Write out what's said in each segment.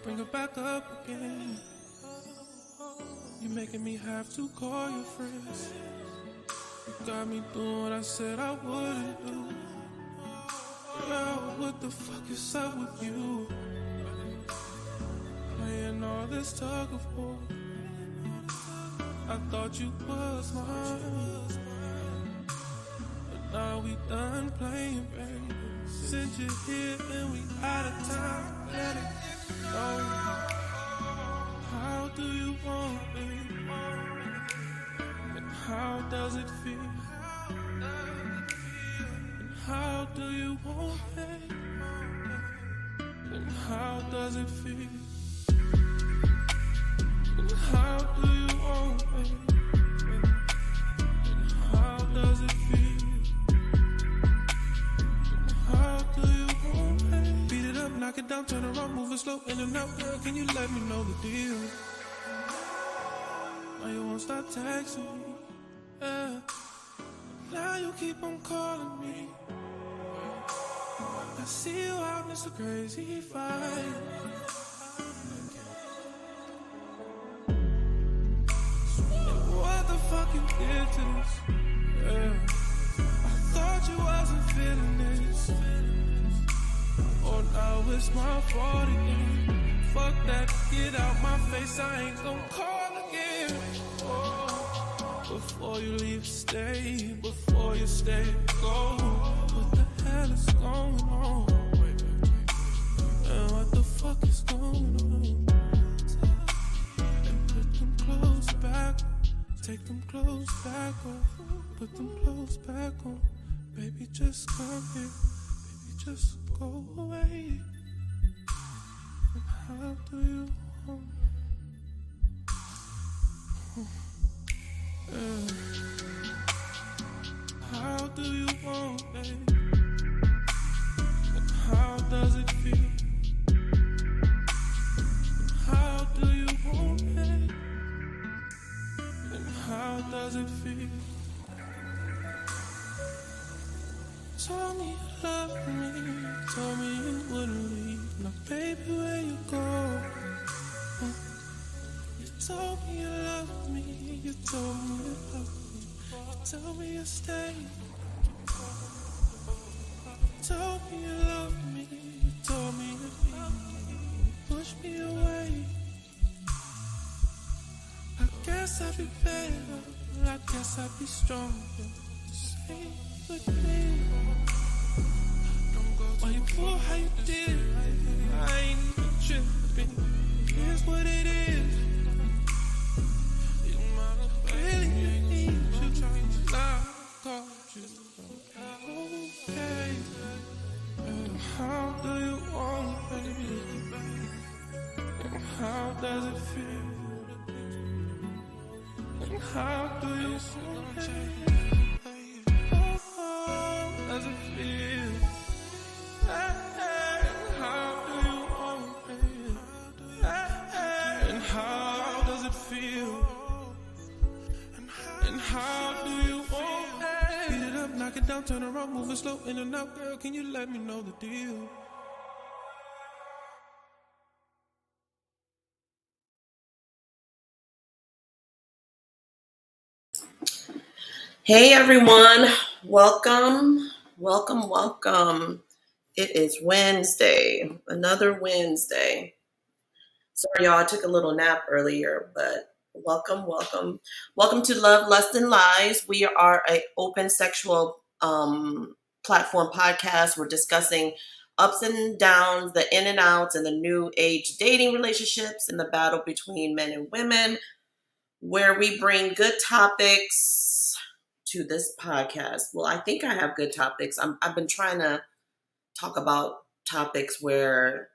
bring it back up again. You're making me have to call your friends. You got me doing what I said I wouldn't do. Girl, what the fuck is up with you? Playing all this tug of war. I thought you was mine, but now we done playing, baby. Since you're here and we out of time, let it go. How do you want it? And how does it feel? And how do you want it? And how does it feel? And how do you want it? And how does it feel? And how do you want it? Beat it up, knock it down, turn around, move it slow in and out. Girl, can you let me know the deal? Now you won't stop texting me, yeah. Now you keep on calling me. I see you out and it's a crazy fight. What the fuck you did to this? Yeah. I thought you wasn't feeling this. Oh, now it's my fault again. Fuck that, get out my face, I ain't gonna call again. Oh, before you leave, stay. Before you stay, go. What the hell is going on? And what the fuck is going on? And put them clothes back. Take them clothes back off, put them clothes back on. Baby, just come here, baby, just go away. And how do you want? How do you want, baby? And how does it feel? And how do you want, baby? How does it feel? Told me you loved me, told me you wouldn't leave. Now baby, where you go? You told me you loved me, you told me you loved me. You told me you stayed. You told me you loved me, you told me you loved me. You pushed me away. I guess I'd be better, I guess I'd be stronger. Stay with me. Why you pull how you did? I ain't even tripping. Here's what it is. You might have really need you. Now I called you. Okay. And how do you want it, baby? And how does it feel? How do you want it? How does it feel? How do you want it? And how does it feel? And how do you want it? Beat it up, knock it down, turn around, move it slow in and out. Girl, can you let me know the deal? Hey everyone, welcome. It is Wednesday, another Wednesday. Sorry y'all, I took a little nap earlier, but welcome. Welcome to Love, Lust, and Lies. We are an open sexual platform podcast. We're discussing ups and downs, the in and outs, and the new age dating relationships and the battle between men and women, where we bring good topics to this podcast. Well, I think I have good topics. I've been trying to talk about topics where,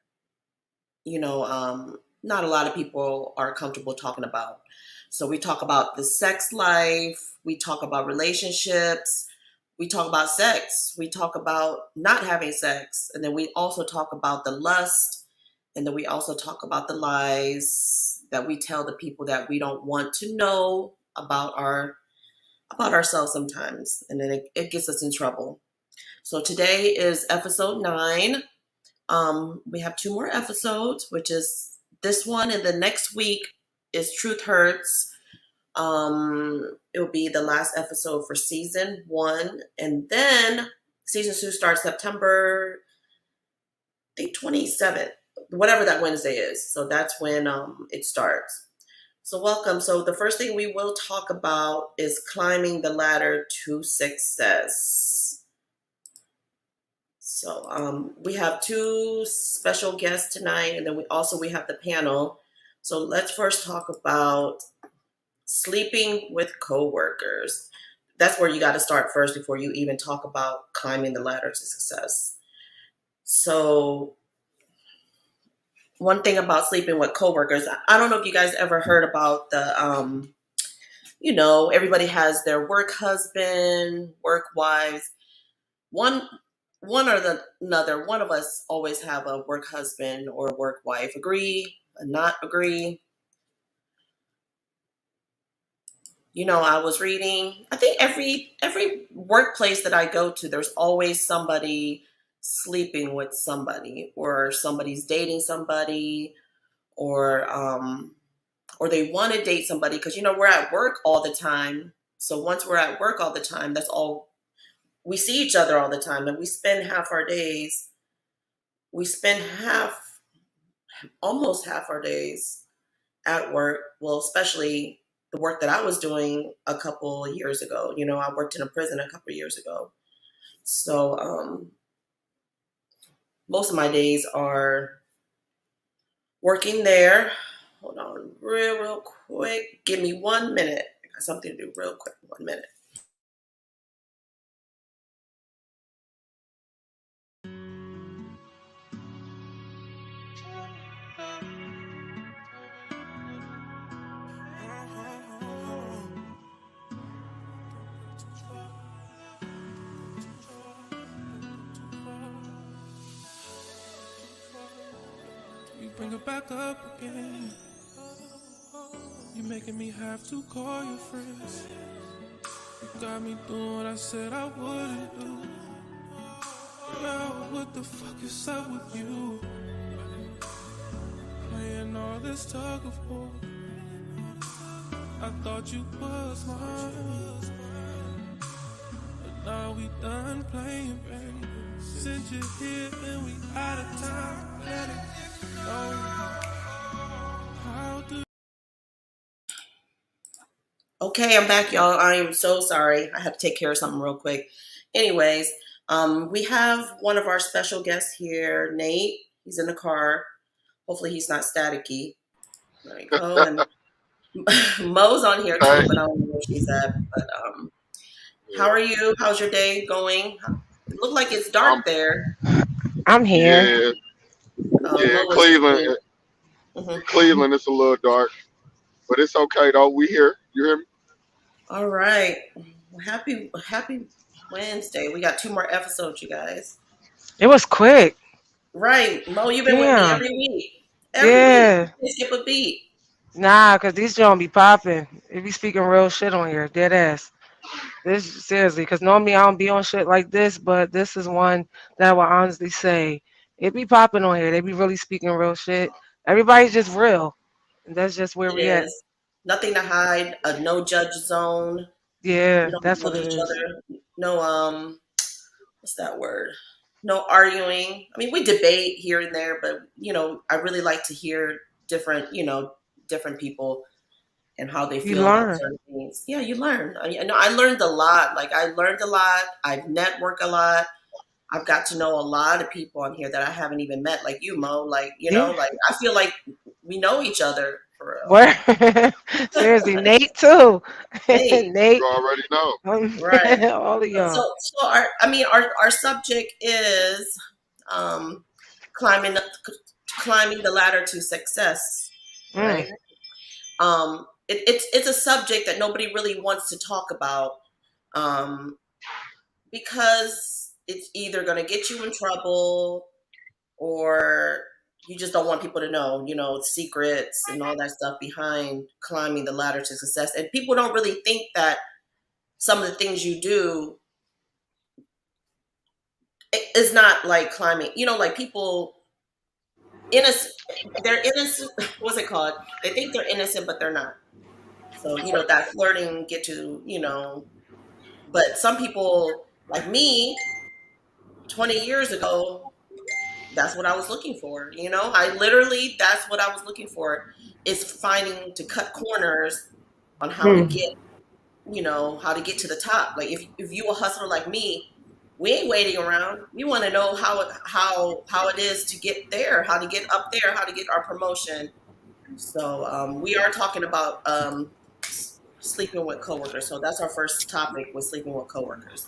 not a lot of people are comfortable talking about. So we talk about the sex life, we talk about relationships, we talk about sex, we talk about not having sex, and then we also talk about the lust, and then we also talk about the lies that we tell the people that we don't want to know about ourselves sometimes, and then it gets us in trouble. So today is episode 9. We have 2 more episodes, which is this one and the next week is Truth Hurts. It will be the last episode for season 1, and then season 2 starts September, I think 27th, whatever that Wednesday is. So that's when it starts. So welcome. So the first thing we will talk about is climbing the ladder to success. So we have 2 special guests tonight, and then we have the panel. So let's first talk about sleeping with coworkers. That's where you got to start first before you even talk about climbing the ladder to success. So one thing about sleeping with coworkers, I don't know if you guys ever heard about the everybody has their work husband, work wives. One or the another, one of us always have a work husband or work wife. Agree, not agree. I was reading, I think every workplace that I go to, there's always somebody sleeping with somebody, or somebody's dating somebody, or they want to date somebody, because we're at work all the time. So once we're at work all the time, that's all we see each other all the time, and we spend half our days. We spend almost half our days at work. Well, especially the work that I was doing a couple of years ago. I worked in a prison a couple of years ago. So most of my days are working there. Hold on real quick. Give me 1 minute. I got something to do real quick. 1 minute. You bring it back up again. You're making me have to call your friends. You got me doing what I said I wouldn't do. Girl, what the fuck is up with you? Playing all this tug of war. I thought you was mine, but now we done playing, baby. Since you're here and we out of time, let it go. How do Okay, I'm back, y'all. I am so sorry. I had to take care of something real quick. Anyways, we have one of our special guests here, Nate. He's in the car. Hopefully he's not staticky. There you go. And Mo's on here too, Hey, but I don't know where she's at. But how are you? How's your day going? It looked like it's I'm dark there. I'm here. yeah, Mo yeah. was Cleveland, saying, mhm. Cleveland, it's a little dark, but it's okay though. We here. You hear me? All right. Well, happy Wednesday. We got 2 more episodes, you guys. It was quick. Right. Mo, you've been with me Damn. every week. Every week. Yeah. You skip a beat. Nah, cause these don't be popping. It be speaking real shit on here, dead ass. This seriously, cause normally I don't be on shit like this, but this is one that I will honestly say it be popping on here. They be really speaking real shit. Everybody's just real, and that's just where It we at. is. Nothing to hide, a no judge zone. We Yeah, don't that's what love it each is. other. No, what's that word? No arguing. I mean, we debate here and there, but I really like to hear different, different people and how they You feel about learn. certain things. Yeah, you learn. I learned a lot. Like I learned a lot. I've networked a lot. I've got to know a lot of people on here that I haven't even met, like you, Mo. Like Yeah. like I feel like we know each other for Where? Seriously, real. Nate too. Nate, You Nate, already know. right? all of y'all. So our subject is um, climbing climbing the ladder to success, Mm. right? It's a subject that nobody really wants to talk about, um, because it's either going to get you in trouble, or you just don't want people to know, secrets and all that stuff behind climbing the ladder to success. And people don't really think that some of the things you do is not like climbing. Like people innocent. They're innocent. What's it called? They think they're innocent, but they're not. So that flirting get to But some people like me, 20 years ago, that's what I was looking for. I literally that's what I was looking for is finding to cut corners on how to Hmm. get how to get to the top. Like if you a hustler like me, we ain't waiting around. We want to know how it is to get there, how to get up there, how to get our promotion. So we are talking about sleeping with coworkers. So that's our first topic with sleeping with coworkers.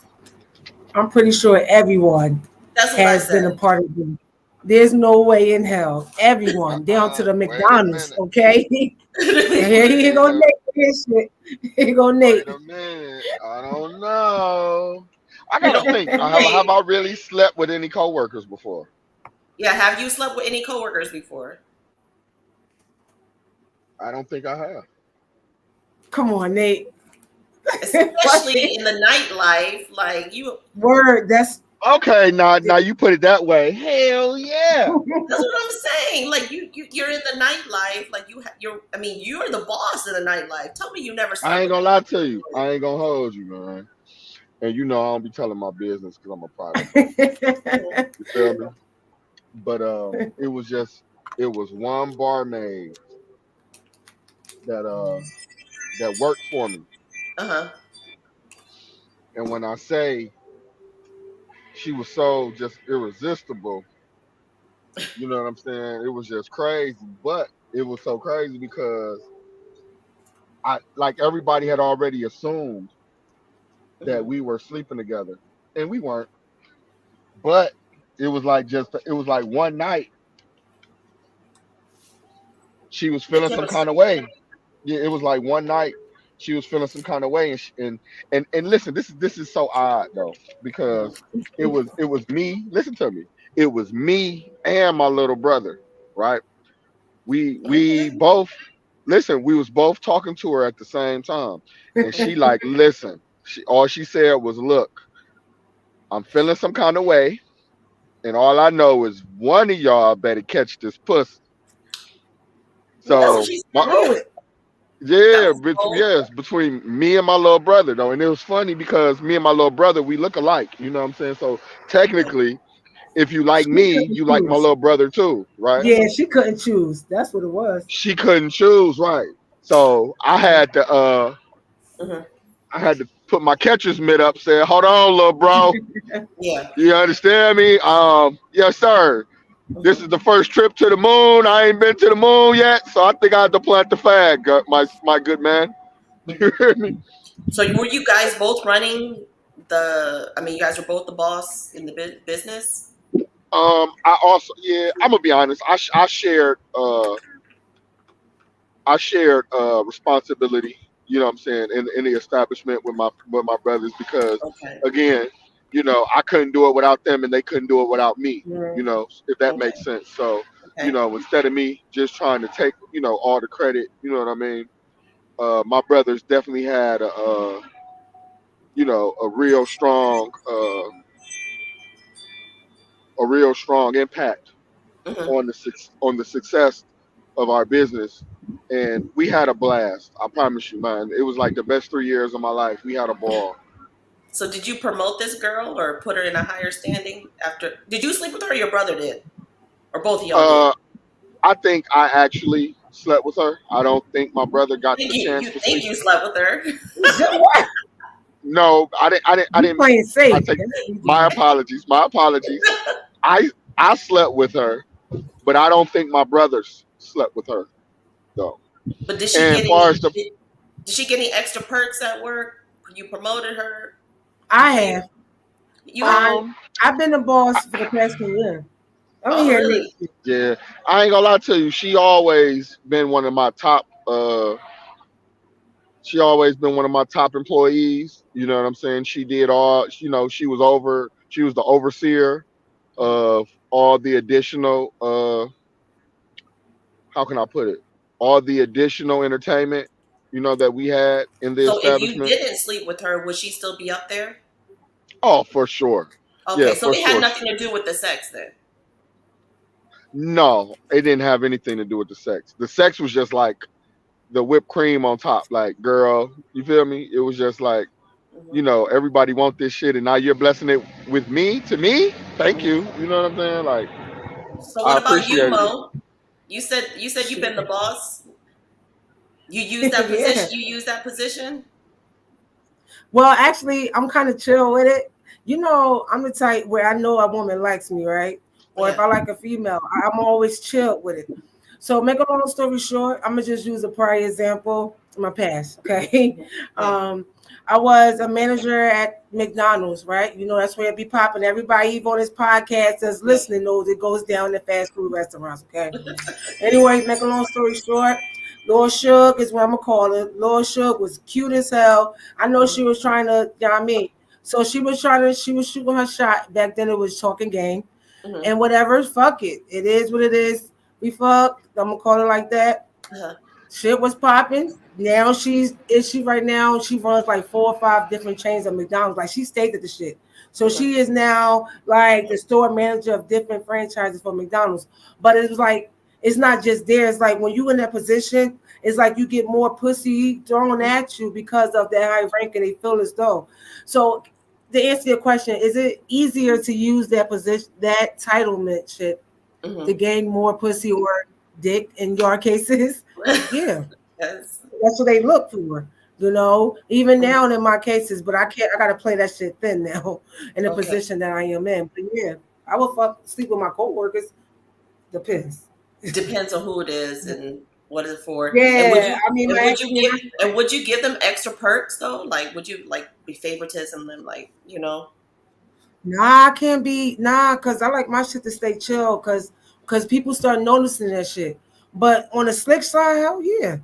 I'm pretty sure everyone That's what I has been a said. part of it. There's no way in hell. Everyone, down to the Wait a McDonald's, minute. okay? Here he Wait go a Nate for his shit. Here you go wait Nate. a minute. I don't know. I You gotta know, think. Have hey, I really slept with any coworkers before? yeah. Have you slept with any coworkers before? I don't think I have. Come on, Nate. What? Especially in the nightlife, like you. Word, that's Okay, now you put it that way. Hell yeah. That's what I'm saying. Like you're in the nightlife. Like you're. I mean, you're the boss in the nightlife. Tell me you never I slept ain't with gonna any lie to you. I ain't gonna hold you, man. And I don't be telling my business because I'm a private person. coworkers. You feel me? But it was one barmaid that that worked for me. Uh huh. And when I say she was so just irresistible, you know what I'm saying? It was just crazy. But it was so crazy because I like everybody had already assumed that Hmm. we were sleeping together. And we weren't. But it was like one night she was They feeling came some to kind of sleep. way. Yeah, it was like one night she was feeling some kind of way, and listen, this is so odd though Hmm. because it was me. Listen to me. It was me and my little brother, right? We Okay. both listen. We was both talking to her at the same time, and she Hmm. like listen. All she said was, "Look, I'm feeling some kind of way, and all I know is one of y'all better catch this pussy." Well, that's what So she my screw said. it. That Yeah, was bold. yes, between me and my little brother though, and it was funny because me and my little brother we look alike. You know what I'm saying? So Yeah. technically, if you like She me, couldn't you like my choose. little brother too, right? Yeah, she couldn't choose. That's what it was. She couldn't choose, right? So Hmm. I had to put my catcher's mitt up. Say, hold on, little bro, Yeah. you understand me? Yes, sir. This Hmm. is the first trip to the moon. I ain't been to the moon yet, so I think I have to plant the flag, my good man. You Hmm. hear me? So were you guys both running the? I mean, you guys were both the boss in the business. I also, yeah, I'm gonna be honest. I shared responsibility. You know what I'm saying in the establishment with my brothers because Okay. again, I couldn't do it without them and they couldn't do it without me. Yeah. If that Okay. makes sense. So Okay. instead of me just trying to take all the credit, you know what I mean. My brothers definitely had a real strong impact Hmm. on the success of our business, and we had a blast. I promise you, man. It was like the best 3 years of my life. We had a ball. So did you promote this girl or put her in a higher standing after? Did you sleep with her or your brother did? Or both of y'all did? Uh, I think I actually slept with her. I don't think my brother got Think the you chance you to think sleep. you slept with her? What? No, I didn't. I didn't. I You didn't. playing I safe. take That's what you my doing. apologies. My apologies. I slept with her, but I don't think my brothers slept with her though. But did she And get far as the did she get any extra perks at work? You promoted her. You I paid her. have. You have. I um, I've been a boss for the past 10 years. Let me Oh, hear really? Nate. yeah, I ain't gonna lie to you. She always been one of my top employees. You know what I'm saying? She did all. She was the overseer Hmm. of all the additional. How can I put it? All the additional entertainment. That we had in the So if you establishment. didn't sleep with her, would she still be up there? Oh, for sure. Yeah, Okay, so for it had sure. nothing to do with the sex then. No, it didn't have anything to do with the sex. The sex was just like the whipped cream on top. Like, girl, you feel me? It was just like, Hmm. everybody want this shit, and now you're blessing it with me to me. Thank Hmm. you. You know what I'm saying? Like, So I what about you, appreciated it. Mo? You said you've been the Shit. boss. You use that position. Yeah. You use that position. Well, actually, I'm kind of chill with it. You know, I'm the type where I know a woman likes me, right? Or if Yeah. I like a female, I'm always chill with it. So, make a long story short, I'm gonna just use a prior example in my past. Okay, Hmm. Yeah. um, I was a manager at McDonald's, right? You know, that's where it be popping. Everybody, even on this podcast that's Yeah. listening, knows it goes down in fast food restaurants. Okay. Anyway, make a long story short, Lord Suge is what I'm gonna call her. Lord Suge was cute as hell. I know Hmm. she was trying to, you know what I mean? So she was shooting her shot. Back then it was talking game Hmm. and whatever, fuck it. It is what it is. We fucked. I'm gonna call it like that. Uh-huh. Shit was popping. Now she right now she runs like 4 or 5 different chains of McDonald's. Like she stayed at the shit. So Hmm. she is now like the store manager of different franchises for McDonald's. But it's like it's not just there. It's like when you in that position, it's like you get more pussy thrown at you because of that high ranking. They feel as though. So to answer your question, is it easier to use that position, that titlement shit, to Hmm. gain more pussy or dick in your cases? Yeah, Yes. that's what they look for. You know, even Mhm. now in my cases, but I can't. I gotta play that shit thin now, in the Okay. position that I am in. But yeah, I will fuck sleep with my coworkers. Depends. Depends on who it is and what it's for. And would Yeah, you I mean, and I would you actually, give and would you give them extra perks though? Like would you like be favoritism them like, nah, I can't be nah, cause I like my shit to stay chill, cause people start noticing that shit. But on the slick side, hell yeah,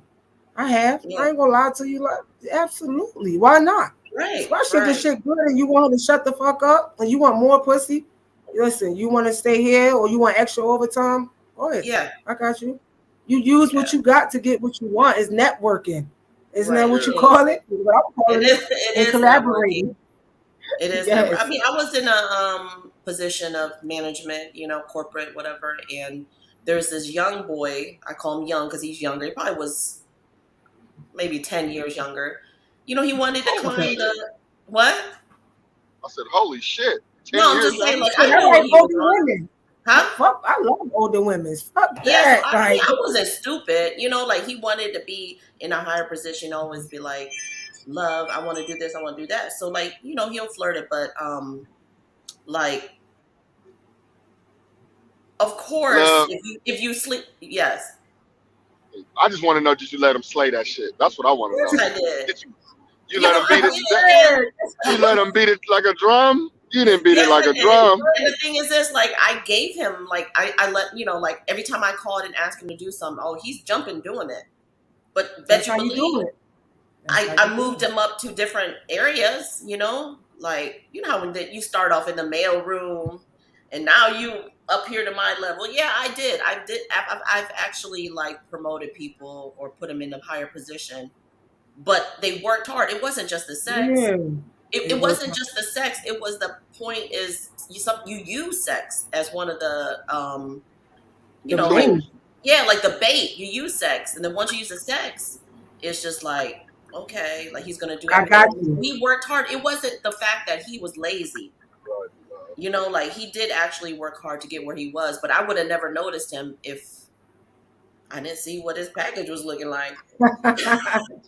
I have. Yeah. I ain't gonna lie to you. Like, absolutely. Why not? Right, Especially if the right. shit good and you want her to shut the fuck up and you want more pussy. Listen, you want to stay here or you want extra overtime? Go ahead. Yeah, I got you. You use yeah. what you got to get what you want. It's networking. Isn't that Right. what Yeah. you It is. call it? What I'm It calling is it. it And is networking. collaborating. It is never. I Yes. mean, I was in a position of management, corporate, whatever, and there's this young boy. I call him young because he's younger. He probably was maybe 10 years younger. He wanted to Holy Okay. climb shit. the what? I said, holy shit. 10 No, I'm years just saying, younger? like Shit, I I knew what like he was older on, women. huh? Fuck, I love older women. Fuck Yeah. So that. I mean, Like, I wasn't stupid. Like he wanted to be in a higher position, always be like, love, I want to do this, I want to do that. So like, he'll flirt it, but like of course, Love. if you sleep, yes, I just want to know, did you let him slay that shit? That's what I want to yes, know. I did. Did you let him I beat it? did, and You let him beat it like a drum? You didn't beat it yes, like I a did. drum. And the thing is this, like I gave him, like I let like every time I called and asked him to do something, oh, he's jumping doing it. But bet that's you how you believe do it. That's I, how you I do moved it. him up to different areas, like how when you start off in the mail room and now you up here to my level. Yeah, I did. I've actually like promoted people or put them in a higher position, but they worked hard. It wasn't just the sex. Yeah. It, They it work wasn't just the sex. It was the point is you use sex as one of the the like Tools. main. yeah, like the bait. You use sex, and then once you use the sex, it's just like okay, like he's gonna do I everything. got And you. he worked hard. It wasn't the fact that he was lazy. Right. Like he did actually work hard to get where he was. But I would have never noticed him if I didn't see what his package was looking like.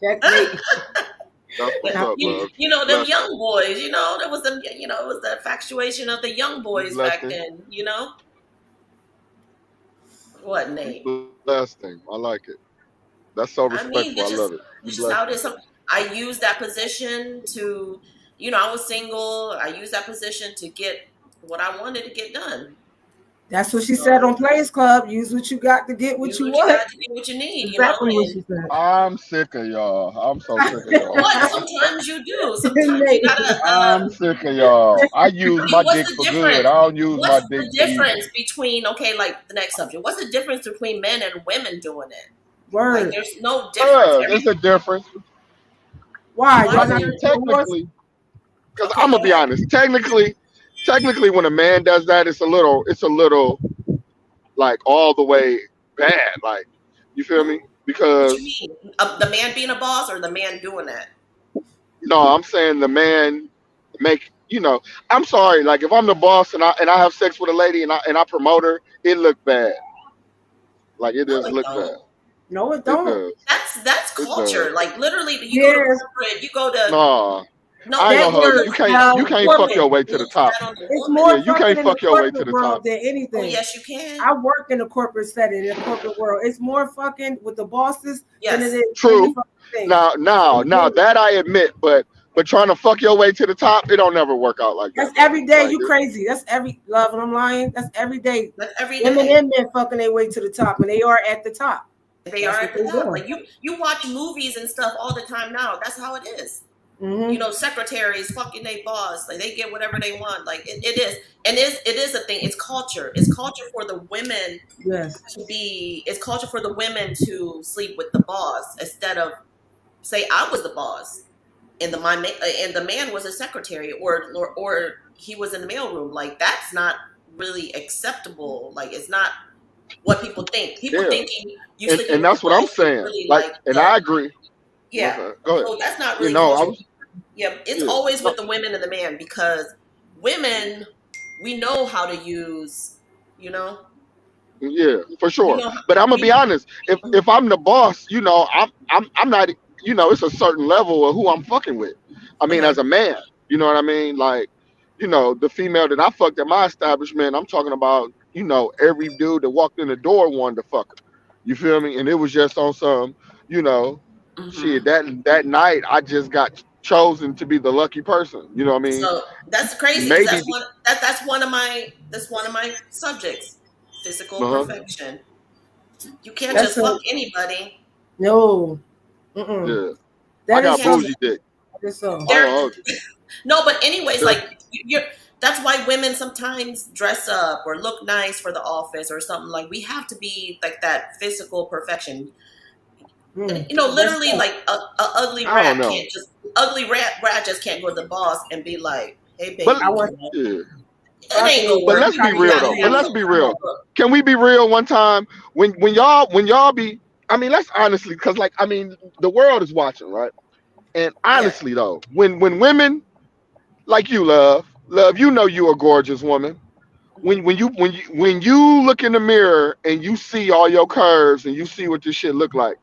Checkmate. That's what's Got up, you. love. You Them blessed. young boys. There was them. It was the infatuation of the young You boys blessed back him. then. What You Nate? blessed him. I like it. That's so I respectful. I mean, love it. You it's just blessed how him. it is. I use that position to, I was single. I used that position to get what I wanted to get done. That's what she said So on Players Club. Use what you got to get what use you what you want. got to get what you need, Exactly what And she said. I'm sick of y'all. I'm so sick of y'all. but sometimes you do. Sometimes you Nate. gotta. I'm sick of y'all. I use I my mean, what's dick the for good. difference? I don't use my What's dick the for evil. difference between like the next subject? What's the difference between men and women doing it? Like, Word. there's no difference. There's a difference. Why? Why I Y'all is not mean, there? the wars? technically, because Okay, I'm go gonna be ahead. honest. Technically, when a man does that, it's a little like all the way bad. Like, you feel me? What you Because mean? The man being a boss or the man doing that? no, I'm saying the man make I'm sorry. Like if I'm the boss and I have sex with a lady and I promote her, it look bad. Like it No, does it look bad. don't. No, it It don't. does. That's It does. culture. Like literally, you go to Yes, corporate, you go to Nah, no, I ain't that gonna hold you. works. You literally, can't no, you Now, can't fuck woman your way to the looks top. that on the it's woman. Yeah, more you fucking can't in the fuck your way to corporate the world top. than Oh anything. yes, you can. I work in the corporate setting, in the corporate world. It's more fucking with the bosses than it Yes, is any True. fucking thing. Now that I admit, but trying to fuck your way to the top, it don't never work out like that That's though. every day. Like You crazy. That's every love, and I'm lying. That's every day. that's every Women day. and men fucking their way to the top, and they are at the top. They are That's at what the they top. doing. Like you watch movies and stuff all the time now. That's how it is. Mm-hmm. Secretaries fucking they boss. Like they get whatever they want. Like it is, and it is a thing. It's culture. It's culture for the women Yes. to be. It's culture for the women to sleep with the boss instead of say I was the boss and and the man was a secretary or he was in the mailroom. Like that's not really acceptable. Like it's not what people think. People yeah, thinking you sleeping and with the that's what I'm boss is saying. really Like, like and the I agree. My yeah. bad. Go ahead. So that's not You really know, I culture. was Yeah, it's yeah. always No, with the women and the man because women we know how to use, you know, yeah, for we sure. know But I'm gonna be we honest. If I'm the boss, I'm not. It's a certain level of who I'm fucking with. I mean, uh-huh. as a man, you know what I mean. Like, the female that I fucked at my establishment, I'm talking about. Every dude that walked in the door wanted to fuck her. You feel me? And it was just on some, you know, shit. Hmm. That night, I just got chosen to be the lucky person. You know what I mean? So that's crazy because Maybe. that's one of my subjects, physical Uh huh. perfection. You can't Yeah. That's just a fuck anybody. no. Mm-mm. Yeah. I That You is got can't so. just bougie dick. That is so. I there. don't hold No, but anyways, you. like you're. That's why women sometimes dress up or look nice for the office or something. Like we have to be like that physical perfection. That's Literally, that. like a ugly I don't rat know. can't just ugly rat just can't go to the boss and be like, "Hey, But I baby," want yeah. it ain't gonna But fucking work. let's You be try to you get real gotta though. me But have in let's some be kind of real. the look. Can we be real one time when y'all be? I mean, let's honestly, because like I mean, the world is watching, right? And Yeah. honestly though, when women like you, love, you a gorgeous woman. Mhm. When you look in the mirror and you see all your curves and you see what this shit look like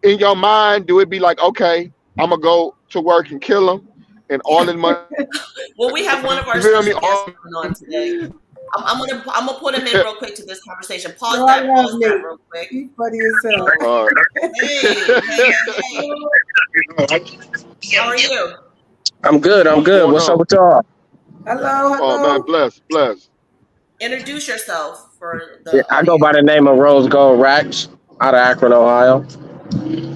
in your mind, do it be like, okay, I'm gonna go to work and kill him, and all the money come to me? Well, we have one of You our feel me? special guests coming on today. I'm gonna put him in real quick to this conversation. No, I love Pause that Nate. real quick. He's funny as hell. All right. Hey, how are you? I'm good. I'm What's good. going What's up on? with y'all? Hello, Oh man, hello. bless. Introduce yourself for Yeah, the I go by audience. the name of Rose Gold Racks out of Akron, Ohio.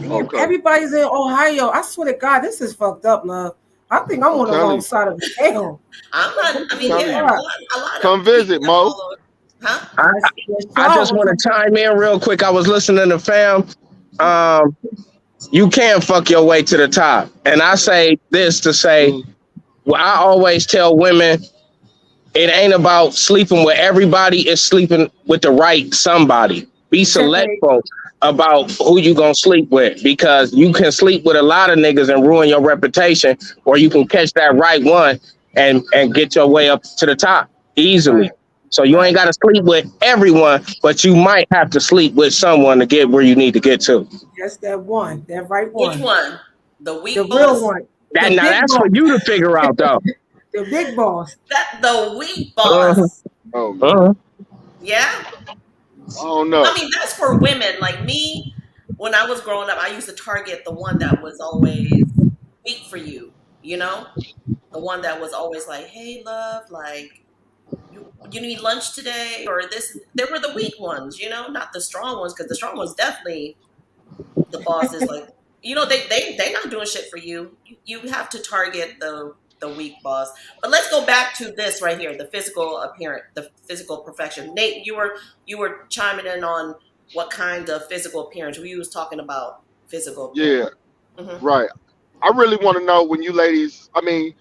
Damn, Okay, everybody's in Ohio. I swear to God, this is fucked up, love. I think I'm I'm on the telling wrong you, side of the town. I'm not. What I I'm mean, the telling yeah, you. fuck? a lot Come of people visit, are Mo. all over. Huh? I, Yes, I just y'all. want to chime in real quick. I was listening to fam. Um, you can fuck your way to the top, and I say this to say, Mm, well, I always tell women it ain't about sleeping with everybody. It's sleeping with the right somebody. Be Checkmate. selectful about who you gonna sleep with because you can sleep with a lot of niggas and ruin your reputation, or you can catch that right one and get your way up to the top Right, easily. So you ain't right. gotta sleep with everyone, but you might have to sleep with someone to get where you need to get to. Yes, that one, that right Which one, one? The the weak real boss? one, That the now big that's for boss, you to figure out though. the big boss. That the weak Uh-huh, boss? oh man, uh-huh. Yeah. I don't I know. mean, that's for women. Like me, when I was growing up, I used to target the one that was always weak for you. You know, the one that was always like, "Hey, love, like you need lunch today," or this. They were the weak ones. Not the strong ones, because the strong ones definitely the boss is like, they not doing shit for you. You have to target the weak boss. But let's go back to this right here, the physical appearance, the physical perfection. Nate, you were chiming in on what kind of physical appearance. We was talking about physical appearance. Yeah, Hmm. right. I really want to know when you ladies. I mean,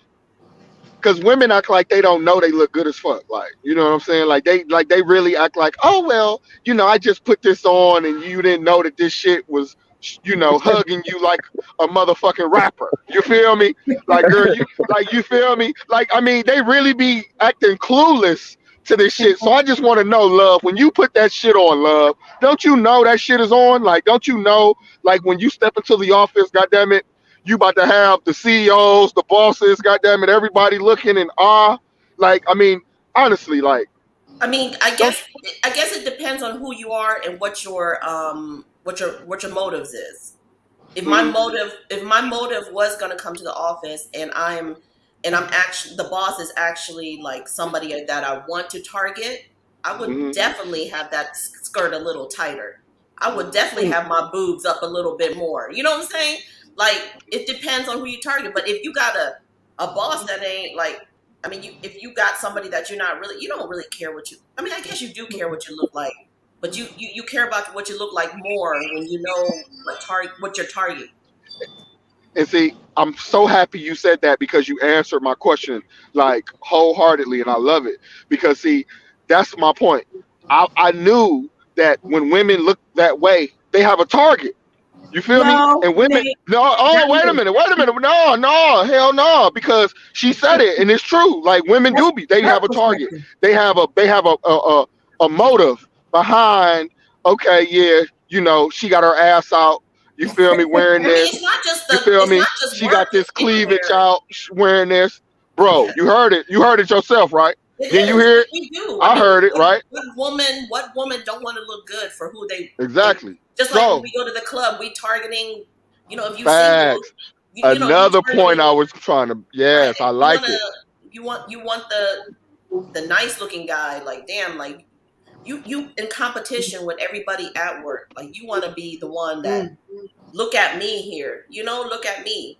because women act like they don't know they look good as fuck. Like, you know what I'm saying? Like they really act like, oh well, I just put this on and you didn't know that this shit was, hugging you like a motherfucking rapper. You feel me? Like, girl, you feel me? Like, I mean, they really be acting clueless to this shit. So I just want to know, Love, when you put that shit on, Love, don't you know that shit is on? Like, don't you know, like when you step into the office, goddamn it, you about to have the CEOs, the bosses, goddamn it, everybody looking in awe. Like, I mean, honestly, like, I mean, don't. I guess it depends on who you are and what your motives is. Mhm, If my motive was going to come to the office and I'm actually, the boss is actually like somebody that I want to target, I would mhm. definitely have that skirt a little tighter. I would definitely have my boobs up a little bit more. You know what I'm saying? Like, it depends on who you target. But if you got a boss that ain't like, I mean, if you got somebody that you don't really care what you, I mean, I guess you do care what you look like, but you care about what you look like more when you know what your target. And see, I'm so happy you said that because you answered my question like wholeheartedly, and I love it because see, that's my point. I knew that when women look that way, they have a target. You feel me? No, And women, Nate, no, not oh, me. wait a minute, no, no, hell no, because she said it, and it's true. Like women That's do be, they her have a target. perspective. They have a motive behind. Okay, yeah, she got her ass out. You feel me? Wearing I mean, this. You feel it's me? not just She work, got it's this cleavage anywhere. out, wearing this. Bro, Yeah. you heard it. You heard it yourself, right? It Didn't you is. hear it? We do. I I mean, heard it, right? what woman don't want to look good for who they Exactly. just like when So, we go to the club, we targeting, if you single, facts. you Another point targeting I was trying to, right. yes, I You like wanna it. you want the nice looking guy, like damn, like you in competition with everybody at work. Like you wanna be the one that Mm. look at me here, look at me.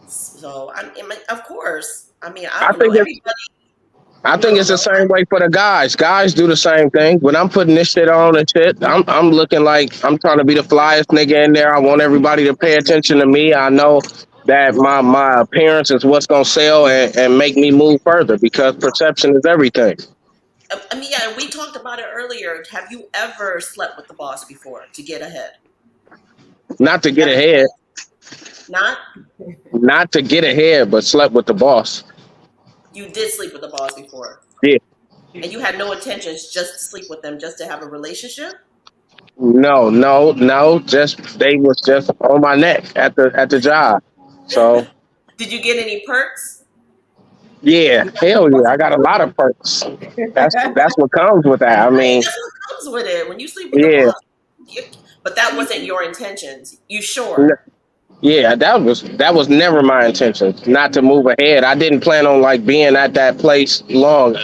So I mean, of course. I mean, I I don't know. think it's Everybody, I I think don't it's the know. same way for the guys. Guys do the same thing. When I'm putting this shit on and shit, I'm looking like I'm trying to be the flyest nigga in there. I want everybody to pay attention to me. I know that my appearance is what's gonna sell and make me move further because perception is everything. I mean, yeah, we talked about it earlier. Have you ever slept with the boss before to get ahead? Not to get Ever? ahead, Not? not to get ahead, but slept with the boss. You did sleep with the boss before. Yeah. And you had no intentions just to sleep with them, just to have a relationship? No, no, no. Just they was just on my neck at the job. So Did you get any perks? yeah, hell yeah. I got a lot of perks. That's what comes with that. I Right, mean, that's what comes with it. When you sleep with the yeah. boss, but that wasn't your intentions. You sure? Yeah, that was never my intention. Not to move ahead. I didn't plan on like being at that place long.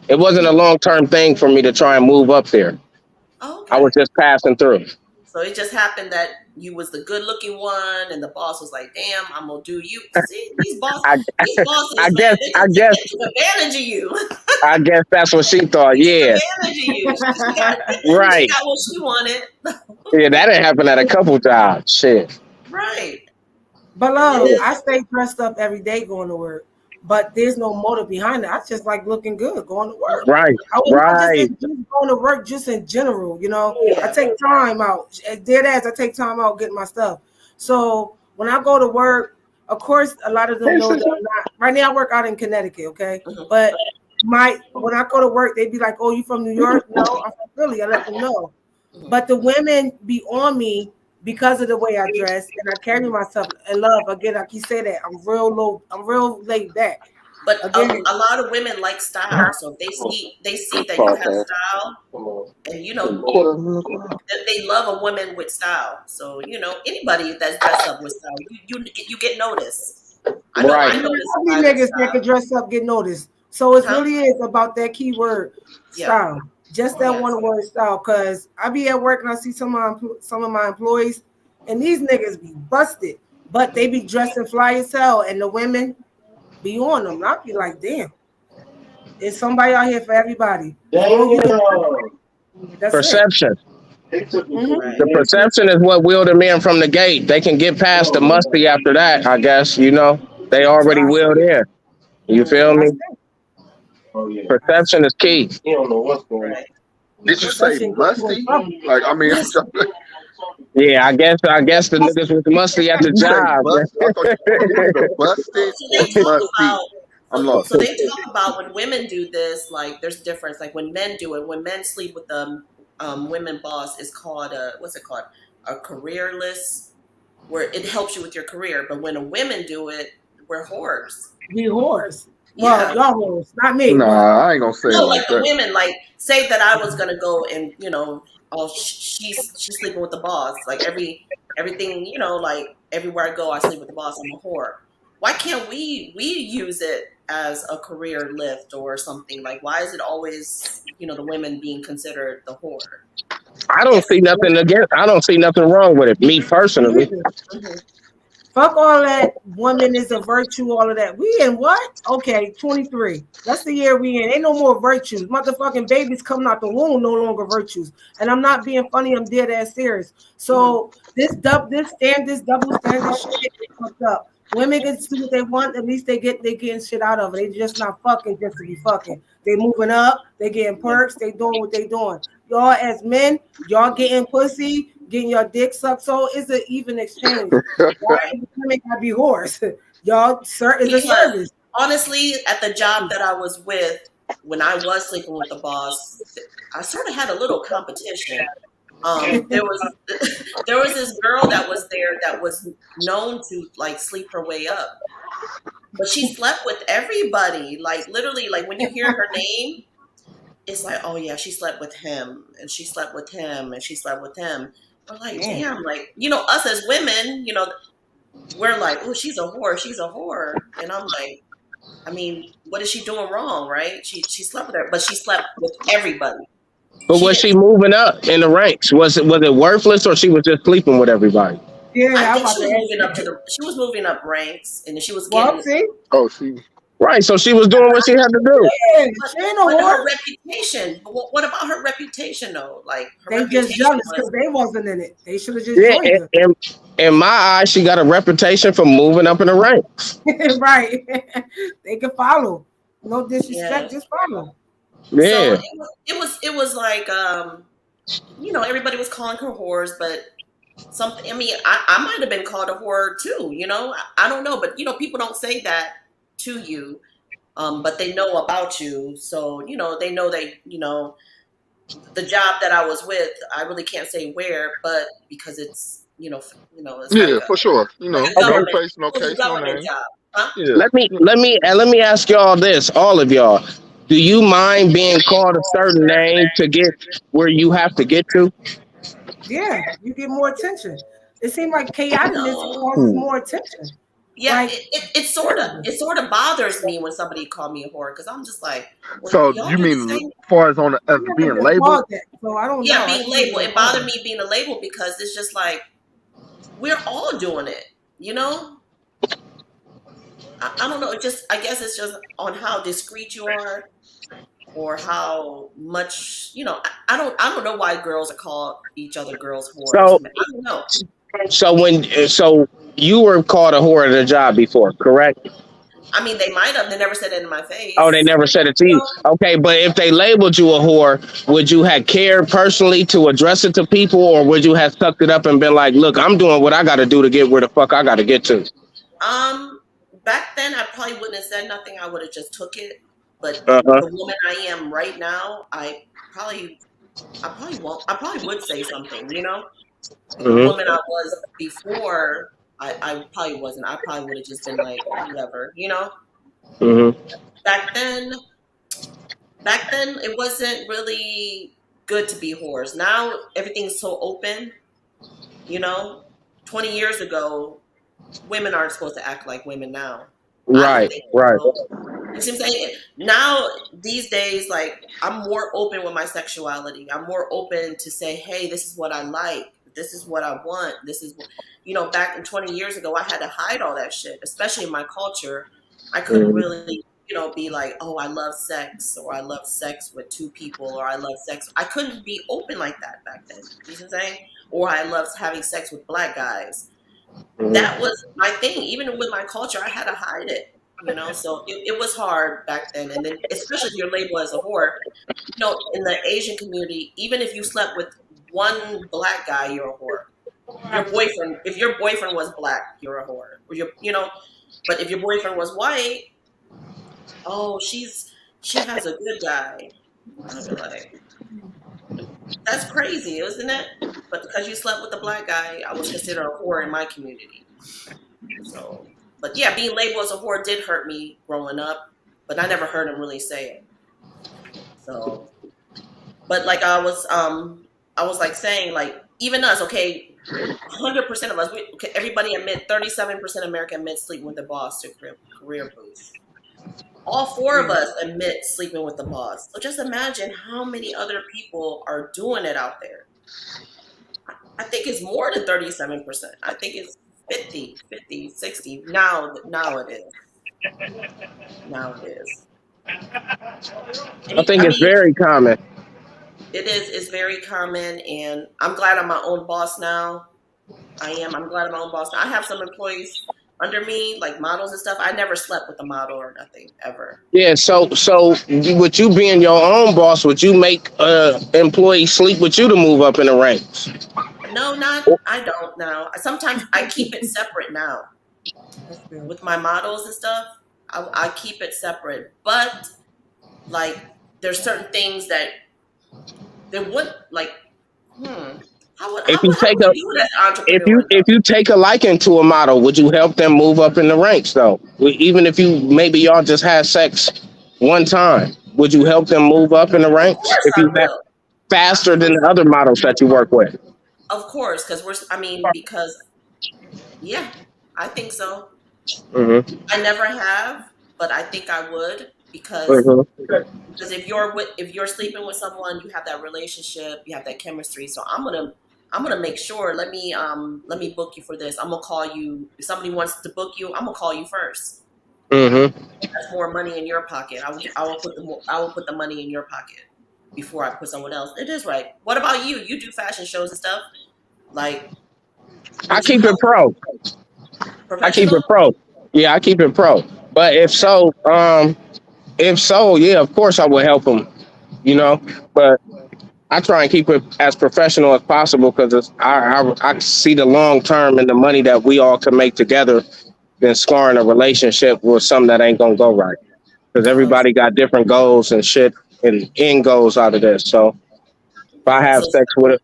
It wasn't a long term thing for me to try and move up there. Oh, I was okay. just passing through. So it just happened that you was the good looking one, and the boss was like, "Damn, I'm gonna do you." See, I these I bosses, man, guess I they guess took advantage of you. I guess that's what she thought. They took Yeah, advantage of you. She right. got what she wanted. Yeah, that didn't happen at a couple jobs. Shit. Right. But And love, then, I stay dressed up every day going to work. But there's no motive behind it. I just like looking good going to work. Right, I was not just, right. just going to work just in general, I take time out. Dead ass, I take time out getting my stuff. So when I go to work, of course, a lot of them know that I'm not. Right now, I work out in Connecticut, okay? mhm. But when I go to work, they be like, "Oh, you from New York?" No, I'm from Philly. I let them know. But the women be on me because of the way I dress and I carry myself and love. Again, I keep saying that I'm real low, I'm real laid back. But Again, a lot of women like style, so if they see that you have style, and they love a woman with style. So anybody that's dressed up with style, you get noticed. I know Right. I even noticed a ugly guy with niggas that style. can dress up get noticed. So it Huh? really is about that keyword Yeah. style. Just that Yes. one word style. Cause I be at work and I see some of my employees, and these niggas be busted, but they be dressing fly as hell, and the women be on them. And I be like, damn, there's somebody out here for everybody. As long as you do, that's it. Perception. Right. The perception is what wheeled them in from the gate. They can get past the musty after that, I guess, They already Right. wheeled in. You feel That's me? it. That's Perception is key. Right. Did you say perception gets you in musty? trouble. Like, I mean, Yeah, I guess the niggas was musty at the you say job. bust? I thought you was either busted So or they talk musty. about I'm so lost. they talk about when women do this, like there's a difference. Like when men do it, when men sleep with the women boss, is called a what's it called? A careerless, where it helps you with your career. But when a women do it, we're whores. We whores. Well, Yeah. y'all whores, not me, but Nah, I ain't gonna say it No, like like the that. women, like say that I was gonna go and oh she's sleeping with the boss. Like everything, like everywhere I go, I sleep with the boss. I'm a whore. Why can't we use it as a career lift or something? Like why is it always the women being considered the whore? I don't Yes. see nothing against. I don't see nothing wrong with it. Me me personally. either. Mhm. Fuck all that woman is a virtue, all of that. We in what? Okay, 23. That's the year we in. Ain't no more virtues. Motherfucking babies coming out the womb, no longer virtues. And I'm not being funny, I'm dead ass serious. Mhm. So this double standard shit is fucked up. Women can do what they want, at least they getting shit out of it. They just not fucking just to be fucking. They moving up, they getting Yeah. perks, they doing what they doing. Y'all as men, y'all getting pussy, getting your dick sucked. So it's an even exchange. Why Right. women gotta be whores? Y'all, sir, is a Because service. honestly, at the job that I was with, when I was sleeping with the boss, I sort of had a little competition. There was there was this girl that was there that was known to like sleep her way up, but she slept with everybody. Like literally, like when you hear her name, it's like, oh yeah, she slept with him, and she slept with him, and she slept with him. We're like, Damn. damn, like us as women, we're like, oh, she's a whore, and I'm like, I mean, what is she doing wrong, right? She slept with her, but she slept with everybody. But She was didn't. she moving up in the ranks? Was it worthless, or she was just sleeping with everybody? Yeah, I I'm think about she to was ask moving up that. she was moving up ranks, and she was Well, getting. see, Oh, she. Right. So she was doing what she had to do. yeah, But she ain't a but her whore. reputation. But what about her reputation though? Like her They just reputation jealous was because they wasn't in it. They should have just Yeah. joined her. In my eyes, she got a reputation for moving up in the ranks. Right. They can follow. No yeah. disrespect, just follow. So Yeah. it was like everybody was calling her whores, but something. I mean, I might have been called a whore too. I don't know, but people don't say that to you. But they know about you, so they know that the job that I was with. I really can't say where, but because it's like Yeah, for sure. a No government. face, no It was a case, no government name. job, huh? Yeah. Let me ask y'all this, all of y'all. Do you mind being called a certain name to get where you have to get to? Yeah, you get more attention. It seems like chaoticness No. causes more attention. Yeah, Like, it sort of bothers me when somebody call me a whore because I'm just like, well, So y'all you do the mean same. far as on I as never being been labeled? called that, so I don't Yeah, know. I being just never labeled. been It called bothered that. me being a label because it's just like we're all doing it. You know, I don't know. I guess it's just on how discreet you are or how much I don't know why girls are called each other girls whores. So I don't know. so you were called a whore at a job before, correct? I mean, they might have. They never said it in my Oh, they face. never said it to You you. know, Okay, but if they labeled you a whore, would you have cared personally to address it to people, or would you have sucked it up and been like, "Look, I'm doing what I got to do to get where the fuck I got to get to"? back then I probably wouldn't have said nothing. I would have just took it. But Uh huh. the woman I am right now, probably, I probably won't. I probably would say something. The Hmm. woman I was before, I probably wasn't. I probably would have just been like, whatever. Hmm. Back then, it wasn't really good to be whores. Now everything's so open. You know, 20 years ago, women aren't supposed to act like women now. I don't Right. think Right. so. You see what I'm saying? Now, these days, like, I'm more open with my sexuality. I'm more open to say, hey, this is what I like. This is what I want. This is what, back in 20 years ago, I had to hide all that shit, especially in my culture. I couldn't Hmm. really, be like, oh, I love sex, or I love sex with two people, or I love sex. I couldn't be open like that back then. You see what I'm saying? Or I loved having sex with black guys. Hmm. That was my thing. Even with my culture, I had to hide it. you know. So it was hard back then, and then especially if you're labeled as a whore, you know, in the Asian community, even if you slept with one black guy, you're a whore. Your boyfriend, if your boyfriend was black, you're a whore. Or you know, but if your boyfriend was white, oh, she has a good guy. I'd be like, that's crazy, isn't it? But because you slept with a black guy, I was considered a whore in my community. So, but yeah, being labeled as a whore did hurt me growing up, but I never heard him really say it. So, but like I was like saying, like even us, okay, 100% of us, okay, everybody admit 37% of America admit sleeping with the boss to career boost. All four of us admit sleeping with the boss. So just imagine how many other people are doing it out there. I think it's more than 37%. I think it's 50, 60. Now it is. Now it is. I think I it's mean, very common. it is. It's very common, and I'm glad I'm my own boss now. I am. I'm glad I'm my own boss now. I have some employees under me, like models and stuff. I never slept with a model or nothing ever. Yeah, so with you being your own boss, would you make employee sleep with you to move up in the ranks? No, not. I don't now. Sometimes I keep it separate now That's good. with my models and stuff. I keep it separate, but like there's certain things that they would like. If you How take would a you do that, entrepreneur if though? you take a liking to a model, would you help them move up in the ranks though? Even if you maybe y'all just had sex one time, would you help them move up in the Of ranks course if I you had will. faster than the other models that you work with? Of course, because we're. I mean, because yeah, I think so. Hmm. I never have, but I think I would Hmm. because if you're sleeping with someone, you have that relationship, you have that chemistry. So I'm gonna make sure. Let me book you for this. I'm gonna call you if somebody wants to book you. I'm gonna call you first. Hmm. That's more money in your pocket. I will put the money in your pocket before I put someone else. It is right. What about you? You do fashion shows and stuff. Like, I would you keep it help pro. I keep professional? it pro. Yeah, I keep it pro. But Okay. if so, yeah, of course I would help them. You know, but I try and keep it as professional as possible because I see the long term and the money that we all can make together than scarring a relationship with something that ain't gonna go right. Because Oh, everybody got different goals and shit and end goals out of this. So if I okay. have So sex with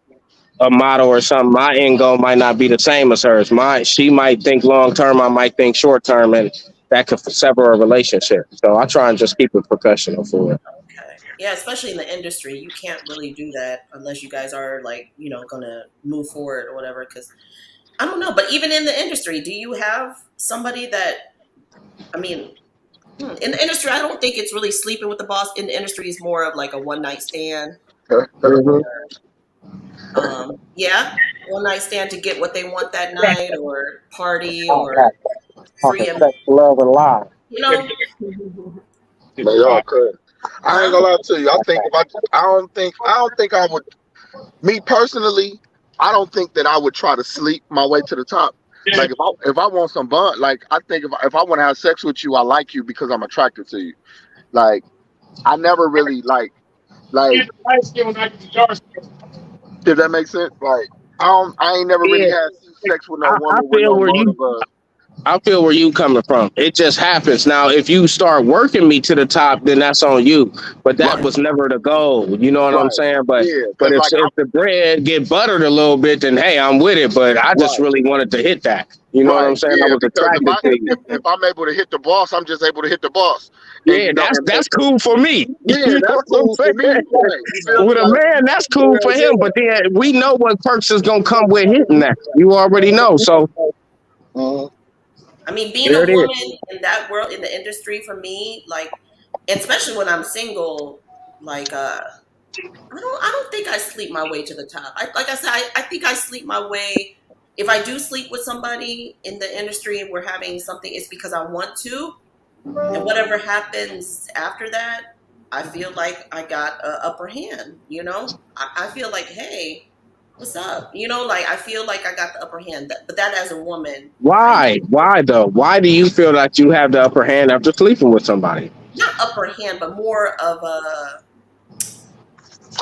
a model or something, my end goal might not be the same as hers. She might think long term, I might think short term, and that could sever a relationship. So I try and just keep it professional for it. okay. Yeah, especially in the industry, you can't really do that unless you guys are like, gonna move forward or whatever. Because I don't know, but even in the industry, do you have somebody that? I mean, in the industry, I don't think it's really sleeping with the boss. In the industry, it's more of like a one night stand, or Hmm. yeah, one night stand to get what they want that night, or party, or free, Talking sex, love, and lies. you know. Man, y'all crazy. I ain't Huh? gonna lie to you. I think if I don't think I would. Me personally, I don't think that I would try to sleep my way to the top. Like if I want some bun, like I think if I want to have sex with you, I like you because I'm attracted to you. Like I never really like if that makes sense. Like I ain't never really Yeah, had sex with no I woman with feel no where you motive of I feel where you coming from. It just happens. Now, if you start working me to the top, then that's on you. But that right, was never the goal. You know what I'm right. saying? Yeah, But because like if the bread get buttered a little bit, then hey, I'm with it. But I just right. really wanted to hit that. You know what Right. I'm saying? I Yeah. was Because if attracted I to you. if I'm able to hit the boss, I'm just able to hit the boss. And Yeah, and that's cool for me. yeah, You know that's what I'm cool for me. saying? Right. You feel me? With a Like, man, that's cool yeah, for him. yeah. But then we know what perks is gonna come with hitting that. You already know. So Mhm. I mean, being there a it is. woman in that world, in the industry, for me, like, especially when I'm single, like, I don't think I sleep my way to the top. Like I said, I think I sleep my way. If I do sleep with somebody in the industry and we're having something, it's because I want to, and whatever happens after that, I feel like I got a upper hand. I feel like, hey, what's up? You know, like I feel like I got the upper hand, but that as a woman, I Why? Why though? Why do you feel that you have the upper hand after sleeping with somebody? not upper hand, but more of a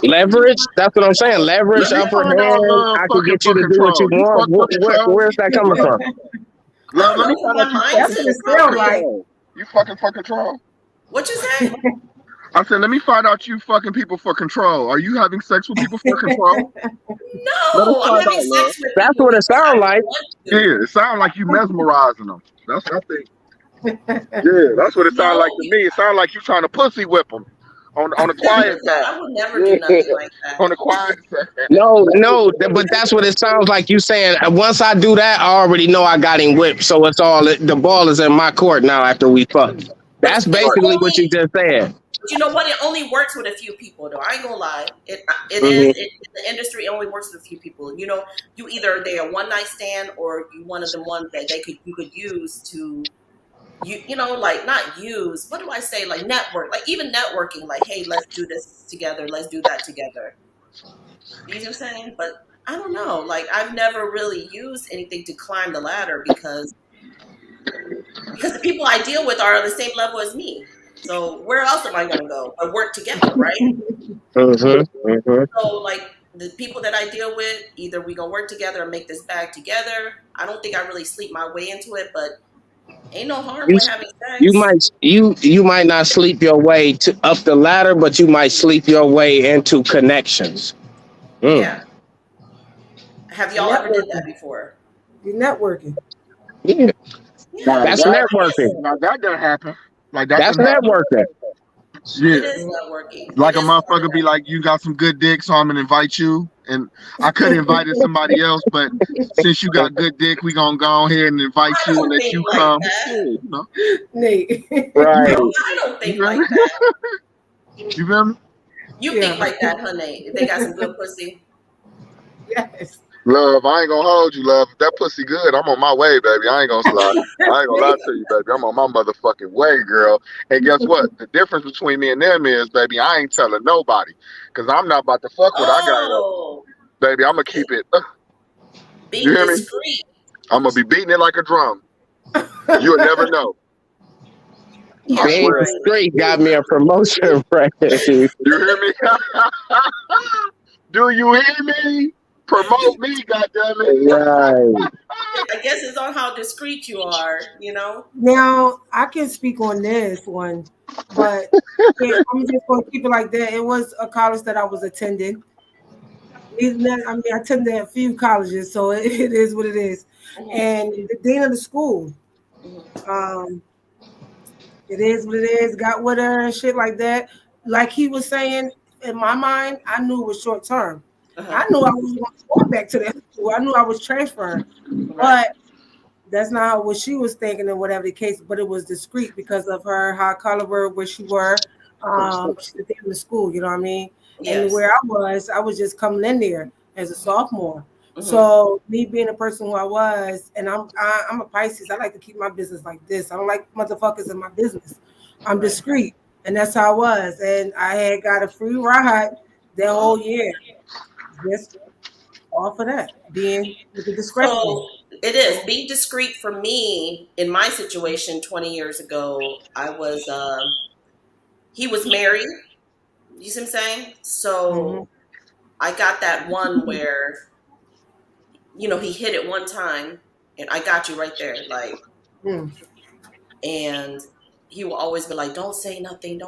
Leverage? That's what I'm saying. Leverage, Let me upper find out hand. love I can fucking get you for to do what you control. You want. fuck for control. Where's that coming from? I Love, don't let know me who find my out you fucking That's mindset what is it for sounds probably. like. control. You fucking for control? What you say? I said, let me find out you fucking people for control. Are you having sex with people for control? Let us No, I'm find having out, love. sex with That's people what it because I sounds like. want to. Yeah, it sounds like you mesmerizing them. That's what I think. Yeah, that's what it sounds like No, to me. It sounds like you trying to pussy whip them on the quiet I side. would never do Yeah, nothing like that. on the quiet side. But that's what it sounds like. You saying once I do that, I already know I got him whipped. So it's all the ball is in my court now after we fuck. But That's it's basically what you only, just said. but you know what? It only works with a few people, though. I ain't gonna lie. It is Hmm. it, in the industry. It only works with a few people. You know, you either they are one night stand or you one of them ones that you could use to you know, like not use, what do I say, like network, like even networking, like hey, let's do this together, let's do that together. You know what I'm saying? But I don't know, like I've never really used anything to climb the ladder because the people I deal with are on the same level as me. So where else am I going to go but work together, right? Hmm. Hmm. So like the people that I deal with, either we gonna work together and make this bag together. I don't think I really sleep my way into it, but ain't no harm You with having you sex. might you might not sleep your way to up the ladder, but you might sleep your way into connections. Yeah. Mm. Have y'all ever did that Networking. before? You're networking. Yeah, Yeah, Now that's that, networking. now that didn't happen. Like that That's didn't happen. networking. it Yeah. is networking. It Like a is part of motherfucker be like, you got some good dick, so I'm gonna invite you. And I could have invited somebody else, but since you got good dick, we gonna go ahead and invite I you and don't let think you like come. that. Yeah, you know. Nate. You Right. know. I don't You think feel like me? that. You feel me? You think Yeah. like that, honey. If they got some good pussy. Yes. Love, I ain't gonna hold you, love. If that pussy good, I'm on my way, baby. I ain't gonna slide. I ain't gonna lie to you, baby. I'm on my motherfucking way, girl. And guess what? The difference between me and them is, baby, I ain't telling nobody. Cause I'm not about to fuck what I got up. Oh, Baby, I'm gonna keep it. You be hear me? discreet. I'm gonna be beating it like a drum. You'll never know. I Yeah, Being swear. right. straight got me a promotion, right? You hear me? Do you hear me? Promote me, goddammit. Right. I guess it's on how discreet you are, you know? Now I can speak on this one, but yeah, I'm just going to keep it like that. It was a college that I was attending. I mean, I attended a few colleges, so it is what it is. Hmm. And the dean of the school, Hmm. um, it is what it is. Got with her and shit like that. Like he was saying, in my mind, I knew it was short term. Uh-huh. I knew I was going back to that school. I knew I was transferring, Right. but that's not how what she was thinking and whatever the case. But it was discreet because of her high caliber where she were. She's the dean of the school. You know what I mean? And Yes. where I was just coming in there as a sophomore. Hmm. So me being the person who I was, and I'm a Pisces. I like to keep my business like this. I don't like motherfuckers in my business. I'm Right. discreet, and that's how I was. And I had got a free ride that Oh. whole year, just off of that, being with the discretion. So it is. Be discreet for me in my situation 20 years ago. I was he was married. You see what I'm saying? Hmm. So I got that one where, you know, he hit it one time and I got you right there. Like, Mm. and he will always be like, don't say nothing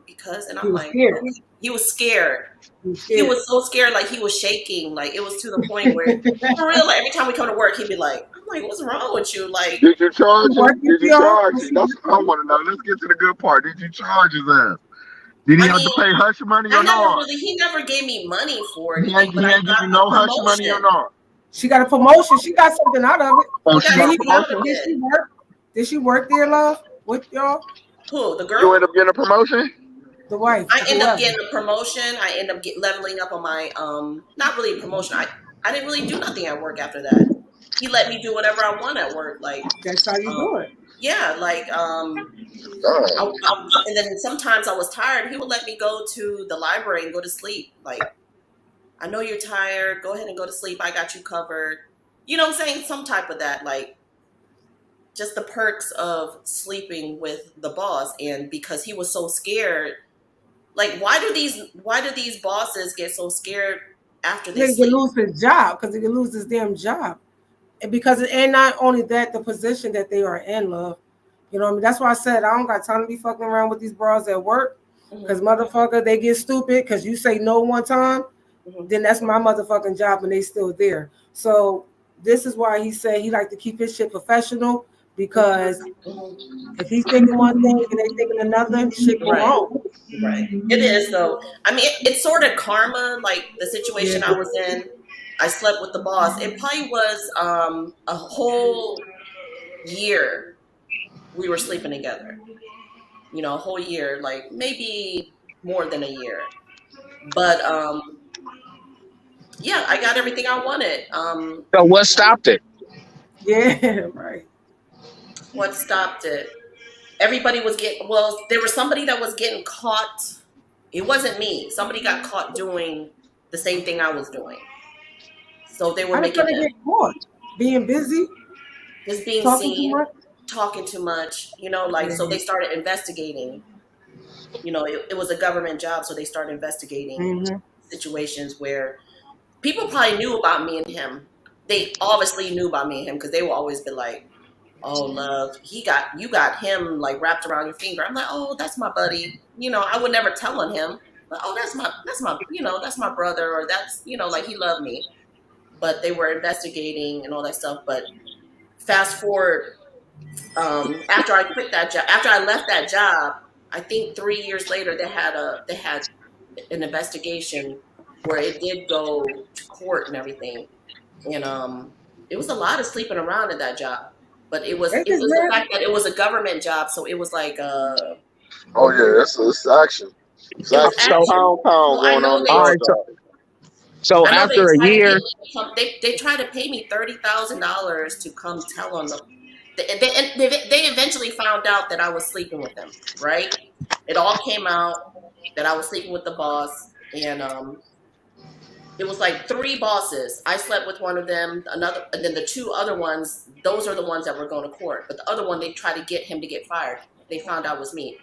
because, and He I'm was like, scared. okay. He was scared. He was He scared. was so scared, like he was shaking. Like it was to the point where, for real, like every time we come to work, he'd be like, I'm like, what's wrong with you? Like, Did you She charge him? working Did for you y'all? charge Was him? she That's what I working? want to know. Let's get to the good part. Did you charge his ass? Did he I have to mean, pay hush money I or never not? really, he never gave me money for anything, but He I ain't give got you a no hush money or promotion. not? She got a promotion. She got something out of it. Oh, I she got Did got a he something work? out of promotion? Did she it. work? Did she work there, love? With y'all? Who? The You girl? end up getting a promotion? The wife, I end up whoever. getting a promotion. I end up leveling up on my not really a promotion. I didn't really do nothing at work after that. He let me do whatever I want at work. Like That's how you um do it. yeah, like Damn. and then sometimes I was tired. He would let me go to the library and go to sleep. Like I know you're tired. Go ahead and go to sleep. I got you covered. You know what I'm saying? Some type of that, like just the perks of sleeping with the boss. And because he was so scared, like why do these bosses get so scared after they He can sleep? lose his job because he can lose his damn job. And because and not only that, the position that they are in, love. You know what I mean? That's why I said I don't got time to be fucking around with these bras at work. Because Mm-hmm. motherfucker, they get stupid because you say no one time, Mm-hmm. then that's my motherfucking job and they still there. So this is why he said he like to keep his shit professional because Mm-hmm. if he's thinking one thing and they thinking another, shit go Right. wrong. Right. It is though. I mean, it's sort of karma. Like the Yeah. situation I was in, I slept with the boss. It probably was a whole year we were sleeping together. You know, a whole year, like maybe more than a year. But yeah, I got everything I wanted. So what stopped it? Yeah, right. What stopped it? Everybody was getting, well, there was somebody that was getting caught. It wasn't me. Somebody got caught doing the same thing I was doing. So they were How the fuck making they it get caught? Being busy, just being talking too seen, much? talking too much, you know, like, so they started investigating. You know, it was a government job, so they started investigating Mm-hmm. situations where people probably knew about me and him. They obviously knew about me and him because they will always be like, "Oh, love, you got him like wrapped around your finger." I'm like, "Oh, that's my buddy." You know, I would never tell on him, but oh, that's my brother, or that's like he loved me. But they were investigating and all that stuff. But fast forward, after I quit that job, after I left that job, I think 3 years later they had an investigation where it did go to court and everything, and it was a lot of sleeping around at that job. But They it just was the read. fact that it was a government job, so it was like Oh yeah, it's action. It's it was action. So action. Pound So I going know on in all they your right. So job. so I know they after a tried to get year, me to come. They tried to pay me $30,000 to come tell on them. They eventually found out that I was sleeping with them. Right? It all came out that I was sleeping with the boss, and it was like three bosses. I slept with one of them, another, and then the two other ones. Those are the ones that were going to court. But the other one, they tried to get him to get fired. They found out it was me.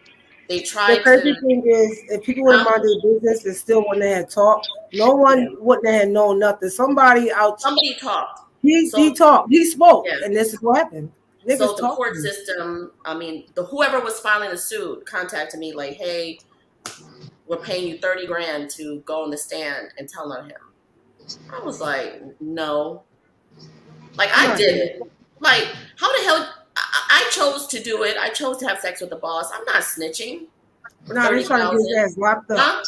They The tried crazy to, thing is, if people would have huh? minded their business and still wouldn't have talked, no one Yeah. wouldn't have known nothing. Somebody out, Somebody talked. he So talked, he spoke, yeah. and this is what happened. So Niggas the talk to court me. system, I mean, the whoever was filing the suit contacted me like, "Hey, we're paying you 30 grand to go on the stand and tell on him." I was like, "No, like I'm I not did doing it. Like how the hell? I chose to do it. I chose to have sex with the boss. I'm not snitching it. for Nah, they thirty trying to get his thousand. ass locked up. Huh?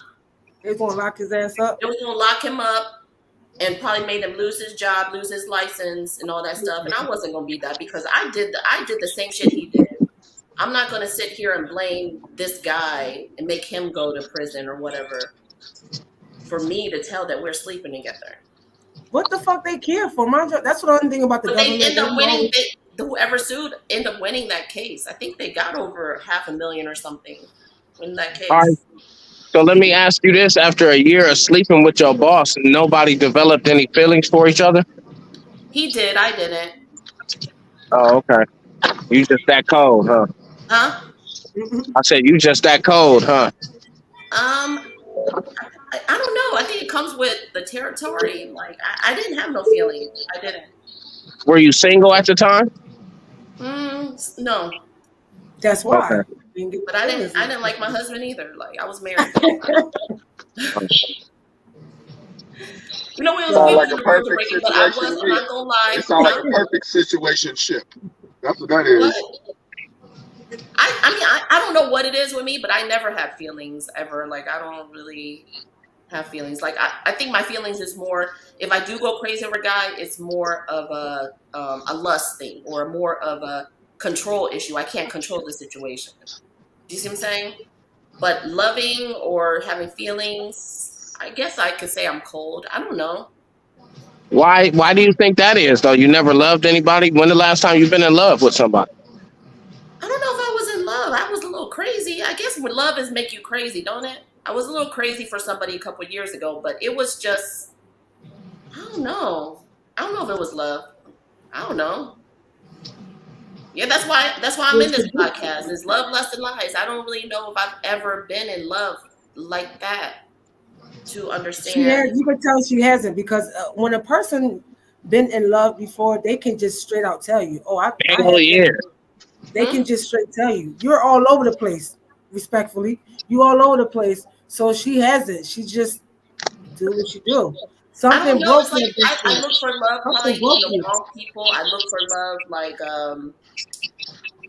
They gonna lock his ass up. It was gonna lock him up and probably made him lose his job, lose his license, and all that stuff. And I wasn't gonna be that because I did the same shit he did. I'm not gonna sit here and blame this guy and make him go to prison or whatever for me to tell that we're sleeping together. What the fuck they care for? Mind you, that's what I'm thinking about the But they government. end They up be winning. always, Whoever sued end up winning that case. I think they got over 500,000 or something in that all right. case. So let me ask you this: after a year of sleeping with your boss, nobody developed any feelings for each other? He did. I didn't. Oh, okay. You just that cold, huh? Huh? I said you just that cold, huh? Um, I don't know. I think it comes with the territory. Like I didn't have no feelings. I didn't. Were you single at the time? No, that's Okay. why. Didn't get but the feelings. I didn't like my husband either. Like I was married at the time. You know, we Sound was like in a the road to perfect break it, but I situation was. to I'm me. not gonna lie. It sounds like Huh? a perfect situation ship. That's what that What? is. I mean, I don't know what it is with me, but I never had feelings ever. Like I don't really have feelings. Like I think my feelings is more if I do go crazy over a guy, it's more of a lust thing or more of a control issue. I can't control the situation. Do you see what I'm saying? But loving or having feelings, I guess I could say I'm cold. I don't know. Why do you think that is though? You never loved anybody? When the last time you've been in love with somebody? I don't know if I was in love. I was a little crazy. I guess when love is make you crazy, don't it? I was a little crazy for somebody a couple years ago, but it was just I don't know. I don't know if it was love. I don't know. Yeah, that's why I'm in this podcast. It's love, lust, and lies. I don't really know if I've ever been in love like that to She has. understand. You can tell she hasn't because when a person been in love before, they can just straight out tell you, "Oh, I Hell have been." yeah. They Hmm? can just straight tell you. You're all over the place. Respectfully, you all over the place. So she hasn't. She just do what she do. I don't Something know. broke It's like you at this I point. look for love Something probably broke in the you. wrong people. I look for love like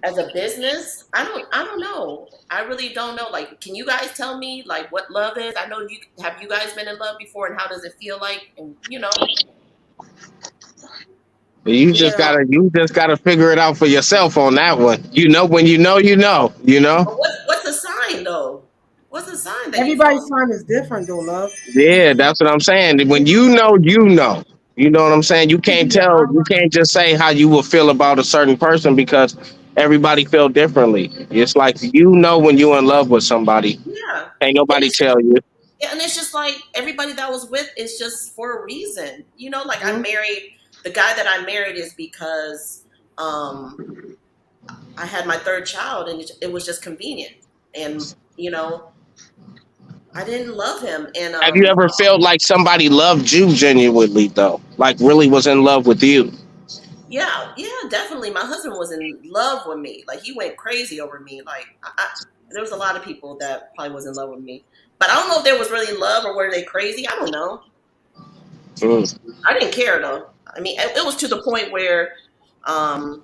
as a business. I don't know. I really don't know. Like, can you guys tell me like what love is? I know you guys been in love before and how does it feel like? And Yeah. You just gotta figure it out for yourself on that one. You know when you know, you know? but what's the sign though? What's the sign that you Everybody's fall? time is different, though, love. Yeah, that's what I'm saying. When you know, you know. You know what I'm saying? Give you your You honor. can't just say how you will feel about a certain person because everybody feel differently. It's like you know when you're in love with somebody. Yeah. Ain't And nobody it's tell you. yeah, and it's just like everybody that I was with is just for a reason. Like I Mhm. married the guy that I married is because um I had my third child and it was just convenient. And I didn't love him and Have you ever felt like somebody loved you genuinely though? Like really was in love with you? yeah, yeah, definitely. My husband was in love with me. Like he went crazy over me. Like there was a lot of people that probably was in love with me, but I don't know if there was really love or were they crazy. I don't know. Mm. I didn't care though. I mean, it was to the point where, um,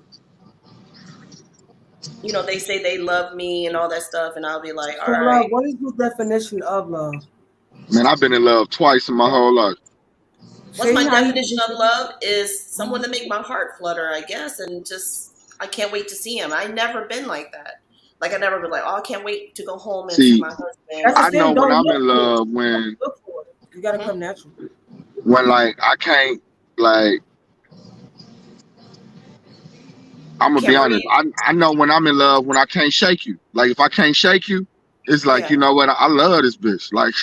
they say they love me and all that stuff, and I'll be like, all So, love, right. what is your definition of love? Man, I've been in love twice in my whole life. What's Say my how you definition of position. love? Is someone to make my heart flutter, I guess, and just I can't wait to see him. I never been like that. Like I never been like, oh, I can't wait to go home and see See, my husband That's the or I know thing. when Don't I'm look in for it. love Don't when look for it. You gotta hmm? come natural. like I can't like I'm You gonna be can't honest. breathe. I know when I'm in love when I can't shake you. Like if I can't shake you, it's like Yeah. you know what? I love this bitch. Like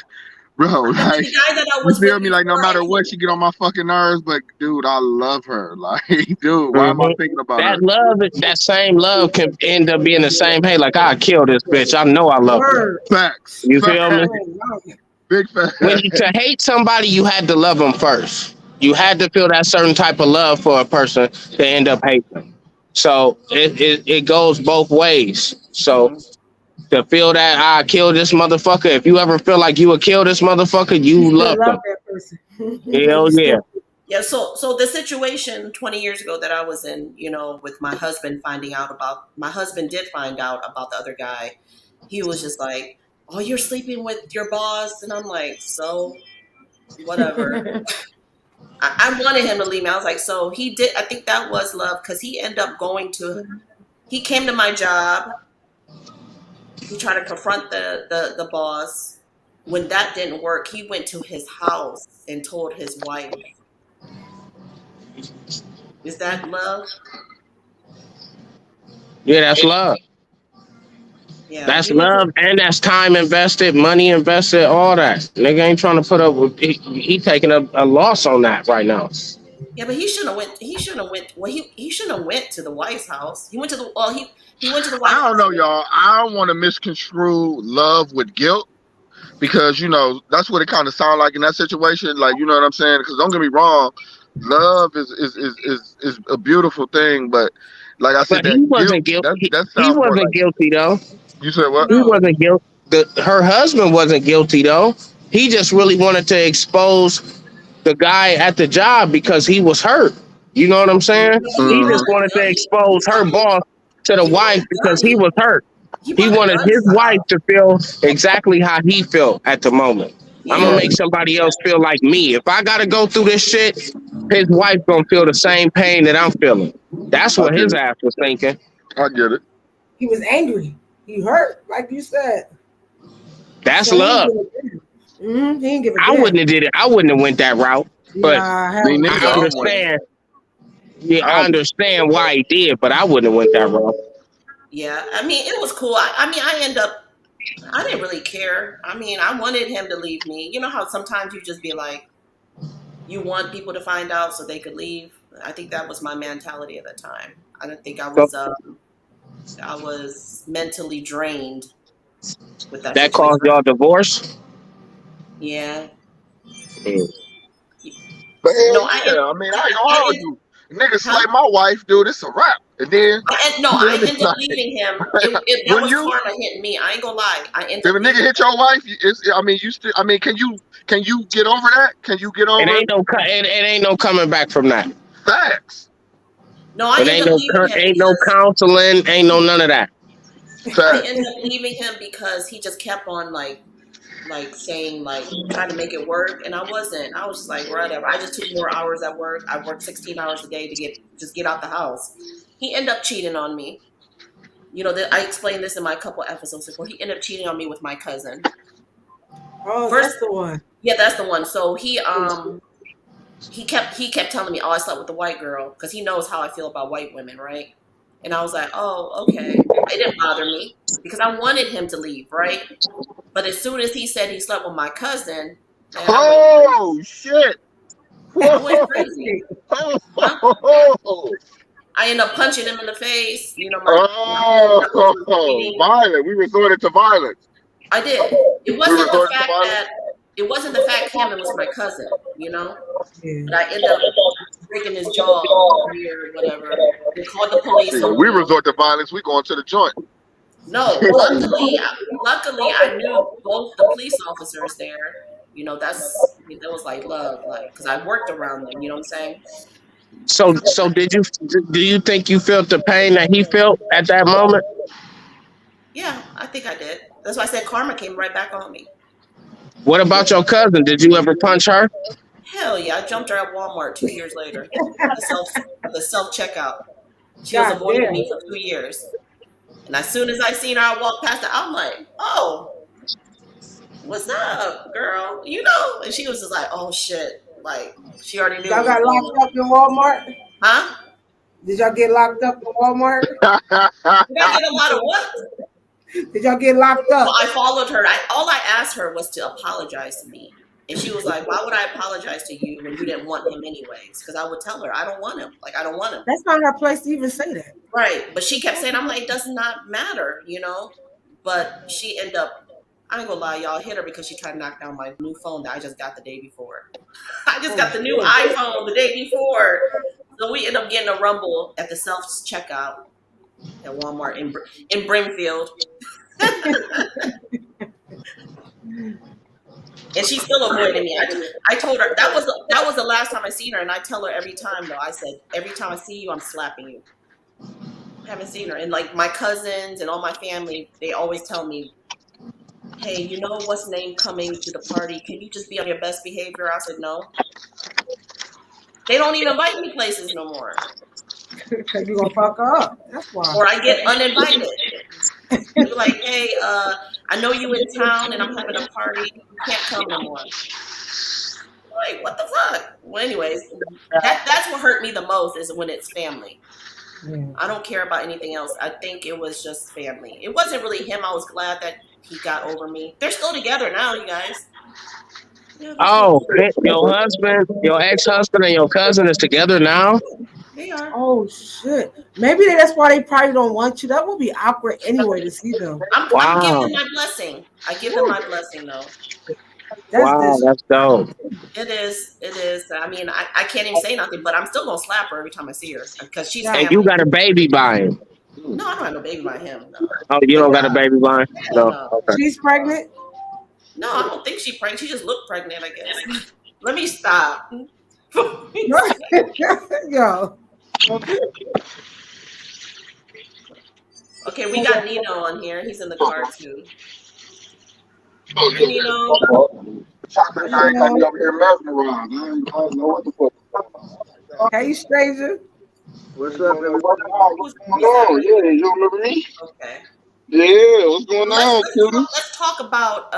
bro, I mean, like the guy that I you was feel with me? Like no before, I matter what, couldn't. she get on my fucking nerves, but dude, I love her. Like dude, why am I Mhm. thinking about That her? love, that same love can end up being the same. Hey, like I kill this bitch. I know I love her. Word. Facts, You feel me? facts, Oh, wow. big When facts. you to hate somebody, you had to love them first. You had to feel that certain type of love for a person to end up hating them. So it goes both ways. So Mhm. to feel that I kill this motherfucker, if you ever feel like you would kill this motherfucker, You you still love love them. that person. Hell You yeah. still. Yeah, so the situation 20 years ago that I was in, with my husband my husband did find out about the other guy. He was just like, "Oh, you're sleeping with your boss," and I'm like, "So whatever." I wanted him to leave me. I was like, "So he did." I think that was love because he ended up he came to my job. He tried to confront the boss. When that didn't work, he went to his house and told his wife. Is that love? Yeah, that's love. Yeah, That's he went to love and that's time invested, money invested, all that. Nigga ain't trying to put up with he taking a loss on that right now. Yeah, but he shouldn't have went. He shouldn't have went. Well, he shouldn't have went to the White House. He went to the. Well, he went to the White I don't House. know, y'all. I don't want to misconstrue love with guilt because that's what it kind of sounds like in that situation. Like you know what I'm saying? Because don't get me wrong, love is a beautiful thing, but like I said, But that guilt that he sounds more wasn't like guilty though. you said what? He No. wasn't guilty. Her husband wasn't guilty though. He just really wanted to expose the guy at the job because he was hurt. You know what I'm saying? No, but he He brought just Hmm. the wanted to gun. expose her boss to the He brought wife the because gun. he was hurt. He He brought the wanted gun his to the wife house. to feel exactly how he felt at the moment. I'm gonna Yeah, make somebody else feel like me. If I gotta go through this shit, his wife gonna feel the same pain that I'm feeling. That's I what get his it. ass was thinking. I get it. He was angry. He hurt, like you said. That's So he didn't love. give a damn. He didn't give a I damn. wouldn't have did it. I wouldn't have went that route. But Nah, Me hell neither. I no. I don't want. understand. Yeah, I I don't. understand why he did, but I wouldn't have went that route. yeah. I mean, it was cool. I mean, I end up. I didn't really care. I mean, I wanted him to leave me. You know how sometimes you just be like, you want people to find out so they could leave. I think that was my mentality at the time. I didn't think So I was mentally drained with that that situation. caused y'all divorce? Yeah. Mm. But No, hell yeah, I mean, I ain't gonna hold you. Niggas huh? slay my wife, dude. It's a wrap. And then No, you I know, ended up leaving him. That when was you karma hitting me. I ain't gonna lie. I ended if up a nigga leaving. hit your wife, I mean, you still. I mean, can you get over that? Can you get It over ain't no it ain't no coming back from that. facts? No, I It ended ain't up no leaving him ain't no because counseling, ain't no none of that. I Facts. ended up leaving him because he just kept on saying trying to make it work, and I wasn't. I was just like whatever. I just took more hours at work. I worked 16 hours a day to get out the house. He ended up cheating on me. You know, I explained this in my couple episodes before. He ended up cheating on me with my cousin. Oh, First, that's the one. yeah, that's the one. So he kept telling me, "Oh, I slept with the white girl," because he knows how I feel about white women, right? And I was like, "Oh, okay." It didn't bother me because I wanted him to leave, right? But as soon as he said he slept with my cousin, man, I went crazy. Oh shit. I Whoa. went crazy. Huh? Oh, I ended up punching him in the face. You know, my whole house was oh, bleeding. violent. We resorted to violence. I did. It We wasn't the resorted to fact violence. that it wasn't the fact him. It was my cousin. You know, Yeah. but I ended up breaking his jaw here, whatever. They called the police See, when on we me. resort to violence, we going to the joint. No, luckily, I knew both the police officers there. You know, that was like love, like because I worked around them. You know what I'm saying? So do you think you felt the pain that he felt at that moment? Yeah, I think I did. That's why I said karma came right back on me. What about your cousin? Did you ever punch her? Hell yeah, I jumped her at Walmart 2 years later at the self checkout. She was God avoiding damn. me for 2 years, and as soon as I seen her, I walked past her. I'm like, oh, what's up, girl? You know? And she was just like, oh shit, like she already knew Y'all what was got going locked on. up in Walmart? Huh? Did y'all get locked up in Walmart? Did I get a lot of what? Did y'all get locked No, up? I followed her. All I asked her was to apologize to me. And she was like, why would I apologize to you when you didn't want him anyways? Because I would tell her, I don't want him. Like, I don't want him. That's not her place to even say that. Right. But she kept saying, I'm like, it does not matter, you know? But she ended up, I ain't gonna lie, y'all, I hit her because she tried to knock down my new phone that I just got the day before. I just Oh got the new shit. iPhone the day before. So we ended up getting a rumble at the self checkout at Walmart in Brimfield. And she's still avoiding me. I told her that was the last time I seen her, and I tell her every time though. I said every time I see you, I'm slapping you. I haven't seen her, and like my cousins and all my family, they always tell me, "Hey, you know what's name coming to the party? Can you just be on your best behavior?" I said no. They don't even invite me places no more, Cause you gonna fuck her up. That's why. or I get uninvited. They be like, "Hey, I know you in town, and I'm having a party. You can't come no more." Like, what the fuck? Well, anyways, that's what hurt me the most is when it's family. Yeah. I don't care about anything else. I think it was just family. It wasn't really him. I was glad that he got over me. They're still together now, you guys. Yeah, they're still Oh, together. your husband, your ex-husband, and your cousin is together now. They are. Oh shit. Maybe that's why they probably don't want you. That would be awkward anyway to see them. I'm giving Wow, him my blessing. I give him my blessing though. That's wow, this. that's dope. It is. It is. I mean, I can't even say nothing, but I'm still gonna slap her every time I see her because she's God. And you family. got a baby by him. No, I don't have no baby by him. No. Oh, you Thank don't got a God. baby by him? Hell No. no. Okay. She's pregnant. No, I don't think she's pregnant. She just looked pregnant, I guess. Let me stop. Yo. Okay, we got Nino on here. He's in the car too. Oh, Hey, you Nino. chocolate guy got me over here mesmerized. I don't know what the fuck. Hey, stranger. What's up, everybody? What's Who's that? going on? Yeah, you remember me? Okay. Yeah, what's going Well, let's on, let's talk, cutie? let's talk about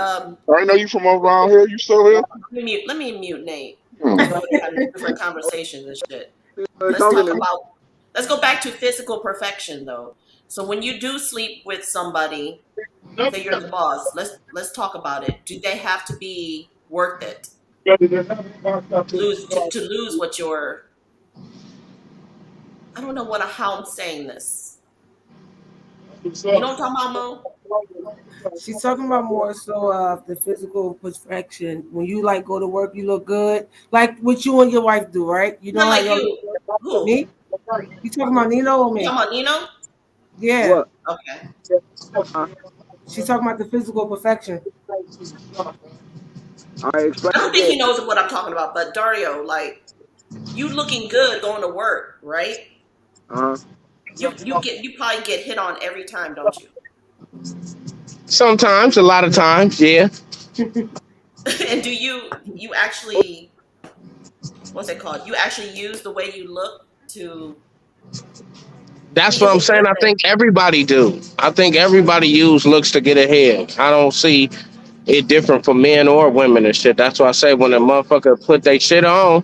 I know you from around here. You still here? let me mute Nate. Hmm. I know we had different conversations and shit. Let's Talking talk to me. about let's go back to physical perfection though. So when you do sleep with somebody, say you're the boss, let's talk about it. Do they have to be worth it? lose what you're. I don't know how I'm saying this. You know what I'm talking about, Mo? She's talking about more so of the physical perfection. When you like go to work, you look good. Like what you and your wife do, right? You know Not how like y'all you. Who? me? You talking about Nino or You me? talking about Nino? Yeah. What? Okay. Uh, She's talking about the physical perfection. all right, explain I don't think again. he knows what I'm talking about, but Dario, like you looking good going to work, right? Uh, You probably get hit on every time, don't you? Sometimes, a lot of times, yeah. And do you actually what's it called? You actually use the way you look to. I That's mean, what is I'm it saying. worth I it? think everybody do. I think everybody use looks to get ahead. I don't see it different for men or women and shit. That's why I say when a motherfucker put they shit on,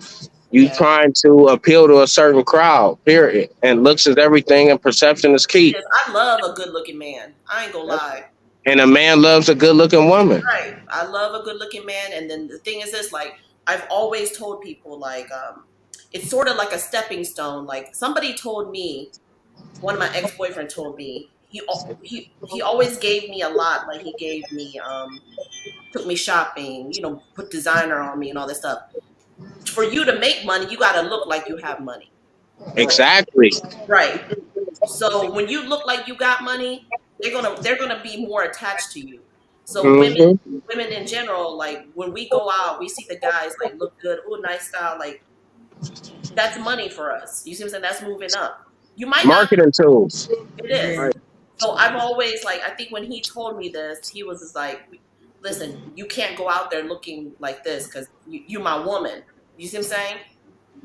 you Yeah, trying to appeal to a certain crowd. Period. And looks is everything, and perception is it key. is. I love a good looking man. I ain't gonna that's lie. And a man loves a good looking woman. Right. I love a good looking man. And then the thing is this, like I've always told people, like it's sort of like a stepping stone. Like somebody told me, one of my ex boyfriend told me, he always gave me a lot. Like he gave me took me shopping, put designer on me and all this stuff. For you to make money, you got to look like you have money. right. Exactly. Right. So when you look like you got money, they're gonna be more attached to you. So women Hmm. women in general, like when we go out, we see the guys like look good, oh nice style, like that's money for us. You see what I'm saying? That's moving up. You might not. Marketing tools. It is. Yeah. Right. So I've always like I think when he told me this, he was just like, listen, you can't go out there looking like this because you my woman. You see what I'm saying?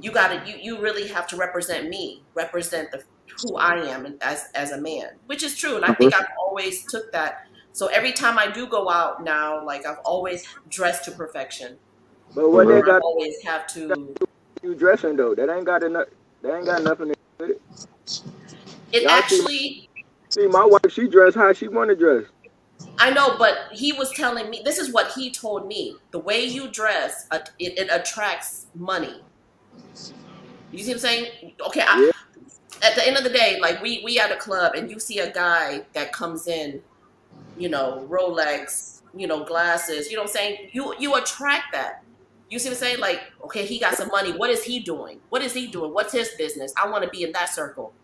You really have to represent me, represent who I am as a man, which is true. And I think I've always took that. So every time I do go out now, like I've always dressed to perfection, But what or they Hmm. I got always have to. you dressing though? That ain't got enough. That ain't got nothing to do with it. It Y'all actually, see my wife. She dress how she want to dress. I know, but he was telling me this is what he told me. The way you dress, it attracts money. You see what I'm saying? Okay, Yeah. at the end of the day, like we at a club and you see a guy that comes in, Rolex, glasses, you know what I'm saying? You attract that. You see what I'm saying? Like, okay, he got some money. What is he doing? What is he doing? What's his business? I want to be in that circle.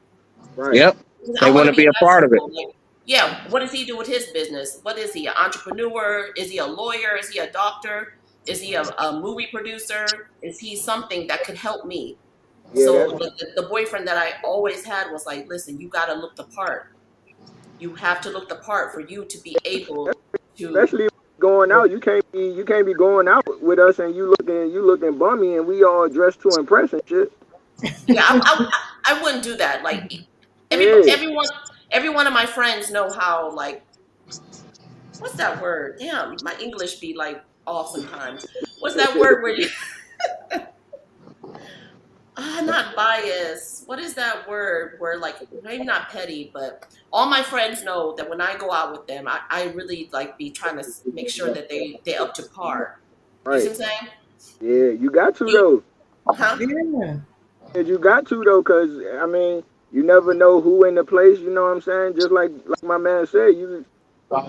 Right. Yep. They I want want to to be be in a that part of it. circle. Like, yeah, what does he do with his business? What is he? An entrepreneur? Is he a lawyer? Is he a doctor? Is he a movie producer? Is he something that could help me? Yeah. So That's the boyfriend that I always had was like, listen, you got to look the part. You have to look the part for you to be able to. especially going out. You can't be going out with us and you looking bummy and we all dressed to impress and shit. Yeah, I wouldn't do that. Like Yeah. every one of my friends know how, like, what's that word? Damn, my English be like off sometimes. What's that word where you not bias. What is that word where, like, maybe not petty, but all my friends know that when I go out with them, I really like be trying to make sure that they up to par. You see Right. what I'm saying? Yeah. You got to You, though. huh? Yeah. You got to though, cause I mean, you never know who in the place. You know what I'm saying? Just like my man said,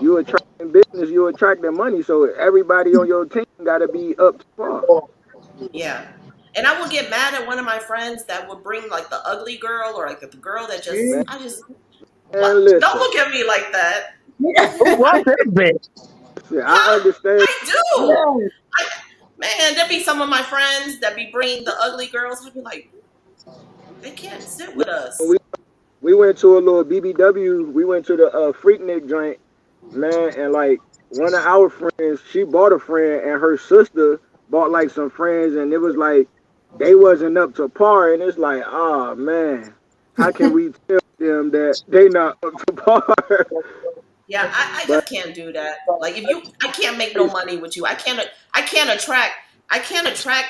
you attracting business, you attracting money. So everybody on your team got to be up to par. Yeah. And I would get mad at one of my friends that would bring like the ugly girl or like the girl that Man, See? I just, what? and Don't listen, look at me like that. Who was that bitch? I Huh? understand. I do. Yeah. I, man, there be some of my friends that be bringing the ugly girls. I'd be like, they can't sit with We us. we went to a little BBW. We went to the Freaknik joint, man, and like one of our friends, she bought a friend, and her sister bought like some friends, and it was like they wasn't up to par, and it's like, oh man, how can we tell them that they not up to par? Yeah, I But just can't do that. Like if I can't make no money with you. I can't attract,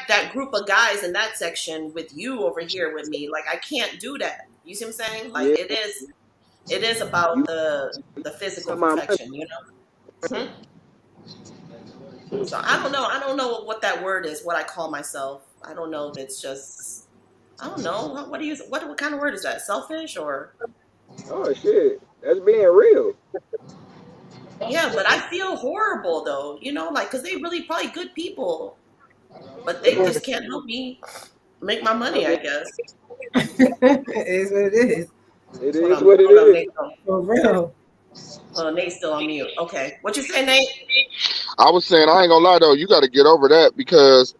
that group of guys in that section with you over here with me. Like I can't do that. You see what I'm saying? Like yeah, it is you about the physical my money. perfection, you know? Hmm? So I don't know. I don't know what that word is. What I call myself. I don't know if it's just. I don't know. What do you? What kind of word is that? Selfish or? Oh shit, that's being real. Yeah, but I feel horrible though. You know, like because they really probably good people, but they just can't help me make my I money. mean, I guess. It is what it is. it Hold is on. what it Hold on, is. Nate. For real. Hold on, Nate's still on mute. Okay. What you say, Nate? I was saying, I ain't gonna lie though, you got to get over that because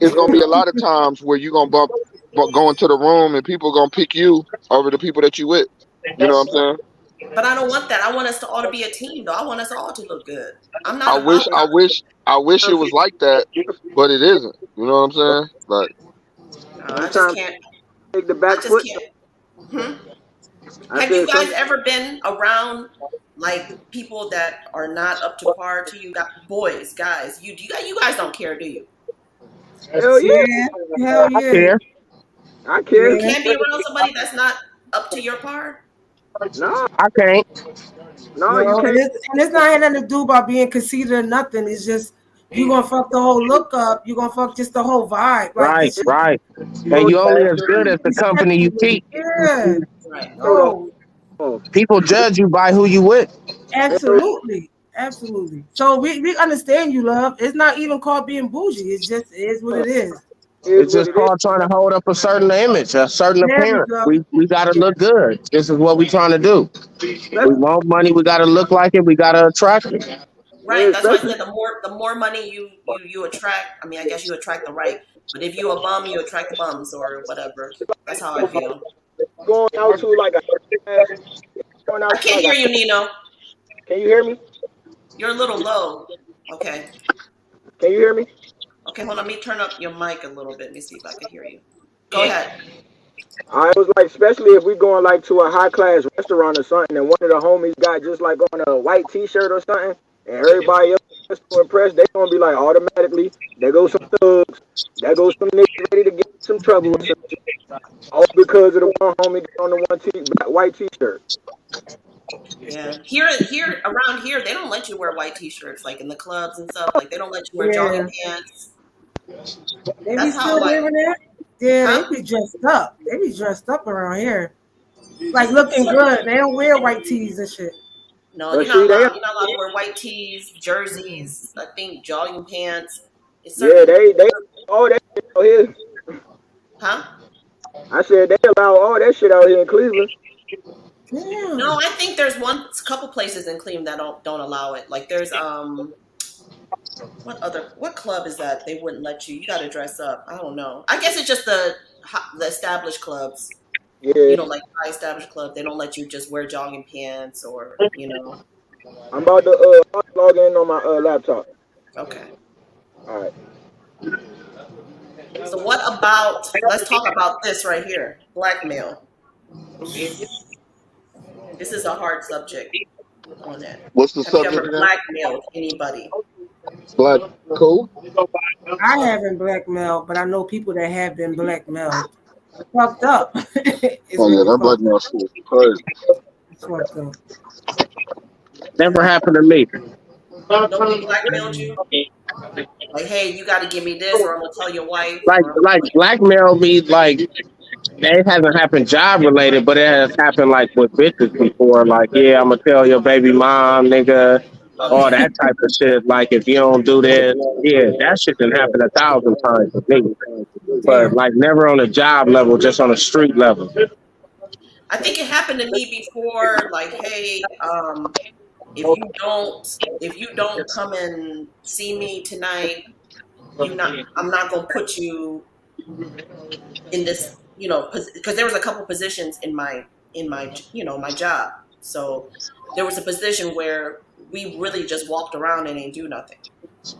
it's gonna be a lot of times where you gonna go into the room and people gonna pick you over the people that you with. You know what I'm saying? But I don't want that. I want us to all to be a team, though. I want us all to look good. I'm I not wish, about I wish, I wish it was like that, but it isn't. You know what I'm saying? Like, no, I just Sometimes can't. take the I back just foot. can't. Hmm? I Have you said guys some. ever been around like people that are not up to par to you? Got boys, guys. You guys don't care, do you? Hell yeah, Yeah. Hell I yeah. care. I You care. Yeah. can't be around somebody that's not up to your par. No, I can't. no, you No, can't. and it's not had nothing to do about being conceited or nothing. It's just you gonna fuck the whole look up. You gonna fuck just the whole vibe. Like Right, it's just right. And Throw you only as you good be as the company you respectful. keep. Yeah. Right. throw the No. off. People judge you by who you with. Hell Absolutely. Absolutely. So we understand you, love. It's not even called being bougie. It's just it is what yeah, it is. is It's what just it is. called trying to hold up a certain image, a certain There we appearance. go. We gotta look good. This is what we trying to do. We Especially, want money, we gotta look like it, we gotta attract it. yeah, Right. That's why I especially said the more money you attract. I mean, I guess you attract the right. But if you a bum, you attract the bums or whatever. That's how I feel. going out to like a class, going I out to can't like a. hear you, Nino. Can you hear me? You're a little low. Okay. Can you hear me? Okay, hold on. Let me turn up your mic a little bit. Let me see if I can hear you. Go ahead. I was like, especially if we going like to a high class restaurant or something, and one of the homies got just like on a white T-shirt or something, and everybody else is so impressed, they gonna be like automatically, there goes some thugs, there goes some niggas ready to get some trouble or some shit, all because of the one homie got on the white T-shirt. Yeah. Here around here, they don't let you wear white t-shirts like in the clubs and stuff. Like they don't let you wear jogging Yeah. pants. They be That's how still like, wearing that? Yeah, they huh? be dressed up. They be dressed up around here. Like Just looking good. They don't wear white tees and shit. no, But see, you're not allowed to wear white tees, jerseys, I think jogging pants. It's yeah, certain they all that shit out here. huh? I said they allow all that shit out here in Cleveland. Yeah. No, I think there's one couple places in Cleveland that don't allow it. Like there's what club is that they wouldn't let you? You got to dress up. I don't know. I guess it's just the established clubs. Yeah, Like high established club, they don't let you just wear jogging pants or. I'm about to log in on my laptop. Okay. All right. So what about? Let's talk about this right here. Blackmail. This is a hard subject on it. what's the Have you subject ever again? blackmailed anybody? Black, cool. I haven't blackmailed, but I know people that have been blackmailed. Fucked up. It's Oh yeah, really that fucked blackmail shit is crazy. It's fucked up. Never happened to me. Nobody blackmailed you? Like, hey, you got to give me this, or I'm gonna tell your wife, or Like blackmail me like it hasn't happened job related, but it has happened like with bitches before. Like, yeah, I'm gonna tell your baby mom, nigga, oh all yeah, that type of shit. Like, if you don't do this, yeah, that shit can happen 1,000 times with me. But Damn. like, never on a job level, just on a street level. I think it happened to me before. Like, hey, if you don't come and see me tonight, I'm not gonna put you in this, because there was a couple positions in my job. So there was a position where we really just walked around and didn't do nothing.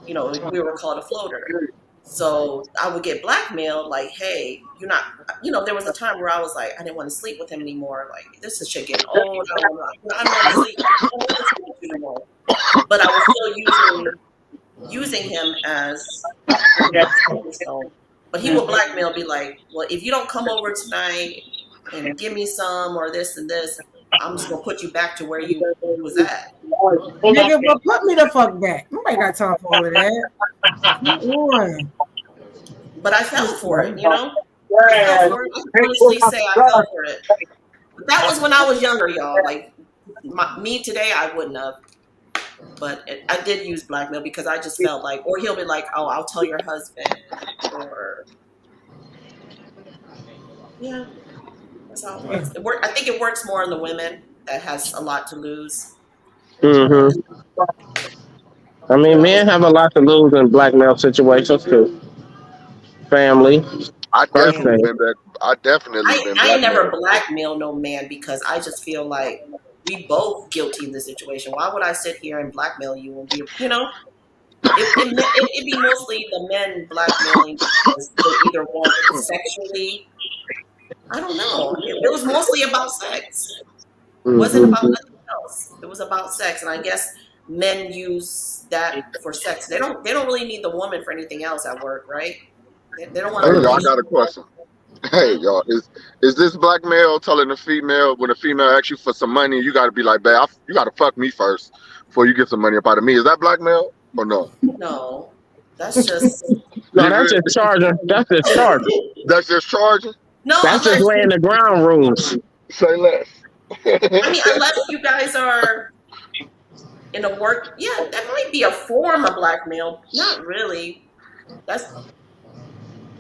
We were called a floater. So I would get blackmailed, like, hey, you're not, there was a time where I was like, I didn't want to sleep with him anymore. Like, this is shit getting old. I don't want to sleep. I don't want to sleep with you anymore. But I was still using him as a stepping stone. But he would blackmail, be like, well, if you don't come over tonight and give me some or this and this, I'm just gonna put you back to where you was at. Nigga, but put me the fuck back. Nobody got time for all of that. Come on. But I fell for it, you know? I fell for it. I can honestly say I fell for it. But that was when I was younger, y'all. Like, me today, I wouldn't have. But I did use blackmail because I just felt like, or he'll be like, oh, I'll tell your husband. Or, yeah, that's how it works. I think it works more on the women that has a lot to lose. But, I mean, but men have a lot to lose in blackmail situations too. Family, I first definitely thing. been back. I definitely been I ain't never blackmailed. blackmail no man because I just feel like we both guilty in this situation. Why would I sit here and blackmail you and be, you know, it'd be mostly the men blackmailing because they either want sexually. I don't know. It was mostly about sex. It wasn't about Mm-hmm. nothing else. It was about sex, and I guess men use that for sex. They don't really need the woman for anything else at work, right? They don't want Hey, to y'all, I replace got a the woman. question. Hey, Hmm? y'all, is this blackmail telling a female when a female asks you for some money, you got to be like, babe, you got to fuck me first before you get some money up out of me? Is that blackmail or no? No, that's just No, that's just charging. That's just charging. That's just charging. no. That's just Unless laying the ground rules. Say less. I mean, unless you guys are in a work, yeah, that might be a form of blackmail. Not really. That's,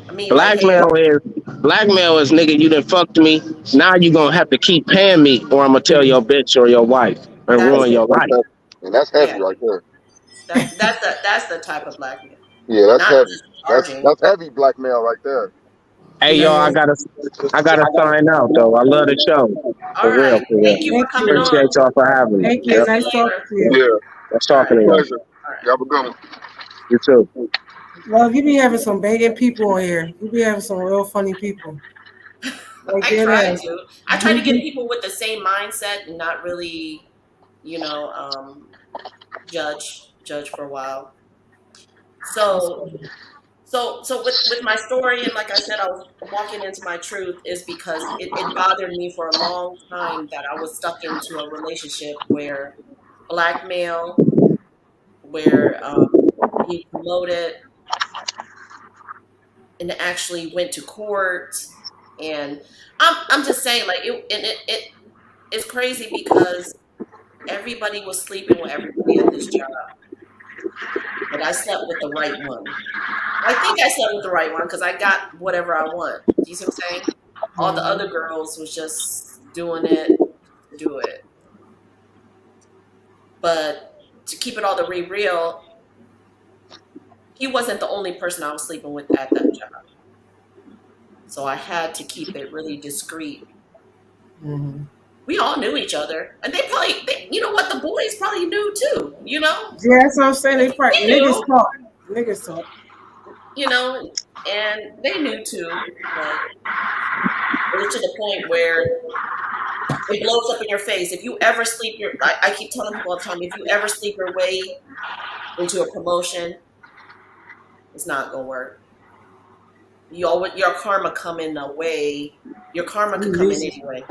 I mean, like, hey, Blackmail is nigga, you done fucked me. Now you gonna have to keep paying me or I'm gonna tell your bitch or your wife and that's ruin it. your life. And that's Yeah, heavy right there. that's the type of blackmail, Yeah, that's not heavy. just charging. That's heavy blackmail right there. Hey y'all, Yeah. I gotta sign out though. I love the show. All For real, right, for real. thank you for Thank coming you. Appreciate on. y'all for having me. Thank you. Yep. See Nice you talking later. to you. Yeah, Let's All talk to right, y'all. pleasure. all right. Y'all have a good one. You too. Love, you be having some banging people on here. You be having some real funny people. Like I that try ass. to. I try to get people with the same mindset and not really, you know, judge for a while. So with my story, and like I said, I was walking into my truth is because it bothered me for a long time that I was stuck into a relationship where blackmail, where being promoted and actually went to court. And I'm just saying, like, it's crazy because everybody was sleeping with everybody at this job, but I slept with the right one. I think I slept with the right one because I got whatever I want. Do you see what I'm saying? All the other girls was just doing it to do it. But to keep it all the real, he wasn't the only person I was sleeping with at that job. So I had to keep it really discreet. Mm-hmm. We all knew each other, and you know what, the boys probably knew too. You know, Yeah, that's what I'm saying. They they probably niggas knew, talk. Niggas talk. you know, and they knew too. But it was to the point where it blows up in your face. If you ever I keep telling people all the time, if you ever sleep your way into a promotion, it's not gonna work. Your karma come in a way. Your karma You could come in least anyway.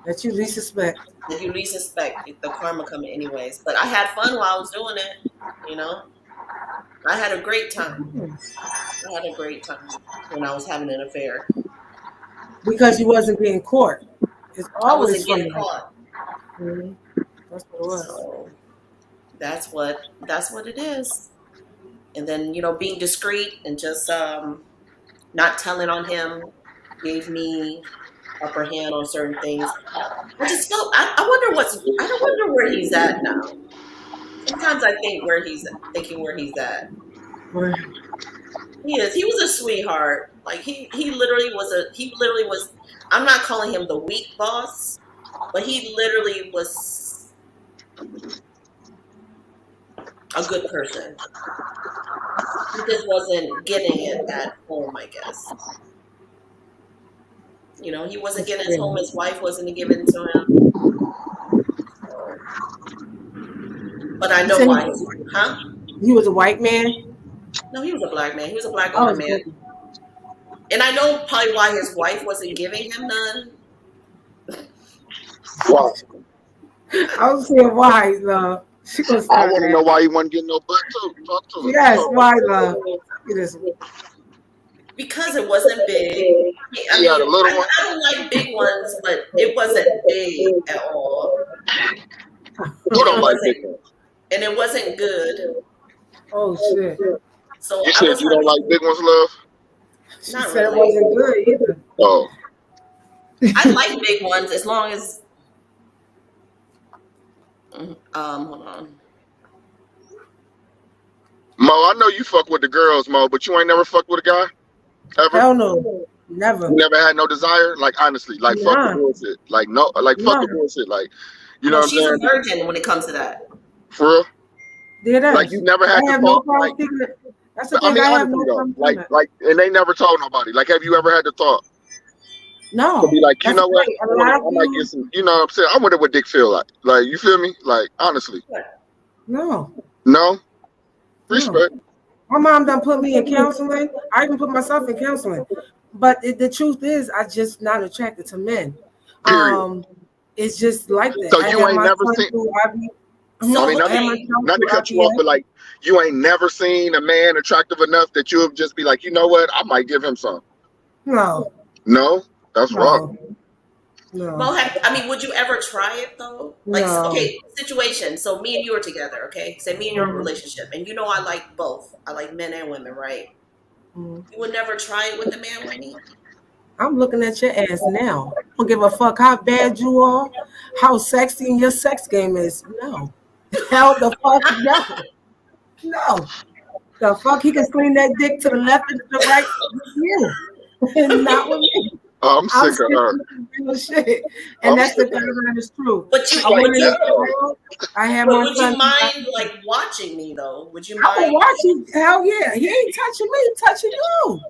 that you least suspect. If you least suspect, the karma come in anyways. But I had fun while I was doing it. You know, I had a great time. I had a great time when I was having an affair. Because you wasn't being caught. It's I always wasn't getting funny like that. caught. Mm-hmm. That's what it was. So that's what it is. And then, you know, being discreet and just not telling on him gave me upper hand on certain things. I just felt I don't wonder where he's at now. Sometimes I think where he's at. But He was a sweetheart. Like he literally was, I'm not calling him the weak boss, but he literally was a good person. He just wasn't getting it at home, I guess. You know, he wasn't it's getting his home. crazy. His wife wasn't giving it to him. So, but I You know said why. Huh? he was a white man? No, he was a black man. He was a black Oh, older it's man. good. And I know probably why his wife wasn't giving him none. Wow. I was saying why, love. She gonna I start want to know laughing. why he wasn't getting no butt too. Talk to us. Yes, So why, love? It is. Because it wasn't big. he had a little one. I don't like big ones, but it wasn't big at all, You and don't it like big wasn't ones. good. Oh shit. So You I said was you don't like, like big ones, love. She not said it really. wasn't good either. Oh, I like big ones as long as hold on. Mo, I know you fuck with the girls, Mo, but you ain't never fucked with a guy ever. Hell no. Never. You never had no desire, like honestly, like fuck the Nah. bullshit, like no, like fuck Nah. the bullshit, like you know No, what I'm she's a saying? virgin when it comes to that. For real, Dead like you ass. never had I the have no thought, like problem thinking that. That's the but I thing. mean I have honestly no though, problem doing that. and they never told nobody. Like, have you ever had the thought to be No. like, you That's know the what, thing. A lot of I might get dudes. some, you know what I'm saying? I wonder what dick feel like you feel me? Like honestly, No. no No. respect. My mom done put me in counseling. I even put myself in counseling. But the truth is, I just not attracted to men. Period. Um, it's just like that. So I you had ain't my never son seen. through IB. I So mean, I had my okay, child not to through cut you off, IBS. but like you ain't never seen a man attractive enough that you'll just be like, you know what, I might give him some. No, No, that's wrong. no, no, well, would you ever try it though? Like, no. okay, situation. So me and you are together. Okay, say me and you are in a Mhm, relationship, and you know I like both. I like men and women, right? mhm. You would never try it with a man with me. I'm looking at your ass now. I don't give a fuck how bad you are, how sexy your sex game is. No. Hell the fuck no. No. The fuck he can swing that dick to the left and to the right with you. Not with me. I'm I'm sick of sticking her. with the real shit. And I'm that's the sick thing of her. that is true. But She you I like, went would in the you yo. child. I had but my would son you through mind IBS. like watching me though? Would you I will mind? watch you. Hell yeah. He ain't touching me, he's touching you.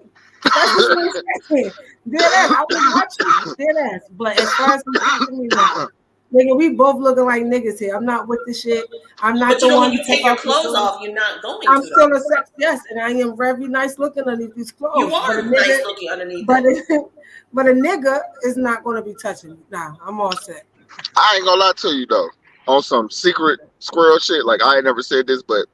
That's just what I'm saying. Dead ass. I will watch you. Dead ass. But as far as him touching me, no. Nigga, we both looking like niggas here. I'm not with the shit. I'm not But you the know one when to you take take your off your clothes clothes. off, you're not going I'm to though. still a sex, yes, and I am very nice looking underneath these You clothes. But a are nice nigga, looking underneath but it. but a nigga is not gonna be touching me. Nah, I'm all set. I ain't gonna lie to you though. On some secret squirrel shit, like I ain't never said this, but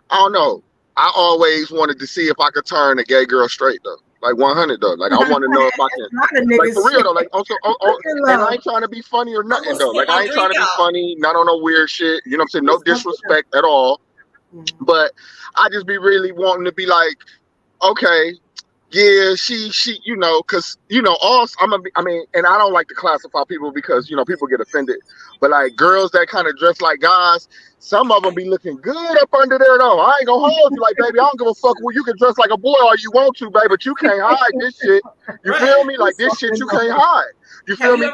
I don't know. I always wanted to see if I could turn a gay girl straight though. Like 100 though. Like I want to know if I It's can. not a Like nigga for real shit. though. Like also, Look at and I love. ain't trying to be funny or I'm nothing gonna though. spit Like I my ain't trying drink to be out. funny, not on no weird shit. You know what I'm saying? No It's fucking up. disrespect at all. Mhm. But I just be really wanting to be like, okay, yeah, she, cause all I mean, and I don't like to classify people because people get offended, but like girls that kind of dress like guys, some of them be looking good up under there though. I ain't gonna hold you, like baby, I don't give a fuck. Well, you can dress like a boy all you want to, baby, but you can't hide this shit. You feel Right. me? Like It's this shit fucking you can't up. hide. You feel me?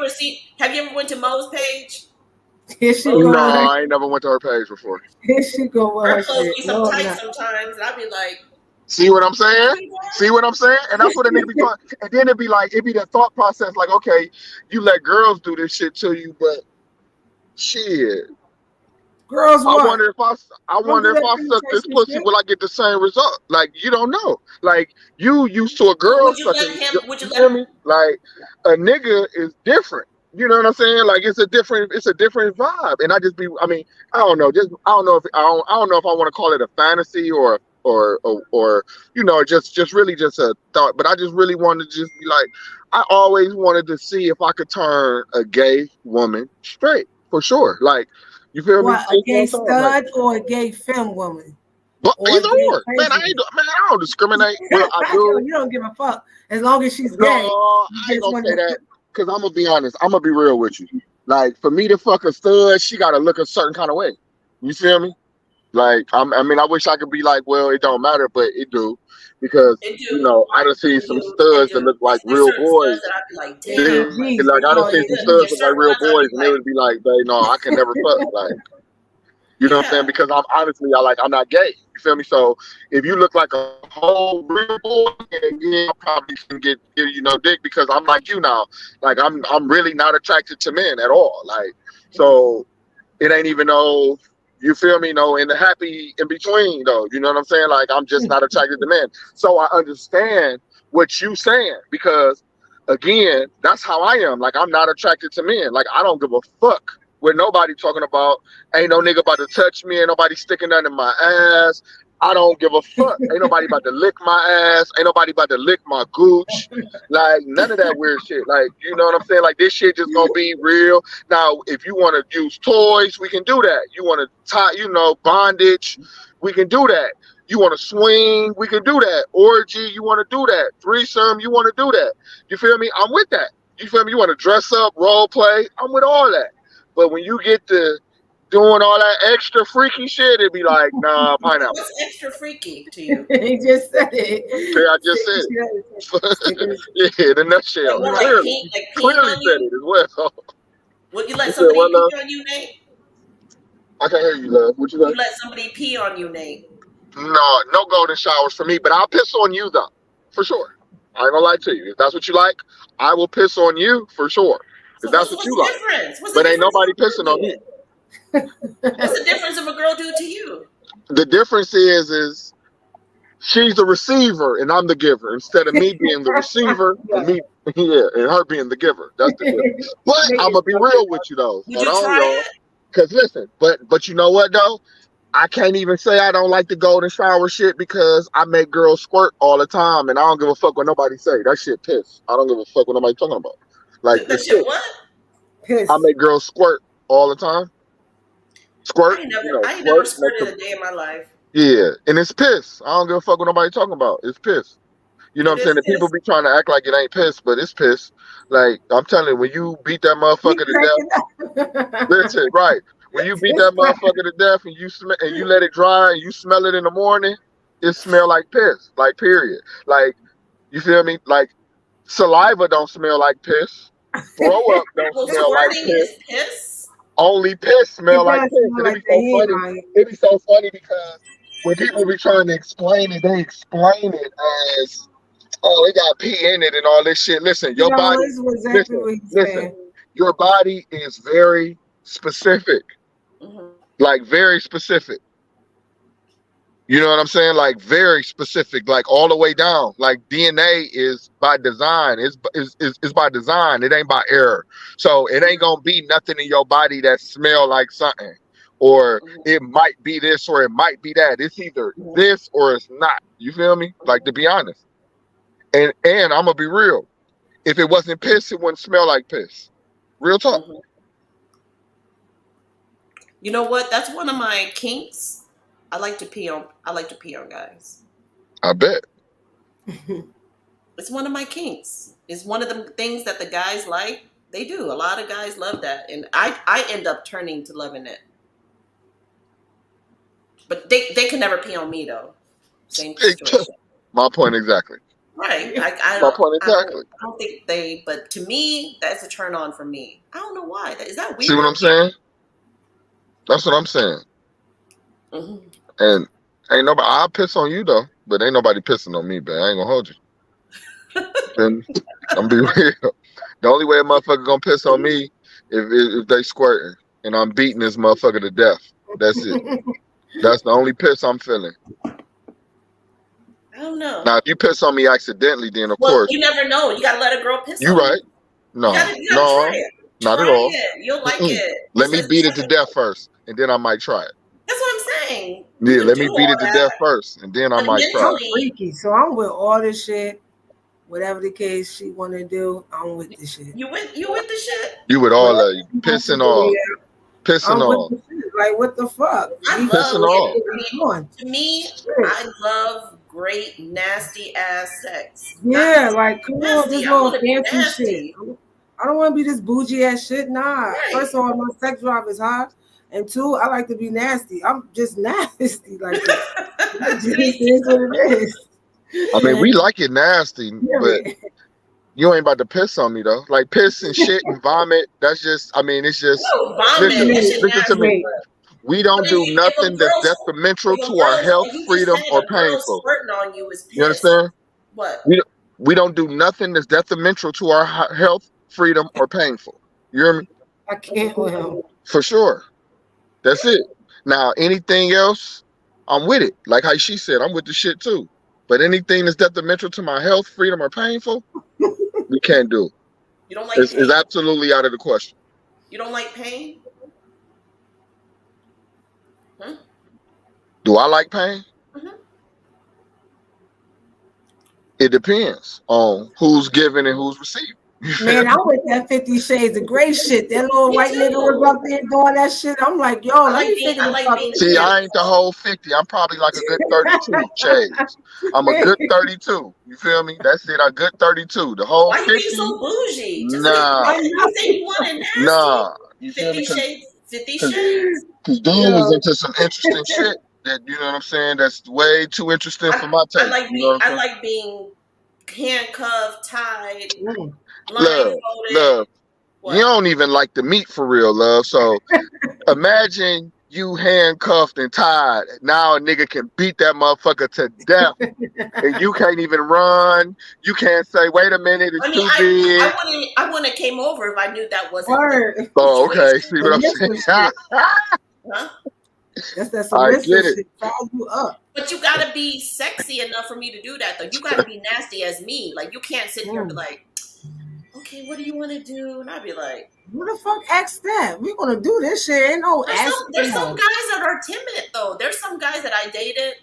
Have you ever went to Mo's page? Here she Mo's go No, with her. live. I ain't never went to her page before. Here she go with Her her clothes shit. be some No, I'm tight not. sometimes, and I'd be like, See what I'm saying? "You See what I'm saying? And that's what a nigga be thought. And then it'd be that thought process, like, okay, you let girls do this shit to you, but shit. Girls, I what? wonder if I Don't wonder do if that I suck this penetration pussy, shit. will I get the same result? Like you don't know. Like you used to a girl would you let sucking. him? Would you You let feel him? me? Like a nigga is different. You know what I'm saying? Like it's a different vibe. And I mean, I don't know. Just I don't know if I want to call it a fantasy or just really just a thought. But I just really wanted to just be like, I always wanted to see if I could turn a gay woman straight for sure. Like. You feel me? What? A Just gay one time, like, stud or a gay femme woman? but Or a either gay or, man. crazy one? Man, I don't discriminate. Well, I do. You don't give a fuck. As long as she's No, gay, you I ain't just gonna want say to. that because I'm gonna be honest. I'm gonna be real with you. Like for me to fuck a stud, she gotta look a certain kind of way. You feel me? Like I mean, I wish I could be like, well, it don't matter, but it do because It do. I done seen It some do. It studs that do. look like There's real certain studs boys. that I'd be like, They be damn, like beast. Like They I you done be look seen some good. beast. studs There's look like certain real ones I'd boys, be and they like, would be like, they no, I can never fuck. Like. You know what I'm saying? yeah. Because I'm honestly, I'm not gay. You feel me? So if you look like a whole real boy, then I probably can get dick because I'm like you now. Like I'm really not attracted to men at all. Like so it ain't even no. You feel me? No, in the happy in between though. You know what I'm saying? Like I'm just not attracted to men. So I understand what you saying because again, that's how I am. Like I'm not attracted to men. Like I don't give a fuck with nobody talking about ain't no nigga about to touch me, ain't nobody sticking nothing in my ass. I don't give a fuck. Ain't nobody about to lick my ass. Ain't nobody about to lick my gooch. Like none of that weird shit. Like, you know what I'm saying? Like this shit just gonna be real. Now, if you want to use toys, we can do that. You want to tie, bondage, we can do that. You want to swing, we can do that. Orgy, you want to do that. Threesome, you want to do that. You feel me? I'm with that. You feel me? You want to dress up, role play, I'm with all that. But when you get to doing all that extra freaky shit, it'd be like, nah, pineapple. What's extra freaky to you? He just said it. Yeah, I just said it. Yeah, the nutshell. Like, Clearly, peeing clearly on said you? it as well. Would you let You said somebody what, love? pee on you, Nate? I can't hear you, love. What you You like? let somebody pee on you, Nate? No golden showers for me, but I'll piss on you though, for sure. I ain't gonna lie to you. If that's what you like, I will piss on you for sure. So If that's what's what you the like. difference? What's the But ain't difference nobody if a girl pissing on do me. it? What's the difference if a girl do it to you? The difference is she's the receiver and I'm the giver. Instead of me being the receiver and me, and her being the giver. That's the difference. But I'm gonna be real with you though. Would Hold you on, try y'all. it? Cause listen, but you know what though? I can't even say I don't like the golden shower shit because I make girls squirt all the time and I don't give a fuck what nobody say. That shit piss. I don't give a fuck what nobody talking about. Like That it's shit piss. what? Piss. I make girls squirt all the time. Squirt, I ain't never squirt. Make squirted them, a day in my life. yeah, and it's piss. I don't give a fuck what nobody talking about. It's piss. You know what It I'm saying? is The people piss. be trying to act like it ain't piss, but it's piss. Like I'm telling you, when you beat that He motherfucker to death, cracking up. listen, right? When you beat It's that motherfucker to death and you let it dry and you smell it in the morning, it smell like piss. Like period. Like you feel me? Like saliva don't smell like piss. Throw up don't Well, smell like squirting piss. is piss. Only piss It smell like does piss. smell And it like be that. so He ain't funny. lying. It be so funny because when people be trying to explain it, they explain it as, oh, it got pee in it and all this shit. Listen, your No, body, it's exactly listen, what he's listen. saying. Your body is very specific, Mm-hmm. like very specific. You know what I'm saying? Like very specific, like all the way down. Like DNA is by design. It's by design. It ain't by error. So it ain't gonna be nothing in your body that smell like something. Or it might be this or it might be that. It's either this or it's not. You feel me? Like to be honest. And I'm gonna be real. If it wasn't piss, it wouldn't smell like piss. Real talk. Mm-hmm. You know what? That's one of my kinks. I like to pee on. I like to pee on guys. I bet. It's one of my kinks. It's one of the things that the guys like. They do. A lot of guys love that, and I end up turning to loving it. But they can never pee on me though. Same situation. My point exactly. Right. I My don't. point I don't. exactly. I don't think they. But to me, that's a turn on for me. I don't know why. Is that See what weird? I'm saying? That's what I'm saying. Mm-hmm. And ain't nobody. I'll piss on you though, but ain't nobody pissing on me, man. I ain't gonna hold you. And I'm be real. The only way a motherfucker gonna piss on me if they squirting and I'm beating this motherfucker to death. That's it. That's the only piss I'm feeling. I don't know. Now, if you piss on me accidentally, then of Well, course you never know. You gotta let a girl piss you on you. right. No, You gotta try no, it. not at Try all. it. You'll like Mm-mm. it. Let me beat it to death first, and then I might try it. That's what I'm saying. You Yeah, could let do me beat all it to that, death first, and then I but might try I'm it. mentally, freaky, so I'm with all this shit. Whatever the case she want to do, I'm with the shit. you with the shit. You with all Whatever of you she wants to pissing do, off, yeah, pissing I'm with off, the shit. Like, what the fuck? I We love pissing cool. off. I mean, On. to me, Shit. I love great nasty ass sex. Not Yeah, just like, come on, this nasty. I little want to be fancy shit. nasty. I don't want to be this bougie ass shit. Nah. Right. First of all, my sex drive is high. And two, I like to be nasty. I'm just nasty like that. It just is what it is. I mean, we And like it nasty, but period. you ain't about to piss on me though. Like piss and shit and vomit. That's just. I mean, it's just. No, vomit. Listen, That shit listen to me. Wait. nasty. We But don't do if a nothing that's girl, detrimental to our health, like you just freedom, said, or a girl painful. squirting on you is You piss. understand? What? We don't do nothing that's detrimental to our health, freedom, or painful. You hear me? I can't with him. For sure. That's it. Now, anything else, I'm with it. Like how she said, I'm with the shit too. But anything that's detrimental to my health, freedom, or painful, we can't do. You don't like It's pain? absolutely out of the question. You don't like pain? Do I like pain? Mhm. It depends on who's giving and who's receiving. You feel Man, I me? went that 50 Shades of Grey shit. That little Me white nigga was too. up there doing that shit. I'm like, yo, let me figure I this like fucking being See, shit. I ain't the whole 50. I'm probably like a good 32 shades. I'm a good 32. You feel me? That's it. A good 32. The whole Why you being 50, so bougie? Just leave nah, it. You say you want it nasty. nah. You feel me? 50 Cause, shades. cause dude was Yo, into some interesting shit that, you know what I'm saying, that's way too interesting for my taste. You know what I'm I saying? like being handcuffed, tied, mm. blindfolded. Love. You What? don't even like the meat for real, love. So imagine you handcuffed and tied. Now a nigga can beat that motherfucker to death. And you can't even run. You can't say, "Wait a minute, it's I mean, too big." I wouldn't have came over if I knew that wasn't the Word. Oh, okay. situation. See what I'm Submissive saying? shit. Huh? That's that I submissive get it. shit. Fire you up. But you gotta be sexy enough for me to do that though. You gotta be nasty as me. Like you can't sit here and be Mm. like, okay, what do you want to do? And I'd be like, Who the fuck asked that? We're gonna do this shit. Ain't no asking. there's some guys that are timid though. There's some guys that I dated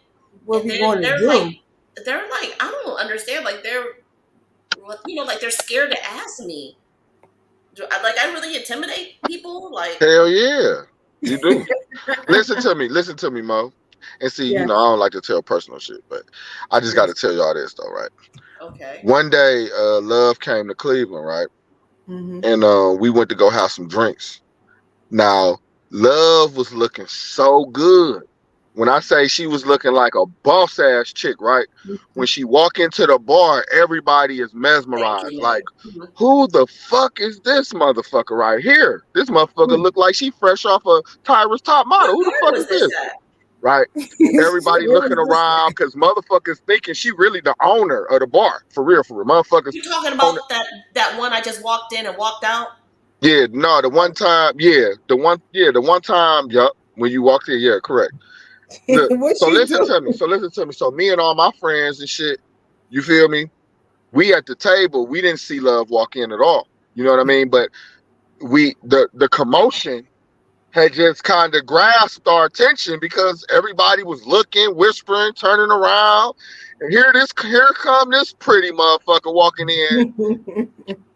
What and we gonna they're like do? I don't understand. Like like they're scared to ask me. Like I really intimidate people. Like Hell yeah, you do. Listen to me, Mo. And see, Yeah. I don't like to tell personal shit, but I just got to tell y'all this though, right? okay, One day, Love came to Cleveland, right? Mm-hmm. And we went to go have some drinks. Now, Love was looking so good. When I say she was looking like a boss ass chick, right? When she walk into the bar, everybody is thank mesmerized. you, Like, man. Mhm. who the fuck is this motherfucker right here? This motherfucker look like she fresh off of Tyra's Top Model. What Who the bar fuck is was this this? at? Right? Everybody Where was looking this at? around because motherfuckers thinking she really the owner of the bar. For real, for real. Motherfuckers You talking on about that one I just walked in and walked out? yeah, no, the one time, the one time, yup, when you walked in, yeah, correct. Look, What so she listen do? to me. So listen to me. So me and all my friends and shit, you feel me? We at the table, we didn't see Love walk in at all. You know what I mean? But the commotion had just kind of grasped our attention because everybody was looking, whispering, turning around, and here come this pretty motherfucker walking in,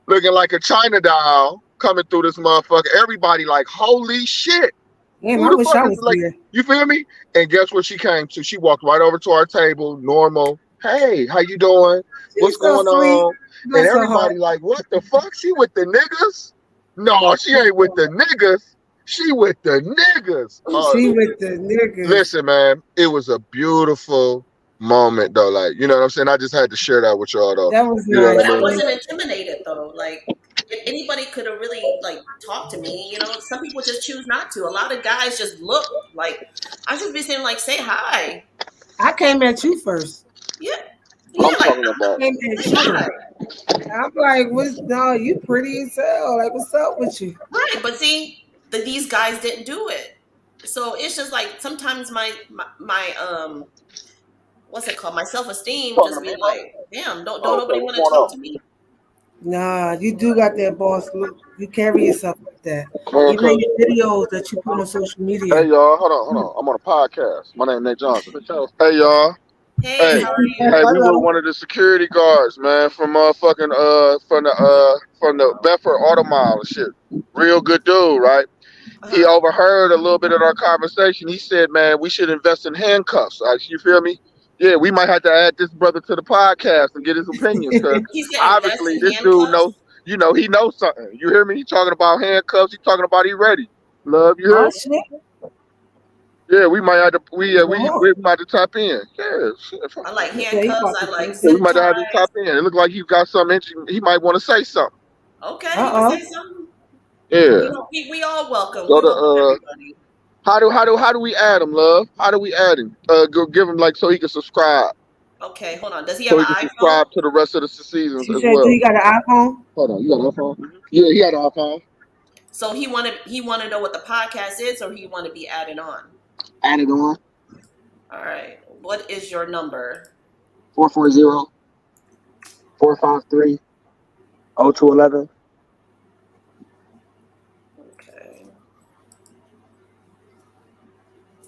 looking like a China doll coming through this motherfucker. Everybody like, holy shit. Damn, Who I the wish fuck I is was like, there. you feel me? And guess what she came to? She walked right over to our table, normal. Hey, how you doing? What's She's so going sweet. on? And Bless her heart. everybody like, what the fuck? She with the niggas? No, she ain't with the niggas. She with the niggas. She with the niggas. Listen, man, it was a beautiful moment though. Like, you know what I'm saying? I just had to share that with y'all though. That was You know nice. what But I I mean? wasn't intimidated though. Like if anybody could have really like talked to me, some people just choose not to. A lot of guys just look like I just be saying like say hi. I came at you first. Yeah. Yeah, I'm like talking about Came at say you. hi. I'm like, what's no, you pretty as hell. Like, what's up with you? Right. But see, these guys didn't do it. So it's just like sometimes my what's it called? My self esteem talking just to me, be bro? like, damn, don't Oh, okay, nobody what's want to going talk on? to me. Nah, you do got that boss look. You carry yourself like that. Man, Even in cause your videos that you put on social hey media. y'all, hold on. I'm on a podcast. My name is Nate Johnson. Hey y'all. Hey, Hey, how are you? hey, we were Hello. one of the security guards, man, from from the Bedford Auto Mile and shit. Real good dude, right? He Uh-huh. overheard a little bit of our conversation. He said, "Man, we should invest in handcuffs." You feel me? Yeah, we might have to add this brother to the podcast and get his opinions because He said invest obviously in this dude handcuffs. knows. He knows something. You hear me? He talking about handcuffs. He talking about he ready. Love, you hear Oh me? shit. Yeah, we might have to. Come on. We might have to tap in. Yeah, shit. I like Okay, you handcuffs. about I to like take Yeah, we zip it. might have to ties. tap in. It looked like he got something. He might want to say something. Okay, he can Uh say something. Yeah. We all welcome. So We welcome everybody. how do we add him, love? How do we add him? Go give him like so he can subscribe, Okay, hold on. Does he have so an he can iPhone? subscribe to the rest of the seasons She as said, do well. you got an iPhone? Hold on, you got an iPhone? Yeah, he had an iPhone. So he wanted to know what the podcast is, or he want to be added on. Add it on All right. What is your number? 440-453-0211. Okay.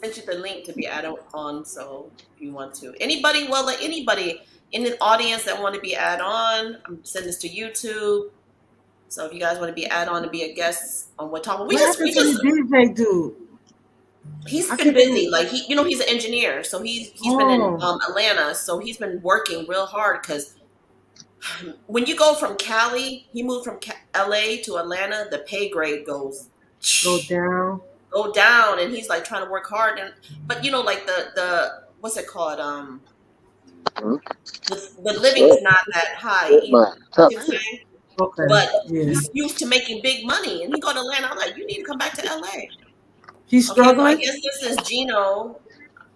Sent you the link to be added on, so if you want to. Anybody, well, like anybody in the audience that want to be added on, I'm sending this to YouTube. So if you guys want to be added on to be a guest on what topic, What happened to the DJ dude? he's I been can't busy. believe. Like he's an engineer, so he's been in Oh, Atlanta, so he's been working real hard because when you go from Cali, he moved from LA to Atlanta, the pay grade go down. go down, and he's like trying to work hard, and but like the what's it called the living's not that high either. You see what I'm saying? Okay, But yeah. he's used to making big money, and he go to Atlanta. I'm like, you need to come back to LA. He's Okay, so I struggling. guess this is Gino.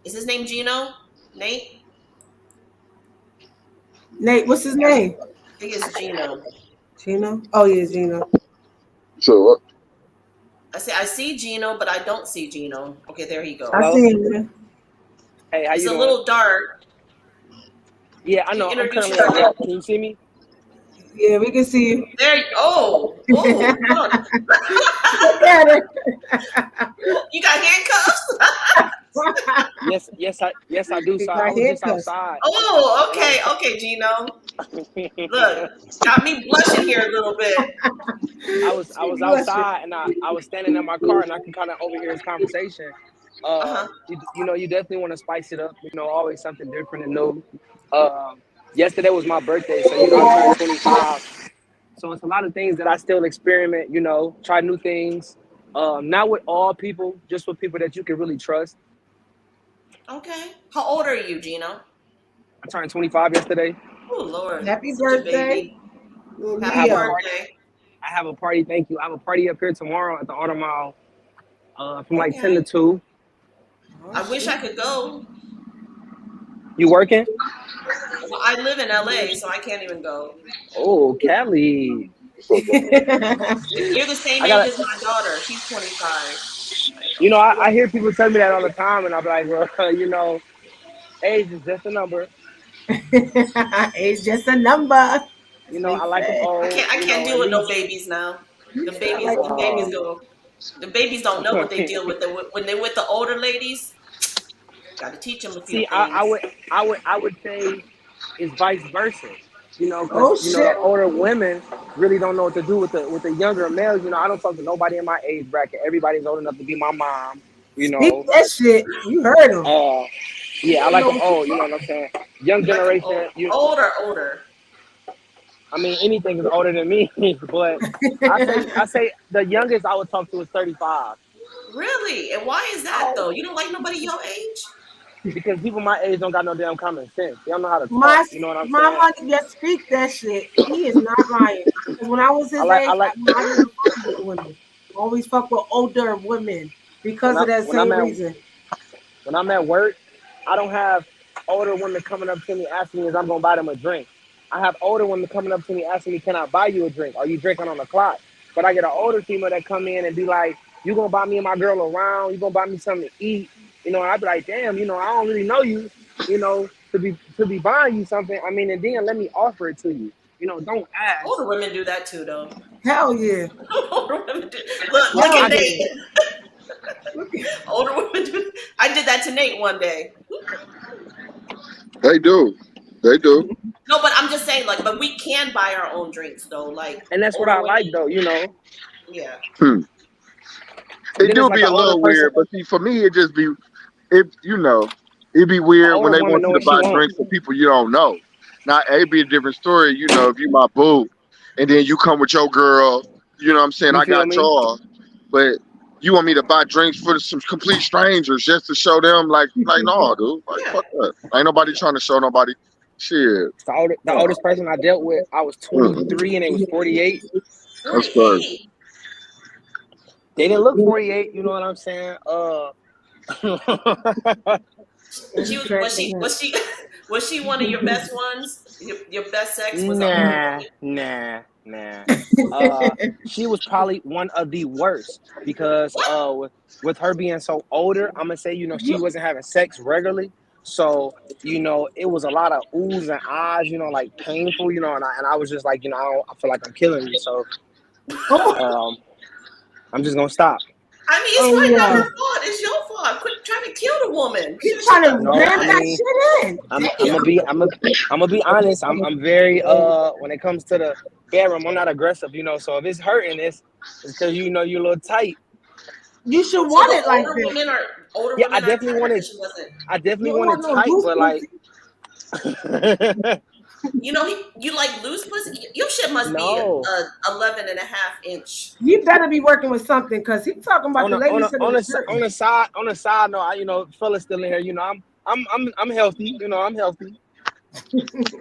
Is his name Gino? Nate? Nate, what's his name? I think it's Gino. Gino. Oh yeah, Gino. So what? I see Gino, but I don't see Gino. Okay, there he I goes. Hello. see him. Hey, how It's you a doing? little dark. Yeah, I Can you know. I'm introduce currently at yourself? work. Can you see me? Yeah, we can see you. There. Oh, hold on. Look at it. You got handcuffs? Yes, I do. He So got I was just handcuffs. outside, Oh, and I okay, Gino. was Look, got me blushing here a little bit. I was outside, and I was standing in my car, and I can kind of overhear his conversation. Uh-huh. You definitely want to spice it up. Always something different and new. Yesterday was my birthday, so I turned 25. So it's a lot of things that I still experiment. Try new things. Not with all people, just with people that you can really trust. Okay. How old are you, Gino? I turned 25 yesterday. Oh, Lord. Happy Such a birthday, baby. little I Happy have a Leo. party. birthday. I have a party. Thank you. I have a party up here tomorrow at the Auto Mall from like 10 Okay. to 2. I wish I could go. You working? Well, I live in LA, so I can't even go. Oh, Cali. You're the same I age got as my daughter. She's 25. I hear people tell me that all the time, and I'm like, well, age is just a number. It's just a number. That's what he I like them said. old, I can't at deal with no least. babies now. You sound like The a babies baby. go. The babies don't know what they deal with. When they're with the older ladies, got to teach them a few See, things. I would say it's vice versa. Because Oh the shit. older women really don't know what to do with the younger males. I don't talk to nobody in my age bracket. Everybody's old enough to be my mom. You Speak know, that shit. You heard him. yeah, I You like know them what you old. You know what I'm saying? Young You like them generation. older. I mean, anything is older than me, but I say the youngest I would talk to is 35 Really? And why is that though? You don't like nobody your age? because people my age don't got no damn common sense. They don't know how to talk. My You know what I'm my saying? money just speak that shit. He is not lying. Because when I was I his like I age, like I didn't fuck with women. Always fuck with older women when because of that when I'm same at reason. when I'm at work, I don't have older women coming up to me asking me if I'm gonna buy them a drink. I have older women coming up to me asking me, "Can I buy you a drink? Are you drinking on the clock?" But I get an older female that come in and be like, "You gonna buy me and my girl around? You gonna buy me something to eat?" And I'd be like, "Damn, I don't really know you, to be buying you something. I mean, and then let me offer it to you. Don't ask." Older women do that too, though. Hell yeah. Older women do. Look Like Hell at I Nate. get yeah. Look at Older women do. I did that to Nate one day. They do. They do. No, but I'm just saying, like, but we can buy our own drinks though. Like and that's what older I women, like though. yeah. Hmm. And It then it's do like be an a older little person, weird, but see, for me, it just be it'd be an weird when older they woman want know you to what she buy wants. drinks for people you don't know. Now, it'd be a different story, if you my boo, and then you come with your girl, you know what I'm saying? You I feel got me? y'all, but you want me to buy drinks for some complete strangers just to show them, like no, dude, like Yeah. fuck that. Ain't nobody trying to show nobody shit. The oldest person I dealt with, I was Mm, 23 and they was 48. that's crazy. 48. They didn't look 48. You know what I'm saying? She you was cracking up. was she one of your best ones? Your best sex was an older Nah, woman. nah, nah. She was probably one of the worst because What? with her being so older, I'm gonna say she wasn't having sex regularly, so it was a lot of oohs and ahs, like painful, and I was just like, I feel like I'm killing you, so Oh, um, I'm just gonna stop. I mean, it's Oh probably not yeah. her fault. It's your fault. Quit trying to kill the woman. He's She trying to doesn't No, ram I die. that mean, shit in. I'm Damn. gonna be honest. I'm very when it comes to the bedroom, I'm not aggressive, you know. So if it's hurting, it's because you know you're a little tight. You should So want the it like this. older Yeah, women are tighter, but she wasn't. You don't want no tight, loose but like pussy. You know, you like loose pussy. Your shit must be no. 11 and a half inch. You better be working with something because he's talking about the ladies in the shirt. On the side note, you know, fellas still in here. You know, I'm healthy. You know, I'm healthy.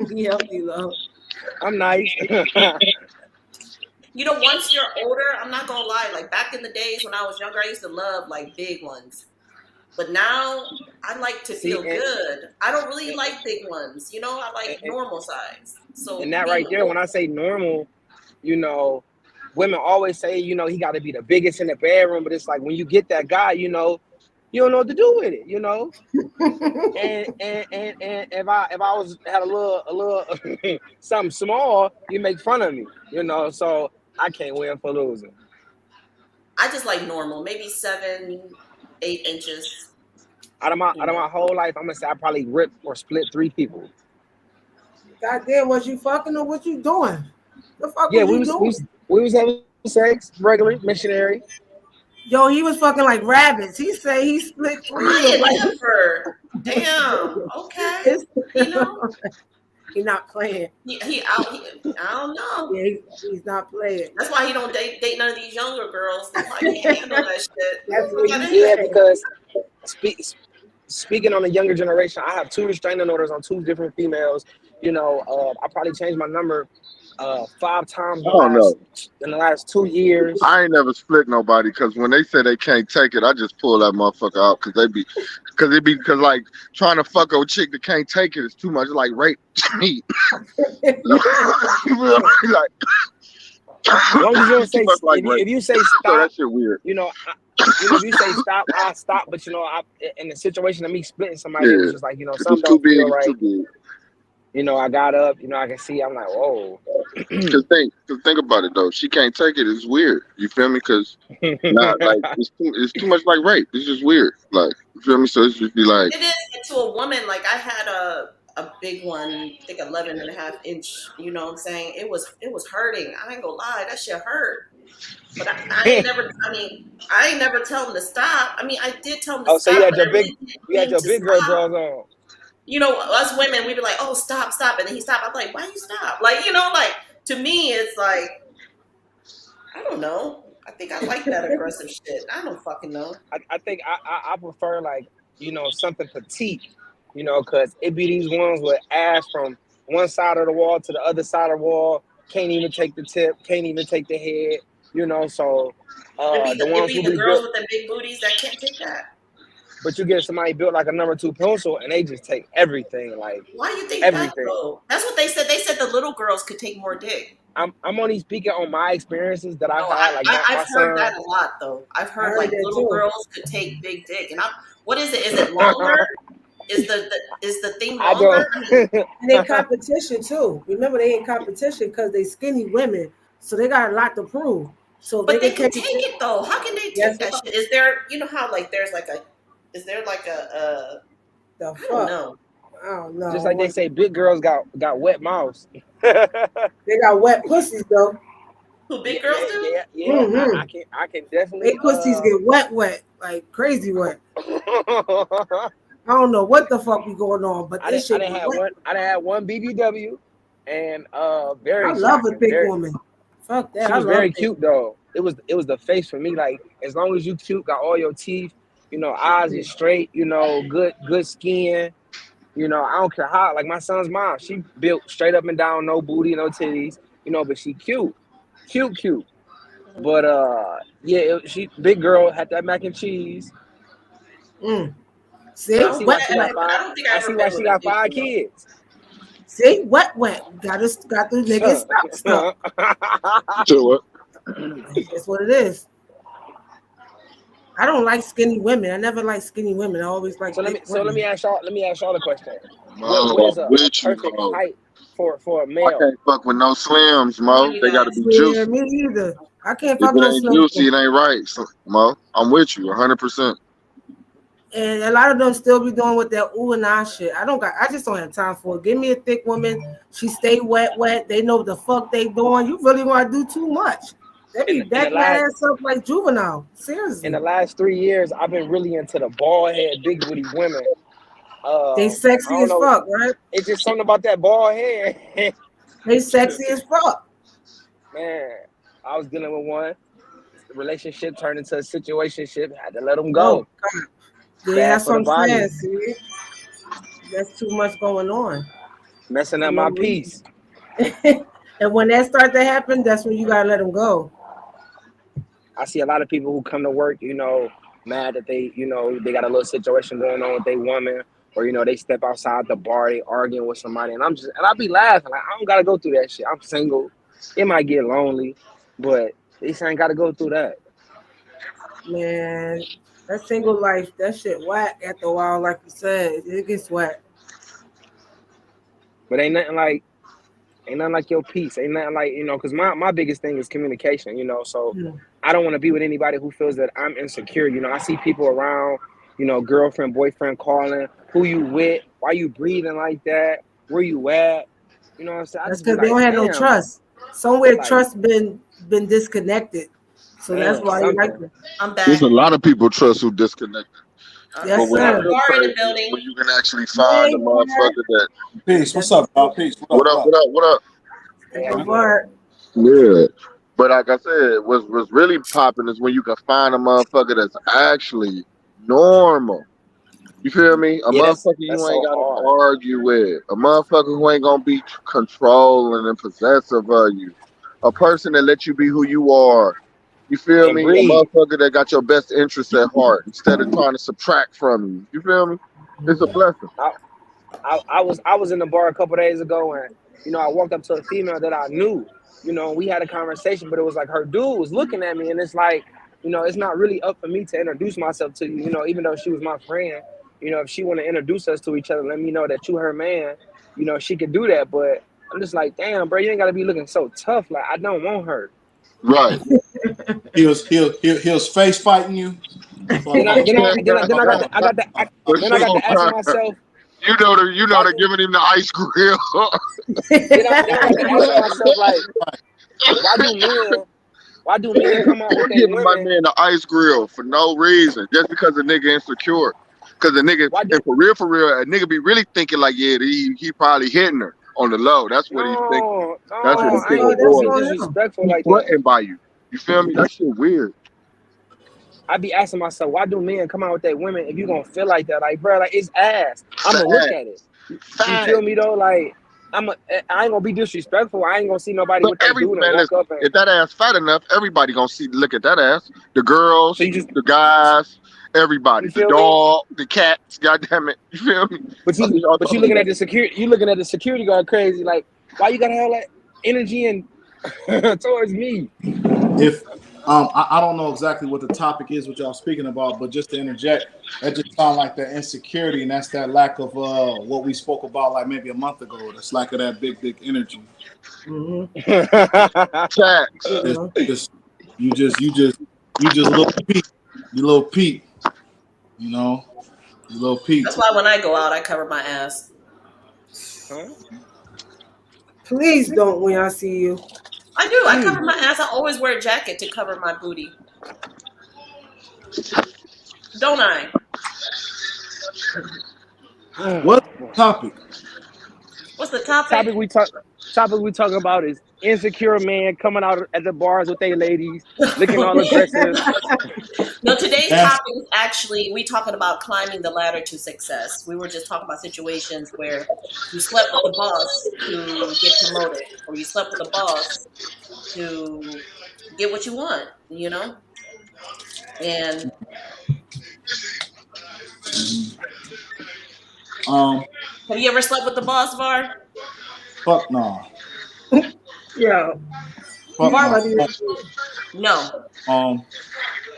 He healthy, love. I'm nice. You know, once you're older, I'm not gonna lie. Like back in the days when I was younger, I used to love like big ones. But now I like to See, feel good. I don't really like big ones. You know, I like and, normal size. So and that being right there, when I say normal, you know, women always say, you know, he got to be the biggest in the bedroom. But it's like when you get that guy, you know, you don't know what to do with it. You know. And if I was had a little something small, you make fun of me, you know. So I can't win for losing. I just like normal, maybe 7, 8 inches. Out of my whole life, I'm gonna say I probably ripped or split 3 people. Goddamn, was you fucking or what you doing? The fuck Yeah, was you doing? we was having sex, regular missionary. Yo, he was fucking like rabbits. He said he split 3 of I like ain't never. Damn. Okay. You know, He's not playing. he out. I don't know. Yeah, he's not playing. That's why he don't date none of these younger girls. They probably can't handle that shit. That's what Fuck he outta Yeah, here. said. because speaking on the younger generation, I have 2 restraining orders on 2 different females. You know, I probably changed my number 5 times I don't know. in the last 2 years. I ain't never split nobody because when they say they can't take it, I just pull that motherfucker out because like trying to fuck a chick that can't take it is too much. Like rape me. Like, As long as you don't say, too much like rape. if you say So stop, that shit weird. you know, if you say stop, I stop. But you know, in the situation of me splitting somebody, it was Yeah, just like, you know, if something it's too don't feel big, it's right. too big. You know, I got up. You know, I can see. I'm like, whoa. Cause think about it though. She can't take it. It's weird. You feel me? Cause not like it's too much like rape. It's just weird. Like you feel me? So it's just be like It is to a woman. Like I had a big one, I think 11 and a half inch. You know what I'm saying? It was hurting. I ain't gonna lie, that shit hurt. But I ain't never. I mean, I ain't never tell him to stop. I mean, I did tell him to Oh, so stop, but I really didn't you had mean your to big girl stop. drawers on. You know, us women, we'd be like, "Oh, stop, stop," and then he stopped. I'm like, "Why you stop?" Like, you know, like to me, it's like I don't know. I think I like that aggressive shit. I don't fucking know. I think I prefer like, you know, something petite, you know, because it be these ones with ass from one side of the wall to the other side of the wall, can't even take the tip, can't even take the head, you know. So the It ones be who the be girls built, with the big booties that can't take that. but you get somebody built like a number 2 pencil and they just take everything, like Why do you think that everything. though? That's what they said. They said the little girls could take more dick. I'm only speaking on my experiences that I've No, had, like my I've heard son. that a lot though. I've I heard heard like that little too. girls could take big dick, and what is it? Is it longer? Is the thing I longer? don't. I mean, And they competition too. Remember, they in competition because they skinny women, so they got a lot to prove. So if they but they can can take take it. it though. How can they Guess take that what? shit? Is there? You know how like is there like The I don't fuck? know. I don't Just know. like they say, big girls got wet mouths. They got wet pussies though. Who big girls do? Yeah. Mm-hmm. I can They definitely. pussies get wet, like crazy wet. I don't know what the fuck be going on, but this I shit didn't get have wet. one. I didn't have one BBW, and I very love a shocking. thick Very, woman. Fuck that. she I was love very thick. cute though. It was the face for me. Like as long as you cute, got all your teeth, you know, eyes is straight, you know, good skin. You know, I don't care how. Like my son's mom, she built straight up and down, no booty, no titties. You know, but she cute. Mhm. But yeah, she big girl had that mac and cheese. Mm. I I See, don't see think why wet, she I got wet. ever. I five. don't think I I ever see why been she with a got big 5 one though. kids. See, wet. Got the niggas stuck. so what? That's what it is. I don't like skinny women. I never like skinny women. I always like So thick let me women. ask y'all the question. What Mo, is a with you, perfect Mo. height for a I male? can't fuck with no slims, Come on, Mo. you They gotta guys. be Yeah, juicy. me either. I can't If fuck it no ain't slim. juicy, it ain't right. So, Mo, I'm with you 100%. And a lot of them still be doing with that ooh and ah shit. I just don't have time for it. Give me a thick woman. She stay wet. They know what the fuck they doing. You really want to do too much. They be backing that ass up like juvenile. Seriously. In the last 3 years, I've been really into the bald head, big booty women. They I sexy don't as know. fuck, right? It's just something about that bald head. They sexy as fuck. Man, I was dealing with one. The relationship turned into a situationship. Had to let them Oh go. God. Yeah, Bad that's for what the I'm body. saying. See, that's too much going on Messing for up no my reason. peace. And when that start to happen, that's when you gotta let them go. I see a lot of people who come to work, mad that they got a little situation going on with their woman, or they step outside the bar, they arguing with somebody, and I be laughing like I don't gotta go through that shit. I'm single. It might get lonely, but they ain't gotta go through that. Man, that single life, that shit whack after a while, like you said. It gets whack. But ain't nothing like your peace. Ain't nothing like, because my biggest thing is communication, so Hmm. I don't want to be with anybody who feels that I'm insecure. I see people around, girlfriend, boyfriend calling, who you with, why you breathing like that, where you at, you know what I'm saying? I That's just be because they like, don't have no damn, trust. Somewhere like, trust been disconnected. So that's man, why you like something. it. I'm There's back. a lot of people trust who disconnected. But Yes, We what's have sir. a real bar in the crazy is building. when you can actually find Hey, a Bart. motherfucker that. Peace. What's That's up, y'all? Peace. What What up? up? What up? What up? What up? Hey, how the you doing? Bart. Yeah. But like I said, what's really popping is when you can find a motherfucker that's actually normal. You feel me? A Yeah, motherfucker that's you ain't so gotta hard. argue with. A motherfucker who ain't gonna be controlling and possessive of you. A person that lets you be who you are. You feel And me? A breathe. motherfucker that got your best interests at heart instead of trying to subtract from you. You feel me? It's a blessing. I was in the bar a couple days ago, and I walked up to a female that I knew. We had a conversation, but it was like her dude was looking at me, and it's like, it's not really up for me to introduce myself to you. Even though she was my friend, if she want to introduce us to each other, let me know that you her man. She could do that, but I'm just like, damn, bro, you ain't gotta be looking so tough. Like I don't want her. Right. He was face fighting you. Then I then I then I, then I got to, I got to, For then I got to asking sure. myself, You know why they're do giving him the ice grill. then I got to asking myself like, why do men Why do men come out They with their giving my women? man the ice grill for no reason, just because the nigga insecure. Cause the nigga, Why do and for real, a nigga be really thinking like, yeah, he probably hitting her on the low. That's what he's thinking. no, That's what no, he's I ain't thinking. gonna do That's be Or on him. disrespectful he's like that. threatened by you. You feel me? That shit weird. I be asking myself, why do men come out with their women if you gonna feel like that? Like, bro, like it's ass. I'ma look Fact. at it. You Fact. feel me though? Like, I ain't gonna be disrespectful. I ain't gonna see nobody But with their dude and man, walk listen, up and if that ass fat enough, everybody gonna look at that ass. The so girls, you just the guys, everybody, you the feel me? dog, the cats. God damn it, you feel me? But I you mean, y'all but you told me looking at that. the security guard crazy. Like, why you gotta have that energy and towards me? If I don't know exactly what the topic is, what y'all speaking about, but just to interject, that just sounds like that insecurity, and that's that lack of what we spoke about like maybe a month ago. That's lack of that big energy. Mm-hmm. Facts. It's Uh-huh. just you just little peep, you little peep, you know, you little peep. That's why when I go out, I cover my ass. Huh? Please don't when I see you. I do. I Please. cover my ass. I always wear a jacket to cover my booty. Don't I? What's the topic? What's the topic? Topic we talk about is insecure man coming out at the bars with their ladies, looking all aggressive. No, today's That's topic is actually we talking about climbing the ladder to success. We were just talking about situations where you slept with the boss to get promoted, or you slept with the boss to get what you want, And um have you ever slept with the boss, Var? fuck no, Yeah. fuck You Var, no. funny as shit. no. Um,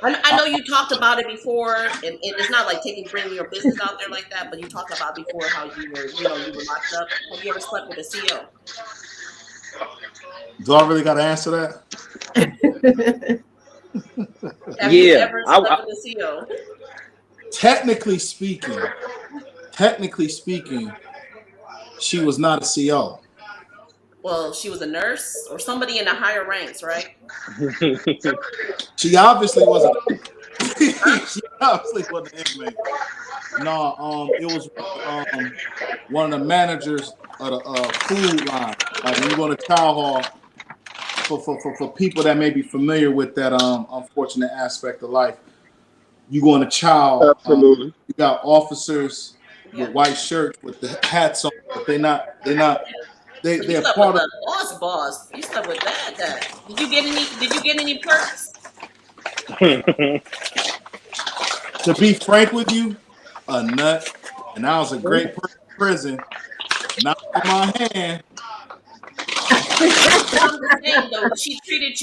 I know you talked about it before, and it's not like bringing your business out there like that, but you talked about before how you were locked up. Have you ever slept with a CO? Do I really got to answer that? Have you Yeah, ever slept with a CO? Technically speaking, she was not a CO. Well, she was a nurse or somebody in the higher ranks, right? She obviously wasn't. She obviously wasn't an inmate. No, it was one of the managers of the food line. Like when you go to chow hall, for people that may be familiar with that unfortunate aspect of life, you go into chow. Absolutely. You got officers Yeah. with white shirts with the hats on, but they're not. So you They're slept part with of. the boss. You slept with that. Did you get any perks? To be frank with you, a nut, and I was a great person in prison. Not in my hand. I'm just saying though, she treated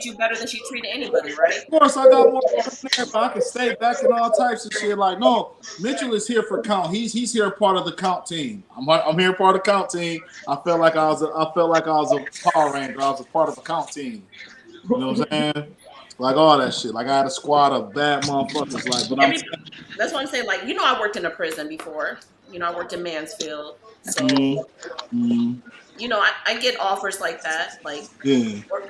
you better than she treated anybody, right? Of course, I got more in there, but I can stay back and all types of shit. Like, no, Mitchell is here for count. He's here part of the count team. I'm here part of the count team. I felt like I was a Power Ranger. I was a part of the count team. You know what I'm saying? Like all that shit. Like I had a squad of bad motherfuckers. Like, but that's what I'm saying. Like, I worked in a prison before. I worked in Mansfield. So I get offers like that. Like,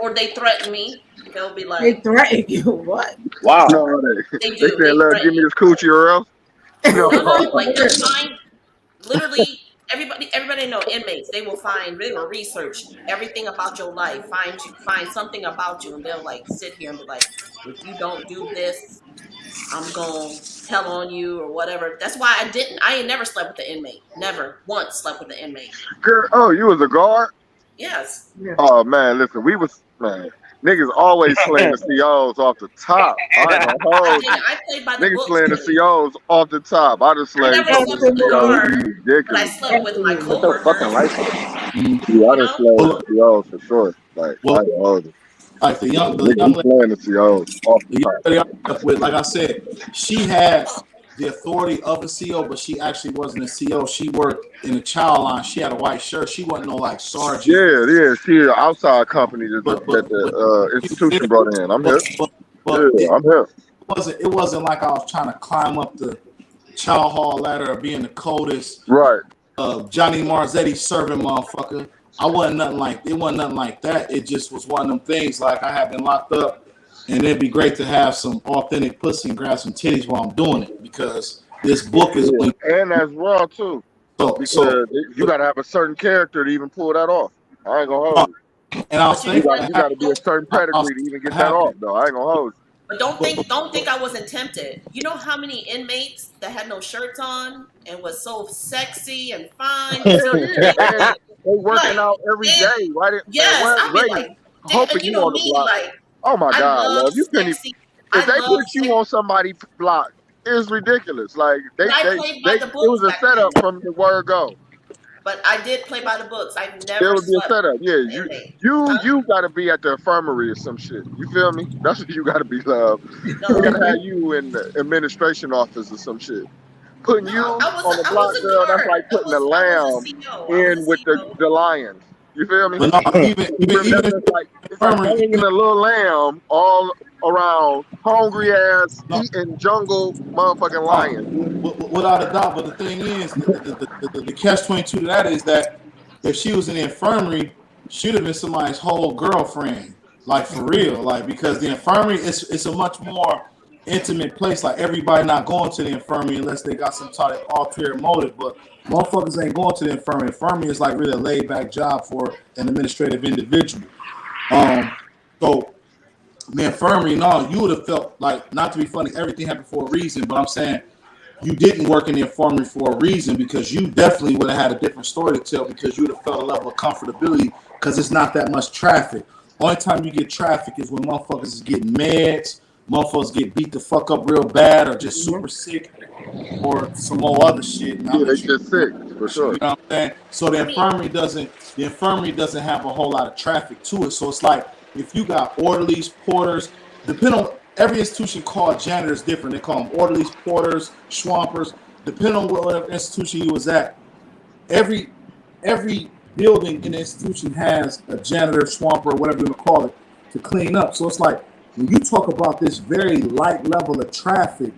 or they threaten me. They'll be like, they threaten you. What? Wow. No, they they do. said, "Look, give me this coochie or else." No, like they'll find literally everybody know inmates. They will research everything about your life, find something about you, and they'll like sit here and be like, if you don't do this, I'm gonna tell on you or whatever. That's why I ain't never slept with the inmate. Never once slept with the inmate. Girl, you was a guard? Yes. Yeah. Oh man, listen, niggas always slaying the COs off the top. I ain't gonna hold you. I played by the Niggas books. slaying the COs off the top. I just slayed never some slept with the guard, but I ridiculous. slept with my What's your fucking coworkers. license? Yeah, I just slayed the COs for sure. Like I ain't gonna hold you. like the young Niggas slaying the COs off the top. lady I slept with, like I said, she had the authority of a CO, but she actually wasn't a CO. She worked in the child line. She had a white shirt. She wasn't no like sergeant. Yeah. She an outside company that the institution brought in. I'm here. I'm here. It wasn't like I was trying to climb up the child hall ladder or being the coldest Right. Johnny Marzetti serving motherfucker. It wasn't nothing like that. It just was one of them things like I had been locked up. And it'd be great to have some authentic pussy and grab some titties while I'm doing it because this book is and that's raw too. So you gotta have a certain character to even pull that off. I ain't gonna hold you. And I was thinking you gotta be a certain pedigree to even get that off though. I ain't gonna hold you. But don't think I wasn't tempted. You know how many inmates that had no shirts on and was so sexy and fine? They working out every day, right? Yes, I mean like, hoping you on the block. Like, oh my God, love, you couldn't. If they put you on somebody's block, it's ridiculous. Like it was a setup from the word go. But I did play by the books. I've never. There would be a setup. Yeah, you got to be at the infirmary or some shit. You feel me? That's what you got to be, love. No. We gotta have you in the administration office or some shit. Putting you on the block, girl, that's like putting the lamb in with the lions. You feel me? But no, even it's like hanging a little lamb all around hungry ass eating jungle motherfucking lions. Without a doubt. But the thing is, the catch-22 to that is that if she was in the infirmary, she'd have been somebody's whole girlfriend, like for real, like because the infirmary it's a much more intimate place. Like everybody not going to the infirmary unless they got some type of ulterior motive, but motherfuckers ain't going to the infirmary. Infirmary is like really a laid back job for an administrative individual. So the infirmary, no, you would have felt like, not to be funny, everything happened for a reason, but I'm saying you didn't work in the infirmary for a reason because you definitely would have had a different story to tell because you would have felt a level of comfortability because it's not that much traffic. Only time you get traffic is when motherfuckers is getting meds, motherfuckers get beat the fuck up real bad or just super sick or some more other shit. Yeah, they just sick for sure. You know what I'm saying? So the infirmary doesn't have a whole lot of traffic to it. So it's like if you got orderlies, porters, depending on every institution called janitors different. They call them orderlies, porters, swampers. Depending on whatever institution you was at, every building in the institution has a janitor, swamper, or whatever you want to call it, to clean up. So it's like when you talk about this very light level of traffic,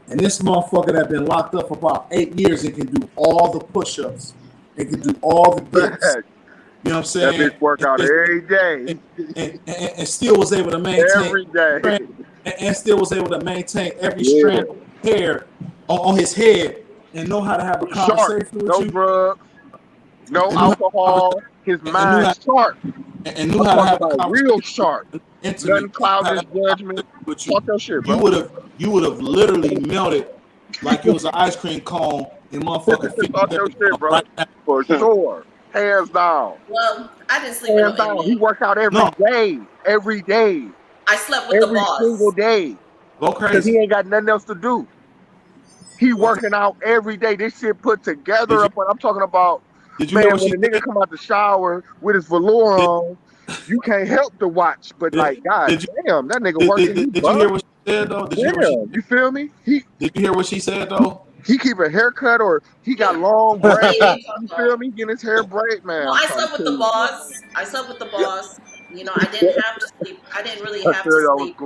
and this motherfucker that been locked up for about 8 years and can do all the push-ups, and can do all the dips. You know what I'm saying? That bitch work out every day. And still was able to maintain every day. And still was able to maintain every strand of hair on his head and know how to have a conversation with no you. Drugs, no alcohol. His mind sharp. And knew how to have a conversation. Real sharp. Nothing cloud his judgment. With you. Talk your shit, bro. You would have literally melted like it was an ice cream cone in motherfucking feet. Talk your shit, bro. For sure. Hands down. Well, I didn't sleep with no inmate. He worked out every day. Every day. I slept with the boss. Every single day. Go crazy. Because he ain't got nothing else to do. He working out every day. This shit put together. I'm talking about, man, when the nigga come out the shower with his velour on, you can't help to watch. But like, God damn, that nigga working. Did you hear what she said, though? You feel me? Did you hear what she said, though? He keep a haircut or he got long braids. You feel me? Getting his hair braid, man. No, I slept with the boss. I slept with the boss. You know, I didn't have to sleep. I didn't really have to sleep.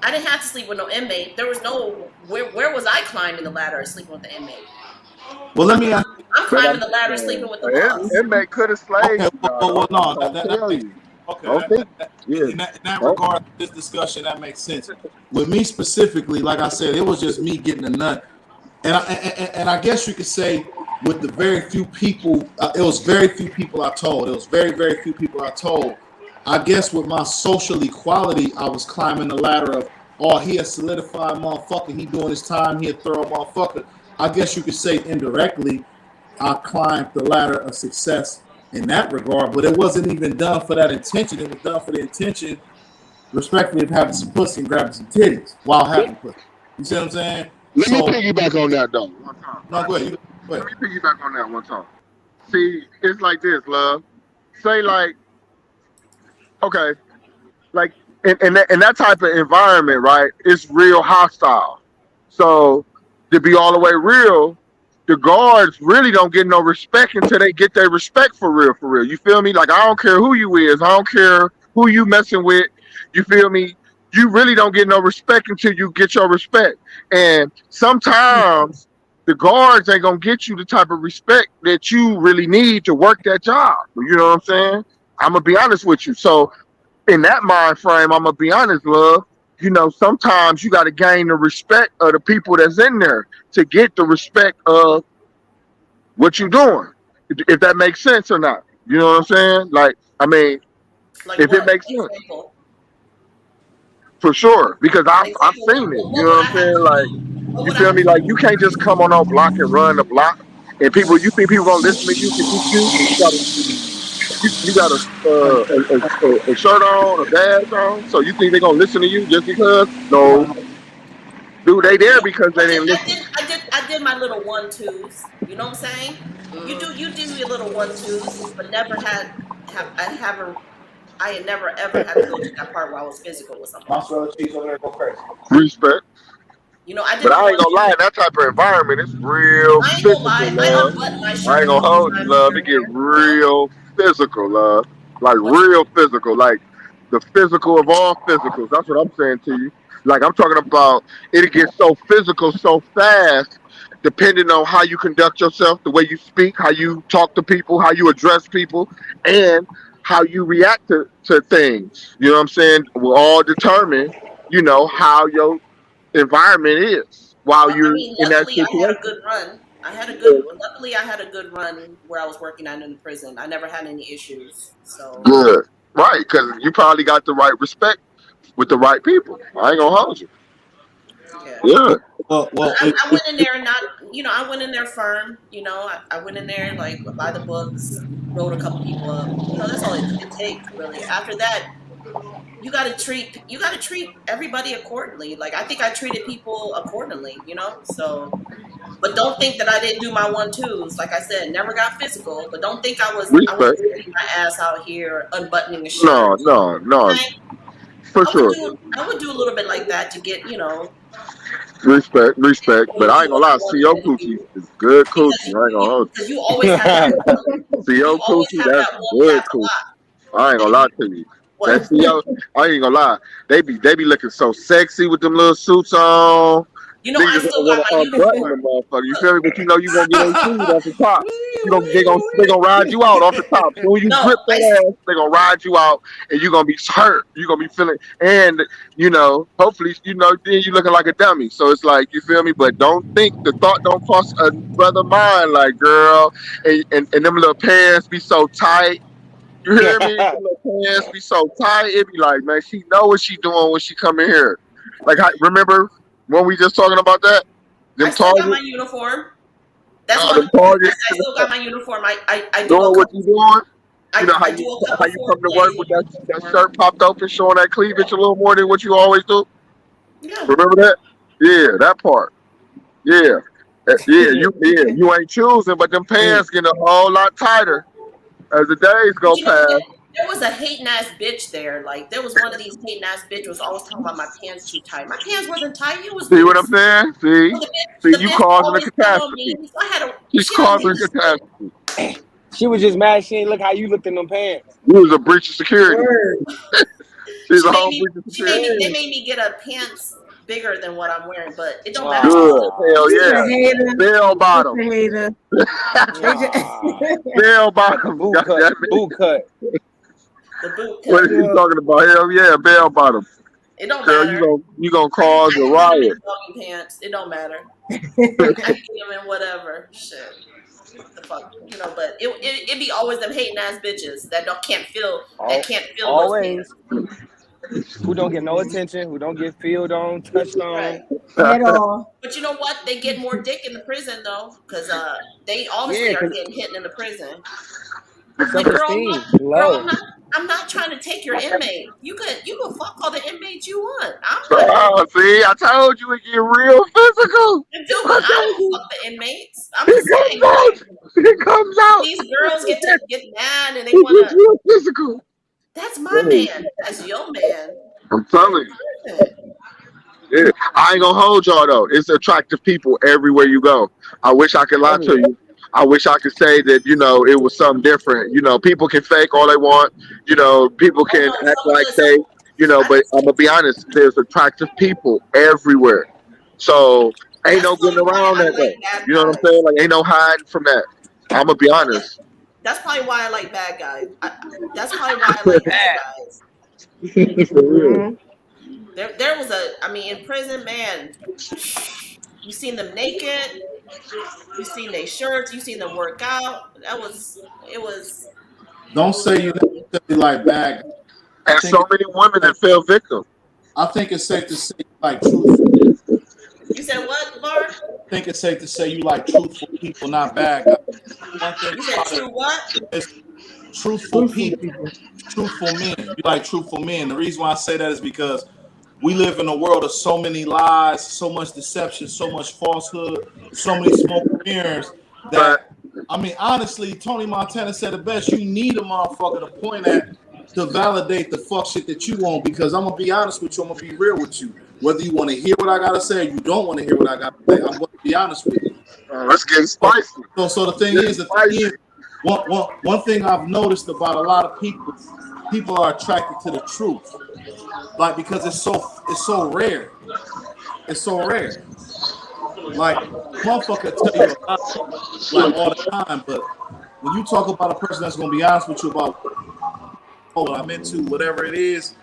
I didn't have to sleep with no inmate. There was no where was I climbing the ladder and sleeping with the inmate? Well, let me ask. I'm climbing the ladder sleeping with the boss. Inmate could have slayed. Okay, well, no, okay. In that regard, this discussion that makes sense. With me specifically, like I said, it was just me getting a nut, and I guess you could say with the very few people, it was very few people I told. It was very, very few people I told. I guess with my social equality, I was climbing the ladder of, oh, he a solidified motherfucker. He doing his time. He a thorough motherfucker. I guess you could say indirectly, I climbed the ladder of success in that regard, but it wasn't even done for that intention. It was done for the intention, respectfully, of having some pussy and grabbing some titties while having pussy. You see what I'm saying? Let me piggyback on that, though. One time. No, go ahead. Let me piggyback on that one time. See, it's like this, love. Say like, okay, like in that type of environment, right? It's real hostile. So to be all the way real, the guards really don't get no respect until they get their respect for real, for real. You feel me? Like, I don't care who you is. I don't care who you messing with. You feel me? You really don't get no respect until you get your respect. And sometimes the guards ain't gonna get you the type of respect that you really need to work that job. You know what I'm saying? I'm gonna be honest with you. So in that mind frame, I'm gonna be honest, love. You know, sometimes you got to gain the respect of the people that's in there to get the respect of what you're doing, if that makes sense or not. You know what I'm saying? Like, I mean, like if it makes sense. For sure, because I've seen it. You know what I'm saying? Like, you feel me? Like, you can't just come on our block and run the block, and people, you think people gonna listen to you? You got a shirt on, a badge on, so you think they're gonna listen to you just because? No, dude, they there because they didn't listen. I did my little 1-2s. You know what I'm saying? You do your little 1-2s, but I had never ever had to go to that part where I was physical with somebody. Respect. You know, I did. But I ain't gonna lie, that type of environment is real physical, love. I ain't gonna hold you, love. It get real physical, love. Like real physical, like the physical of all physicals. That's what I'm saying to you. Like, I'm talking about, it gets so physical so fast, depending on how you conduct yourself, the way you speak, how you talk to people, how you address people, and how you react to things. You know what I'm saying? Will all determine, you know, how your environment is while you're in that situation. I had a good run. Luckily, I had a good run where I was working out in the prison. I never had any issues. So good, right? Because you probably got the right respect with the right people. I ain't gonna hold you. Yeah. Well, I went in there I went in there firm. You know, I went in there like by the books, wrote a couple people up. You know, that's all it takes really. After that, you got to treat everybody accordingly. Like, I think I treated people accordingly. You know, so. But don't think that I didn't do my 1-2s. Like I said, never got physical. But don't think I was getting my ass out here unbuttoning a shirt. No. For sure. I would do a little bit like that to get, you know. Respect. But I ain't gonna lie, CO coochie is good coochie. I ain't gonna hold Because you always have that. you. CO You always coochie, have that's that one good that's a coochie. lot. I ain't gonna lie to you. That What? CO, I ain't gonna lie. They be looking so sexy with them little suits on. You know, Niggas I just still don't got want to my unbutton uniform. the motherfucker. You Look, feel me? But you know you gonna get a food off the top. wee, They gonna ride you out off the top. So when you no, grip that ass, they gonna ride you out, and you gonna be hurt. You gonna be feeling, and hopefully, then you looking like a dummy. So it's like you feel me. But don't think the thought don't cross a brother mind, like girl, and them little pants be so tight. You hear me? Them little pants be so tight. It be like, man, she know what she doing when she come in here. Like, remember when we just talking about that? I Them still got my targets, uniform. That's no, one. them targets. I still got my uniform. I do Doing a what you couple. doing. You know I do a how couple you come to foreplays work in with my that uniform. shirt popped open, showing that cleavage a little more than what you always do. Yeah. Remember that? Yeah, that part. Yeah. You ain't choosing, but them pants getting a whole lot tighter as the days But go past. there was a hating ass bitch there. Like there was one of these hating ass bitch was always talking about my pants too tight. My pants wasn't tight. It was See what I'm loose. saying? So See, the you bitch would causing a always tell on me. catastrophe. So I had to. She's She don't causing a give a shit. catastrophe. She was just mad she ain't look how you looked in them pants. You was a breach of security. Word. She's a whole breach of security. They Word. made me get a pants bigger than what I'm wearing, but it don't matter. Good. Ah, Hell You's yeah. a hater. Bell You's bottom. a hater. They just, ah. Bell bottom. Boot Got cut, that me? boot cut. The boot What cut. are you yo, talking about? Hell yeah, bell bottom. It don't Girl, matter. you gonna I cause a can get them in riot. jogging pants. It don't matter. I can get them in whatever. Shit. The fuck, but it be always them hating ass bitches that All, can't feel those always. pants. Who don't get no attention, who don't get filled on, touched Right. on. at all. But you know what? They get more dick in the prison though, because they Yeah, obviously are because getting hit in the prison. Like, self-esteem low. I'm not trying to take your inmate. You could fuck all the inmates you want. I'm not doing Oh, see, I told you it get real physical. it. Do I I told don't you. fuck the inmates. I'm It just comes saying, out. like, It comes out. these girls get mad and they It wanna. gets real physical. That's my Hey, man. That's your man. I'm telling you. Listen, Yeah. I ain't gonna hold y'all though. It's attractive people everywhere you go. I wish I could lie to Everywhere. you. I wish I could say that, it was something different. People can fake all they want. People oh can no, act some like listen. they, I but I'm just gonna be honest, there's attractive people everywhere. So ain't That's no getting probably why around I that like though. bad You know what I'm saying? guys. Like ain't no hiding from that. I'm gonna be honest. That's probably why I like bad guys. That's probably why I like bad guys. For real. Mhm. There was I mean, in prison, man, you seen them naked, you seen their shirts, you seen them work out. It was, Don't it was say you gnarly. necessarily like bad. I And think so many women like that fell victim. I think it's safe to say you like truthful. You said what, Bar? I think it's safe to say you like truthful people, not bad guys. One thing You said about it true what? is truthful Truthful people, people. truthful men. You like truthful men. The reason why I say that is because we live in a world of so many lies, so much deception, so much falsehood, so many smoke and mirrors But that I mean, honestly, Tony Montana said it best. You need a motherfucker to point at to validate the fuck shit that you want. Because I'm gonna be honest with you, I'm gonna be real with you. Whether you want to hear what I gotta say or you don't want to hear what I gotta say, I'm gonna be honest with you. let's get So, spicy. so Get the thing is, spicy. one thing I've noticed about a lot of people are attracted to the truth, like because it's so rare. It's so rare. Like motherfucker tell you a lot, like all the time, but when you talk about a person that's gonna be honest with you about what I'm into, whatever it is,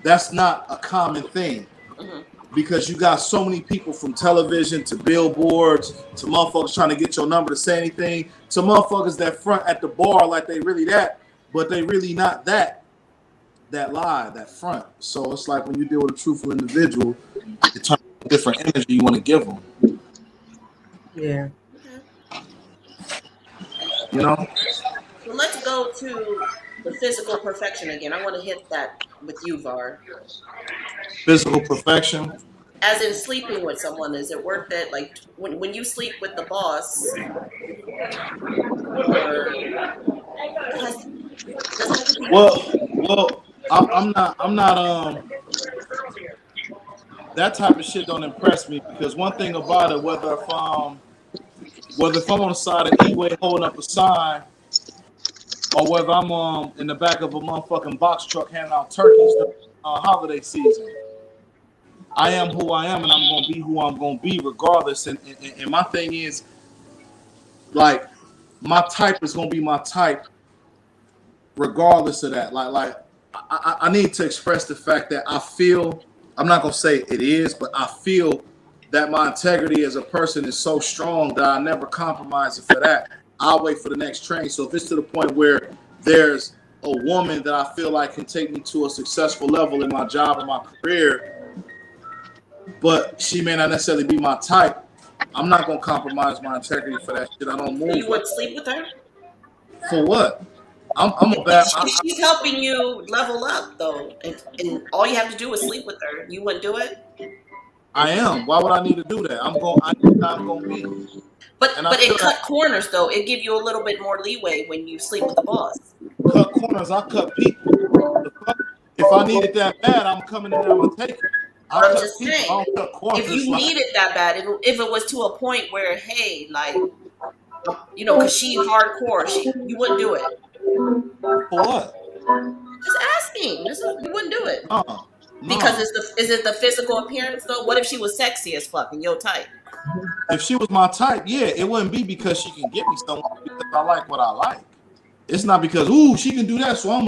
that's not a common thing. Hmm. Because you got so many people from television to billboards to motherfuckers trying to get your number to say anything to motherfuckers that front at the bar like they really that, but they really not that front. So it's like when you deal with a truthful individual, it turns a different energy you want to give them. Yeah. Okay. You know, So let's go to the physical perfection again. I want to hit that with you, Var. physical perfection. As in sleeping with someone, is it worth it? Like when you sleep with the boss, or has does it have to be Well, I'm not that type of shit don't impress me because one thing about it, whether if I'm on the side of E-way holding up a sign, or whether I'm in the back of a motherfucking box truck handing out turkeys during holiday season, I am who I am, and I'm gonna be who I'm gonna be regardless. And my thing is, like, my type is gonna be my type regardless of that. Like I need to express the fact that I feel, I'm not gonna say it is, but I feel that my integrity as a person is so strong that I never compromise it for that. I'll wait for the next train. So if it's to the point where there's a woman that I feel like can take me to a successful level in my job and my career, but she may not necessarily be my type, I'm not gonna compromise my integrity for that shit. I don't move. You would sleep with her? For what? I'm a bad. If she's helping you level up, though, and all you have to do is sleep with her, you wouldn't do it? I am. Why would I need to do that? I know I'm gonna be. But And I but feel it cut corners, though. It give you a little bit more leeway when you sleep with the boss. Cut corners. I cut people. The fuck? If I need it that bad, I'm coming in there. I'm gonna take it. I'm just saying, I don't cut corners. if you need it that bad, if it was to a point where, hey, like, you know, because she hardcore, you wouldn't do it. For what? Just asking. You wouldn't do it. No. Because is it the physical appearance, though? What if she was sexy as fuck and your type? If she was my type, yeah, it wouldn't be because she can get me somewhere, because I like what I like. It's not because, she can do that, so I'm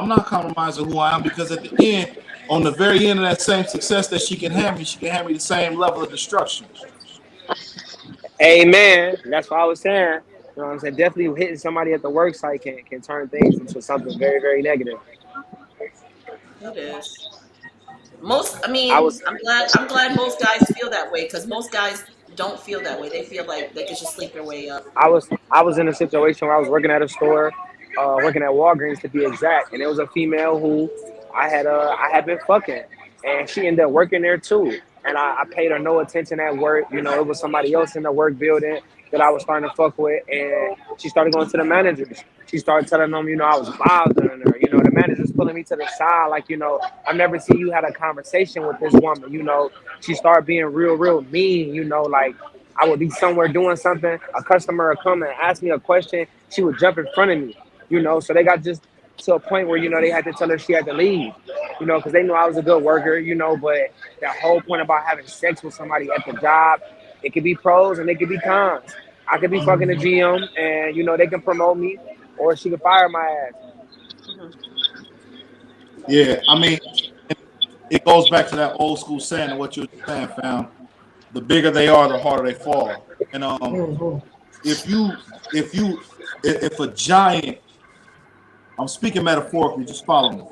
not compromising who I am, because at the end, on the very end of that same success that she can have me the same level of destruction. Amen. That's what I was saying. You know what I'm saying? Definitely hitting somebody at the work site can turn things into something very, very negative. It is. I'm glad most guys feel that way, because most guys don't feel that way. They feel like they can just sleep their way up. I was in a situation where I was working at a store, working at Walgreens to be exact, and it was a female who I had been fucking, and she ended up working there too. And I paid her no attention at work. You know, it was somebody else in the work building that I was starting to fuck with, and she started going to the managers. She started telling them, you know, I was bothering her. You know, the manager's pulling me to the side, like, you know, I've never seen you had a conversation with this woman. You know, she started being real, real mean. You know, like, I would be somewhere doing something, a customer would come and ask me a question, she would jump in front of me. You know, so they got just to a point where, you know, they had to tell her she had to leave. You know, because they knew I was a good worker. You know, but that whole point about having sex with somebody at the job, it could be pros and it could be cons. I could be fucking a GM and, you know, they can promote me, or she could fire my ass. Yeah, I mean, it goes back to that old school saying of what you're saying, fam. The bigger they are, the harder they fall. And if a giant, I'm speaking metaphorically, just follow me.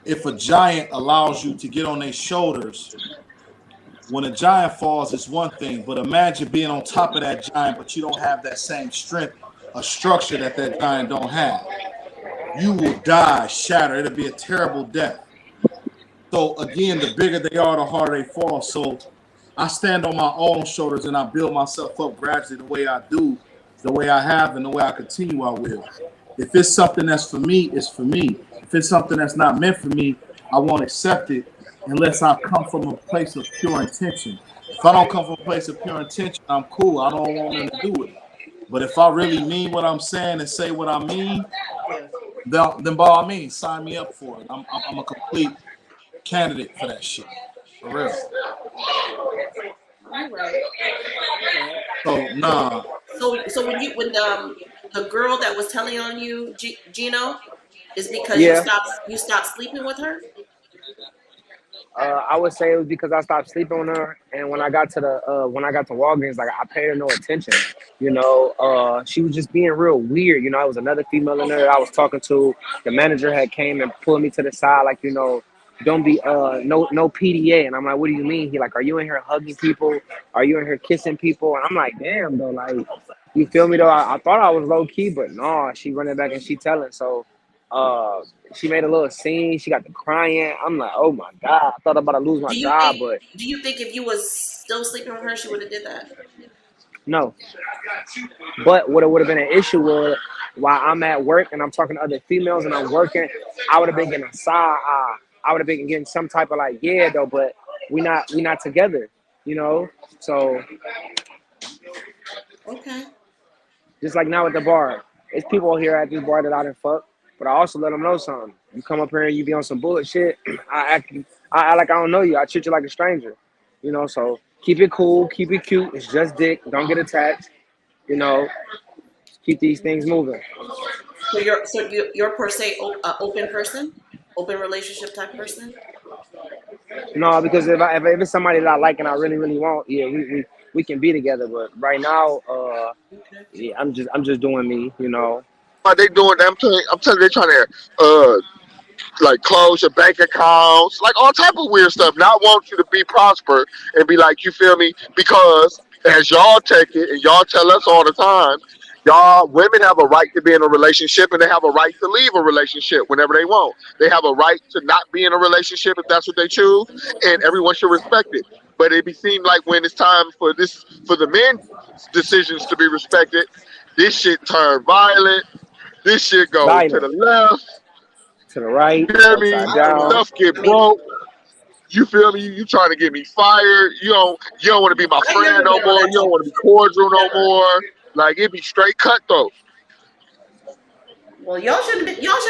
If a giant allows you to get on their shoulders, when a giant falls, it's one thing, but imagine being on top of that giant, but you don't have that same strength, a structure that giant don't have. You will die, shatter. It'll be a terrible death. So again, the bigger they are, the harder they fall. So I stand on my own shoulders and I build myself up gradually the way I do, the way I have, and the way I continue, I will. If it's something that's for me, it's for me. If it's something that's not meant for me, I won't accept it unless I come from a place of pure intention. If I don't come from a place of pure intention, I'm cool. I don't want them to do it. But if I really mean what I'm saying and say what I mean, then by all means, sign me up for it. I'm a complete candidate for that shit. For real. You're right. So nah. So when the girl that was telling on you, Gino, is because Yeah. you stopped sleeping with her? I would say it was because I stopped sleeping with her, and when I got to Walgreens, like, I paid her no attention. You know, she was just being real weird. You know, I was another female in there that I was talking to. The manager had came and pulled me to the side, like, you know, don't be no PDA. And I'm like, what do you mean? He like, are you in here hugging people? Are you in here kissing people? And I'm like, damn though, like, you feel me though? I thought I was low key, but no, she running back and she telling. So she made a little scene. She got to crying. I'm like, oh my God, I thought about to lose my job, but do you think if you was still sleeping with her, she would have did that? no. But what it would have been an issue was, while I'm at work and I'm talking to other females and I'm working, I would have been getting a side eye. I would have been getting some type of like, yeah, though, but we not together, you know. So Okay. just like now at the bar, it's people here at this bar that I done fuck, but I also let them know something. You come up here and you be on some bullshit, I act like I don't know you. I treat you like a stranger, you know. So keep it cool, keep it cute. It's just dick. Don't get attached, you know. Keep these things moving. So you're per se open person, open relationship type person. No, because if it's somebody that I like and I really really want, yeah, we can be together. But right now, Okay. yeah, I'm just doing me, you know. But they doing. I'm telling you, they trying to like close your bank accounts, like all type of weird stuff. Not want you to be prosper and be like, you feel me? Because as y'all take it and y'all tell us all the time, y'all women have a right to be in a relationship and they have a right to leave a relationship whenever they want. They have a right to not be in a relationship if that's what they choose, and everyone should respect it. But it be seem like when it's time for the men's decisions to be respected, this shit turn violent. This shit go to the Violent left. to the right, You hear me? upside I don't down. know. Stuff get I mean, broke. You feel me? You trying to get me fired. You don't want to be my I've friend never no been on more. that You don't type want of to be shit. cordial no Never. more. Like it be straight cutthroat. Well, y'all should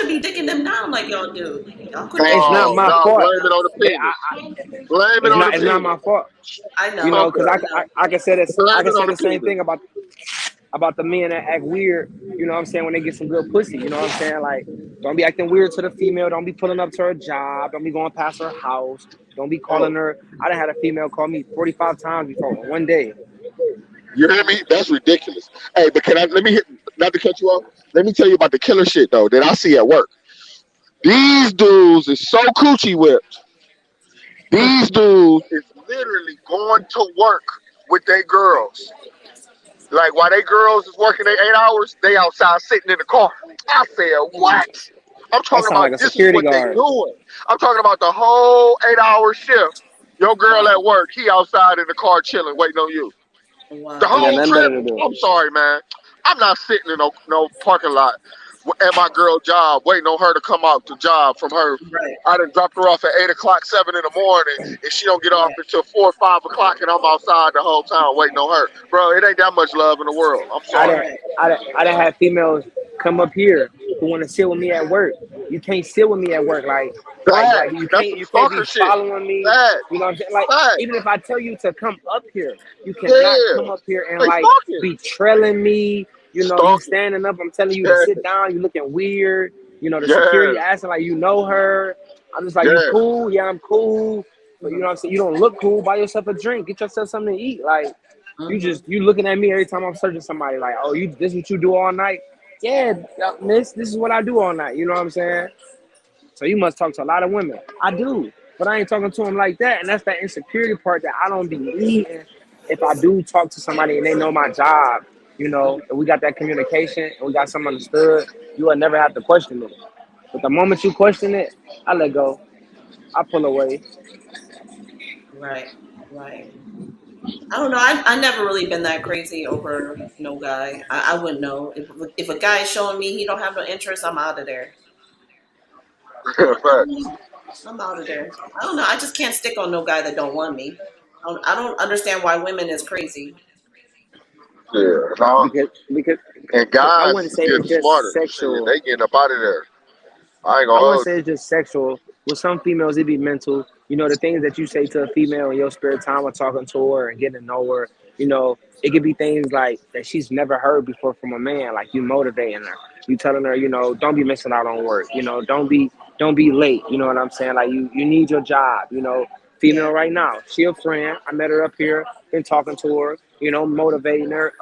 be dicking them down like y'all do. Y'all quit that It's not Oh, crazy my stuff. y'all fault. blame it on the Hey, penis. Blame it on the it's not my penis. fault. I You know. know, because Okay. I know. I can say this. Blame I can it say on the the same penis. thing about the men that act weird. You know what I'm saying? When they get some good pussy. You know what I'm saying? Like, don't be acting weird to the female. Don't be pulling up to her job. Don't be going past her house. Don't be calling Oh, her. I done had a female call me 45 times before in one day. you hear me? That's ridiculous. Hey, but let me hit, not to cut you off. Let me tell you about the killer shit though that I see at work. These dudes is so coochie whipped. These dudes is literally going to work with their girls. Like while they girls is working their 8 hours, they outside sitting in the car. I said, what? I'm That talking sound about like a this is security what they guard. doing. I'm talking about the whole 8 hour shift. Your girl Wow. at work, he outside in the car chilling, waiting on you. The Ain't Wow. got whole nothing trip. better to do. I'm sorry, man. I'm not sitting in no parking lot at my girl job waiting on her to come out the job from her. Right. I done dropped her off at 8 o'clock, 7 in the morning, and she don't get off Right. until 4 or 5 o'clock, and I'm outside the whole time waiting on her. Bro, it ain't that much love in the world. I'm I sorry. done, Right. I done had females come up here who want to sit with me at work. You can't sit with me at work, like Bad. That's some you can't be stalker shit. following me. Bad. You know what I'm saying? Like Bad. even if I tell you to come up here, you cannot Yeah. come up here and They like stalking. be trailing me. You know, you Stalking. standing up. I'm telling you to Yeah. sit down. You looking weird. You know, the Yeah. security asking like you know her. I'm just like, you Yeah. cool? Yeah, I'm cool. But you know Mhm. what I'm saying? You don't look cool. Buy yourself a drink. Get yourself something to eat. Like Mhm. you looking at me every time I'm searching somebody like, oh, you this what you do all night? Yeah, miss, this is what I do all night. You know what I'm saying? So you must talk to a lot of women. I do, but I ain't talking to them like that, and that's that insecurity part that I don't be needing. If I do talk to somebody and they know my job, you know, and we got that communication and we got something understood, you will never have to question it. But the moment you question it, I let go. I pull away. Right. Right. I don't know. I never really been that crazy over no guy. I wouldn't know if a guy is showing me he don't have no interest. I'm out of there. I don't Facts. know. I'm out of there. I don't know. I just can't stick on no guy that don't want me. I don't understand why women is crazy. Yeah. No. Because And I guys wouldn't is say getting it's just smarter. Shit, sexual. they getting up out of there. I ain't I gonna wouldn't hold say it's just sexual. With some females, it be mental. You know, the things that you say to a female in your spare time or talking to her and getting to know her, you know, it could be things like that she's never heard before from a man. Like you motivating her. You telling her, you know, don't be missing out on work. You know, don't be late. You know what I'm saying? Like you need your job, you know. Female Yeah. right now. She a friend. I met her up here, been talking to her, you know, motivating her.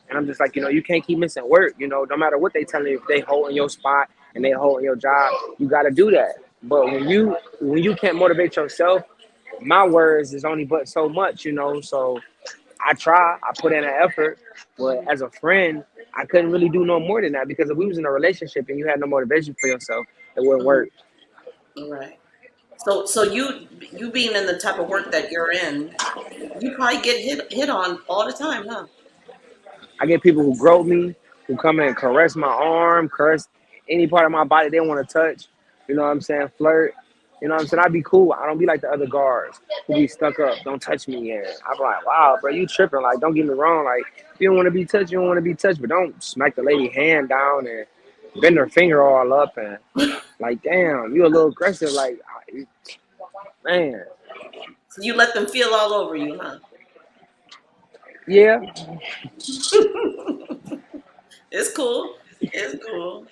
And I'm just like, you know, you can't keep missing work, you know, no matter what they tell you, if they holding your spot and they holding your job, you gotta do that. But when you can't motivate yourself, my words is only but so much, you know. So I try, I put in an effort, but as a friend, I couldn't really do no more than that because if we was in a relationship and you had no motivation for yourself, it wouldn't Mhm. work. All right. So you being in the type of work that you're in, you probably get hit on all the time, huh? I get people who grope me, who come in and caress my arm, caress any part of my body they want to touch. You know what I'm saying? Flirt. You know what I'm saying? I'd be cool. I don't be like the other guards who be stuck up. Don't touch me. And I'm like, wow, bro, you tripping. Like, don't get me wrong. Like, if you don't want to be touched, you don't want to be touched. But don't smack the lady hand down and bend her finger all up. And like, damn, you a little aggressive. Like, man, So you let them feel all over you, huh? yeah. It's cool. It's cool.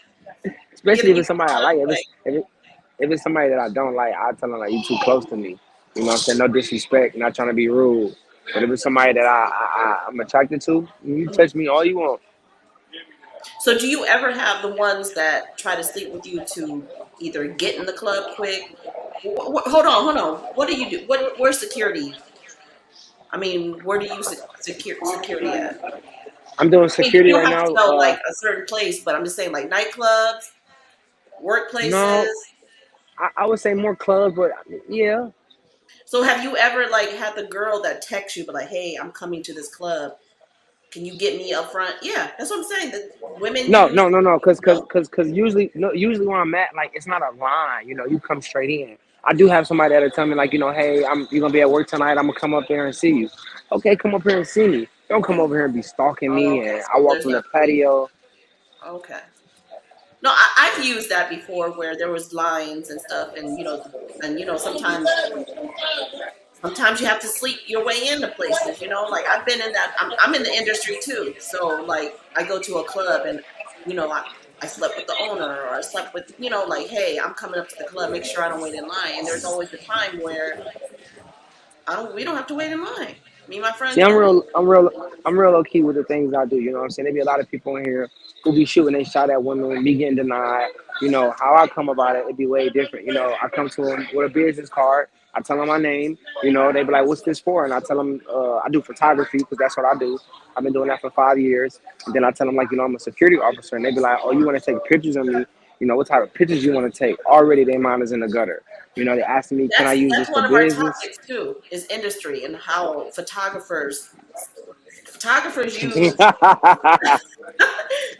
Especially if You it's somebody I fun like. way. If it's somebody that I don't like, I tell them like, you too close to me. You know what I'm saying? No disrespect. Not trying to be rude. But if it's somebody that I'm attracted to, you touch me all you want. So do you ever have the ones that try to sleep with you to either get in the club quick? Hold on, hold on. What do you do? Where's security? I mean, where do you security at? I'm doing I mean, security you don't right have to now. tell like a certain place, but I'm just saying like nightclubs, No, workplaces. I would say more clubs, but yeah. So have you ever like had the girl that texts you, but like, hey, I'm coming to this club. Can you get me up front? Yeah, that's what I'm saying. The women No, use no, no, no, no. cause usually, no, usually where I'm at, like it's not a line. You know, you come straight in. I do have somebody that'll tell me like, hey, you gonna be at work tonight. I'm gonna come up there and see you. Okay, come up here and see me. Don't come over here and be stalking Oh, me. okay. And I So walk there's from the not free. patio. Okay. No, I've used that before where there was lines and stuff, and sometimes you have to sleep your way into places. Like I've been in that. I'm in the industry too, so like I go to a club and I slept with the owner or I slept with like, hey, I'm coming up to the club. Make sure I don't wait in line. And there's always a time where I don't. We don't have to wait in line. Me and my See, friends go. I'm real low key with the things I do. You know what I'm saying? There be a lot of people in here who be shooting they shot at women, me getting denied. You know how I come about it, it'd be way different. I come to them with a business card. I tell them my name. They be like, "What's this for?" And I tell them I do photography because that's what I do. I've been doing that for 5 years. And then I tell them like, I'm a security officer, and they be like, "Oh, you want to take pictures of me? What type of pictures you want to take?" Already, their mind is in the gutter. They asking me, "Can I use That's this for one of our business?" topics too. Is industry and how photographers use.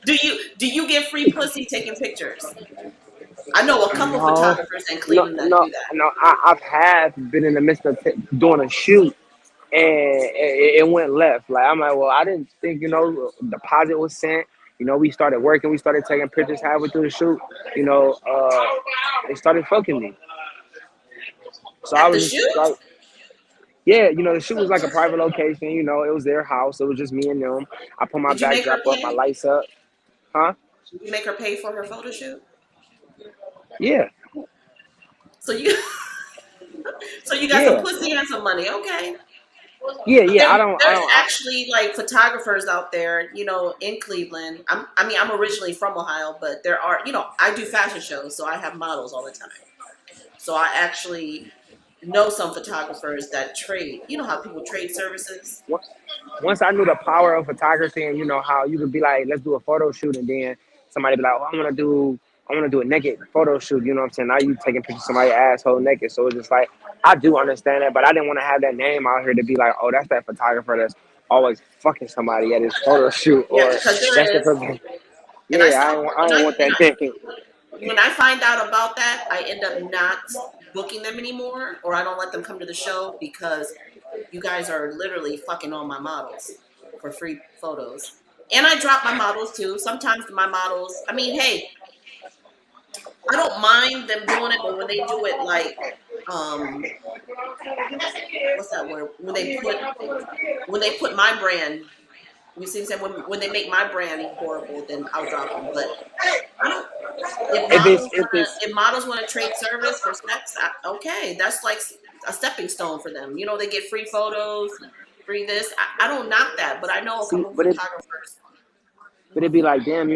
Do you get free pussy taking pictures? I know a couple No, photographers in no, Cleveland that no, do that. no. I've had been in the midst of doing a shoot, and it went left. Like I'm like, well, I didn't think deposit was sent. We started working, we started taking pictures halfway through the shoot. They started fucking me. So I At the was just shoot? like, yeah, the shoot was like a private location. It was their house. It was just me and them. I put my Did you make her backdrop up, my pay? lights up, huh? Did you make her pay for her photo shoot? Yeah, So you so you got some yeah, pussy and some money, okay? yeah, But yeah. there's actually like photographers out there, in Cleveland. I'm originally from Ohio, but there are, I do fashion shows, so I have models all the time. So I actually know some photographers that trade. You know how people trade services? Once I knew the power of photography and how you could be like, let's do a photo shoot, and then somebody be like, oh, I want to do a naked photo shoot. You know what I'm saying? Now you taking pictures of somebody's asshole naked. So it's just like, I do understand that, but I didn't want to have that name out here to be like, oh, that's that photographer that's always fucking somebody at his photo shoot, Yeah, or because that's there the is. person. And I Yeah, stopped I ain't want that name. when I find out about that, I end up not booking them anymore, or I don't let them come to the show because you guys are literally fucking on my models for free photos. And I drop my models too. Sometimes my models, I mean, hey, I don't mind them doing it, but when they do it like, um, what's that word? When they put my brand, you see what I'm saying? When they make my brand horrible, then I'll drop them. But I don't. If models If wanna, it's if models want to trade service for sex, okay, that's like a stepping stone for them. They get free photos, free this. I don't knock that, but I know a see, couple of photographers. but it'd be like, damn,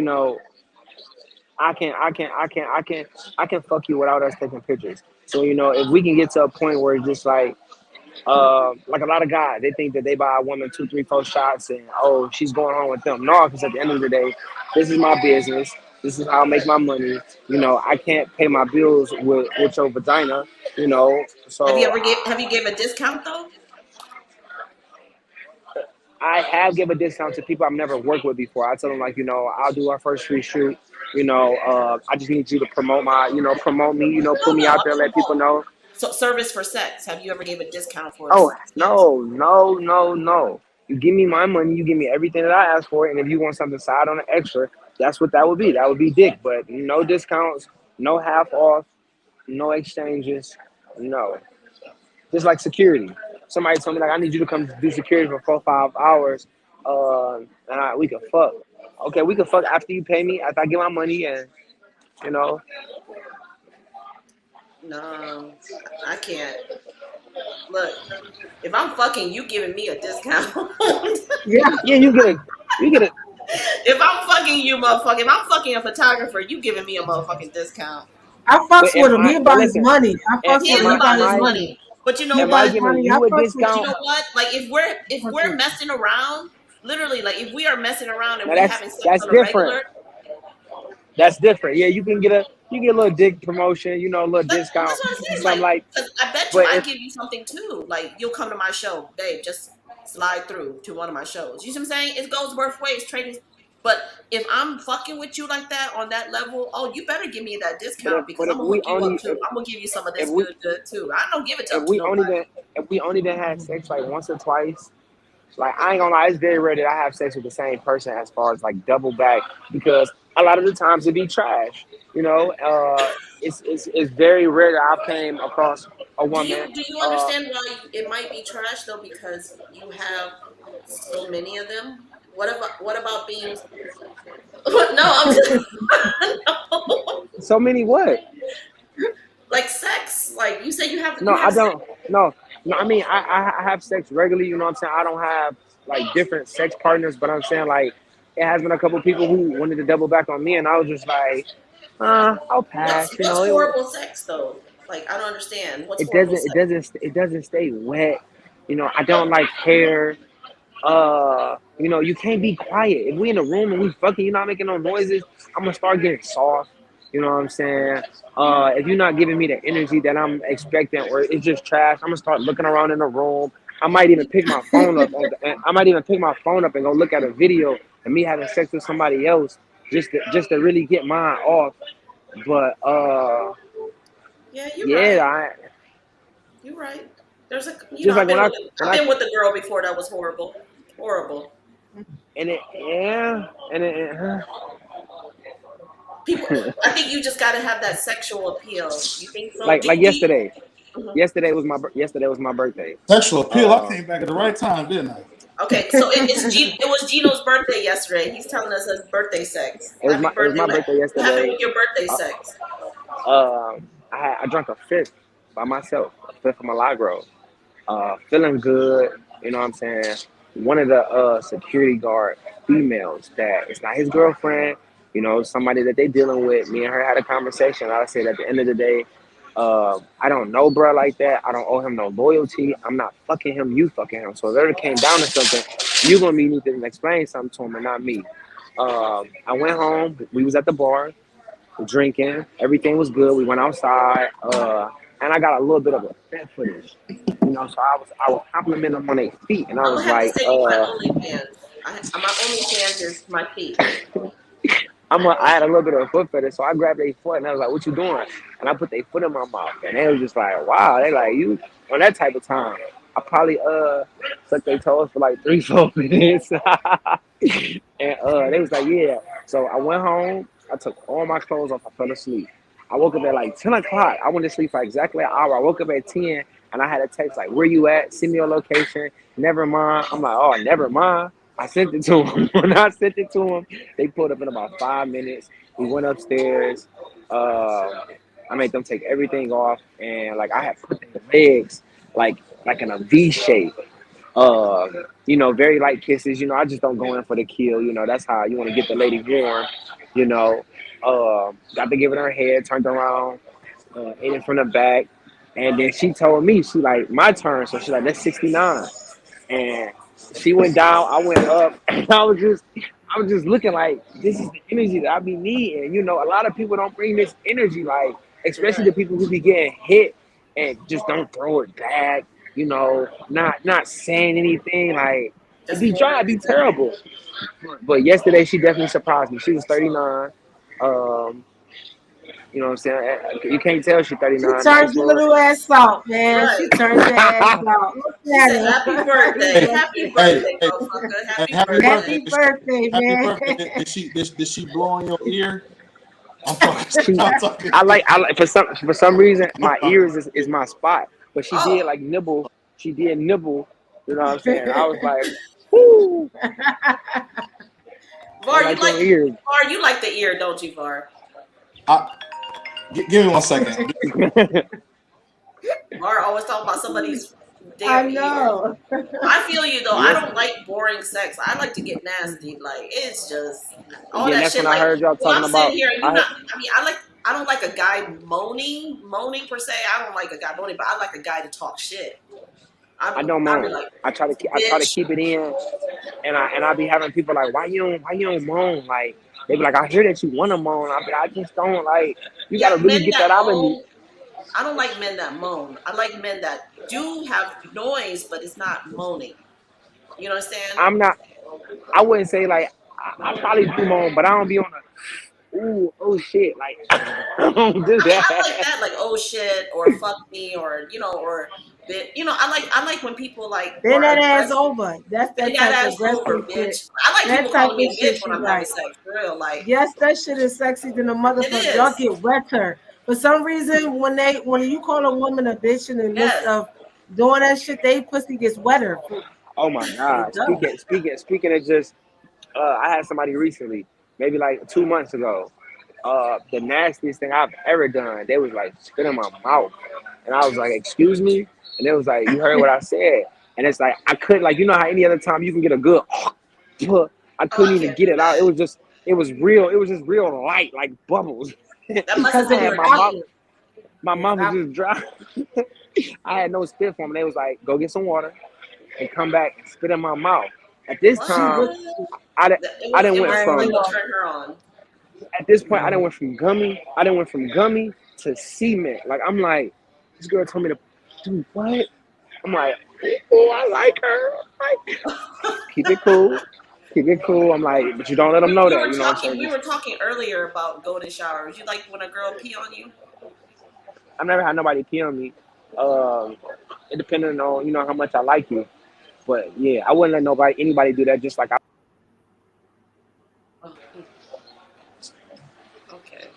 I can fuck you without us taking pictures. So if we can get to a point where it's just like a lot of guys, they think that they buy a woman 2, 3, 4 shots and oh, she's going home with them. No, because at the end of the day, this is my business. This is how I make my money. I can't pay my bills with your vagina. You know, Have you so ever have you gave a discount though? I have give a discount to people I've never worked with before. I tell them like, I'll do our first free shoot. I just need you to promote promote me. No, Put me no. out I there, mean, let people know. so service for sex. Have you ever gave a discount for Oh sex? no, no, no, no. You give me my money, you give me everything that I ask for, and if you want something side on the extra, that's what that would be. That would be dick. But no discounts, no half off, no exchanges, no. Just like security. Somebody told me like I need you to come do security for 4 5 hours, we can fuck. Okay, we can fuck after you pay me, after I get my money, and you know, No, I can't. Look, if I'm fucking, you giving me a discount. Yeah, yeah, you get a. If I'm fucking you, motherfucker, if I'm fucking a photographer, you giving me a motherfucking discount. I But fucks am with him. I? He But about his listen, money. I fucks He with him. is He about about his his am money. money. But you know He I about what? his giving money. I you a fucks with But you discount? know what? Like if fucks we're with messing around, literally, like if we are messing around and Now we having sex that's on a different. regular, That's different. Yeah, you get a little dick promotion, a little but discount, that's what I'm saying. something Like, like. because I bet you But I if give you something too. Like you'll come to my show, babe. Just slide through to one of my shows. You see what I'm saying? It goes both ways. Trading. But if I'm fucking with you like that on that level, oh, you better give me that discount because but I'm if gonna hook we you up only too. I'm gonna give you some of if this we good too. I don't give it if up to we only nobody. been if we only been had sex like once or twice, like I ain't gonna lie, it's very rare that I have sex with the same person as far as like double back because a lot of the times it be trash. It's very rare that I came across a woman. Do you Uh, understand why it might be trash though? Because you have so many of them. What about being? No, I'm just no. so many what? Like sex. Like you said, No, you I have sex. don't. No. I mean, I have sex regularly. You know what I'm saying? I don't have like different sex partners, but I'm saying like it has been a couple people who wanted to double back on me, and I was just like, I'll pass. What's horrible sex though? Like I don't understand. What's It horrible doesn't. sex? It doesn't stay wet. I don't like hair. You can't be quiet. If we in a room and we fucking, you're not making no noises, I'm gonna start getting soft. You know what I'm saying? If you're not giving me the energy that I'm expecting, or it's just trash, I'm gonna start looking around in the room. I might even pick my phone up. I might even pick my phone up and go look at a video of me having sex with somebody else, just to really get mine off. But Yeah, you're yeah, right. I You're right. There's a just like when I've I been with a girl before that was horrible. Horrible. and it yeah and People, I think you just got to have that sexual appeal. You think so? like Do you? yesterday. Mhm. Yesterday was my birthday. Sexual appeal. I Uh, came back at the right time, didn't I? Okay, so it was Gino's birthday yesterday. He's telling us his birthday sex. Happy it was birthday! my birthday What happened yesterday. with your birthday Uh, sex? I drank a fifth by myself, a fifth of Milagro. Feeling good. You know what I'm saying? One of the security guard females that it's not his girlfriend. Somebody that they dealing with. Me and her had a conversation. I said at the end of the day, I don't know bro like that. I don't owe him no loyalty. I'm not fucking him. You fucking him. So if it ever came down to something, you gonna need to explain something to him and not me. I went home. We was at the bar drinking. Everything was good. We went outside, and I got a little bit of a fat footage. So I was complimenting them on their feet, and I I'm was gonna have to like, send you my OnlyFans. My OnlyFans is my feet. I had a little bit of a foot fetish, so I grabbed their foot and I was like, "What you doing?" And I put their foot in my mouth, and they was just like, "Wow." They like you on that type of time. I probably sucked their toes for like 3 4 minutes, and they was like, "Yeah." So I went home. I took all my clothes off. I fell asleep. I woke up at like 10 o'clock. I went to sleep for exactly an hour. I woke up at 10, and I had a text like, "Where you at? Send me your location." Never mind. I'm like, "Oh, never mind." I sent it to him. When I sent it to him, they pulled up in about 5 minutes. We went upstairs. I made them take everything off, and like I had put their legs like in a V shape. Very light kisses. I just don't go in for the kill. That's how you want to get the lady warm. You know, got to give it her head, turned around, ate it from the back, and then she told me she like my turn. So she's like, "That's 69." And she went down, I went up, and I was just looking like this is the energy that I be needing. A lot of people don't bring this energy, like especially Right. the people who be getting hit and just don't throw it back. Not saying anything like. Just be dry, be terrible. But yesterday she definitely surprised me. She was 39. Um, you know what I'm saying? You can't tell she's She 39. turns your little ass out, man. right. She turns your ass out. Look She at said, "Happy her. birthday, Hey, happy hey, birthday, hey, motherfucker, hey, happy happy birthday." birthday. Happy birthday, Happy man. birthday. Did she blow in your ear? I'm talking. She, I'm talking. I like for some reason my ears is my spot. But she did Oh, like nibble. She did nibble. You know what I'm saying? I was like, whoo, I Var, like them ears. You like the ear, don't you, Var? I, give me 1 second. Var always talking about somebody's I damn ear. know. I feel you though. I Yes. don't like boring sex. I like to get nasty. Like it's just all Yeah, and that that's shit. when I Like heard y'all well, talking I'm sitting about. here and you I not. I mean, I don't like a guy moaning per se. I don't like a guy moaning, but I like a guy to talk shit. I don't I be moan. like, I try to bitch. keep it in, and I be having people like, why you don't moan? Like they be like, I hear that you want to moan. I just don't like. You got Yeah, to really men get that that out of me. moan. I don't like men that moan. I like men that do have noise, but it's not moaning. You understand? I'm not. I wouldn't say like I probably do moan, but I don't be on a ooh oh shit like I don't do I mean, I like that. that, like oh shit, or fuck me, or or bit. I like when people like Bend are that ass aggressive. over. That's Bend that that type of ass over, aggressive shit. bitch. I like people That type calling of me shit bitch she when I'm having like. sex. For real, like Yes, that shit is sexy than a it motherfucker. Y'all is. get wetter. For some reason, when you call a woman a bitch in the midst Yes, of doing that shit, they pussy gets wetter. Oh my it god! does. Speaking of just, I had somebody recently, maybe like 2 months ago. The nastiest thing I've ever done. They was like spit in my mouth, and I was like, "Excuse me," and it was like, "You heard what I said," and it's like I couldn't like you know how any other time you can get a good, I Oh, I couldn't even can't get do it out. that. It was real. It was just real light, like bubbles. That must have Because it I been had was your my mouth. team. out. My It was mouth was out. just dry. I had no spit for them. They was like, "Go get some water and come back and spit in my mouth." At this What? She time, was. I didn't. I didn't It went was I ain't like from what know. turned her on. at this point. I didn't Mhm. went from gummy. I didn't went from gummy to cement. Like I'm like, this girl told me to do what? I'm like, oh, I like her. Like, keep it cool. Keep it cool. I'm like, but you don't let them know that. You know what I'm saying? We Just were talking earlier about golden showers. You like when a girl pee on you? I've never had nobody pee on me. Um, it depending on how much I like you. But yeah, I wouldn't let anybody do that. Just like I. Oh, okay.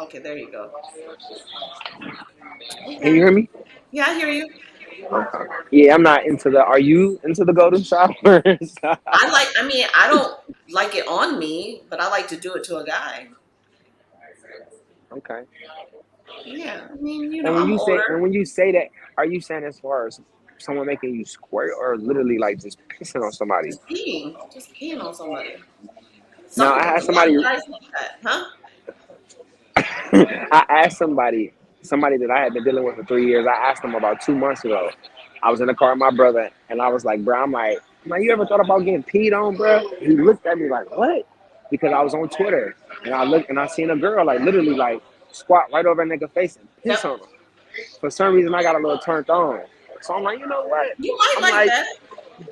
Okay, there you go. Can you Okay. hear me? Yeah, I hear you. Yeah, I'm not into the. Are you into the golden showers? I mean, I don't like it on me, but I like to do it to a guy. Okay. Yeah. I mean, And I'm older. when you say that, are you saying as far as someone making you squirt or literally like just pissing on somebody? Just peeing on somebody. Now A lot of guys like that, huh? I asked somebody that I had been dealing with for 3 years. I asked them about 2 months ago. I was in the car with my brother, and I was like, "Bro, you ever thought about getting peed on, bro?" He looked at me like, "What?" Because I was on Twitter, and I looked and I seen a girl like literally like squat right over a nigga face and Yep. piss on him. For some reason, I got a little turned on. So I'm like, you know what? You might I'm like like, that.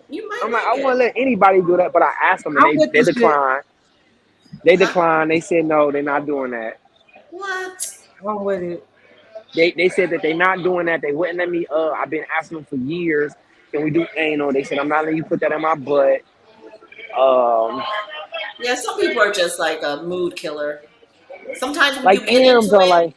You might I like it. wouldn't let anybody do that, but I asked them, and I'm with they the shit. declined. They Huh? declined. They said no, they're not doing that. What? I'm with it. They said that they're not doing that. They wouldn't let me. I've been asking them for years. Can we do anal? They said I'm not letting you put that in my butt. Um, Yeah, some people are just like a mood killer. Sometimes when like you get damn, into though, it, like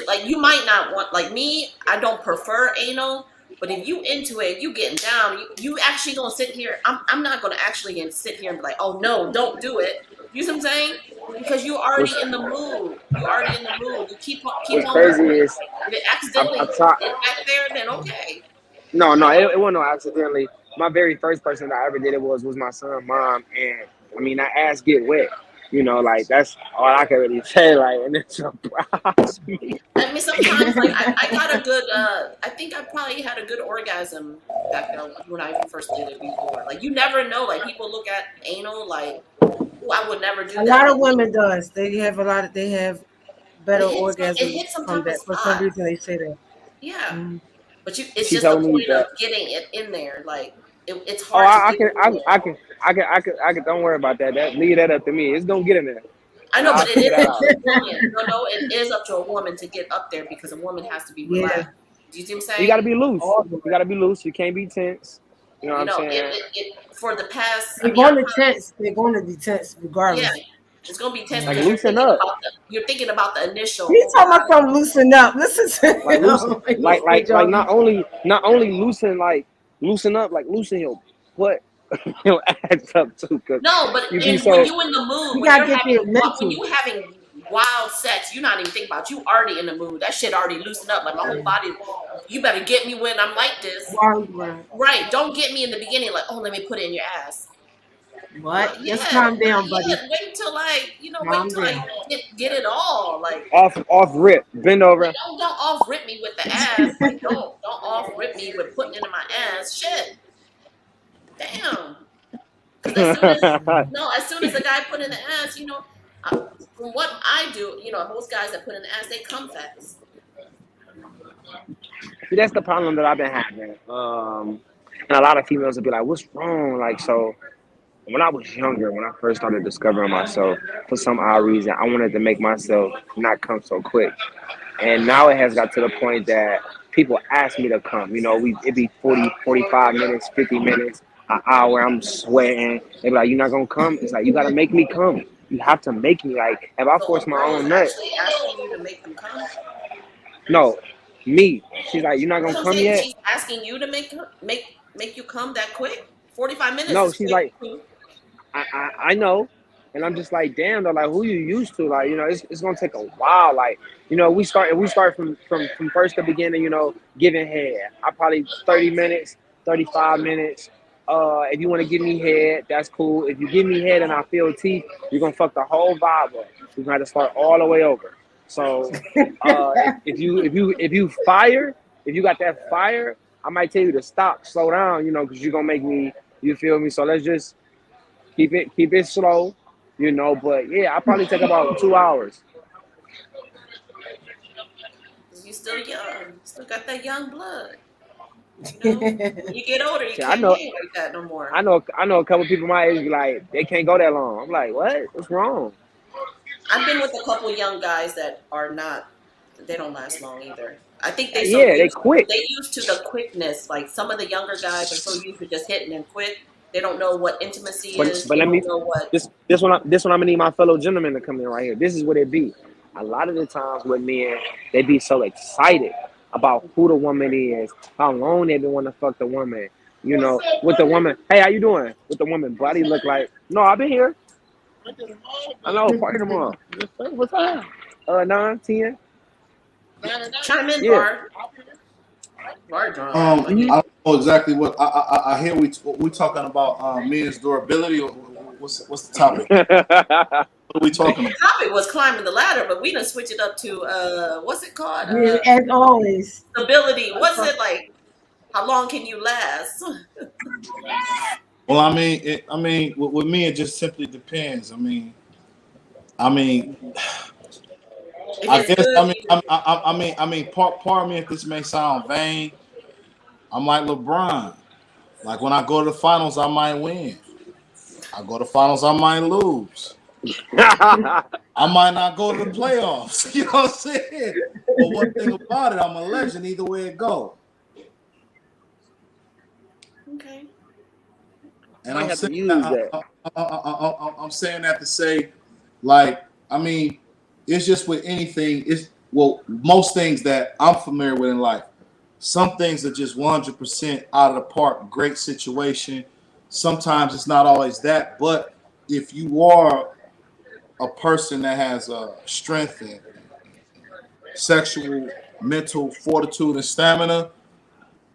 like you might not want like me. I don't prefer anal, but if you into it, you getting down. You actually gonna sit here. I'm not gonna actually sit here and be like, oh no, don't do it. You see what I'm saying? Because you what's already in the mood. You already in the mood. You keep what's on crazy moving. is If it I accidentally taught. get back there, then okay. No, no, it wasn't no accidentally. My very first person that I ever did it was my son's mom, and I mean that ass get wet. Like that's all I can really say. Like, and it surprised me. I mean, sometimes like I got a good. I think I probably had a good orgasm back there when I first did it before. Like you never know. Like people look at anal like, oh, I would never do A that. lot But of women does. They have better it orgasms hits some from type of that. For some spot. reason they say that. Yeah, Mhm. but it's She just the told me point that of getting it in there. Like It's Oh, hard to give it away. I can. Don't worry about that. That leave that up to me. It's gonna get in there, I and know, I'll but it figure is that up out. to a woman. No, it is up to a woman to get up there because a woman has to be Yeah, relaxed. Do you see what I'm You got to saying? be loose. all the You way. got to be loose. You can't be tense. You know what You I'm know, saying? for the past, I They're mean, I going to tense. They're going to be tense yeah, regardless. it's gonna be tense Yeah. Like because loosen up. you're thinking about the initial. He's Oh talking about God, some loosen up. Listen to Like loosen. him. He said, Like y'all not only loosen up. Like loosen your butt, your ass up too. Cause no, but you be when so. you in the mood, you gotta get there when mental. you having wild sex, you're not even thinking about you already in the mood. That shit already loosened up. Like my whole body. You better get me when I'm like this. Wild right. Right. Don't get me in the beginning like, oh, let me put it in your ass. What? Yeah, Just calm down, buddy. yeah. Wait till wait Calm till I down. get it all. Like, Off rip, bend over. don't off rip me with the ass. Like, don't off rip me with putting it in my ass. Shit, damn. Because as soon as the guy put in the ass, from what I do, most guys that put in the ass, they come fast. See, that's the problem that I've been having. And a lot of females will be like, "What's wrong?" Like, so when I was younger, when I first started discovering myself, for some odd reason, I wanted to make myself not come so quick. And now it has got to the point that people ask me to come. You know, it'd be 40, 45 minutes, 50 minutes, an hour. I'm sweating. They be like, "You're not gonna come." It's like you gotta make me come. You have to make me. Like, if I So force a my girl is own nut, actually asking you to make them come. no, me. She's like, "You're not That's gonna what I'm come saying. yet." She's asking you to make you come that quick. 45 minutes No, is she's quick like, too. I know. And I'm just like, damn, though, like, who you used to? Like, it's gonna take a while. Like, we start from first to beginning, giving head. I probably 30 minutes, 35 minutes. If you want to give me head, that's cool. If you give me head and I feel teeth, you're gonna fuck the whole vibe up. We're gonna have to start all the way over. So, if you got that fire, I might tell you to stop, slow down, because you're gonna make me. You feel me? So let's just keep it slow, But yeah, I probably take about 2 hours. You still young. Still got that young blood. When you get older, you See, I can't know, hang like that no more. I know a couple people my age be like they can't go that long. I'm like, what? What's wrong? I've been with a couple young guys that are not. They don't last long either. I think Yeah, they quit. they used to the quickness. Like some of the younger guys are so used to just hitting and quit. They don't know what intimacy is. But They let don't me know what. this one I'm gonna need my fellow gentlemen to come in right here. This is what it be. A lot of the times with men, they be so excited about who the woman is, how long they been wanting to fuck the woman. With the woman, hey, how you doing? With the woman body look like, no, I've been here. I know, party tomorrow. What's up? 9, 10. Chime in, Yeah. Bar. Bar drunk. I But yeah. don't know exactly what I hear. We talking about men's durability. Or what's the topic? What are we talking The about? topic was climbing the ladder, but we done switch it up to what's it called? Yeah, as always. Stability. What's it like? How long can you last? Well, with me, it just simply depends. I mean, If I it's guess, good, part of me, if this may sound vain, I'm like LeBron. Like when I go to the finals, I might win. I go to finals, I might lose. I might not go to the playoffs. You know what I'm saying? But one thing about it, I'm a legend either way it go. okay. And Might I'm have to saying use that, that. I'm saying that to say, like, it's just with anything. Most things that I'm familiar with in life. Some things are just 100% out of the park. Great situation. Sometimes it's not always that. But if you are a person that has strength and sexual, mental fortitude and stamina,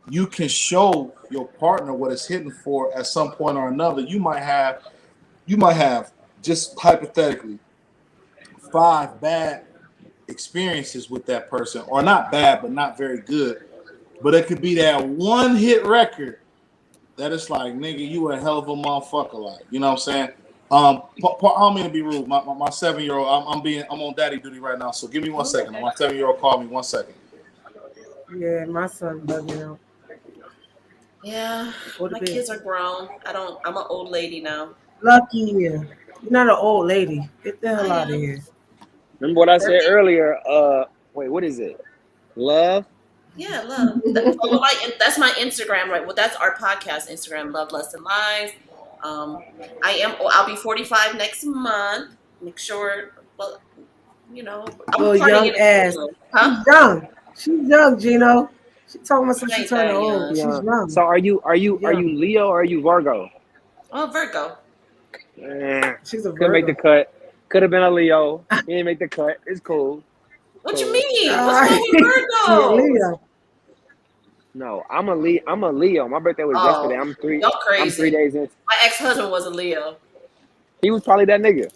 you can show your partner what it's hitting for at some point or another. You might have just hypothetically 5 bad experiences with that person, or not bad, but not very good. But it could be that one hit record that it's like, nigga, you a hell of a motherfucker. Like, you know what I'm saying? I don't mean to be rude. My 7-year-old, I'm on daddy duty right now. So give me 1 second. My 7-year-old called me 1 second. Yeah, my son bugging out. Yeah, Go to my bed. kids are grown. I'm an old lady now. Lucky you. You're not an old lady. Get the I hell out of am. here. Remember what I said 30. earlier? Wait, what is it? Love? Yeah, love. That's my Instagram, right? Well, that's our podcast Instagram, Love, Lust, and Lies. I'll be 45 next month. Make sure, well, I'm Little partying young in a ass. casino. Huh? She's young. She's young, Gino. She talking about some I she ain't turning that old. young. She's Yeah. young. So She's are young. you Leo or are you Virgo? Oh, Virgo. She's a Couldn't make the Virgo. cut. Could have been a Leo. He didn't make the cut. It's cool. What you Cool. mean? What's wrong She a with Virgos? Leo. No, I'm a Leo. My birthday was yesterday. Oh, y'all I'm 3 days crazy. in. My ex-husband was a Leo. He was probably that nigga.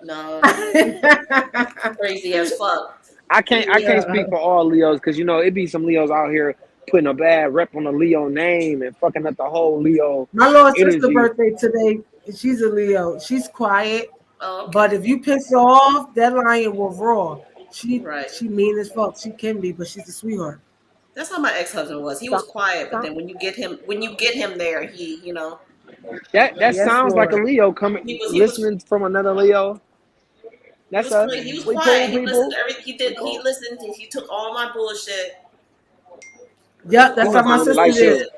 No, crazy as fuck. I can't Yeah. speak for all Leos because it be some Leos out here putting a bad rep on the Leo name and fucking up the whole Leo My little sister energy. birthday today. She's a Leo. She's quiet, Oh, but okay. if you piss her off, that lion will roar. She Right. she mean as fuck. She can be, but she's a sweetheart. That's how my ex-husband was. He was So- quiet, but so- then when you get him there, That Yes, sounds like a Lord. Leo coming he was listening from another Leo. he That's was us. great. He was We quiet. cool He listened people. to everything. We He cool. listened. He took all my bullshit. Yep, He that's how All must my have my really sister liked is. you. bullshit.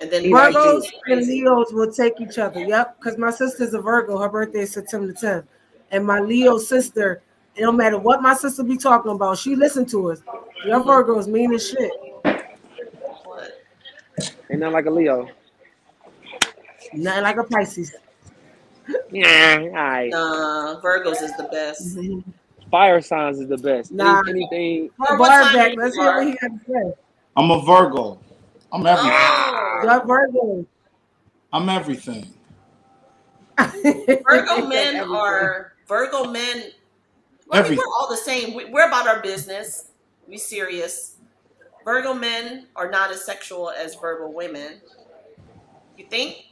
And then He he liked Virgos you. was and crazy. Leos will take each other. Yep, because my sister's a Virgo. Her birthday is September 10th. And my Leo sister, it don't matter what my sister be talking about, she listen to us. Your Hmm. Virgo's mean as shit. What? Ain't nothing like a Leo. Nothing like a Pisces. Yeah, all right. Nah, Virgos is the best. Fire signs is the best. Nah, Anything. her What bar sign are back. you, Let's hear what Var? he got to say. I'm a Virgo. I'm everything. Oh, Your Virgo. I'm everything. Virgo That's men everything. are Virgo men. Well, I mean, Everything. we're all the same. We're about our business. We serious. Virgo men are not as sexual as Virgo women. You think?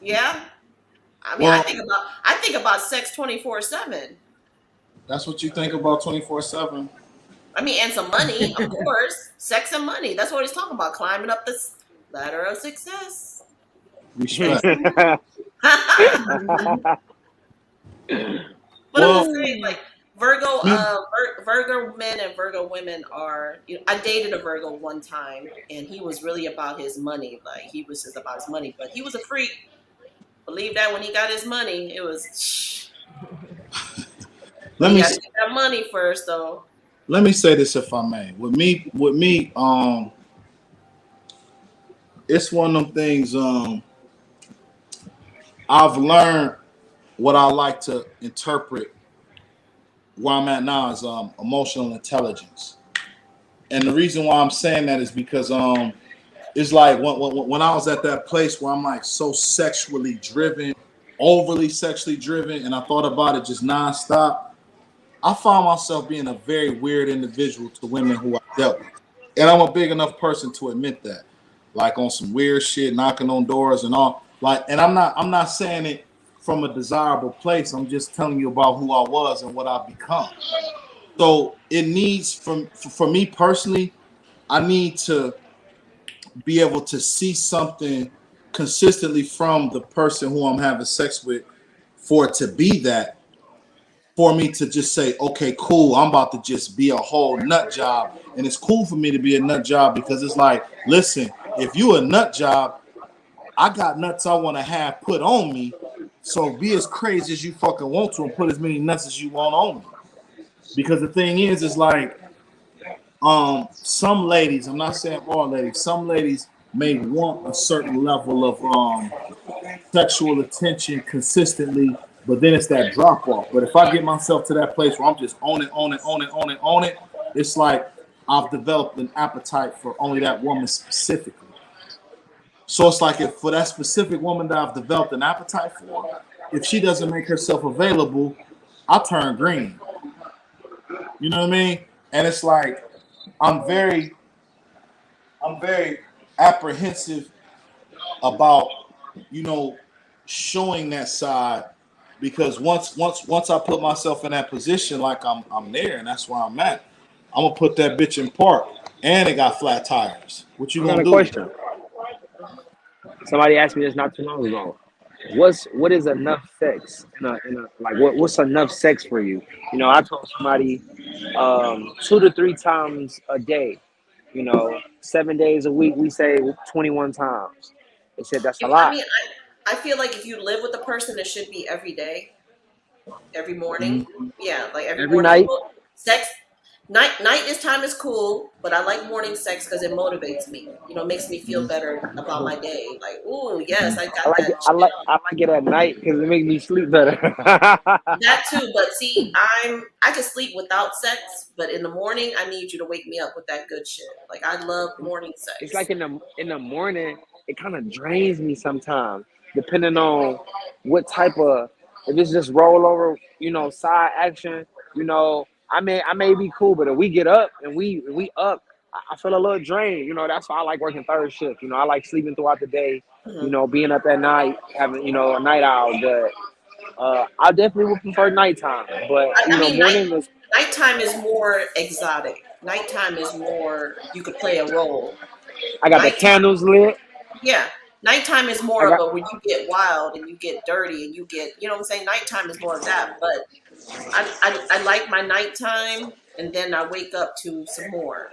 Yeah. I mean, Well, I think about sex 24/7. that's what you think about 24/7. I mean, and some money, of course. Sex and money. That's what he's talking about. Climbing up this ladder of success. Respect. But I'm Well, just saying, like Virgo, me, Virgo men and Virgo women are. I dated a Virgo one time, and he was really about his money. Like he was just about his money, but he was a freak. Believe that when he got his money, it was. But let he me got to get that money first, though. let me say this if I may. With me, it's one of them things. I've learned what I like to interpret where I'm at now is emotional intelligence, and the reason why I'm saying that is because it's like when I was at that place where I'm like so sexually driven, overly sexually driven, and I thought about it just nonstop. I found myself being a very weird individual to women who I dealt with. And I'm a big enough person to admit that. Like on some weird shit, knocking on doors and all. Like, and I'm not saying it from a desirable place. I'm just telling you about who I was and what I've become. So it needs for me personally, I need to be able to see something consistently from the person who I'm having sex with for it to be that, for me to just say, okay, cool, I'm about to just be a whole nut job. And it's cool for me to be a nut job because it's like, listen, if you a nut job, I got nuts I want to have put on me. So be as crazy as you fucking want to and put as many nuts as you want on me. Because the thing is like, some ladies, I'm not saying all ladies, some ladies may want a certain level of sexual attention consistently, but then it's that drop off. But if I get myself to that place where I'm just on it, it's like I've developed an appetite for only that woman specifically. So it's like if for that specific woman that I've developed an appetite for, if she doesn't make herself available, I turn green. You know what I mean? And it's like I'm very, I'm very apprehensive about, you know, showing that side because once I put myself in that position, like I'm there, and that's where I'm at. I'm gonna put that bitch in park, and it got flat tires. What you I got gonna a do? question. Somebody asked me this not too long ago. What is enough sex in a like what's enough sex for you? You know, I told somebody 2 to 3 times a day. You know, 7 days a week. We say 21 times. They said that's a I lot. mean, I feel like if you live with a person, it should be every day, every morning. Mm-hmm. Yeah, like every Every morning. night. Sex, night is time is cool, but I like morning sex because it motivates me. You know, makes me feel better about my day. Like, ooh, yes, I I got like it. that shit on. I like it at night because it makes me sleep better. That too, but see, I can sleep without sex, but in the morning I need you to wake me up with that good shit. Like I love morning It's sex. like in the morning, it kind of drains me sometimes, depending on what type of. If it's just roll over, you know, side action, you know, I may be cool, but if we get up and we up, I feel a little drained. You know, that's why I like working third shift. You know, I like sleeping throughout the day. You Mhm. know, being up at night, having a night owl. But I definitely would prefer nighttime. But I mean, morning is. nighttime is more exotic. Nighttime is more you could play a role. I got the Nighttime, candles lit. yeah. Nighttime is I more of got a when you get wild and you get dirty and you get, you know what I'm saying? Nighttime is more of that. But I like my nighttime and then I wake up to some more.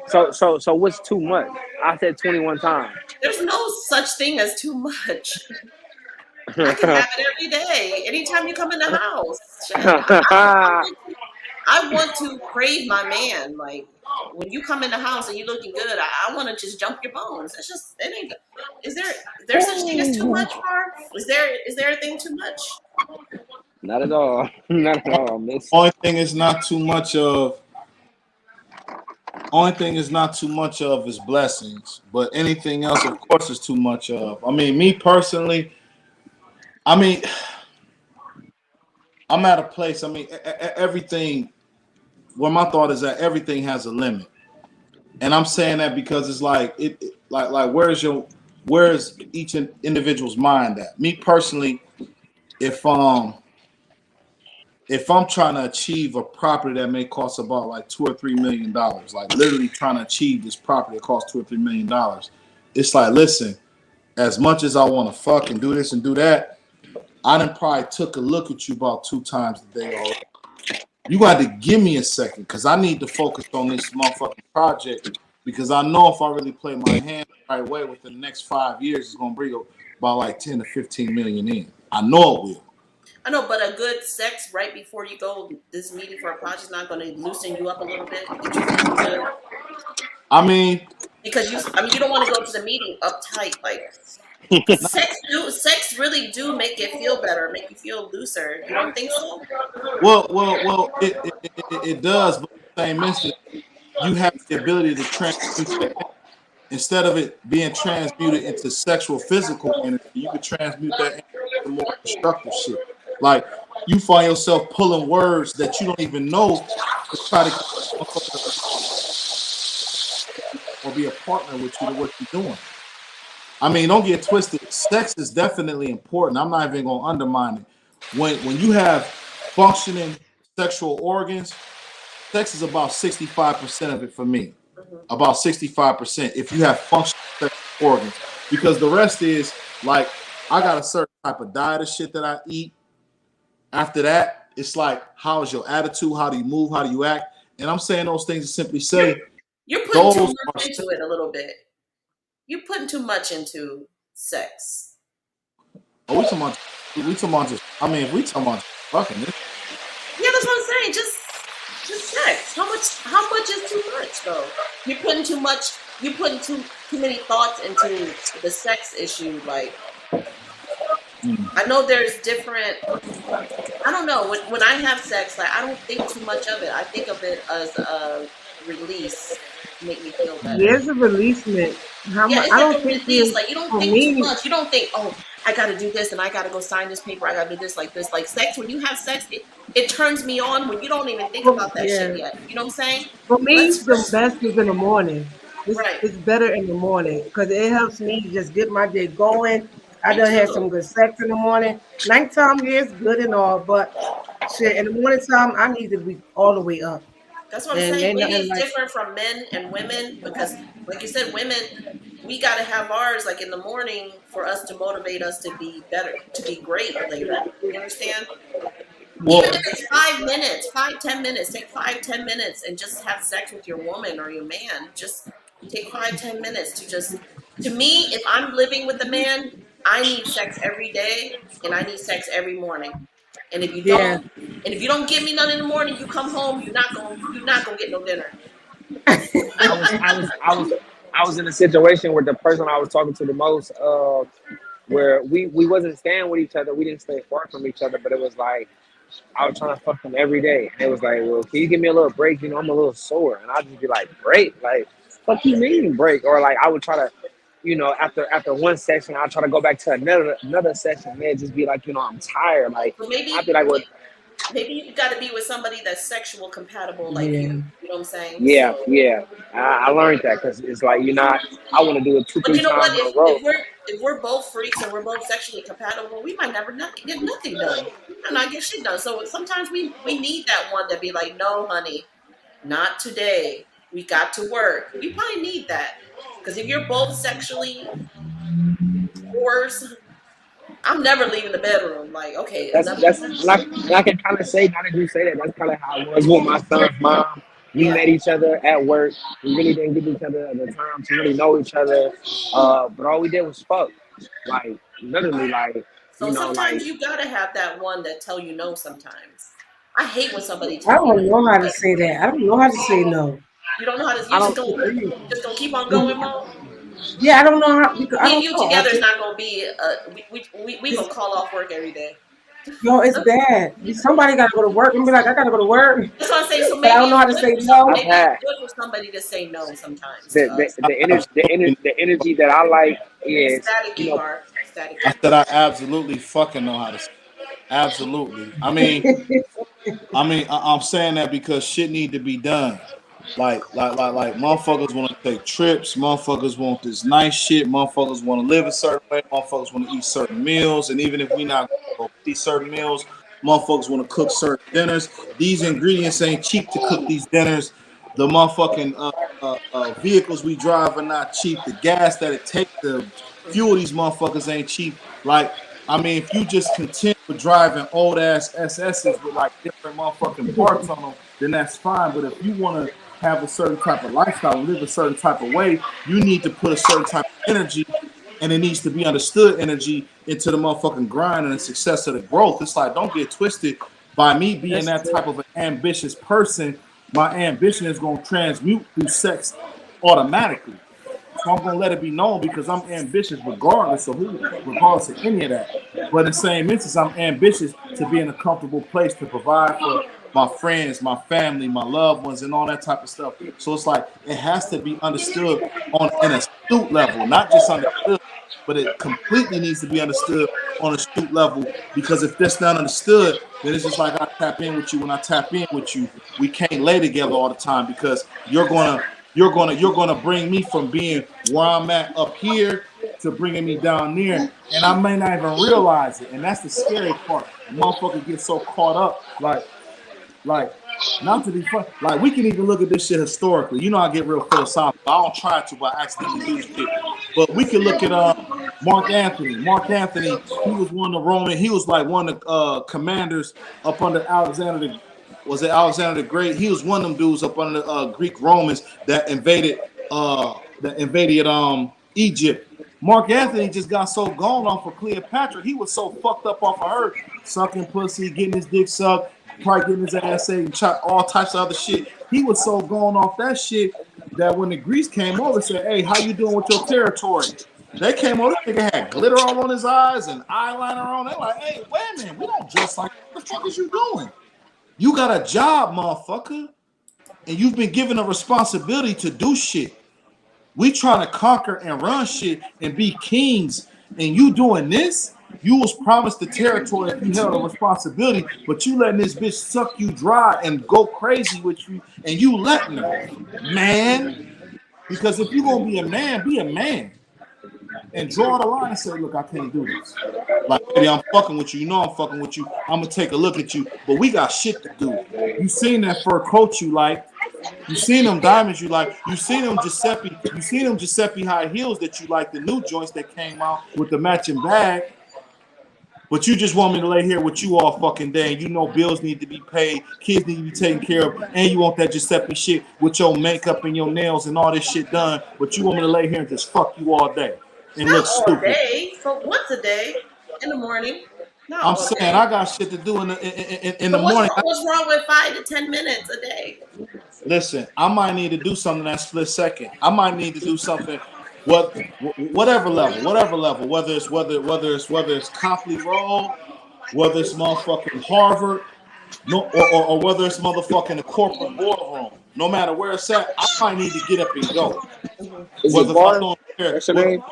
so what's too much? I said 21 times. There's no such thing as too much. I can have it every day. Anytime you come in the house. Shit. I want to crave my man. Like when you come in the house and you're looking good, I want to just jump your bones. It's just it ain't. Is there such thing as too much, Marv? Is there a thing too much? Not at all. Not at all, miss. Only thing is not too much of. Only thing is not too much of is blessings, but anything else, of course, is too much of. I mean, me personally, I mean, I'm at a place. I mean, everything. Well, my thought is that everything has a limit, and I'm saying that because it's like like where's each individual's mind at? Me personally, if if I'm trying to achieve a property that may cost about like $2 or $3 million, like literally trying to achieve this property that costs $2 or $3 million, it's like, listen, as much as I want to fuck and do this and do that, I done probably took a look at you about 2 times a day already. You got to give me a second because I need to focus on this motherfucking project because I know if I really play my hand the right way within the next 5 years, it's gonna bring about like 10 to 15 million in. I know it will. I know, but a good sex right before you go this meeting for a project is not going to loosen you up a little bit, get you feeling good. I mean, Because I mean, you don't want to go to the meeting uptight. Like sex really do make it feel better, make you feel looser. You don't think so? it does, but in the same instance, you have the ability to transmute that instead of it being transmuted into sexual physical energy, you could transmute that into more constructive shit. Like you find yourself pulling words that you don't even know to try to or be a partner with you to what you're doing. I mean, don't get twisted. Sex is definitely important. I'm not even gonna undermine it. When you have functioning sexual organs, sex is about 65% of it for me. About 65% if you have functional sexual organs. Because the rest is like I got a certain type of diet of shit that I eat. After that, it's like, how is your attitude? How do you move? How do you act? And I'm saying those things to simply say You're putting too those are much into it a little bit. You're putting too much into sex. we talking about just I mean if we talking about fucking this. Yeah, that's what I'm saying. Just sex. How much is too much though? You're putting too much. You're putting too many thoughts into the sex issue. Like I know there's different. I don't know. When I have sex, like I don't think too much of it. I think of it as a release to make me feel better. There's a releasement. How Yeah, much? it's I like don't a think release. you. Like you don't For think too me, much. You don't think, oh, I got to do this and I got to go sign this paper. I got to do this like this. Like sex. When you have sex, it turns me on when you don't even think about that shit yeah. yet. You know what I'm saying? For me, the Let's best is in the morning. right. It's better in the morning because it helps me to just get my day going. I Me done had some too. good sex in the morning. Nighttime, yeah, it's good and all, but shit, in the morning time, I need to be all the way up. That's what I'm And saying. ain't Maybe nothing it's like, different from men and women because, like you said, women, we got to have ours like in the morning for us to motivate us to be better, to be great later. You understand? Even Well, if it's 5 minutes, 5, 10 minutes, take 5, 10 minutes and just have sex with your woman or your man. Just take 5, 10 minutes to just, to me, if I'm living with a man, I need sex every day and I need sex every morning. And if you yeah. don't, and if you don't give me none in the morning, you come home, you're not gonna get no dinner. I was I was I was I was in a situation where the person I was talking to the most, where we wasn't staying with each other. We didn't stay far from each other, but it was like I was trying to fuck them every day. And it was like, well, can you give me a little break? You know, I'm a little sore. And I'd just be like, break? Like, fuck you mean break? Or like I would try to, after one session, I'll try to go back to another session. And it'd just be like, I'm tired. Like So I'd maybe be like, well, maybe you got to be with somebody that's sexual compatible like you. Yeah. You know what I'm saying? yeah, So, yeah. I learned that because it's like you're not. I want to do it two, but three you know what? times in If a row. if we're if we're both freaks and we're both sexually compatible, we might never not get nothing done. We might not get shit done. So sometimes we need that one to be like, no, honey, not today. We got to work. We probably need that because if you're both sexually whores, I'm never leaving the bedroom. Like, okay, That's enough. that's and I can kind of say now that you say that, that's kind of how it was with my son's mom. We Yeah. met each other at work. We really didn't give each other the time to really know each other. But all we did was fuck. Like literally, like So like sometimes you gotta have that one that tell you no. Sometimes I hate when somebody I tell me no. don't know how to Like, say that. I don't know how to say no. you don't know how to. I You just don't. gonna keep on going, Mo. Yeah, I don't know how because I Me and don't you know. I together is just not gonna be. We it's gonna call off work every day. yo, it's bad. Somebody gotta go to work and be like, I gotta go to work, That's what I'm saying. So but I maybe don't know it's how to good say for some. no. I've Maybe it's had good for somebody to say no sometimes the to the us. the, ener- the energy that I like It's is staticky, Mark. I Staticky. said I absolutely fucking know how to say it. Absolutely. I'm saying that because shit need to be done. Like motherfuckers want to take trips. Motherfuckers want this nice shit. Motherfuckers want to live a certain way. Motherfuckers want to eat certain meals. And even if we not going to eat certain meals, motherfuckers want to cook certain dinners. These ingredients ain't cheap to cook these dinners. The motherfucking vehicles we drive are not cheap. The gas that it takes to fuel these motherfuckers ain't cheap. Like, if you just content with driving old ass SS's with like different motherfucking parts on them, then that's fine. But if you want to have a certain type of lifestyle, live a certain type of way, you need to put a certain type of energy, and it needs to be understood energy into the motherfucking grind and the success of the growth. It's like, don't get twisted by me being That's that true. type of an ambitious person. My ambition is going to transmute through sex automatically. So I'm gonna let it be known because I'm ambitious regardless of who, regardless of any of that. But in the same instance, I'm ambitious to be in a comfortable place to provide for my friends, my family, my loved ones, and all that type of stuff. So it's like it has to be understood on an astute level, not just understood, but it completely needs to be understood on a astute level. Because if that's not understood, then it's just like I tap in with you. When I tap in with you, we can't lay together all the time because you're gonna bring me from being where I'm at up here to bringing me down there, and I may not even realize it. And that's the scary part. The motherfucker gets so caught up, like, not to be fun. Like, we can even look at this shit historically. You know, I get real philosophical. I don't try to, but I accidentally do shit. But we can look at Mark Anthony. Mark Anthony, he was one of the Roman. He was like one of the commanders up under Alexander the. Was it Alexander the Great? He was one of them dudes up under the Greek Romans that invaded Egypt. Mark Anthony just got so gone off of Cleopatra. He was so fucked up off of her, sucking pussy, getting his dick sucked, probably getting his ass ate, and all types of other shit. He was so gone off that shit that when the Greeks came over, said, "Hey, how you doing with your territory?" They came over. This nigga had glitter all on his eyes and eyeliner on. They're like, "Hey, wait a minute, we don't dress like that. What the fuck is you doing? You got a job, motherfucker, and you've been given a responsibility to do shit. We trying to conquer and run shit and be kings, and you doing this? You was promised the territory if you held a responsibility, but you letting this bitch suck you dry and go crazy with you, and you letting her, man. Because if you gonna be a man, be a man. and draw the line and say, look, I can't do this. Like, baby, I'm fucking with you. You know I'm fucking with you. I'm gonna take a look at you, but we got shit to do. You seen that fur coat you like. You seen them diamonds you like. You seen them Giuseppe. You seen them Giuseppe high heels that you like. The new joints that came out with the matching bag. But you just want me to lay here with you all fucking day. And you know bills need to be paid, kids need to be taken care of, and you want that Giuseppe shit with your makeup and your nails and all this shit done. But you want me to lay here and just fuck you all day and Not look all stupid. day, but once a day in the morning. Not I'm all saying day. I got shit to do in the morning. What's wrong with 5 to 10 minutes a day? Listen, I might need to do something that split second. I might need to do something, whatever level, whether it's Copley Roll, whether it's motherfucking Harvard, no, or whether it's motherfucking the corporate boardroom. No matter where it's at, I might need to get up and go. Is Whether it bar? if That's your name?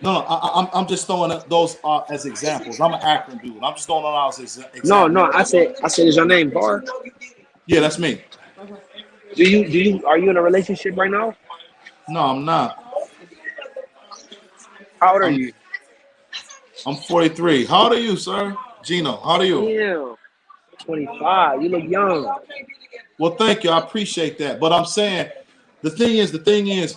No, I'm just throwing those as examples. I'm an acting dude. I'm just throwing those as examples. No. I said, is your name Bar? Yeah, that's me. Are you in a relationship right now? No, I'm not. How old are you? I'm 43. How old are you, sir? Gino, how old are you? Yeah, 25. You look young. Well, thank you. I appreciate that. But I'm saying the thing is,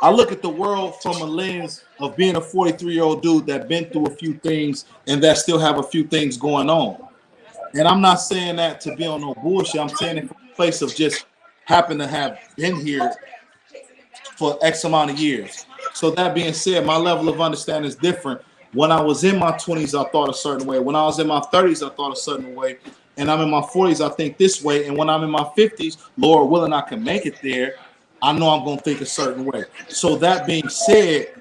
I look at the world from a lens of being a 43-year-old dude that been through a few things and that still have a few things going on. And I'm not saying that to be on no bullshit. I'm saying it from a place of just happen to have been here for X amount of years. So that being said, my level of understanding is different. When I was in my 20s, I thought a certain way. When I was in my 30s, I thought a certain way. And I'm in my 40s, I think this way. And when I'm in my 50s, Lord willing, I can make it there. I know I'm going to think a certain way. So that being said,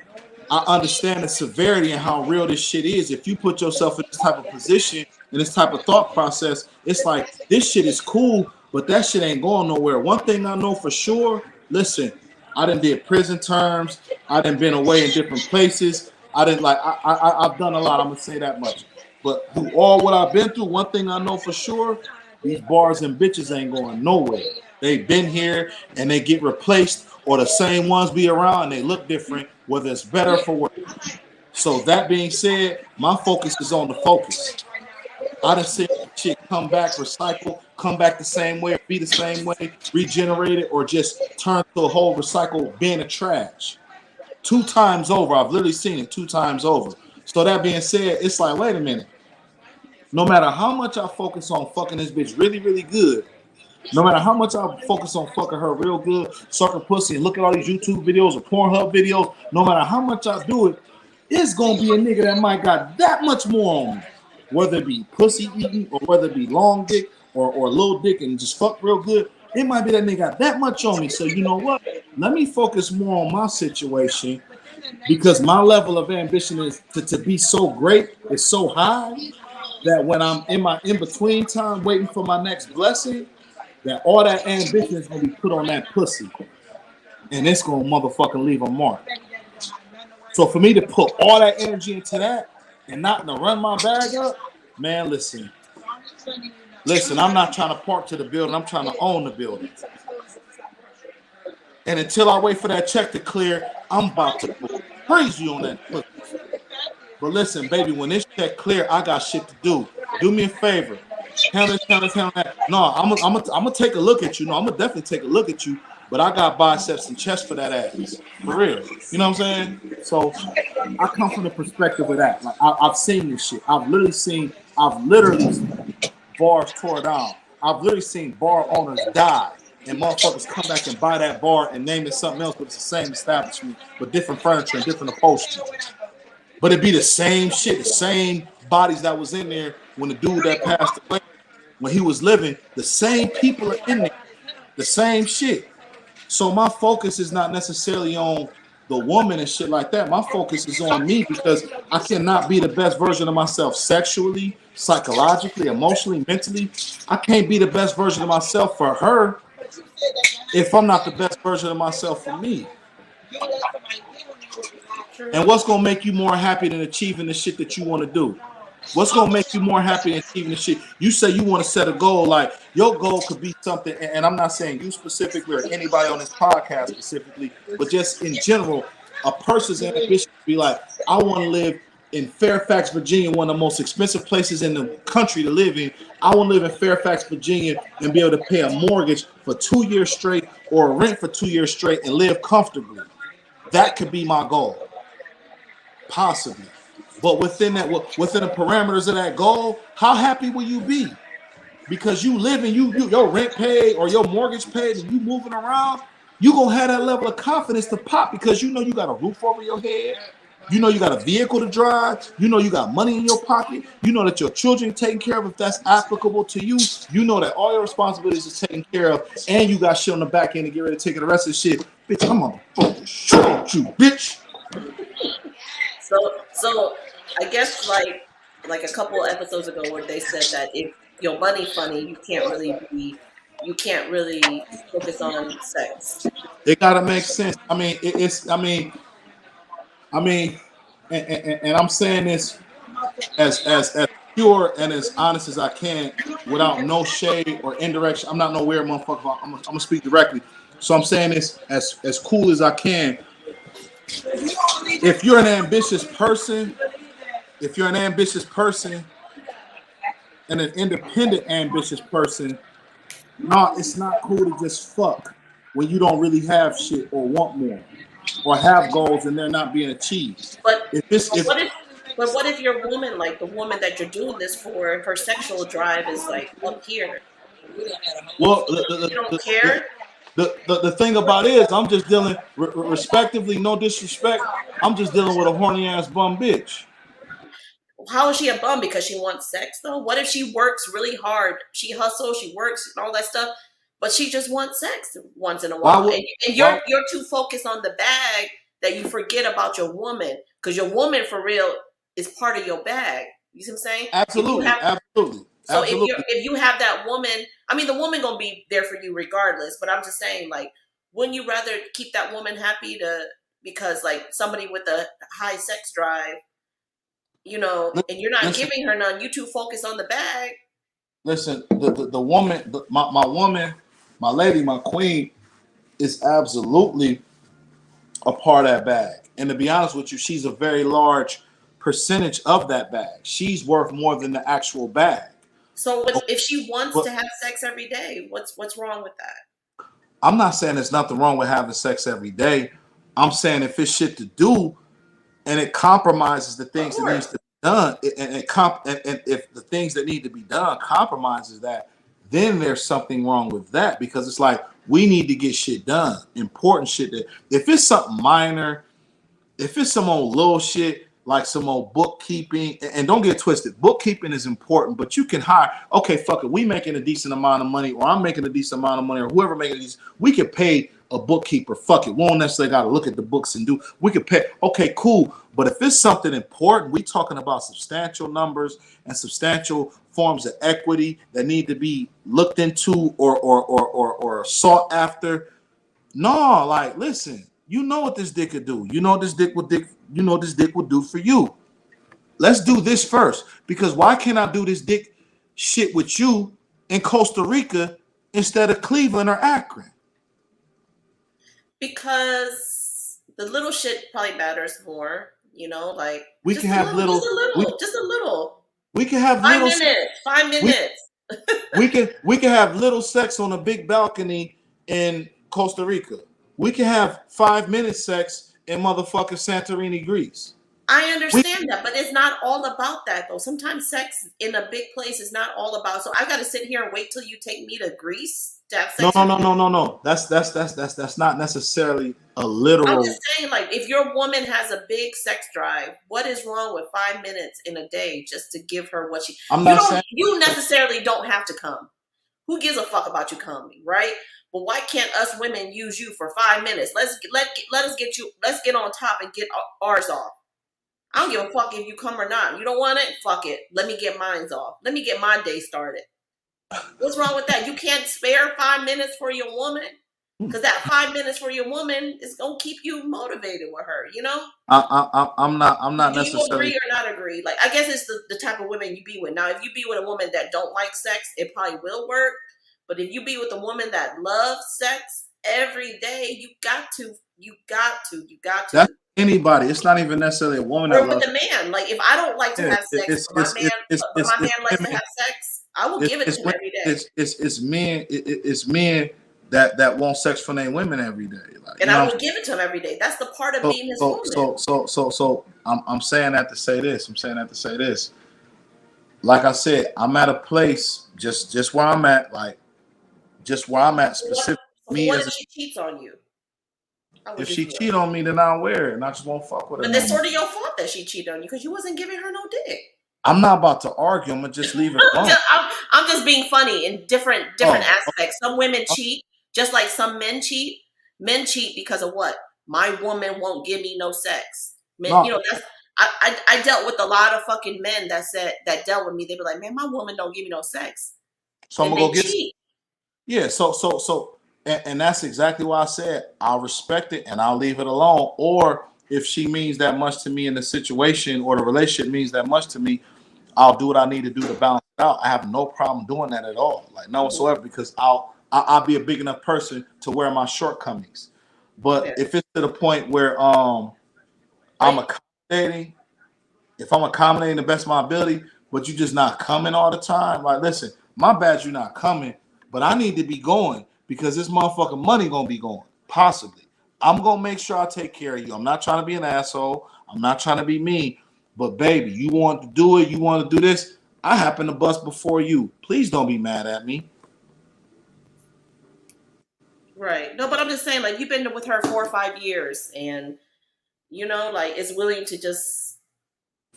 I understand the severity and how real this shit is. If you put yourself in this type of position, in this type of thought process, it's like, this shit is cool, but that shit ain't going nowhere. One thing I know for sure, listen, I done did prison terms. I done been away in different places. I've done a lot. I'm going to say that much. But through all what I've been through, one thing I know for sure, these bars and bitches ain't going nowhere. They've been here and they get replaced, or the same ones be around and they look different, whether it's better for worse. So that being said, my focus is on the focus. I done seen shit come back, recycle, come back the same way, be the same way, regenerate it, or just turn to a whole recycle bin of trash. 2 times over. I've literally seen it 2 times over. So that being said, it's like, wait a minute. No matter how much I focus on fucking this bitch really, really good, no matter how much I focus on fucking her real good, sucking pussy, and look at all these YouTube videos or Pornhub videos, no matter how much I do it, it's going to be a nigga that might got that much more on me. Whether it be pussy eating or whether it be long dick or little dick and just fuck real good, it might be that nigga got that much on me. So you know what? Let me focus more on my situation, because my level of ambition is to be so great, it's so high, that when I'm in my in-between time waiting for my next blessing, that all that ambition is going to be put on that pussy. And it's going to motherfucking leave a mark. So for me to put all that energy into that and not to run my bag up, man, listen, I'm not trying to park to the building. I'm trying to own the building. And until I wait for that check to clear, I'm about to go crazy on that pussy. But listen, baby, when this check clear, I got shit to do. Do me a favor. Handle that. No, I'm gonna take a look at you. No, I'm gonna definitely take a look at you. But I got biceps and chest for that ass. For real. You know what I'm saying? So I come from the perspective of that. Like I've seen this shit. I've literally seen bars tore down. I've literally seen bar owners die. And motherfuckers come back and buy that bar and name it something else, but it's the same establishment, but different furniture and different upholstery. But it'd be the same shit, the same bodies that was in there when the dude that passed away, when he was living, the same people are in there, the same shit. So my focus is not necessarily on the woman and shit like that. My focus is on me, because I cannot be the best version of myself sexually, psychologically, emotionally, mentally. I can't be the best version of myself for her if I'm not the best version of myself for me. And what's going to make you more happy than achieving the shit that you want to do? What's going to make you more happy than achieving the shit? You say you want to set a goal, like your goal could be something, and I'm not saying you specifically or anybody on this podcast specifically, but just in general, A person's ambition to be like, I want to live in Fairfax, Virginia, one of the most expensive places in the country to live in. I want to live in Fairfax, Virginia, and be able to pay a mortgage for 2 years straight or a rent for 2 years straight and live comfortably. That could be my goal, possibly. But within the parameters of that goal, how happy will you be? Because you living, your rent paid or your mortgage paid, and you moving around, you gonna have that level of confidence to pop because you know you got a roof over your head, you know you got a vehicle to drive, you know you got money in your pocket, you know that your children taken care of if that's applicable to you, you know that all your responsibilities is taken care of, and you got shit on the back end to get ready to take the rest of the shit. Bitch, I'm gonna fucking shoot you, bitch. So I guess like a couple episodes ago where they said that if your money funny, you can't really focus on sex. It gotta make sense. I mean, and I'm saying this as pure and as honest as I can, without no shade or indirection. I'm not no weird motherfucker. I'm gonna speak directly. So I'm saying this as cool as I can. If you're an ambitious person, and an independent ambitious person, no, it's not cool to just fuck when you don't really have shit or want more or have goals and they're not being achieved. But If what if your woman, like the woman that you're doing this for, her sexual drive is like up here? well, You don't care? the thing about it is, I'm just dealing, respectively, no disrespect, I'm just dealing with a horny ass bum bitch. How is she a bum because she wants sex though? What if she works really hard? She hustles, she works, and all that stuff, but she just wants sex once in a while. And you're too focused on the bag that you forget about your woman, because your woman for real is part of your bag. You see what I'm saying? Absolutely, absolutely. So if you have that woman, I mean, the woman gonna be there for you regardless. But I'm just saying, like, wouldn't you rather keep that woman happy because like somebody with a high sex drive, you know, and you're not giving her none, you too focused on the bag. Listen, the woman, my woman, my lady, my queen is absolutely a part of that bag. And to be honest with you, she's a very large percentage of that bag. She's worth more than the actual bag. So if she wants to have sex every day, what's wrong with that? I'm not saying there's nothing wrong with having sex every day. I'm saying if it's shit to do and it compromises the things that needs to be done, and if the things that need to be done compromises that, then there's something wrong with that, because it's like we need to get shit done, important shit. That if it's something minor, if it's some old little shit like some old bookkeeping, and don't get twisted, bookkeeping is important, but you can hire, okay, fuck it, we making a decent amount of money, or I'm making a decent amount of money, or whoever making these, we could pay a bookkeeper. Fuck it, we won't necessarily got to look at the books and do, we could pay, okay, cool. But if it's something important, we talking about substantial numbers and substantial forms of equity that need to be looked into or sought after. No, like, listen, you know what this dick could do. You know this dick will do for you. Let's do this first. Because why can't I do this dick shit with you in Costa Rica instead of Cleveland or Akron? Because the little shit probably matters more, you know, like we can have little. Just a little. We can have 5 minutes. We can have little sex on a big balcony in Costa Rica. We can have 5 minutes sex in motherfucking Santorini, Greece. I understand that, but it's not all about that though. Sometimes sex in a big place is not all about. So I got to sit here and wait till you take me to Greece to have sex. No. That's not necessarily a literal. I'm just saying, like, if your woman has a big sex drive, what is wrong with 5 minutes in a day just to give her what she? You necessarily don't have to come. Who gives a fuck about you coming, right? But why can't us women use you for 5 minutes? Let's get on top and get ours off. I don't give a fuck if you come or not. You don't want it? Fuck it. Let me get mine off. Let me get my day started. What's wrong with that? You can't spare 5 minutes for your woman? Because that 5 minutes for your woman is going to keep you motivated with her, you know? I'm not necessarily. Do you agree or not agree? Like, I guess it's the type of women you be with. Now, if you be with a woman that don't like sex, it probably will work. But if you be with a woman that loves sex, every day, you got to. That's anybody. It's not even necessarily a woman that Or with loves. the man, like if I don't like to Yeah, have sex, but my man likes to have sex, I will give it to him every day. It's men that want sex from their women every day. Like, And you know I what will give it to him every day. That's the part of I'm being his saying? woman. So I'm saying that to say this. Like I said, I'm at a place just where I'm at, like just where I'm at specifically. Me What as if she cheats on you? How would if you she feel? cheat on me, then I'll wear it, and I just won't fuck with her But no that's more. sort of your fault that she cheated on you because you wasn't giving her no dick. I'm not about to argue. I'm gonna just leave it alone. I'm just being funny in different Oh, aspects. Some women cheat, just like some men cheat. Men cheat because of what? My woman won't give me no sex. Men, no. you know, that's I dealt with a lot of fucking men that dealt with me. They be like, man, my woman don't give me no sex, So I'm and gonna they go get. cheat. Yeah. And that's exactly why I said I'll respect it and I'll leave it alone. Or if she means that much to me in the situation, or the relationship means that much to me, I'll do what I need to do to balance it out. I have no problem doing that at all, like no whatsoever, because I'll be a big enough person to wear my shortcomings. But Yeah. if it's to the point where I'm accommodating, if I'm accommodating the best of my ability, but you just not coming all the time, like listen, my bad you not coming, but I need to be going because this motherfucking money gonna be going. Possibly. I'm gonna make sure I take care of you. I'm not trying to be an asshole. I'm not trying to be mean. But baby, you want to do it, you want to do this. I happen to bust before you. Please don't be mad at me. Right. No, but I'm just saying, like, you've been with her 4 or 5 years, and you know, like, is willing to just.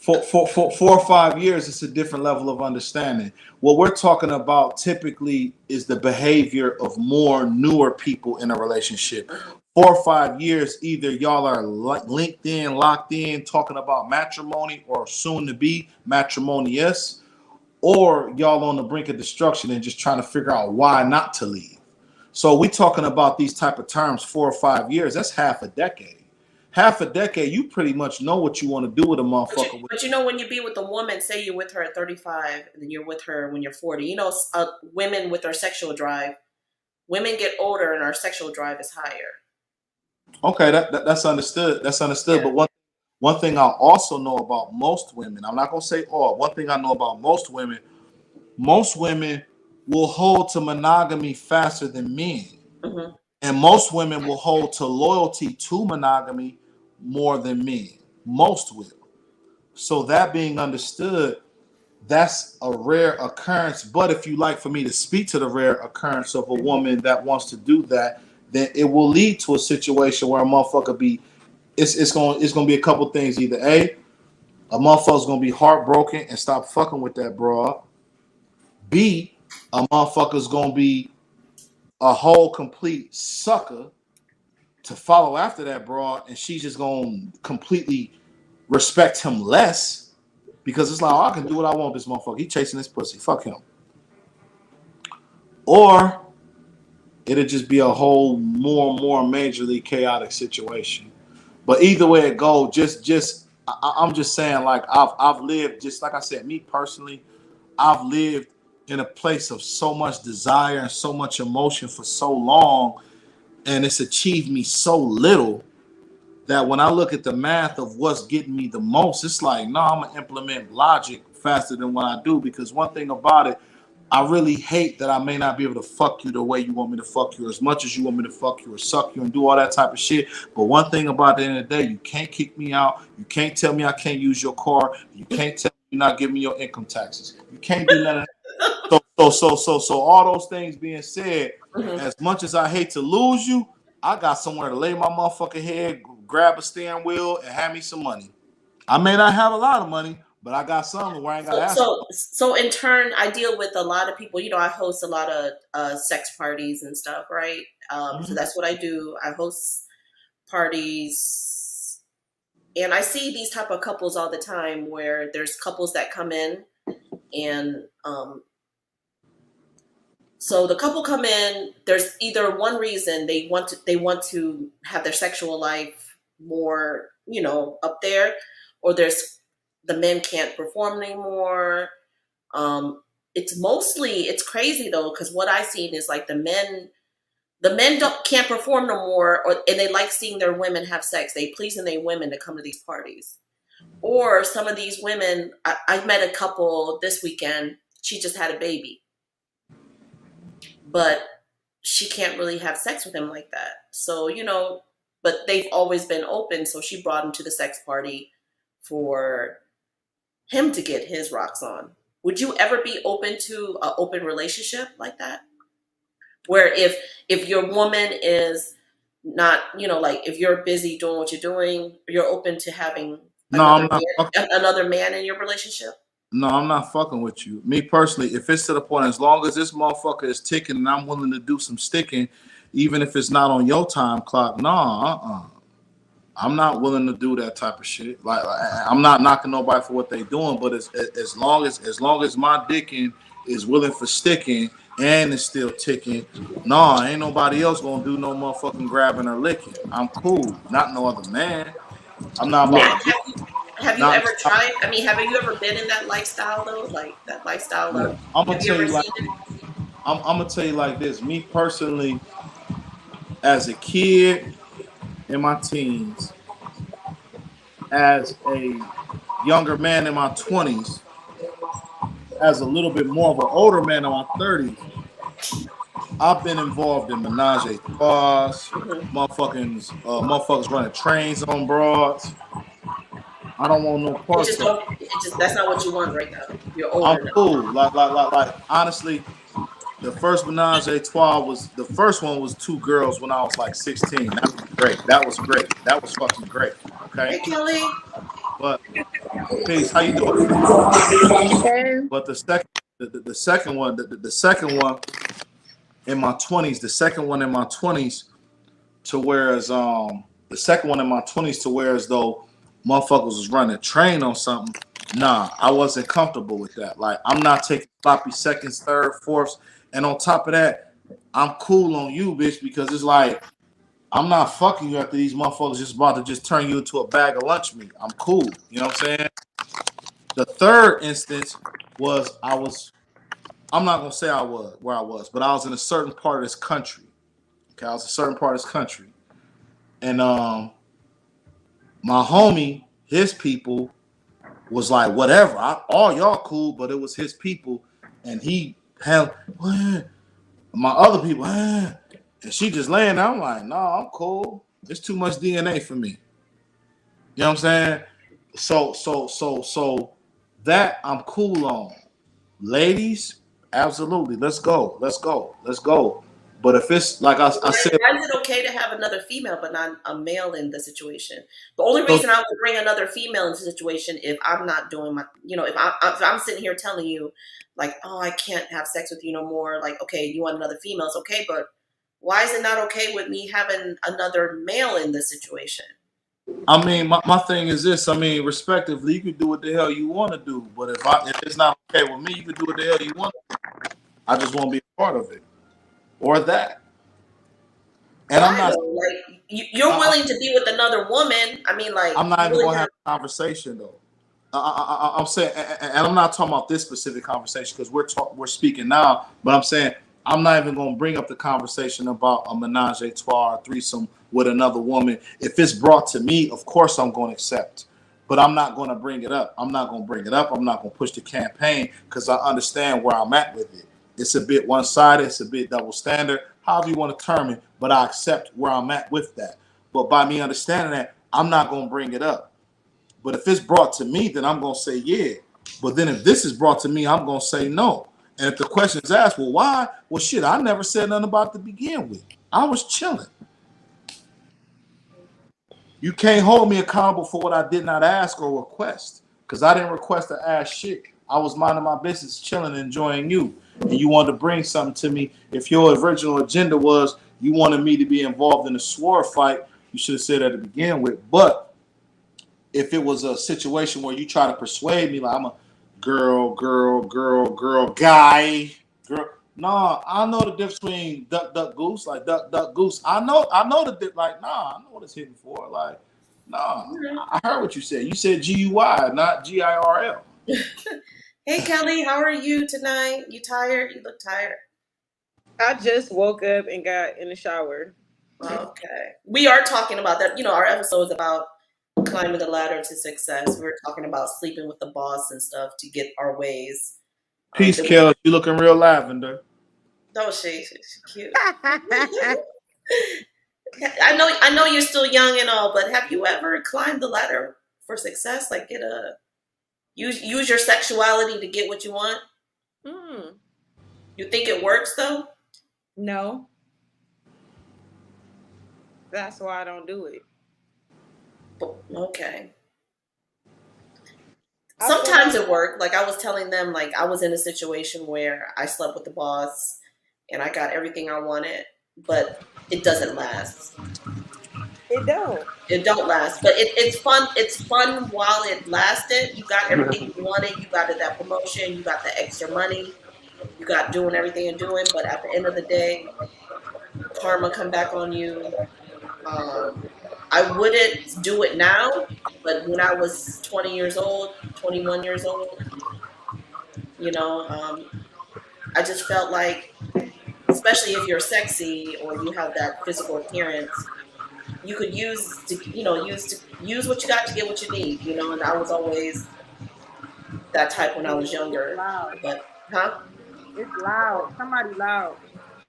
For 4 or 5 years, it's a different level of understanding. What we're talking about typically is the behavior of more newer people in a relationship. 4 or 5 years, either y'all are linked in, locked in, talking about matrimony or soon to be matrimonious, or y'all on the brink of destruction and just trying to figure out why not to leave. So we talking about these type of terms, 4 or 5 years. That's half a decade. Half a decade, you pretty much know what you want to do with a motherfucker. But you know, when you be with a woman, say you're with her at 35, and then you're with her when you're 40. You know, women with their sexual drive, women get older, and our sexual drive is higher. Okay, that's understood. That's understood. Yeah. But one thing I also know about most women, I'm not gonna say all. One thing I know about most women will hold to monogamy faster than men. Mm-hmm. And most women will hold to loyalty to monogamy more than men. Most will. So that being understood, that's a rare occurrence. But if you like for me to speak to the rare occurrence of a woman that wants to do that, then it will lead to a situation where a motherfucker be it's gonna be a couple things. Either a motherfucker's gonna be heartbroken and stop fucking with that broad. B, a motherfucker's gonna be a whole complete sucker to follow after that broad, and she's just gonna completely respect him less because it's like, oh, I can do what I want. This motherfucker, he chasing this pussy. Fuck him. Or it'll just be a whole more majorly chaotic situation. But either way it goes, I'm just saying, like I've lived, just like I said, me personally, I've lived in a place of so much desire and so much emotion for so long, and it's achieved me so little that when I look at the math of what's getting me the most, it's like, no, I'm gonna implement logic faster than what I do. Because one thing about it, I really hate that I may not be able to fuck you the way you want me to fuck you, as much as you want me to fuck you or suck you and do all that type of shit. But one thing about the end of the day, you can't kick me out. You can't tell me I can't use your car. You can't tell me you're not giving me your income taxes. You can't do none of that. So all those things being said, Mm-hmm. as much as I hate to lose you, I got somewhere to lay my motherfucking head, grab a steering wheel, and have me some money. I may not have a lot of money, but I got something where I ain't got to ask. So in turn, I deal with a lot of people. You know, I host a lot of sex parties and stuff, right? So that's what I do. I host parties, and I see these type of couples all the time where there's couples that come in, and so the couple come in. There's either one reason they want to have their sexual life more, you know, up there, or there's the men can't perform anymore. It's crazy though, because what I've seen is like the the men can't perform no more, and they like seeing their women have sex. They pleasing their women to come to these parties. Or some of these women, I met a couple this weekend. She just had a baby, but she can't really have sex with him like that. So, but they've always been open. So she brought him to the sex party for him to get his rocks on. Would you ever be open to an open relationship like that? Where if your woman is not, like if you're busy doing what you're doing, you're open to having No, I'm not. another man in your relationship? No, I'm not fucking with you. Me personally, if it's to the point, as long as this motherfucker is ticking and I'm willing to do some sticking, even if it's not on your time clock, nah, I'm not willing to do that type of shit. Like I'm not knocking nobody for what they doing, but as long as my dicking is willing for sticking and it's still ticking, nah, ain't nobody else gonna do no motherfucking grabbing or licking. I'm cool, not no other man. I'm not about to. Have you ever tried? I mean, have you ever been in that lifestyle though? Like that lifestyle of? I'm gonna tell you like I'm gonna tell you like this. Me personally, as a kid in my teens, as a younger man in my 20s, as a little bit more of an older man in my 30s, I've been involved in menage a trois, motherfuckers running trains on broads. I don't want no parts of it. That's not what you want right now. You're older I'm cool. Like honestly, the first menage a trois was the first one was 2 girls when I was like 16. That was great. That was fucking great. Okay. Hey Kelly. But peace, how you doing? But the second one in my 20s, the second one in my 20s to whereas the second one in my 20s to whereas though motherfuckers was running a train on something. Nah, I wasn't comfortable with that. Like I'm not taking sloppy seconds, third, fourths, and on top of that, I'm cool on you, bitch, because it's like I'm not fucking you after these motherfuckers just about to just turn you into a bag of lunch meat. I'm cool. You know what I'm saying? The third instance was I'm not gonna say I was where I was, but I was in a certain part of this country. Okay, I was in a certain part of this country. And my homie, his people was like, whatever, all y'all cool, but it was his people, and he had my other people, and she just laying there. I'm like, nah, I'm cool. It's too much DNA for me. You know what I'm saying? So that I'm cool on. Ladies, absolutely. Let's go. But if it's like I said, why is it okay to have another female but not a male in the situation? The only reason I would bring another female in the situation if I'm not doing my, if I'm sitting here telling you, like, oh, I can't have sex with you no more. Like, okay, you want another female? It's okay, but why is it not okay with me having another male in this situation? I mean, my thing is this. I mean, respectively, you can do what the hell you want to do, but if it's not okay with me, you can do what the hell you want to do. I just want to be a part of it. Or that. And I'm not like you're willing to be with another woman. I mean, like I'm not even gonna have a conversation though. I'm saying, and I'm not talking about this specific conversation because we're speaking now, but I'm saying I'm not even gonna bring up the conversation about a menage a trois or threesome with another woman. If it's brought to me, of course I'm gonna accept. But I'm not gonna bring it up. I'm not gonna push the campaign because I understand where I'm at with it. It's a bit one-sided, it's a bit double standard, however you want to term it, but I accept where I'm at with that. But by me understanding that, I'm not going to bring it up. But if it's brought to me, then I'm going to say yeah. But then if this is brought to me, I'm going to say no. And if the question is asked, well, why? Well, shit, I never said nothing about it to begin with. I was chilling. You can't hold me accountable for what I did not ask or request because I didn't request to ask shit. I was minding my business, chilling, enjoying you. And you wanted to bring something to me. If your original agenda was you wanted me to be involved in a sword fight, you should have said that to begin with. But if it was a situation where you try to persuade me, like I'm a girl, guy, girl. Nah, I know the difference between duck, goose, like duck, goose. I know the like, nah, I know what it's hitting for. Like, nah, I heard what you said. You said GUI, not GIRL. Hey Kelly, how are you tonight? You tired? You look tired. I just woke up and got in the shower. Okay. We are talking about that. You know, our episode is about climbing the ladder to success. We're talking about sleeping with the boss and stuff to get our ways. Peace, Then Kel. You looking real lavender. oh, she's cute. I know you're still young and all, but have you ever climbed the ladder for success? Like use your sexuality to get what you want? Hmm. You think it works though? No, that's why I don't do it. Okay. I feel Sometimes like it worked. Like I was telling them, like I was in a situation where I slept with the boss and I got everything I wanted, but it doesn't last. it don't. It don't last, but it's fun. It's fun while it lasted. You got everything you wanted. You got that promotion. You got the extra money. You got doing everything and doing. But at the end of the day, karma come back on you. I wouldn't do it now, but when I was 20 years old, 21 years old, you know, I just felt like, especially if you're sexy or you have that physical appearance, you could use what you got to get what you need, you know. And I was always that type when I was It's younger. loud. But huh? It's loud. Somebody loud.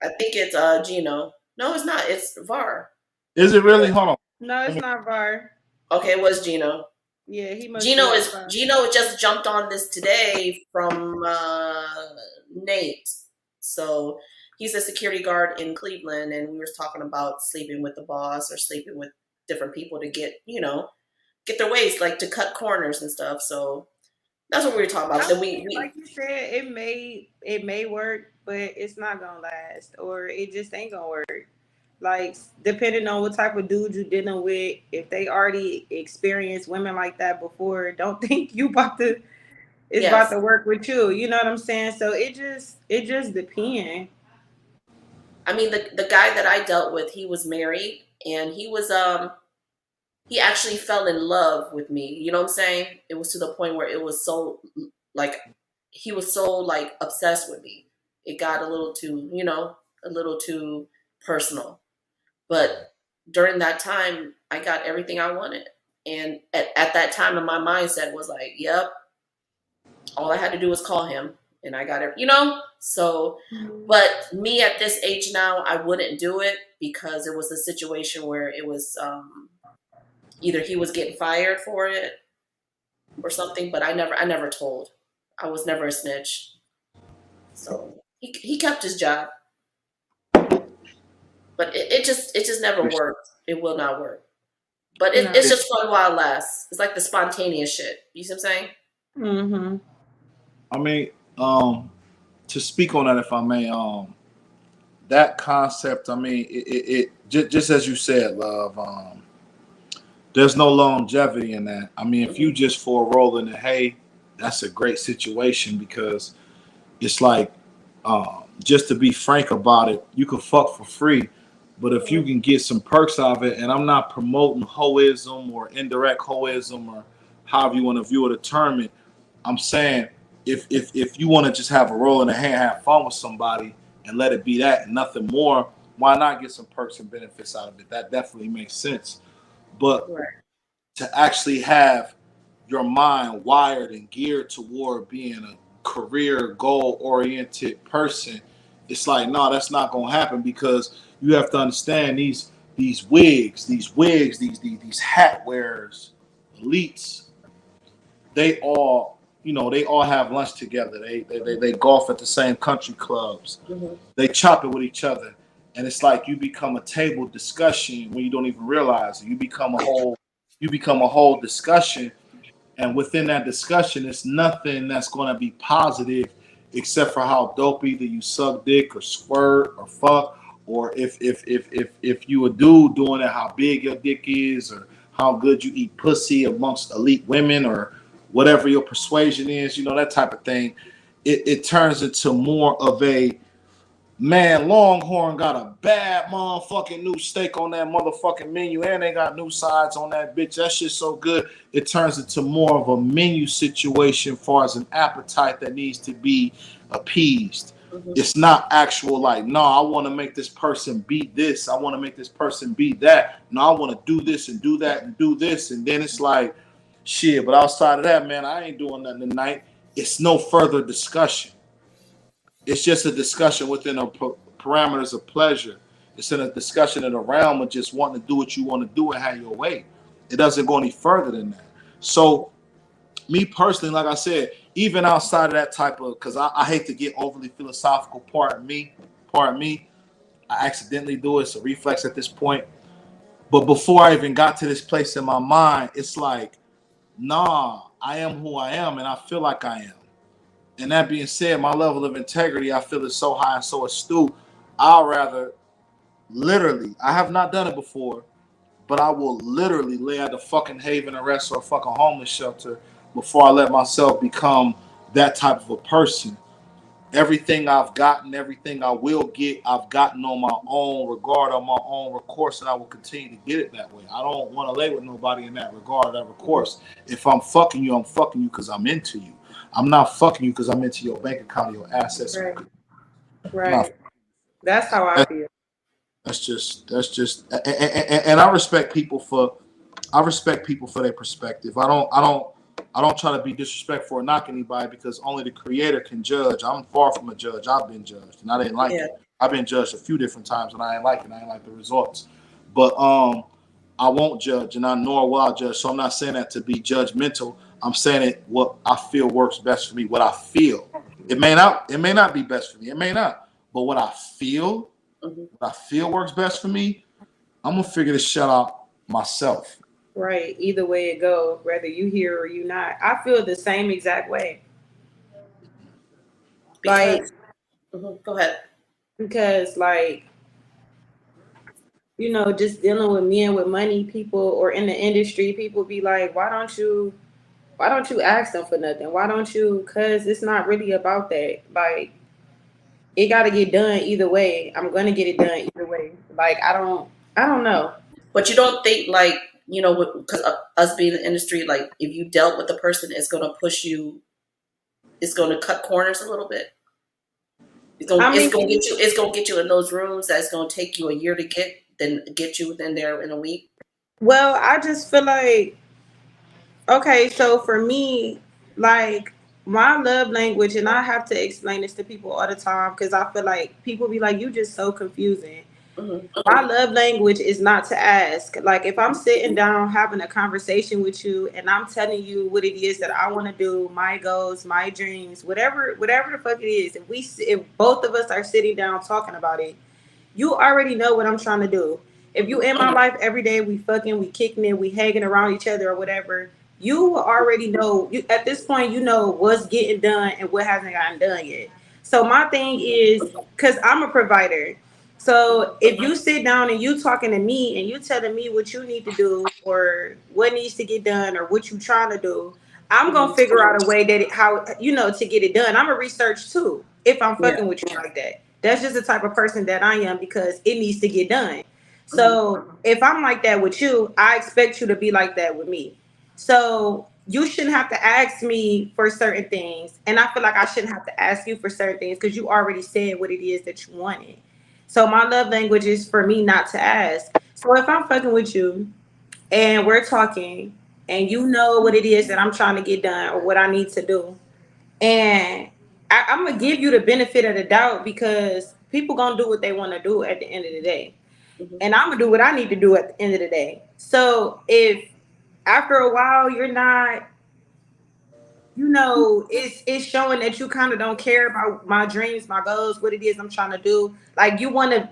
I think it's Gino. No, it's not. It's Var. Is it really? Hold on. No, it's not Var. Okay, it was Gino. Yeah, he must be outside. Gino just jumped on this today from Nate. So he's a security guard in Cleveland, and we were talking about sleeping with the boss or sleeping with different people to get their ways, like to cut corners and stuff. So that's what we were talking about. I Then mean, we like you said, it may work, but it's not gonna last, or it just ain't gonna work. Like depending on what type of dude you're dealing with, if they already experienced women like that before, don't think you about to it's about yes. to work with you. You know what I'm saying? So it just depends. I mean the guy that I dealt with, he was married and he actually fell in love with me. You know what I'm saying? It was to the point where it was so like he was so like obsessed with me. It got a little too personal. But during that time, I got everything I wanted. And at that time, my mindset was like, yep, all I had to do was call him and I got it, So, but me at this age now, I wouldn't do it because it was a situation where it was either he was getting fired for it or something, but I never told. I was never a snitch. So he kept his job, but it just never worked. It will not work. But No. it's just fun while it lasts. It's like the spontaneous shit. You see what I'm saying? Mm-hmm. I mean, to speak on that, if I may, that concept. I mean, it just as you said, love. There's no longevity in that. I mean, if you just for a roll in the hay, that's a great situation because it's like, just to be frank about it, you can fuck for free, but if you can get some perks out of it, and I'm not promoting hoism or indirect hoism or however you want to view it, a term, I'm saying if you want to just have a roll in the hay and have fun with somebody and let it be that and nothing more, why not get some perks and benefits out of it? That definitely makes sense. But Right. to actually have your mind wired and geared toward being a career goal oriented person, it's like, no, that's not gonna happen because you have to understand these wigs, these hat wearers, elites, they all they all have lunch together. They golf at the same country clubs. Mm-hmm. They chop it with each other, and it's like you become a table discussion when you don't even realize it. You become a whole discussion, and within that discussion, it's nothing that's going to be positive except for how dope either you suck dick or squirt or fuck, or if you a dude doing it, how big your dick is, or how good you eat pussy amongst elite women, or whatever your persuasion is, that type of thing. It turns into more of a, man, Longhorn got a bad motherfucking new steak on that motherfucking menu, and they got new sides on that bitch. That shit's so good. It turns into more of a menu situation as far as an appetite that needs to be appeased. It's not actual like, no, I want to make this person beat this. I want to make this person beat that. No, I want to do this and do that and do this. And then it's like, shit, but outside of that, man, I ain't doing nothing tonight. It's no further discussion. It's just a discussion within the parameters of pleasure. It's in a discussion in the realm of just wanting to do what you want to do and have your way. It doesn't go any further than that. So me personally, like I said, even outside of that type of, because I hate to get overly philosophical, pardon me, I accidentally do it. It's a reflex at this point. But before I even got to this place in my mind, it's like, nah, I am who I am and I feel like I am. And that being said, my level of integrity, I feel is so high and so astute. I'll rather literally, I have not done it before, but I will literally lay at the fucking Haven Arrest or a fucking homeless shelter before I let myself become that type of a person. Everything I've gotten, everything I will get, I've gotten on my own regard, on my own recourse, and I will continue to get it that way. I don't want to lay with nobody in that regard, that recourse. If I'm fucking you because I'm into you. I'm not fucking you because I'm into your bank account, your assets. Right. Right. That's how I feel. That's just, and I respect people for their perspective. I don't try to be disrespectful or knock anybody because only the creator can judge. I'm far from a judge. I've been judged and I didn't like it. I've been judged a few different times and I didn't like it. I didn't like the results. But I won't judge and nor will I judge. So I'm not saying that to be judgmental. I'm saying it what I feel works best for me. What I feel. It may not be best for me. It may not. But what I feel works best for me, I'm gonna figure this shit out myself. Right. Either way it go, whether you hear or you not. I feel the same exact way. Because go ahead. Because like, just dealing with men with money, people or in the industry, people be like, why don't you ask them for nothing? Why don't you? Because it's not really about that. Like, it got to get done either way. I'm gonna get it done either way. Like, I don't know. But you don't think like, because us being in the industry, like if you dealt with the person, it's going to push you, it's going to cut corners a little bit. It's going to get you in those rooms that's going to take you a year to get you within there in a week. Well, I just feel like, okay, so for me, like my love language, and I have to explain this to people all the time because I feel like people be like, you just so confusing. Mm-hmm. My love language is not to ask. Like if I'm sitting down having a conversation with you and I'm telling you what it is that I want to do, my goals, my dreams, whatever the fuck it is, if both of us are sitting down talking about it, you already know what I'm trying to do. If you in my life every day, we fucking, we kicking it, we hanging around each other or whatever, you already know. You at this point, you know what's getting done and what hasn't gotten done yet. So my thing is, because I'm a provider. So if you sit down and you talking to me and you telling me what you need to do or what needs to get done or what you trying to do, I'm gonna figure out a way that how to get it done. I'm a research too. If I'm Yeah. fucking with you like that, that's just the type of person that I am because it needs to get done. So if I'm like that with you, I expect you to be like that with me. So you shouldn't have to ask me for certain things, and I feel like I shouldn't have to ask you for certain things because you already said what it is that you wanted. So my love language is for me not to ask. So if I'm fucking with you and we're talking and you know what it is that I'm trying to get done or what I need to do, and I'm gonna give you the benefit of the doubt because people gonna do what they want to do at the end of the day, and I'm gonna do what I need to do at the end of the day. So if after a while you're not, it's showing that you kind of don't care about my dreams, my goals, what it is I'm trying to do. Like you want to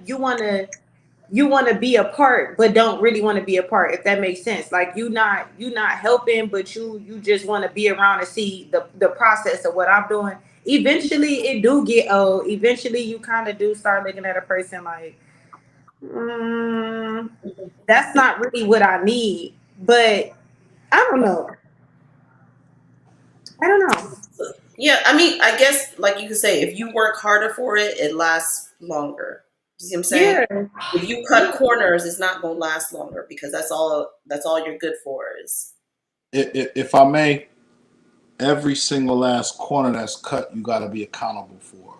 be a part but don't really want to be a part, if that makes sense. Like you not helping, but you just want to be around and see the process of what I'm doing. Eventually it do get old. Eventually you kind of do start looking at a person like, mm, that's not really what I need. But I don't know. Yeah, I mean, I guess like you could say, if you work harder for it, it lasts longer. You see what I'm saying? Yeah. If you cut corners, it's not gonna last longer because that's all you're good for is. If I may, every single last corner that's cut, you got to be accountable for.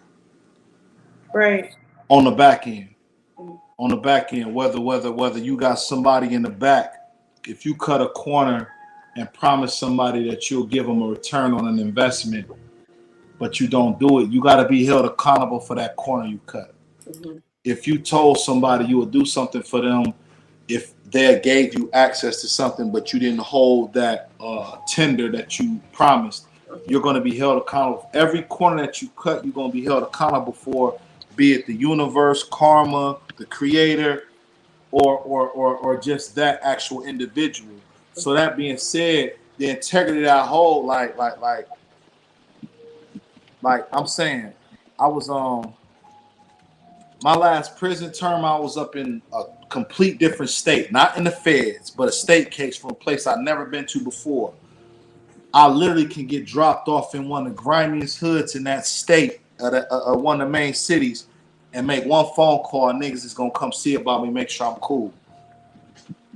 Right. On the back end. On the back end, whether you got somebody in the back, if you cut a corner and promise somebody that you'll give them a return on an investment, but you don't do it, you got to be held accountable for that corner you cut. Mm-hmm. If you told somebody you would do something for them, if they gave you access to something, but you didn't hold that tender that you promised, you're going to be held accountable. Every corner that you cut, you're going to be held accountable for, be it the universe, karma, the creator, or just that actual individual. So that being said, the integrity of that whole, like I'm saying, I was my last prison term, I was up in a complete different state, not in the feds, but a state case from a place I'd never been to before. I literally can get dropped off in one of the grimiest hoods in that state, one of the main cities, and make one phone call, and niggas is gonna come see about me, make sure I'm cool.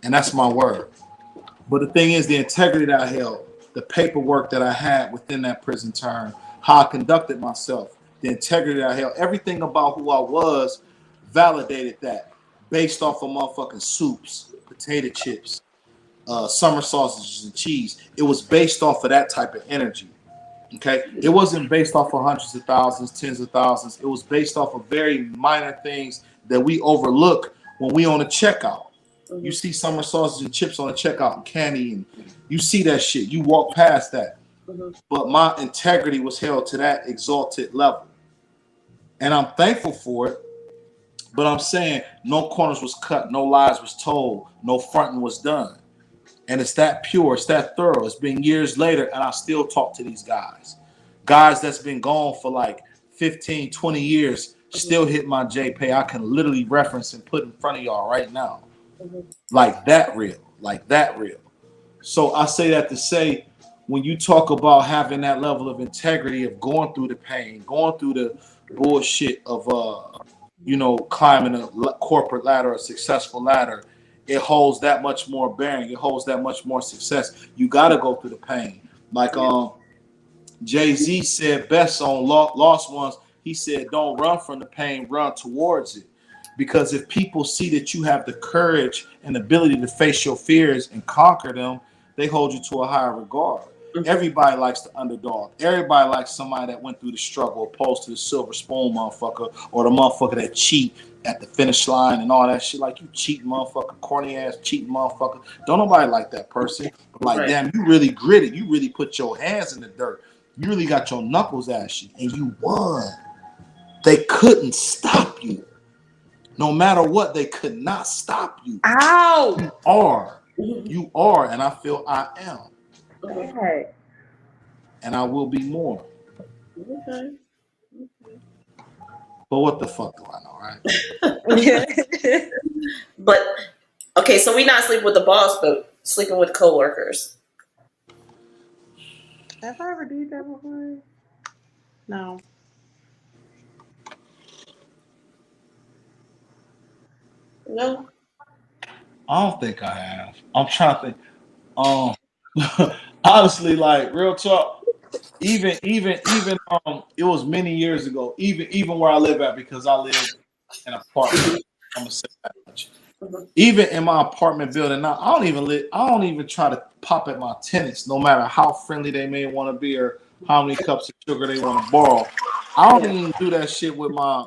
And that's my word. But the thing is, the integrity that I held, the paperwork that I had within that prison term, how I conducted myself, the integrity that I held, everything about who I was validated that based off of motherfucking soups, potato chips, summer sausages and cheese. It was based off of that type of energy. Okay, it wasn't based off of hundreds of thousands, tens of thousands. It was based off of very minor things that we overlook when we on a checkout. Mm-hmm. You see summer sausage and chips on a checkout and candy, and you see that shit. You walk past that. Mm-hmm. But my integrity was held to that exalted level. And I'm thankful for it. But I'm saying no corners was cut, no lies was told, no fronting was done. And it's that pure, it's that thorough. It's been years later, and I still talk to these guys. Guys that's been gone for like 15, 20 years, still hit my JPay. I can literally reference and put in front of y'all right now. Like that real, like that real. So I say that to say, when you talk about having that level of integrity, of going through the pain, going through the bullshit of, climbing a corporate ladder, a successful ladder, it holds that much more bearing. It holds that much more success. You got to go through the pain. Like Jay-Z said best on Lost Ones, he said, don't run from the pain, run towards it. Because if people see that you have the courage and ability to face your fears and conquer them, they hold you to a higher regard. Everybody likes the underdog. Everybody likes somebody that went through the struggle, opposed to the silver spoon motherfucker or the motherfucker that cheat at the finish line and all that shit. Like, you cheating motherfucker, corny ass cheating motherfucker. Don't nobody like that person. Like, right. Damn, you really gritted. You really put your hands in the dirt. You really got your knuckles ashy, and you won. They couldn't stop you. No matter what, they could not stop you. Ow! You are. You are, and I feel I am. Okay. And I will be more. Okay. But what the fuck do I know, right? But okay, so we're not sleeping with the boss, but sleeping with coworkers. Have I ever did that before? No. No. I don't think I have. I'm trying to think. Honestly, like, real talk. Even it was many years ago. Even where I live at, because I live in an apartment. I'm gonna say that much. Even in my apartment building now, I don't even try to pop at my tenants, no matter how friendly they may want to be or how many cups of sugar they want to borrow. I don't even do that shit with my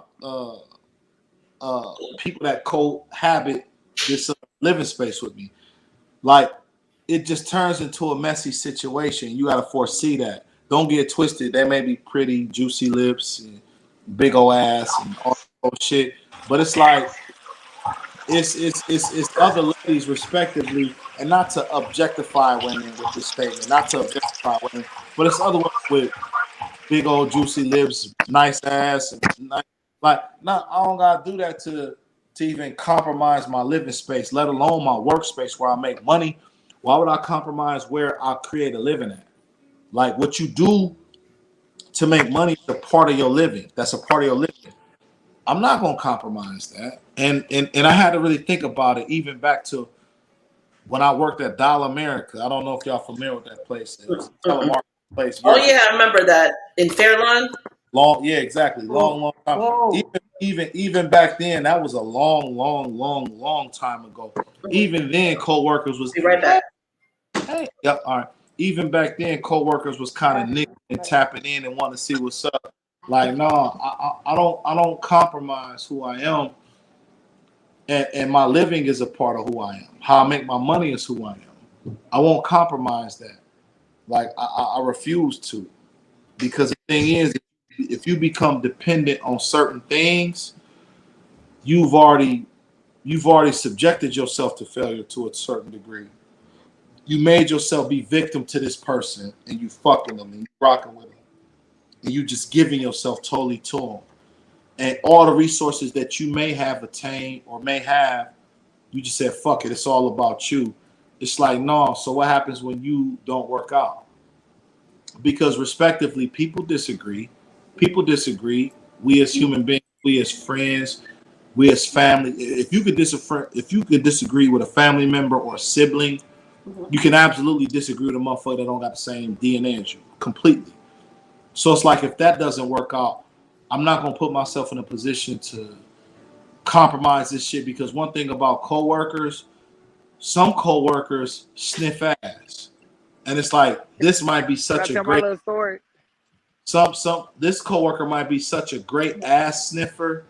people that cohabit this living space with me. Like, it just turns into a messy situation. You got to foresee that. Don't get twisted. They may be pretty, juicy lips, and big old ass, and all that shit. But it's like, it's other ladies respectively, and not to objectify women with this statement, not to objectify women, but it's other women with big old juicy lips, nice ass, and nice, like, not, I don't gotta do that to even compromise my living space, let alone my workspace where I make money. Why would I compromise where I create a living at? Like, what you do to make money is a part of your living. That's a part of your living. I'm not gonna compromise that. And I had to really think about it, even back to when I worked at Dollar America. I don't know if y'all familiar with that place. It was a telemarketing place. Oh yeah, I remember that in Fairlawn. Long, yeah, exactly. Whoa. Long time. Whoa. Even back then, that was a long time ago. Even then, co-workers was, Be right hey, back. hey, yep, all right. Even back then, co-workers was kind of nicking and tapping in and wanting to see what's up. Like, no, I don't compromise who I am, and my living is a part of who I am. How I make my money is who I am. I won't compromise that. Like, I refuse to, because the thing is, if you become dependent on certain things, you've already subjected yourself to failure to a certain degree. You made yourself be victim to this person, and you fucking them, and you rocking with them, and you just giving yourself totally to them, and all the resources that you may have attained or may have, you just said fuck it. It's all about you. It's like, no. So what happens when you don't work out? Because respectively, people disagree. People disagree. We as human beings, we as friends, we as family. If you could disagree with a family member or a sibling, you can absolutely disagree with a motherfucker that don't got the same DNA as you completely. So it's like, if that doesn't work out, I'm not gonna put myself in a position to compromise this shit, because one thing about coworkers, some coworkers sniff ass, and it's like, this might be Can I such a tell my great little story? this coworker might be such a great ass sniffer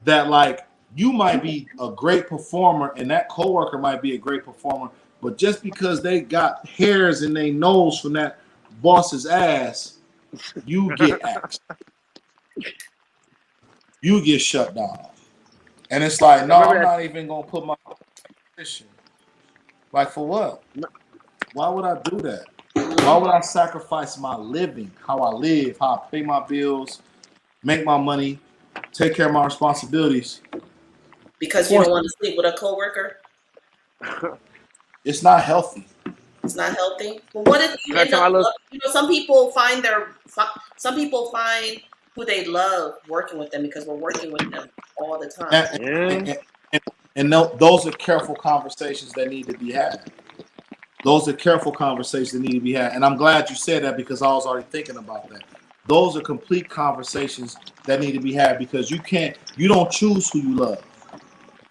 that, like, you might be a great performer and that coworker might be a great performer, but just because they got hairs in their nose from that boss's ass, you get axed. You get shut down. And it's like, no, Remember I'm that? not even gonna put my position. Like, for what? Why would I do that? Why would I sacrifice my living, how I live, how I pay my bills, make my money, take care of my responsibilities? Because you don't want to sleep with a coworker? It's not healthy. It's not healthy. Well, what if you Can I end tell up? my little? Some people find who they love working with them because we're working with them all the time. And, Yeah. those are careful conversations that need to be had. Those are careful conversations that need to be had. And I'm glad you said that, because I was already thinking about that. Those are complete conversations that need to be had, because you don't choose who you love.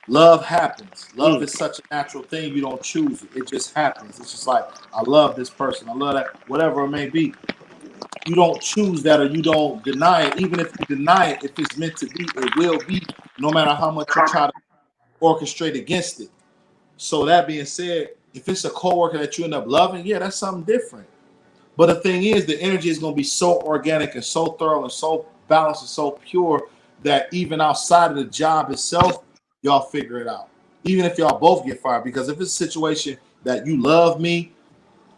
Love happens. Love is such a natural thing. You don't choose it. It just happens. It's just like, I love this person. I love that, whatever it may be. You don't choose that, or you don't deny it. Even if you deny it, if it's meant to be, it will be, no matter how much you try to orchestrate against it. So that being said, if it's a coworker that you end up loving, yeah, that's something different. But the thing is, the energy is going to be so organic and so thorough and so balanced and so pure that even outside of the job itself, y'all figure it out. Even if y'all both get fired. Because if it's a situation that you love me,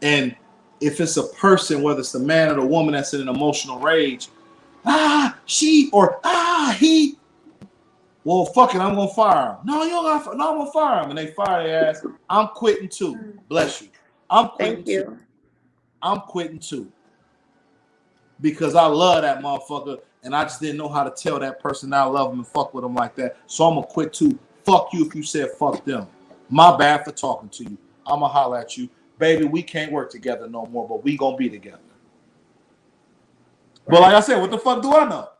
and if it's a person, whether it's the man or the woman that's in an emotional rage, she or he, well, fuck it, I'm gonna fire him. No, you don't gotta. No, I'm gonna fire him, and they fire their ass. I'm quitting too. Bless you. I'm quitting Thank you. too. I'm quitting too, because I love that motherfucker, and I just didn't know how to tell that person I love him and fuck with him like that. So I'm gonna quit too. Fuck you if you said fuck them. My bad for talking to you. I'm gonna holler at you, baby. We can't work together no more, but we gonna be together. But like I said, what the fuck do I know?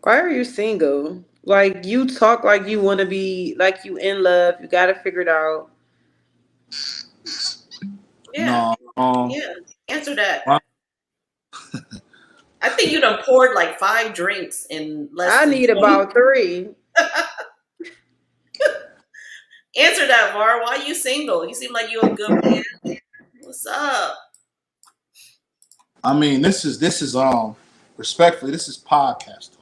Why are you single? Like, you talk like you want to be, like you in love. You got to figure it out. Yeah, No. yeah. Answer that. Well, I think you done poured like 5 drinks in less I than need 20. about 3. Answer that, Var. Why are you single? You seem like you're a good man. What's up? I mean, this is respectfully, this is podcast talk.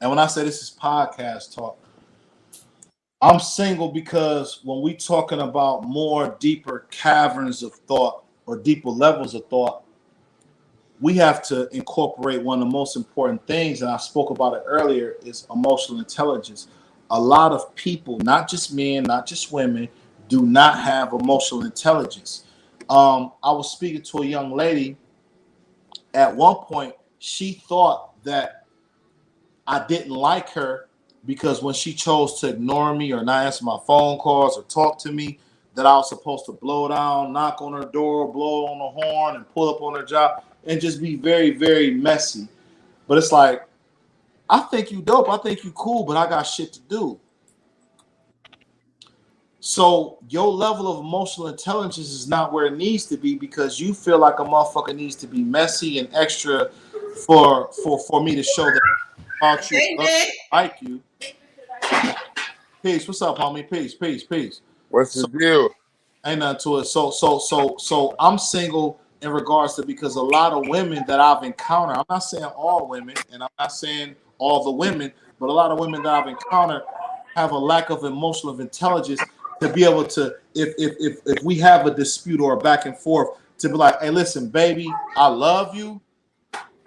And when I say this is podcast talk, I'm single because when we talking about more deeper caverns of thought or deeper levels of thought, we have to incorporate one of the most important things, and I spoke about it earlier, is emotional intelligence. A lot of people, not just men, not just women, do not have emotional intelligence. I was speaking to a young lady. At one point, she thought that I didn't like her because when she chose to ignore me or not answer my phone calls or talk to me, that I was supposed to blow down, knock on her door, blow on the horn, and pull up on her job, and just be very, very messy. But it's like, I think you dope, I think you cool, but I got shit to do. So your level of emotional intelligence is not where it needs to be because you feel like a motherfucker needs to be messy and extra for me to show that about you, Hey, Nick. like you. Peace. What's up, homie? Peace. What's the So deal? ain't nothing to it. So I'm single in regards to because a lot of women that I've encountered, I'm not saying all women, and I'm not saying all the women, but a lot of women that I've encountered have a lack of emotional intelligence to be able to, if we have a dispute or a back and forth, to be like, hey, listen, baby, I love you,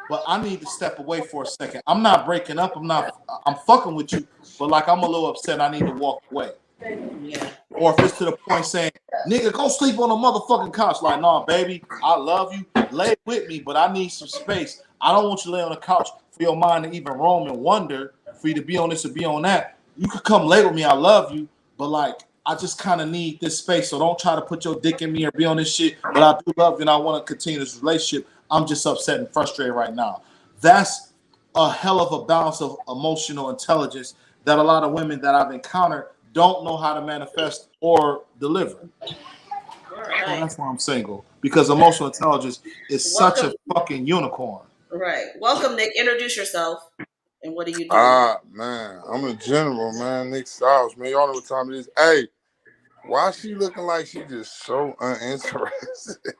but I need to step away for a second. I'm not breaking up. I'm fucking with you, but like I'm a little upset. I need to walk away. Yeah. Or if it's to the point saying, nigga, go sleep on the motherfucking couch. Like, nah, baby, I love you. Lay with me, but I need some space. I don't want you to lay on the couch for your mind to even roam and wonder, for you to be on this or be on that. You could come lay with me. I love you, but like, I just kind of need this space. So don't try to put your dick in me or be on this shit. But I do love you and I want to continue this relationship. I'm just upset and frustrated right now. That's a hell of a balance of emotional intelligence that a lot of women that I've encountered don't know how to manifest or deliver. All So right. that's why I'm single, because emotional intelligence is such a fucking unicorn. Right. Welcome, Nick. Introduce yourself. And what do you do? Man, I'm a general, man. Nick Styles, man. Y'all know what time it is. Hey, why is she looking like she just so uninterested?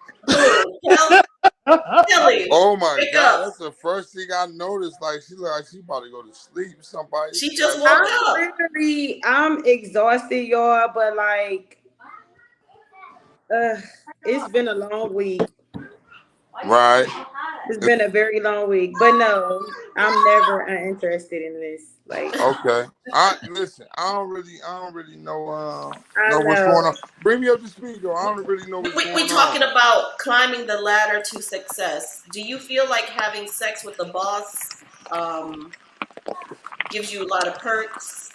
Kelly. Oh my Wake God, up. that's the first thing I noticed. Like she look like she about to go to sleep. Somebody. She just woke up. I'm exhausted, y'all, but like, it's been a long week. Right. It's been a very long week, but no, I'm never uninterested in this. Like, Okay. Listen. I don't really know I what's going know. on. Bring me up to speed though. I don't really know what's We going talking on. about climbing the ladder to success. Do you feel like having sex with the boss gives you a lot of perks?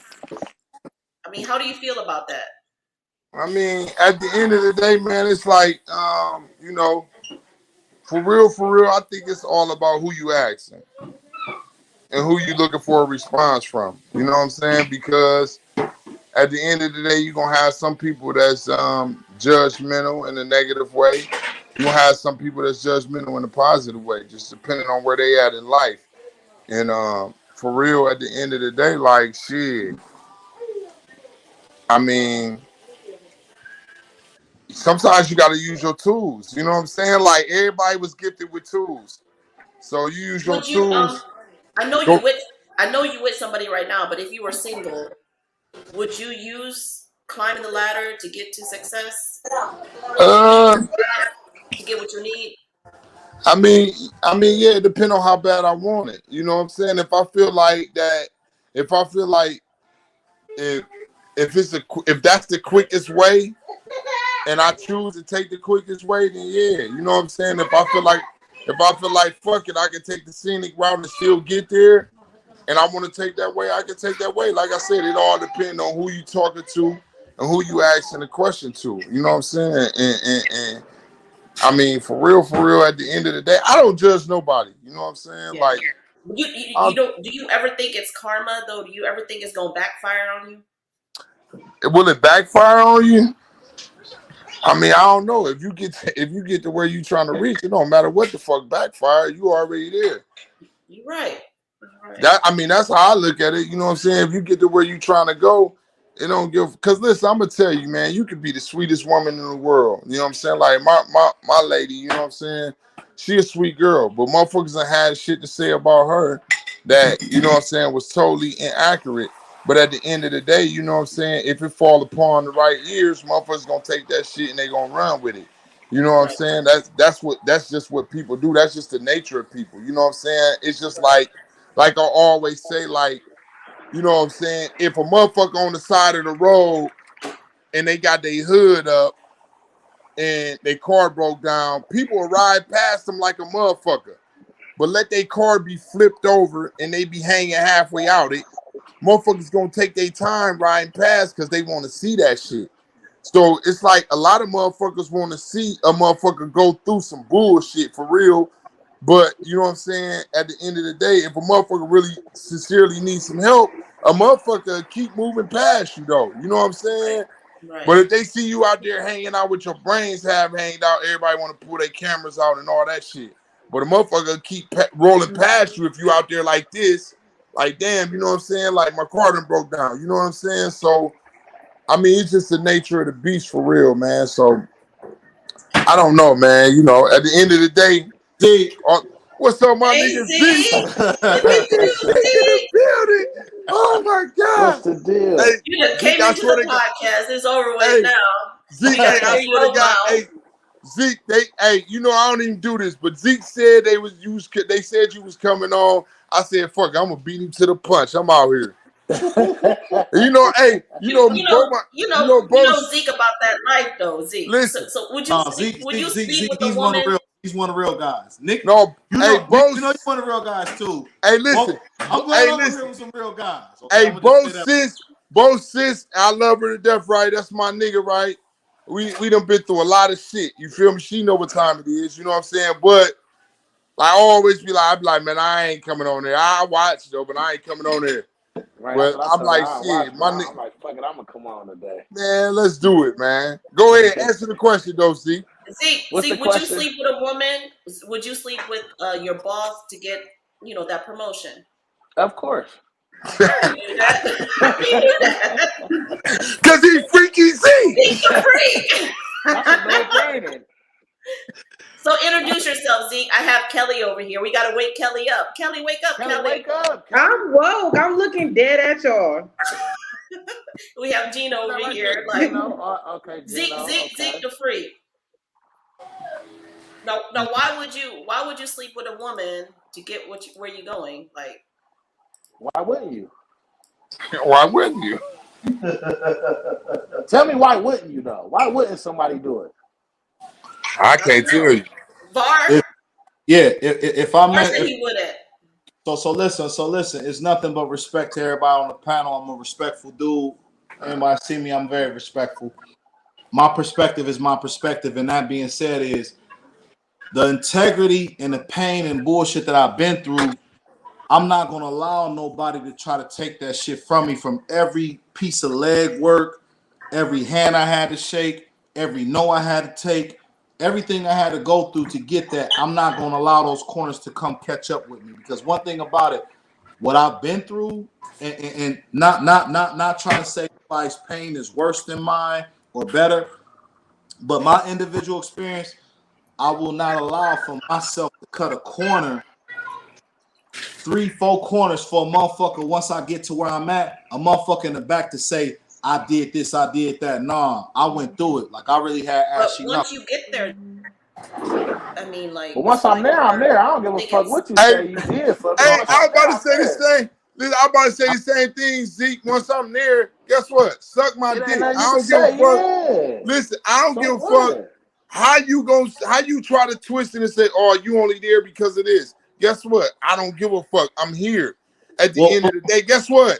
I mean, how do you feel about that? I mean, at the end of the day, man, it's like you know, for real, I think it's all about who you asking and who you looking for a response from. You know what I'm saying? Because at the end of the day, you're gonna have some people that's judgmental in a negative way. You're gonna have some people that's judgmental in a positive way, just depending on where they at in life. And for real, at the end of the day, like shit. I mean, sometimes you gotta use your tools. You know what I'm saying? Like everybody was gifted with tools. So you use your Would you tools. I know Go. you with somebody right now, but if you were single, would you use climbing the ladder to get to success? Would you Uh, use that to get what you need? I mean, yeah, it depends on how bad I want it. You know what I'm saying? If I feel like that, if I feel like if if that's the quickest way, and I choose to take the quickest way, then yeah, you know what I'm saying. If I feel like fuck it, I can take the scenic route and still get there. And I want to take that way, I can take that way. Like I said, it all depends on who you talking to and who you asking the question to. You know what I'm saying? And I mean, for real, at the end of the day, I don't judge nobody. You know what I'm saying? Yeah. Like, You don't. Do you ever think it's karma though? Do you ever think it's gonna backfire on you? will it backfire on you? I mean, I don't know. If you get to where you trying to reach, it don't matter what the fuck backfire. You already there. You're right. You're right. That's how I look at it. You know what I'm saying? If you get to where you trying to go, it don't give. Because listen, I'm gonna tell you, man, you could be the sweetest woman in the world. You know what I'm saying? Like my lady, you know what I'm saying? She a sweet girl, but motherfuckers done had shit to say about her that, you know what I'm saying, was totally inaccurate. But at the end of the day, you know what I'm saying, if it fall upon the right ears, motherfuckers gonna take that shit and they gonna run with it. You know what I'm Right. saying? That's just what people do. That's just the nature of people. You know what I'm saying? It's just like I always say, like, you know what I'm saying? If a motherfucker on the side of the road and they got their hood up and their car broke down, people will ride past them like a motherfucker. But let their car be flipped over and they be hanging halfway out it. Motherfuckers gonna take their time riding past because they want to see that shit. So it's like a lot of motherfuckers want to see a motherfucker go through some bullshit for real. But you know what I'm saying? At the end of the day, if a motherfucker really sincerely needs some help, a motherfucker keep moving past you though. You know what I'm saying? Right. But if they see you out there hanging out with your brains have hanged out, everybody want to pull their cameras out and all that shit. But a motherfucker keep rolling past you if you out there like this. Like, damn, you know what I'm saying? Like, my car done broke down. You know what I'm saying? So, I mean, it's just the nature of the beast for real, man. So, I don't know, man. You know, at the end of the day, See, what's up, my Hey, nigga Zeke? Z. Look at Fucking you, Zeke in the Z. building. Oh, my What's God. the deal? Hey, You done Zeke, came I into swear the to God. podcast. It's over with Hey, now. Zeke, We got hey, to I hear swear to your God, mouth. hey, Zeke, hey, you know I don't even do this, but Zeke said they said you was coming on. I said, fuck, I'm gonna beat him to the punch. I'm out here. And you know, hey, You know Zeke about that life though, Zeke. So, listen, so Zeke, would you Zeke, Zeke, sleep Zeke, with a woman? he's one of the real guys. Nick, no, hey, Nick, you both, know you're one of the real guys too. hey, Well, listen, I'm glad hey, I'm here listen, with some real guys. Okay, hey, I'm gonna just say that. both sis, I love her to death, right? That's my nigga, right? We done been through a lot of shit. You feel me? She know what time it is. You know what I'm saying? But I always be like, man, I ain't coming on there. I watch though, but I ain't coming on there. Right, that's But what I I'm told her. like, I shit, watched, but my I'm nigga, like, fuck it, I'm gonna come on today. man, let's do it, man. Go ahead, answer the question though, Z. What's the Would you question? sleep with a woman? Would you sleep with your boss to get that promotion? Of course. You do that. You do that. Cause he freaky Z. He's a freak. That's a no-brainer. So introduce yourself, Zeke. I have Kelly over here. We gotta wake Kelly up. Kelly, wake up, Kelly, Kelly. wake up. Kelly. I'm woke. I'm looking dead at y'all. We have Gino over Right here. there. Like Okay, Zeke, Gino. Zeke, Okay. Zeke the freak. Now, why would you sleep with a woman to get where you going? Like, Why wouldn't you? Why wouldn't you? Tell me why wouldn't you though? Why wouldn't somebody do it? I I don't can't tell know. you. Var If I Var met, said he wouldn't. so listen, it's nothing but respect to everybody on the panel. I'm a respectful dude. Anybody see me, I'm very respectful. My perspective is my perspective, and that being said, is the integrity and the pain and bullshit that I've been through. I'm not gonna allow nobody to try to take that shit from me. From every piece of leg work, every hand I had to shake, every no I had to take, everything I had to go through to get that. I'm not gonna allow those corners to come catch up with me, because one thing about it, what I've been through, and not trying to say anybody's pain is worse than mine or better, but my individual experience, I will not allow for myself to cut a corner, 3, 4 corners for a motherfucker. Once I get to where I'm at, a motherfucker in the back to say, I did this, I did that. Nah, I went through it. Like, I really had But ashy once knuckles. you get there, I mean, like, But once I'm there, I'm there. I don't give you a think fuck it's what you Hey, say you did for me. hey, Once I was I'm there, about to I'm say the there. same. Listen, I'm about to say the same thing, Zeke. Once I'm there, guess what? Suck my It ain't dick. nothing I you can don't give a say. fuck. Yeah. Listen, I don't give So a fuck what? how you try to twist it and say, oh, you only there because of this. Guess what? I don't give a fuck. I'm here. At the Well, end of the day, guess what?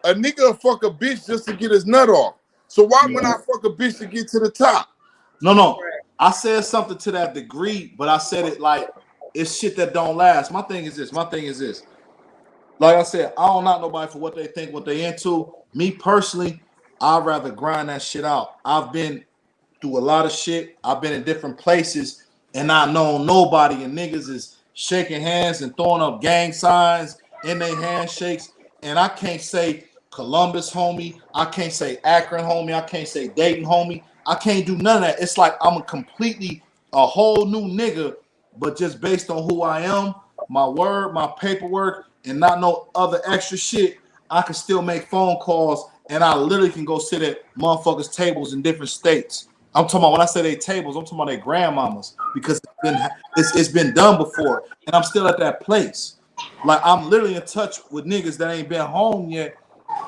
A nigga will fuck a bitch just to get his nut off. So why would I fuck a bitch to get to the top? no. I said something to that degree, but I said it like it's shit that don't last. My thing is this. Like I said, I don't knock nobody for what they think, what they into. Me personally, I'd rather grind that shit out. I've been through a lot of shit. I've been in different places and not known nobody. And niggas is shaking hands and throwing up gang signs in their handshakes. And I can't say Columbus homie. I can't say Akron homie. I can't say Dayton homie. I can't do none of that. It's like I'm a whole new nigga, but just based on who I am, my word, my paperwork, and not no other extra shit, I can still make phone calls and I literally can go sit at motherfuckers' tables in different states. I'm talking about, when I say they tables, I'm talking about their grandmamas, because it's been done before, and I'm still at that place. Like, I'm literally in touch with niggas that ain't been home yet,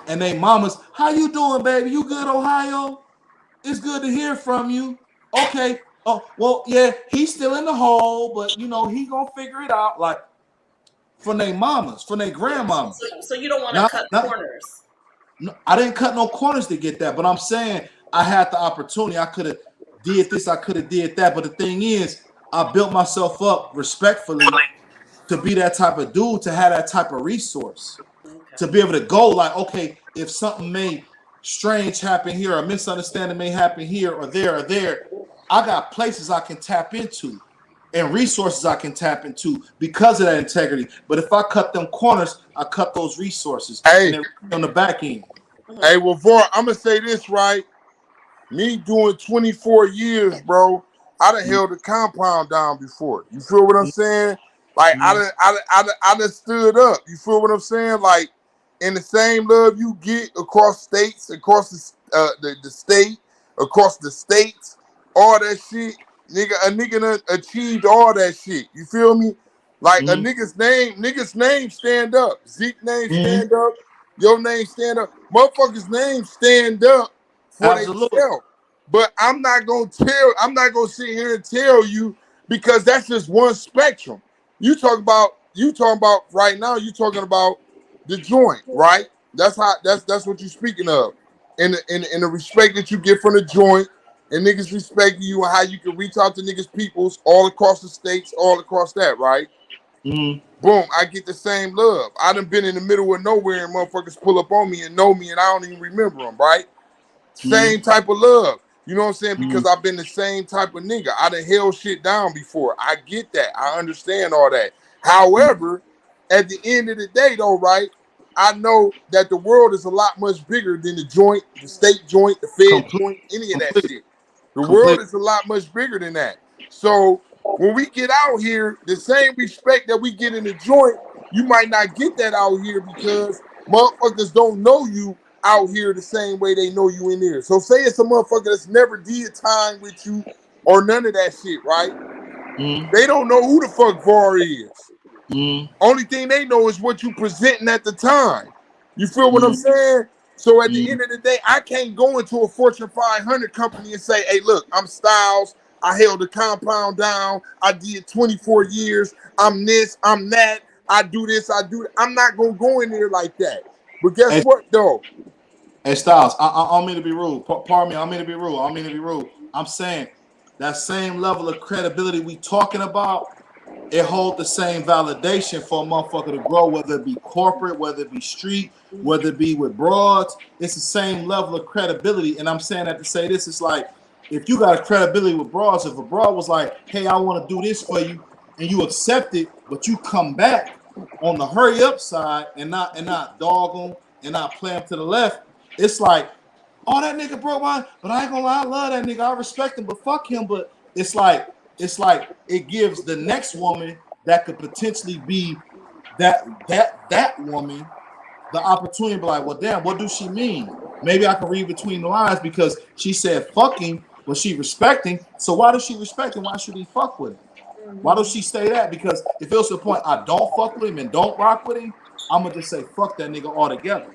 and they mamas, how you doing, baby? You good, Ohio? It's good to hear from you. Okay. Oh, well, yeah, he's still in the hole, but you know, he gonna figure it out. Like, from their mamas, from their grandmamas. so you don't want to Not, cut not, corners. no, I didn't cut no corners to get that, but I'm saying I had the opportunity. I could have did this. I could have did that. But the thing is, I built myself up respectfully to be that type of dude, to have that type of resource, Okay. to be able to go like, okay, if something may strange happen here, or a misunderstanding may happen here or there, I got places I can tap into and resources I can tap into because of that integrity. But if I cut them corners, I cut those resources, Hey, and they're on the back end. hey, well, Vaughn, I'm gonna say this right. Me doing 24 years, bro. I done held the compound down before. You feel what I'm saying? Like I done stood up. You feel what I'm saying? Like in the same love you get across states, across the state, across the states, all that shit. A nigga done achieved all that shit. You feel me? Like a nigga's name stand up. Zeke name stand up. Your name stand up. Motherfuckers' names stand up for Absolutely. themselves. But I'm not gonna sit here and tell you, because that's just one spectrum. You talking about right now, you talking about the joint, right? That's what you're speaking of. And the respect that you get from the joint, and niggas respecting you, and how you can reach out to niggas peoples all across the states, all across that, right? Boom, I get the same love. I done been in the middle of nowhere and motherfuckers pull up on me and know me and I don't even remember them, right? Same type of love. You know what I'm saying? Because I've been the same type of nigga. I done held shit down before. I get that. I understand all that. However, at the end of the day though, right, I know that the world is a lot much bigger than the joint, the state joint, the Fed joint, any of that shit. The world is a lot much bigger than that. So when we get out here, the same respect that we get in the joint, you might not get that out here because motherfuckers don't know you out here the same way they know you in there. So say it's a motherfucker that's never did time with you or none of that shit, right? They don't know who the fuck VAR is. Only thing they know is what you presenting at the time. You feel what I'm saying? So at the end of the day, I can't go into a Fortune 500 company and say, hey, look, I'm Styles. I held the compound down. I did 24 years. I'm this, I'm that. I do this, I do that. I'm not going to go in there like that. But guess what, though? Hey, Styles, I don't mean to be rude. Pardon me, I don't mean to be rude. I don't mean to be rude. I'm saying that same level of credibility we talking about, it hold the same validation for a motherfucker to grow, whether it be corporate, whether it be street, whether it be with broads. It's the same level of credibility. And I'm saying that to say this, it's like, if you got a credibility with broads, if a broad was like, hey, I want to do this for you, and you accept it, but you come back on the hurry up side and not dog them and not play them to the left, it's like, oh, that nigga broke mine, but I ain't gonna lie, I love that nigga, I respect him, but fuck him. But it's like it gives the next woman that could potentially be that woman the opportunity to be like, well, damn, what does she mean? Maybe I can read between the lines because she said fucking, but she respecting. So why does she respect him? Why should he fuck with him? Why does she say that? Because if it was to the point I don't fuck with him and don't rock with him, I'm gonna just say fuck that nigga altogether.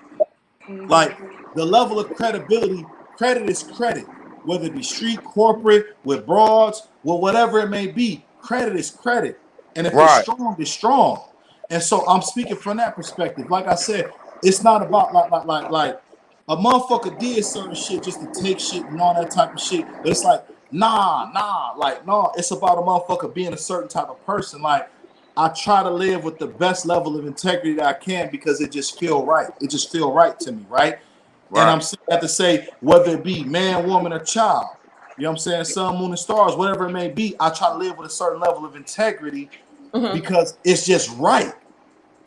Like the level of credibility, credit is credit, whether it be street, corporate, with broads, well, whatever it may be, credit is credit. And if it's strong, it's strong. And so I'm speaking from that perspective. Like I said, it's not about like a motherfucker did certain shit just to take shit and all that type of shit. But it's like, no, it's about a motherfucker being a certain type of person. Like, I try to live with the best level of integrity that I can because it just feel right. It just feel right to me, right? And I'm saying that to say, whether it be man, woman, or child, you know what I'm saying, sun, moon, and stars, whatever it may be, I try to live with a certain level of integrity because it's just right.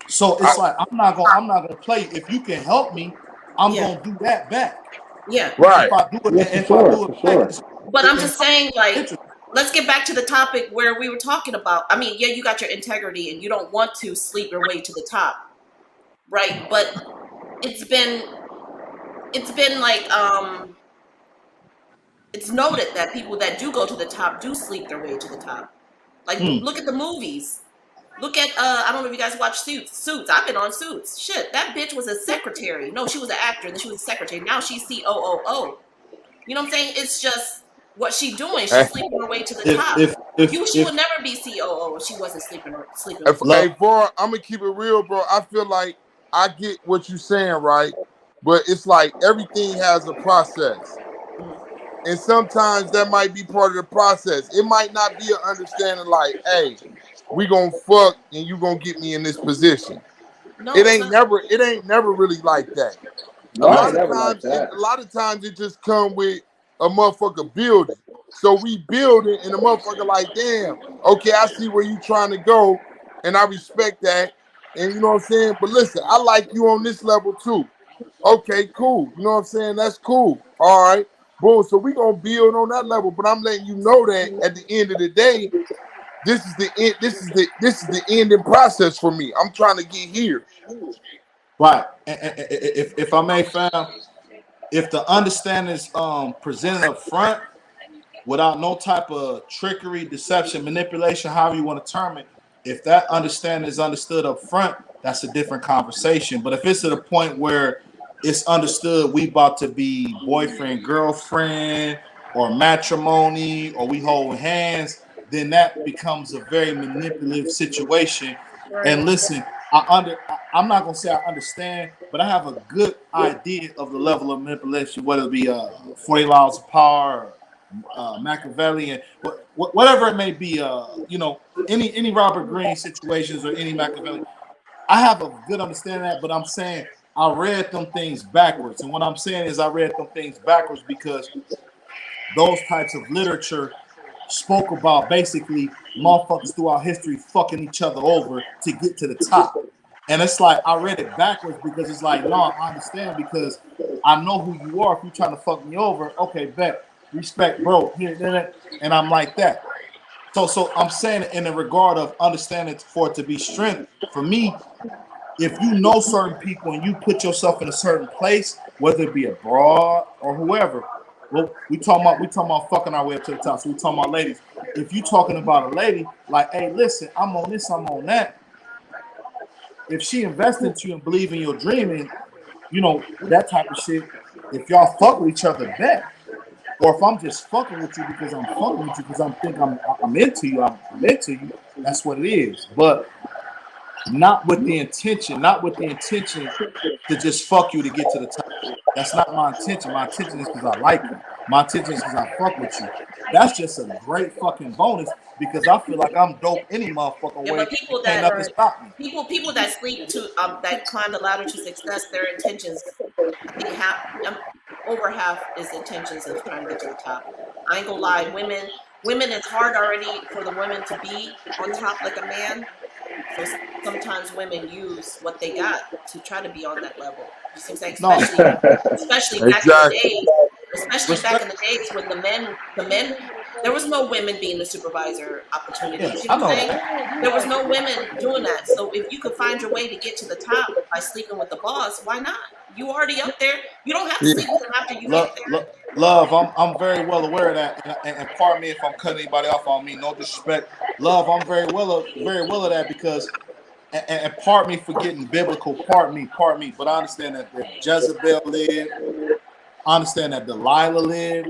So it's like I'm not gonna play. If you can help me, I'm gonna do that back. Yeah. Right. If I do it back, But I'm just saying, like, let's get back to the topic where we were talking about. I mean, yeah, you got your integrity and you don't want to sleep your way to the top, right? But it's been like it's noted that people that do go to the top do sleep their way to the top. Like, look at the movies. Look at I don't know if you guys watch Suits. I've been on Suits. Shit, that bitch was a secretary. No, she was an actor, then she was a secretary. Now she's COO. You know what I'm saying? It's just what she doing. She's sleeping her way to the top. She would never be COO if she wasn't sleeping. Hey, Var, I'm gonna keep it real, bro. I feel like I get what you're saying, right? But it's like everything has a process. And sometimes that might be part of the process. It might not be an understanding like, hey, we gonna fuck and you gonna get me in this position. No, it's not. It ain't never really like that. A No, it It's lot ain't of never like times that. it just come with a motherfucker building. So we build it and the motherfucker like, damn, okay, I see where you trying to go, and I respect that. And you know what I'm saying? But listen, I like you on this level too. Okay, cool. You know what I'm saying? That's cool. All right. Boom. So we gonna build on that level. But I'm letting you know that at the end of the day, this is the end, this is the ending process for me. I'm trying to get here. Right. If I may, fam, if the understanding is presented up front without no type of trickery, deception, manipulation, however you want to term it, if that understanding is understood up front, that's a different conversation. But if it's to the point where it's understood we about to be boyfriend, girlfriend, or matrimony, or we hold hands, then that becomes a very manipulative situation. right. And listen, I'm not gonna say I understand, but I have a good idea of the level of manipulation, whether it be 40 laws of power, Machiavellian, whatever it may be, any Robert Greene situations or any Machiavelli. I have a good understanding of that, but I'm saying I read them things backwards. And what I'm saying is I read them things backwards because those types of literature spoke about basically motherfuckers throughout history fucking each other over to get to the top. And it's like I read it backwards because it's like, no, I understand because I know who you are. If you're trying to fuck me over, okay, bet, respect, bro. Here, there, and I'm like that. So I'm saying in the regard of understanding for it to be strength, for me, if you know certain people and you put yourself in a certain place, whether it be abroad or whoever, well, we talking about fucking our way up to the top. So we talking about ladies. If you talking about a lady, like, hey, listen, I'm on this, I'm on that. If she invests into you and believe in your dream and that type of shit, if y'all fuck with each other, bet. Or if I'm just fucking with you because I'm fucking with you because I'm into you, I'm into you. That's what it is. But not with the intention to just fuck you to get to the top. That's not my intention. My intention is because I like you. My intention is because I fuck with you. That's just a great fucking bonus because I feel like I'm dope any motherfucking Yeah, way but and can't nothing stop me. people that sleep to that climb the ladder to success, their intentions, I think over half is intentions of trying to get to the top. I ain't gonna lie, women, it's hard already for the women to be on top like a man. So sometimes women use what they got to try to be on that level. You see what I'm saying? No, Especially back in the Exactly. days, especially back in respect. the days when the men, there was no women being the supervisor opportunity. Yeah, You see I what I'm know saying? that. There was no women doing that. So if you could find your way to get to the top by sleeping with the boss, why not? You already up there. You don't have to Yeah. sleep with them after you get Love, there. love, love. I'm very well aware of that, and pardon me if I'm cutting anybody off on me. No disrespect, love. I'm very well of that because, and pardon me for getting biblical. Pardon me. But I understand that Jezebel lived. I understand that Delilah lived.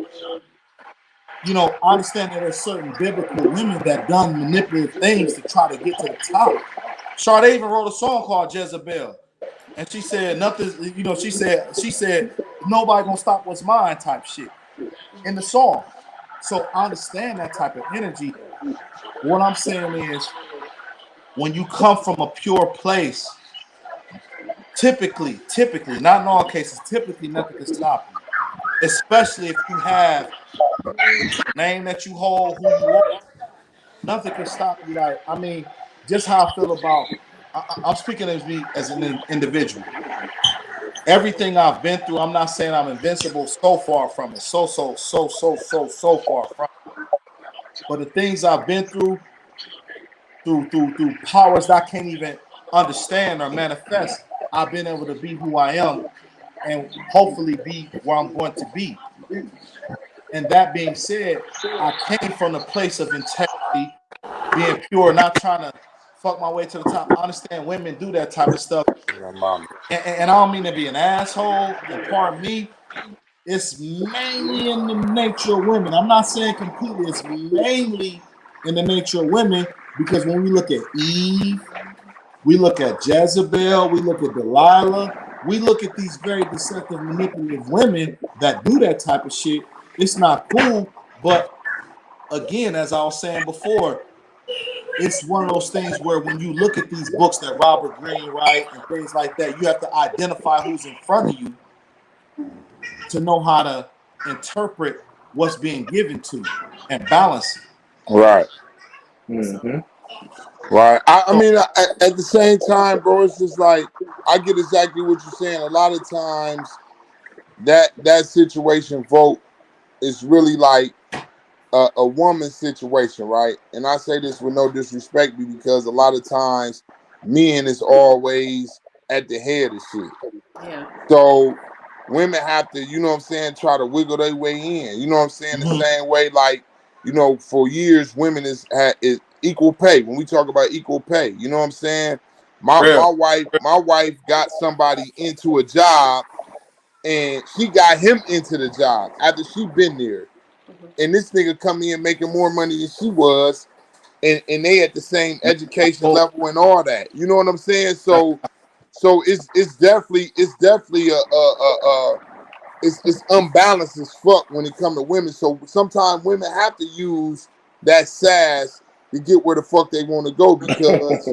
I understand that there's certain biblical women that done manipulative things to try to get to the top. Sade even wrote a song called Jezebel. And she said nothing, she said nobody gonna stop what's mine type shit in the song. So I understand that type of energy. What I'm saying is when you come from a pure place, typically, not in all cases, typically nothing can stop you. Especially if you have a name that you hold, who you are, nothing can stop you. Like, I mean, just how I feel about I'm speaking as me as an individual. Everything I've been through, I'm not saying I'm invincible, so far from it. So far from it. But the things I've been through powers that I can't even understand or manifest, I've been able to be who I am and hopefully be where I'm going to be. And that being said, I came from a place of integrity, being pure, not trying to fuck my way to the top. I understand women do that type of stuff. And I don't mean to be an asshole, and pardon me, it's mainly in the nature of women. I'm not saying completely, it's mainly in the nature of women because when we look at Eve, we look at Jezebel, we look at Delilah, we look at these very deceptive, manipulative women that do that type of shit. it's not cool. But again, as I was saying before, it's one of those things where when you look at these books that Robert Greene write and things like that, you have to identify who's in front of you to know how to interpret what's being given to you and balance it. Right. Mm-hmm. Right. I mean, at the same time, bro, it's just like I get exactly what you're saying. A lot of times, that situation, vote, is really like a woman's situation, right? And I say this with no disrespect because a lot of times, men is always at the head of shit. Yeah. So women have to, you know what I'm saying, try to wiggle their way in. You know what I'm saying? The same way, like, you know, for years, women is equal pay. When we talk about equal pay, you know what I'm saying? My wife got somebody into a job, and she got him into the job after she been there. Mm-hmm. And this nigga come in making more money than she was, and they at the same education level and all that. You know what I'm saying? So it's definitely it's unbalanced as fuck when it comes to women. So sometimes women have to use that sass to get where the fuck they want to go because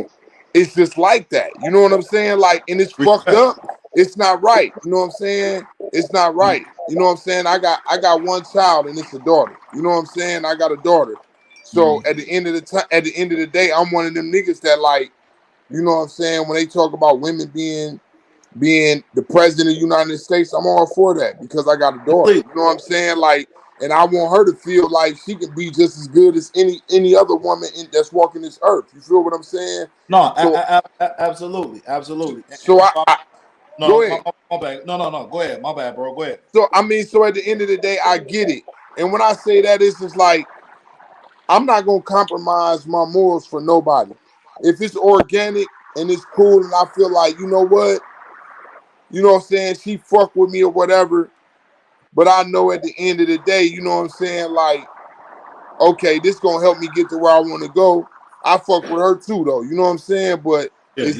it's just like that. You know what I'm saying? Like, and it's fucked up. It's not right. You know what I'm saying? It's not right. You know what I'm saying? I got one child and it's a daughter. You know what I'm saying? I got a daughter. So at the end of the day, I'm one of them niggas that, like, you know what I'm saying, when they talk about women being the president of the United States, I'm all for that because I got a daughter. You know what I'm saying? Like, and I want her to feel like she can be just as good as any other woman that's walking this earth. You feel what I'm saying? No, So, absolutely. So go ahead. My bad. No. Go ahead. My bad, bro. Go ahead. So I mean, so at the end of the day, I get it. And when I say that, it's just like I'm not gonna compromise my morals for nobody. If it's organic and it's cool, and I feel like, you know what, I'm saying, she fuck with me or whatever. But I know at the end of the day, you know what I'm saying, like, okay, this gonna help me get to where I want to go. I fuck with her too, though. You know what I'm saying? But is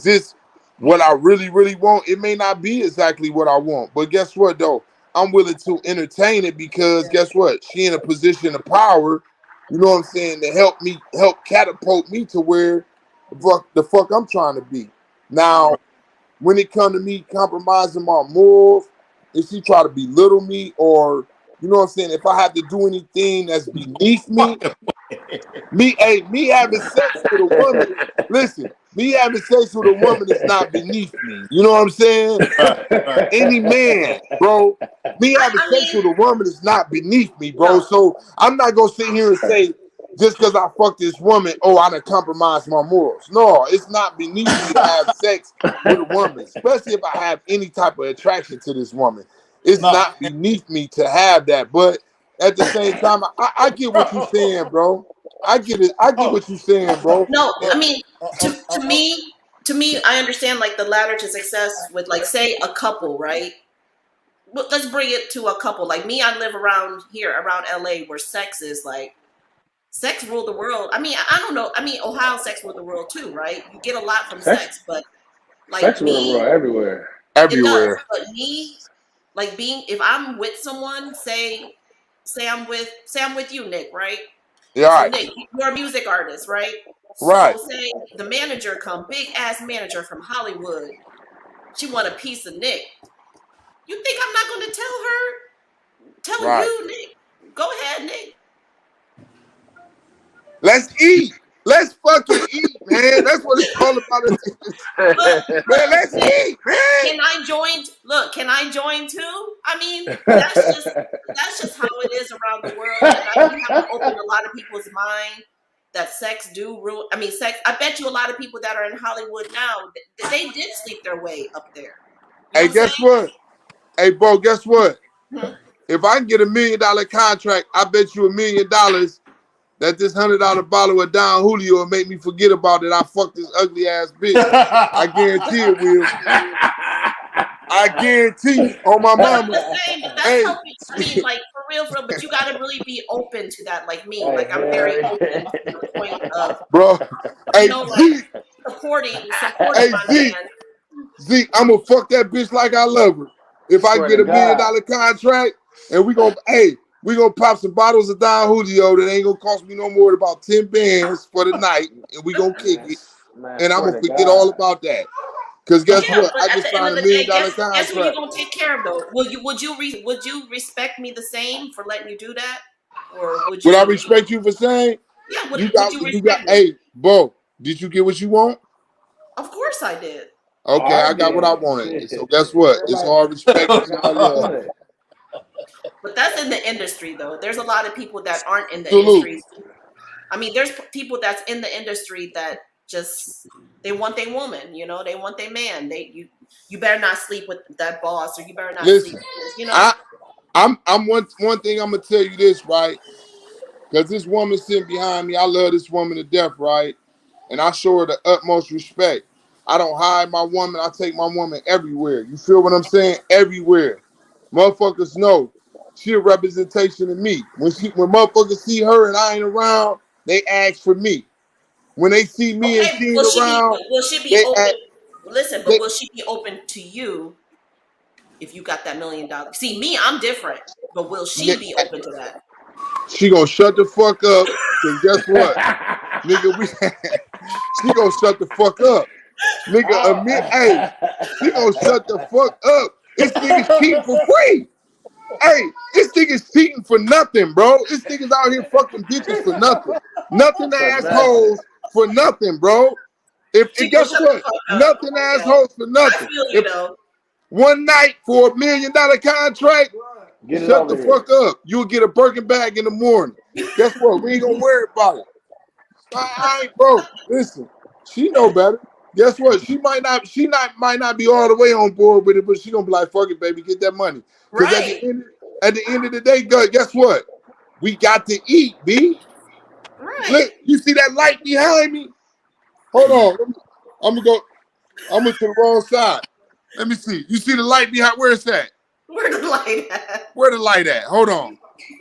this what I really, really want? It may not be exactly what I want, but guess what, though? I'm willing to entertain it because guess what? She in a position of power. You know what I'm saying? To help catapult me to where the fuck I'm trying to be. Now, when it come to me compromising my morals, if she try to belittle me, or, you know what I'm saying, if I have to do anything that's beneath me, me having sex with a woman, listen, me having sex with a woman is not beneath me. You know what I'm saying? Any man, bro. Me having sex with a woman is not beneath me, bro. No. So I'm not gonna sit here and say, just because I fuck this woman, oh, I done compromised my morals. No, it's not beneath me to have sex with a woman, especially if I have any type of attraction to this woman. It's not beneath me to have that. But at the same time, I get what you're saying, bro. I get it. I get what you're saying, bro. No, I mean, to me, I understand, like, the ladder to success with, like, say, a couple, right? Well, let's bring it to a couple. Like me, I live around LA, where sex is like, sex ruled the world. I mean, I don't know. I mean, Ohio sex ruled the world too, right? You get a lot from sex, but like Sex rule the me, world everywhere. it does. Everywhere. But me, like, if I'm with someone, say I'm with you, Nick, right? Yeah, So right. Nick, you're a music artist, right? Right. So say the manager come, big ass manager from Hollywood. She want a piece of Nick. You think I'm not going to tell Right. you, Nick? Go ahead, Nick. Let's eat. Let's fucking eat, man. That's what it's all about. Man, let's eat, man. Can I join? Look, can I join too? I mean, that's just how it is around the world. And I think have to open a lot of people's mind that sex do rule. I mean, sex. I bet you a lot of people that are in Hollywood now, they did sleep their way up there. Hey, guess what? Hey, bro, guess what? Hmm. If I can get $1 million contract, I bet you $1 million that this $100 bottle of Don Julio will make me forget about it. I fucked this ugly ass bitch. I guarantee it will. I guarantee you, on my mama. That's helping. I mean, like, for real, but you got to really be open to that, like me. Like, I'm very open to the point of, bro. Hey, like, supporting hey, my man. Zeke, I'm gonna fuck that bitch like I love her. If I get $1 million contract, and we gonna pop some bottles of Don Julio that ain't gonna cost me no more than about 10 bands for the night, and we gonna kick it, Man, and I'm swear gonna to forget all God. about that. Cause guess Yeah, what? but I at just the end signed of a the $1 million day, guess what you contract. gonna take care of though? Would you respect me the same for letting you do that, or would Would I you? respect you for saying Yeah, would you you got? respect me? Hey, Bo, did you get what you want? Of course I did. Okay, All I right got what I then. wanted. So Shit. guess what? It's Everybody, all respect and everybody all love. good. But that's in the industry though. There's a lot of people that aren't in the Salute. industry. I mean, there's people that's in the industry that just they want their woman, they want their man. You better not sleep with that boss, or you better not sleep Listen, with this. I'm one thing I'm gonna tell you this, right? Because this woman sitting behind me, I love this woman to death, right? And I show her the utmost respect. I don't hide my woman. I take my woman everywhere. You feel what I'm saying? Everywhere. Motherfuckers know she a representation of me. When motherfuckers see her and I ain't around, they ask for me. When they see me and Okay, she ain't around, will she be they open? ask. Listen, but They, will she be open to you if you got that $1 million? See, me, I'm different, but will she be open to that? she gonna shut the fuck up. Cause guess what, nigga, she gonna shut the fuck up. Nigga, admit, hey, she gonna shut the fuck up. This nigga's cheating for free. Hey, this nigga's cheating for nothing, bro. This nigga's out here fucking bitches for nothing. Nothing For nothing. assholes for nothing, bro. She gonna Guess shut the what? fuck up. Nothing Okay, assholes for I nothing. feel you If though. one night for $1 million contract, Get it shut over the here. fuck up. You'll get a Birkin bag in the morning. Guess what? We ain't gonna worry about it. I ain't broke. Listen, she know better. Guess what? Might not be all the way on board with it, but she gonna be like, fuck it, baby, get that money. Because Right, at the end of the day, guess what? We got to eat, B. right. Look, you see that light behind me? Hold on. I'm gonna to the wrong side. Let me see. You see the light behind? Where is that? Where the light at? Where the light at? Hold on.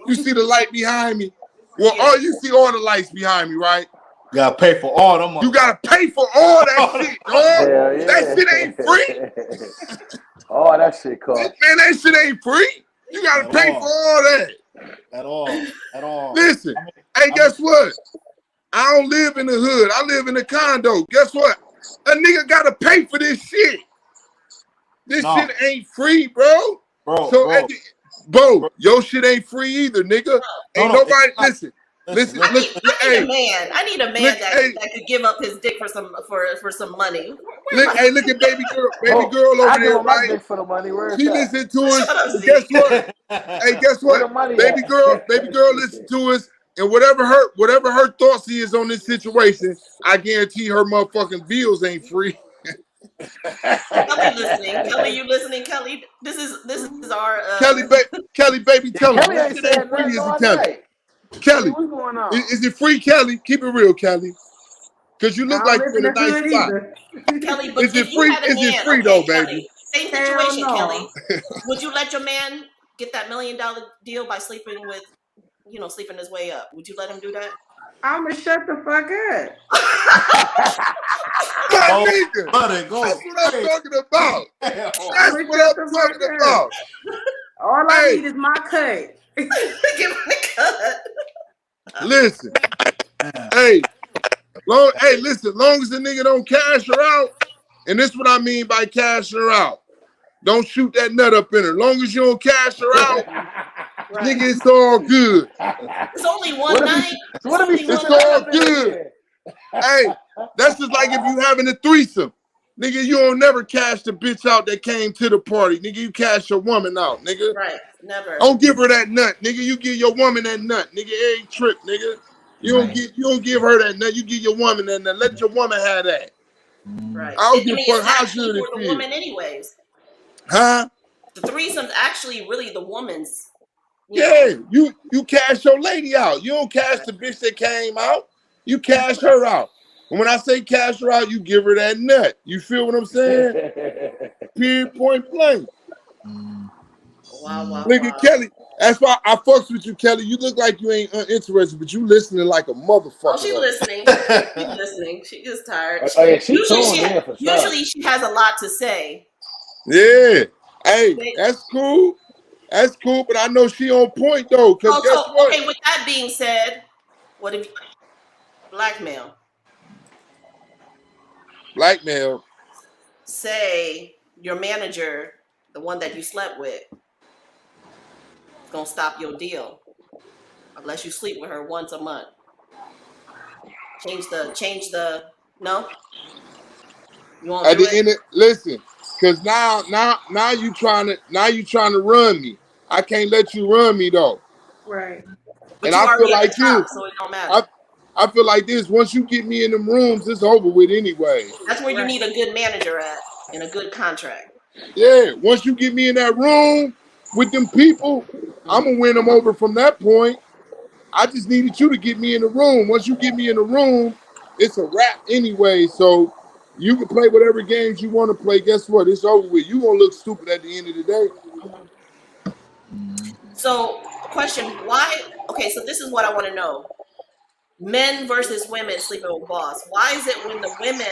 You see the light behind me? Well, Yeah. you see all the lights behind me, right? You gotta pay for all them. You gotta pay for all that shit, dog. Hell That shit ain't free. yeah. All that shit cost. Man, that shit ain't free. You gotta At pay all. for all that. At all. At all. Listen, hey, I mean, guess what? I don't live in the hood. I live in a condo. Guess what? A nigga gotta pay for this shit. This shit ain't free, bro. So, your shit ain't free either, nigga. Ain't nobody listen. Listen, I look, need hey, a man. I need a look, man that hey, could give up his dick for some money. Where look, my hey, look at baby Oh, girl over I give there, him my right? dick for the money. Where is She that? listened to us, shut up, and guess Z? what? Hey, guess Where what? the money Baby at? girl listen to us, and whatever her thoughts is on this situation, I guarantee her motherfucking bills ain't free. Kelly listening. Kelly, you listening? Kelly, this is our Kelly, baby, tell him Kelly this ain't shit ain't said free, nothing is it, all Kelly? night. Kelly, Kelly, what's going on? is it free, Kelly? Keep it real, Kelly, because you I look don't like live you're in in a the nice hood spot. either. Kelly. But Is it if you free? had a Is it man, free though, okay, baby? Kelly, same Hell situation, no. Kelly. Would you let your man get that $1 million deal by sleeping sleeping his way up? Would you let him do that? I'ma shut the fuck up. My oh, nigga, buddy, go that's what I'm crazy. talking about. Hell. That's I'ma what shut I'm the talking fuck up. about. All I Hey, need is my cut. Give him a cut. listen. Hey, listen. Long as the nigga don't cash her out, and this is what I mean by cashing her out. Don't shoot that nut up in her. Long as you don't cash her out, Right. nigga, it's all good. It's only What one if night. he? It's What if he only shoot It's one the nut all night. up in it good. again? Hey, that's just like if you having a threesome. Nigga, you don't never cash the bitch out that came to the party. Nigga, you cash your woman out, nigga. Right. Never. Don't give her that nut, nigga. You give your woman that nut, nigga. It ain't trip, nigga. Right. You don't give her that nut. You give your woman that nut. Let your woman have that. Right. I don't I give a mean, fuck it's how actually good it for the feels. woman, anyways. Huh? The threesome's actually really the woman's. Yeah, you cash your lady out. You don't cash the bitch that came out. You cash her out. And when I say cash her out, you give her that nut. You feel what I'm saying? Period, point blank. Wow, wow, Look at wow. Kelly. That's why I fucks with you, Kelly. You look like you ain't uninterested, but you listening like a Oh, motherfucker she's though. listening. She's listening. She is tired. Oh yeah, she tuned in for sure. Usually she has a lot to say. Yeah. Hey, They- that's cool. That's cool, but I know she on point though. Cause guess So what? okay. With that being said, what if blackmail? Blackmail. Say your manager, the one that you slept with, is gonna stop your deal unless you sleep with her once a month. Change the. No, you won't At do the it. end of listen, cause now you trying to run me. I can't let you run me though. Right. And But you I feel already at the like top, this. so it don't I matter. I feel like this. Once you get me in them rooms, it's over with anyway. That's where you Right. need a good manager at and a good contract. Yeah. Once you get me in that room with them people, I'm Hmm. gonna win them over from that point. I just needed you to get me in the room. Once you get me in the room, it's a wrap anyway. So you can play whatever games you want to play. Guess what? It's over with. You gonna look stupid at the end of the day. Hmm. So, a question: why? Okay, so this is what I want to know: men versus women sleeping with boss. Why is it when the women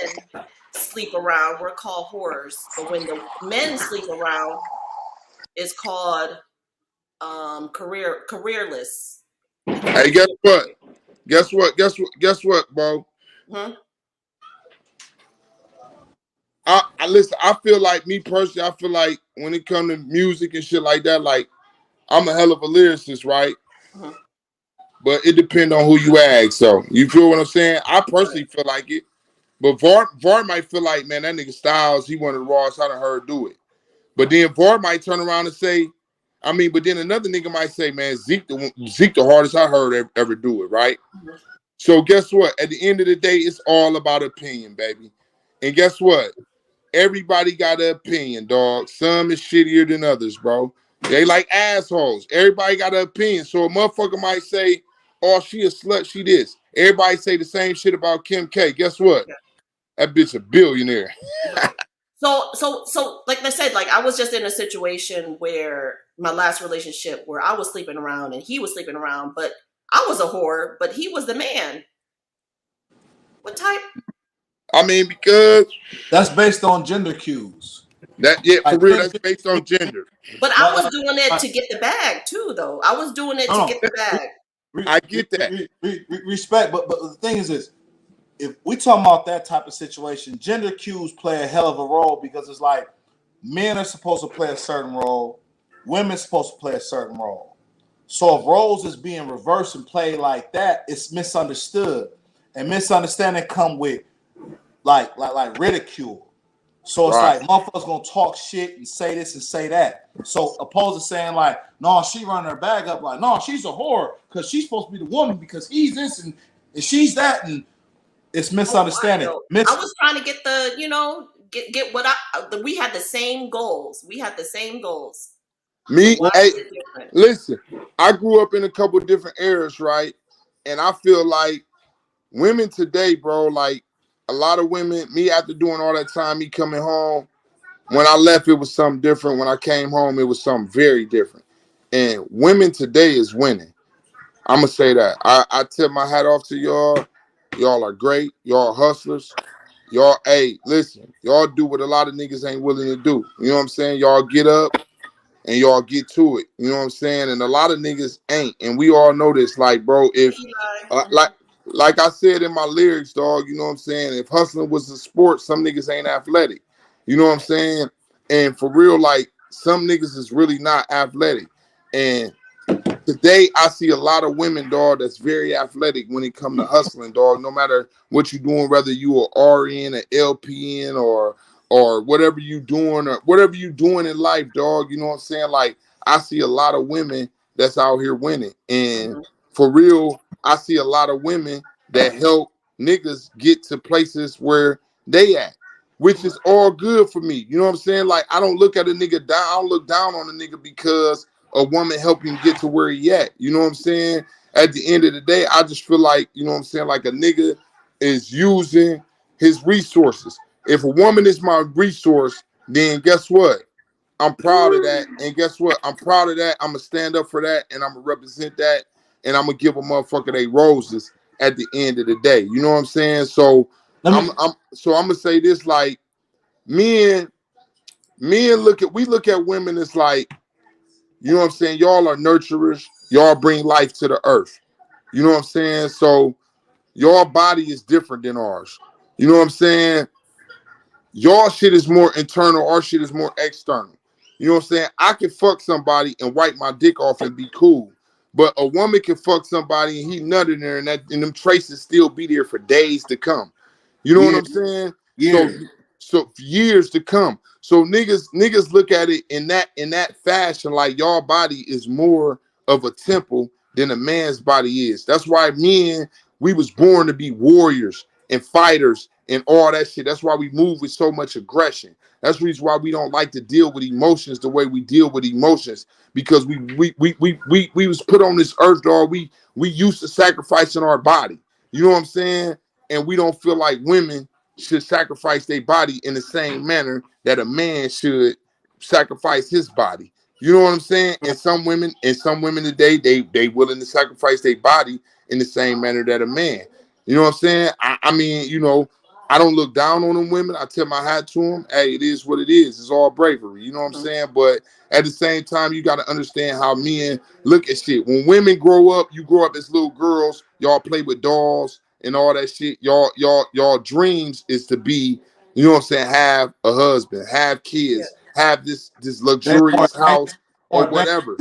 sleep around, we're called whores, but when the men sleep around, it's called careerless Hey, because guess what? Guess what? Guess what? Guess what, bro? hmm? I listen. I feel like me personally. I feel like when it comes to music and shit like that, like I'm a hell of a lyricist, right? Hmm. But it depends on who you ask. So you feel what I'm saying? I Right. personally feel like it, but Var might feel like, man, that nigga Styles, he one of the rawest I done heard do it. But then Var might turn around and say, but then another nigga might say, man, Zeke the hardest I heard ever do it, right? Mhm. So guess what? At the end of the day, it's all about opinion, baby. And guess what? Everybody got an opinion, dog. Some is shittier than others, bro. They like assholes. Everybody got an opinion. So a motherfucker might say, oh, she a slut, she this. Everybody say the same shit about Kim K. Guess what? Yeah. That bitch a billionaire. Right. So, like I said, like I was just in a situation where my last relationship where I was sleeping around and he was sleeping around, but I was a whore, but he was the man. What type? Because That's based on gender cues. yeah, for Like, real, that's based on gender. But I like, was like, doing it like to get the bag too, though. I was doing it no, to no, get the bag. re, I re, get that. respect. But the thing is this: if we talking about that type of situation, gender cues play a hell of a role because it's like men are supposed to play a certain role, women supposed to play a certain role. So if roles is being reversed and played like that, it's misunderstood, and misunderstanding come with like ridicule. So it's Right. like motherfuckers gonna talk shit and say this and say that. So opposed to saying like, no, she running her bag up, like, no, she's a whore because she's supposed to be the woman because he's this and she's that, and it's Oh, why misunderstanding. though? I was trying to get the, get what we had the same goals. We had the same goals. So Me, why Well, hey, is it different? listen, I grew up in a couple of different eras, right? And I feel like women today, bro, like a lot of women, me after doing all that time, me coming home, when I left, it was something different. When I came home, it was something very different. And women today is winning. I'm gonna say that. I tip my hat off to y'all. Y'all are great. Y'all hustlers. Y'all, hey, listen, y'all do what a lot of niggas ain't willing to do. You know what I'm saying? Y'all get up and y'all get to it. You know what I'm saying? And a lot of niggas ain't. And we all know this. Like, bro, if Eli. uh, like like I said in my lyrics, dog, you know what I'm saying? If hustling was a sport, some niggas ain't athletic. You know what I'm saying? And for real, like some niggas is really not athletic. And today I see a lot of women, dog, that's very athletic when it come to hustling, dog. No matter what you're doing, whether you are RN, an LPN, or whatever you doing in life, dog. You know what I'm saying? Like I see a lot of women that's out here winning, and Mhm. for real, I see a lot of women that help niggas get to places where they at, which is all good for me. You know what I'm saying? Like I don't look at a nigga down. I don't look down on a nigga because a woman help him get to where he at. You know what I'm saying? At the end of the day, I just feel like, you know what I'm saying, like a nigga is using his resources. If a woman is my resource, then guess what? I'm proud of that. And guess what? I'm proud of that. I'm gonna stand up for that and I'm gonna represent that and I'm gonna give a motherfucker they roses at the end of the day. You know what I'm saying? So let me I'm gonna say this, like men look at women as like, You know what I'm saying? Y'all are nurturers. Y'all bring life to the earth. You know what I'm saying? So your body is different than ours. You know what I'm saying? Your shit is more internal. Our shit is more external. You know what I'm saying? I can fuck somebody and wipe my dick off and be cool. But a woman can fuck somebody and he nut in there and them traces still be there for days to come. You know what Yeah, I'm saying? So years. so for years to come. So niggas look at it in that fashion, like your body is more of a temple than a man's body is. That's why men, we was born to be warriors and fighters and all that shit. That's why we move with so much aggression. That's the reason why we don't like to deal with emotions the way we deal with emotions, because we was put on this earth, dog. We used to sacrificing our body. You know what I'm saying? And we don't feel like women should sacrifice their body in the same manner that a man should sacrifice his body. You know what I'm saying? And some women today, they willing to sacrifice their body in the same manner that a man. You know what I'm saying? I mean, you know, I don't look down on them women. I tip my hat to them. Hey, it is what it is. It's all bravery. You know what I'm saying? But at the same time, you got to understand how men look at shit. When women grow up, you grow up as little girls. Y'all play with dolls and all that shit. Y'all dreams is to be, you know what I'm saying, have a husband, have kids, have this They want, luxurious they house or want, they, whatever.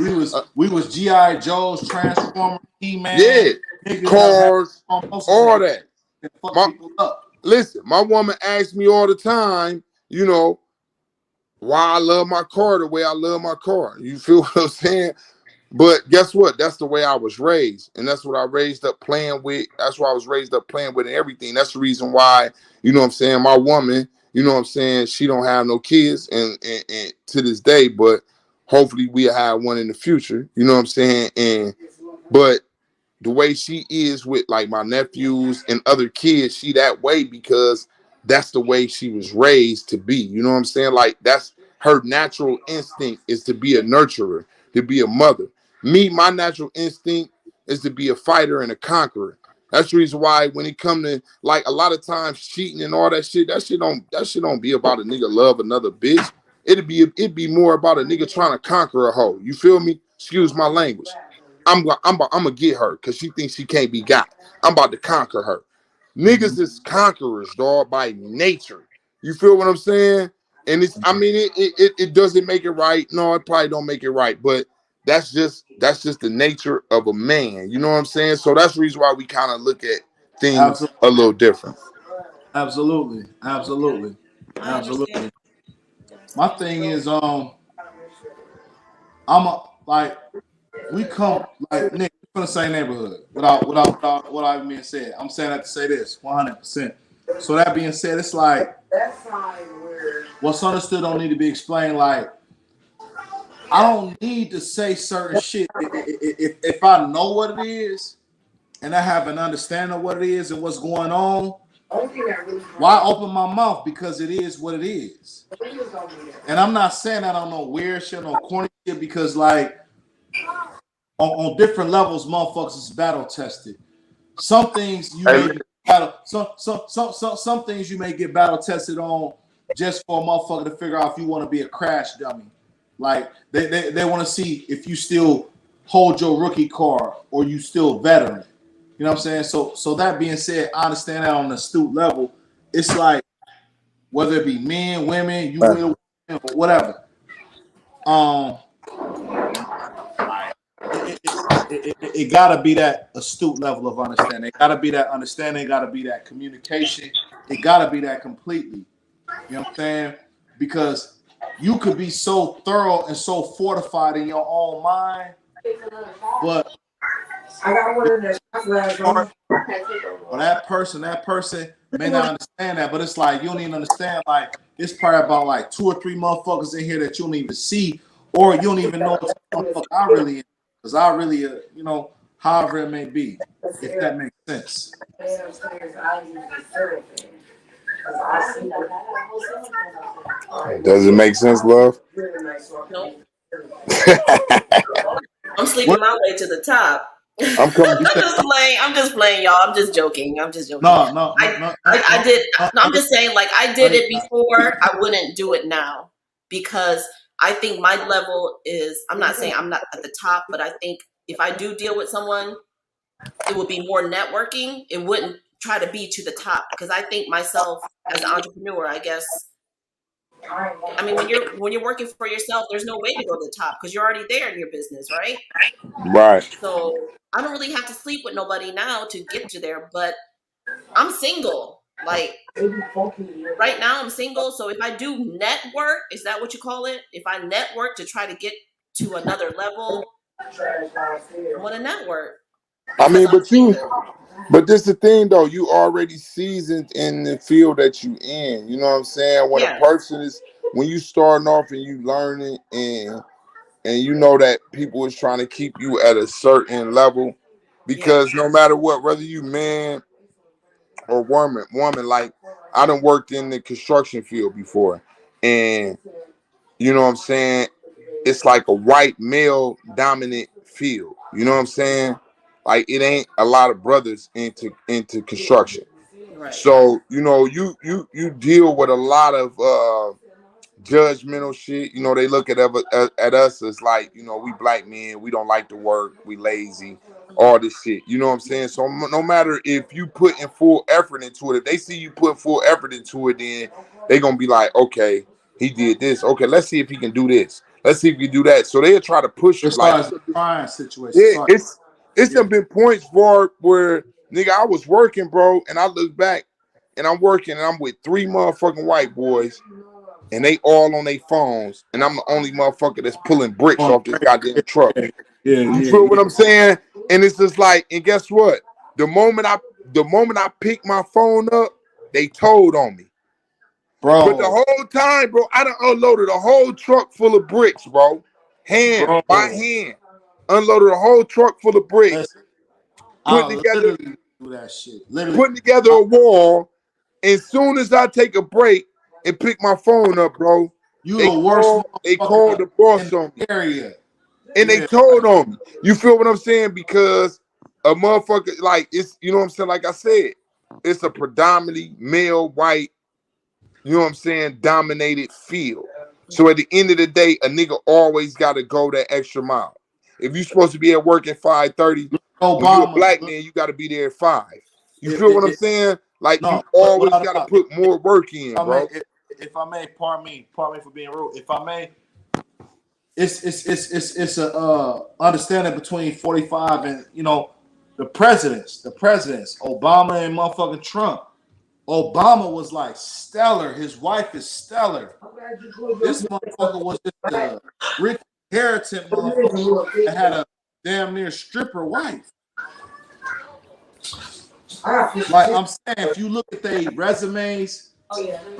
we was GI Joes, Transformers, He-Man, Yeah, niggas that had cars, most of all that that. and fuck My people up. Listen, my woman asks me all the time, you know, why I love my car the way I love my car. You feel what I'm saying? But guess what? That's the way I was raised. And that's what I raised up playing with. That's why I was raised up playing with and everything. That's the reason why, you know what I'm saying, my woman, you know what I'm saying, she don't have no kids and to this day, but hopefully we'll have one in the future. You know what I'm saying? But the way she is with like my nephews and other kids, she that way because that's the way she was raised to be. You know what I'm saying? Like that's her natural instinct is to be a nurturer, to be a mother. Me, my natural instinct is to be a fighter and a conqueror. That's the reason why when it come to like a lot of times cheating and all that shit don't be about a nigga love another bitch. It'd be more about a nigga trying to conquer a hoe. You feel me? Excuse my language. I'm gonna get her because she thinks she can't be got. I'm about to conquer her. Niggas is conquerors, dog, by nature. You feel what I'm saying? And it's, I mean, it doesn't make it right. No, it probably don't make it right, but that's just the nature of a man. You know what I'm saying? So that's the reason why we kind of look at things Absolutely, a little different. absolutely, absolutely, I understand. absolutely. My thing is, I'm a, like we come like Nick from the same neighborhood. Without even being said, I'm saying that to say this 100%. So that being said, it's like what's understood don't need to be explained. Like I don't need to say certain shit if I know what it is and I have an understanding of what it is and what's going on. Why open my mouth? Because it is what it is. And I'm not saying that on no weird shit, no corny shit, because like on different levels, motherfuckers is battle tested. Some things you may Hey, be battle, some things you may get battle tested on just for a motherfucker to figure out if you want to be a crash dummy. Like they want to see if you still hold your rookie card or you still veteran. You know what I'm saying? So that being said, I understand that on an astute level. It's like whether it be men, women, you will, or whatever. Um, it gotta be that astute level of understanding. It gotta be that understanding. It gotta be that communication. It gotta be that completely. You know what I'm saying? Because you could be so thorough and so fortified in your own mind, but or that person may not understand that. But it's like you don't even understand. Like it's probably about like 2 or 3 motherfuckers in here that you don't even see, or you don't even know what motherfucker I really am. Because I really, however it may be, if that makes sense. does it make sense, love? Nope. I'm sleeping What my way to the top. I'm coming. you I'm say? just playing. I'm just playing, y'all. I'm just joking. I'm just joking. No, no, no, I, no, I no, did. no, No, no, I'm just saying, like I no, did it before. I wouldn't do it now because I think my level is, I'm not saying I'm not at the top, but I think if I do deal with someone, it would be more networking. It wouldn't try to be to the top, because I think myself as an entrepreneur, I guess, I mean, when you're working for yourself, there's no way to go to the top because you're already there in your business, right? Right. So I don't really have to sleep with nobody now to get to there, but I'm single. Like right now I'm single. So if I do network, is that what you call it? If I network to try to get to another level, I want to network I because mean, I'm single. but this the thing though, you already seasoned in the field that you in. You know what I'm saying? Yeah, When you starting off and you learning and you know that people is trying to keep you at a certain level, yeah, because no matter what, whether you man or woman, like I done worked in the construction field before, and you know what I'm saying, it's like a white male dominant field. You know what I'm saying? Like it ain't a lot of brothers into construction. right. So, you know, you deal with a lot of judgmental shit. You know, they look at us as like, you know, we black men, we don't like to work, we lazy, all this shit. You know what I'm saying? So no matter if you put in full effort into it, if they see you put full effort into it, then they gonna be like, okay, he did this. Okay, let's see if he can do this. Let's see if he can do that. So they'll try to push you. As Like far as the trying situation, yeah, sorry. it's Yeah, done been points for where nigga I was working, bro, and I look back and I'm working and I'm with three motherfucking white boys and they all on their phones, and I'm the only motherfucker that's pulling bricks on off this goddamn truck. yeah, yeah, You yeah, feel what yeah. I'm saying? And it's just like, and guess what? The moment I pick my phone up, they told on me. But the Bro, whole time, bro, I done unloaded a whole truck full of bricks, bro. Hand by bro, hand. Unloaded a whole truck full of bricks, listen, putting I together literally do that shit. Literally, putting together I, a wall. As soon as I take a break and pick my phone up, bro, you the worst they called motherfucker the in boss on me. the area. And they Yeah, told on me. You feel what I'm saying? Because a motherfucker, like it's, you know what I'm saying? Like I said, it's a predominantly male, white, you know what I'm saying, dominated field. So at the end of the day, a nigga always gotta go that extra mile. If you're supposed to be at work at 5:30, when you a Obama. black Look, man, you gotta be there at 5. You It, feel it, what I'm it, saying? Like you no, always without a gotta doubt. put more work in, I may, bro. if I may, pardon me for being rude. If I may, it's a understanding between 45 and the presidents, Obama and motherfucking Trump. Obama was like stellar. His wife is stellar. This motherfucker was just a rich inherited motherfucker that had a damn near stripper wife. Like I'm saying, if you look at their resumes,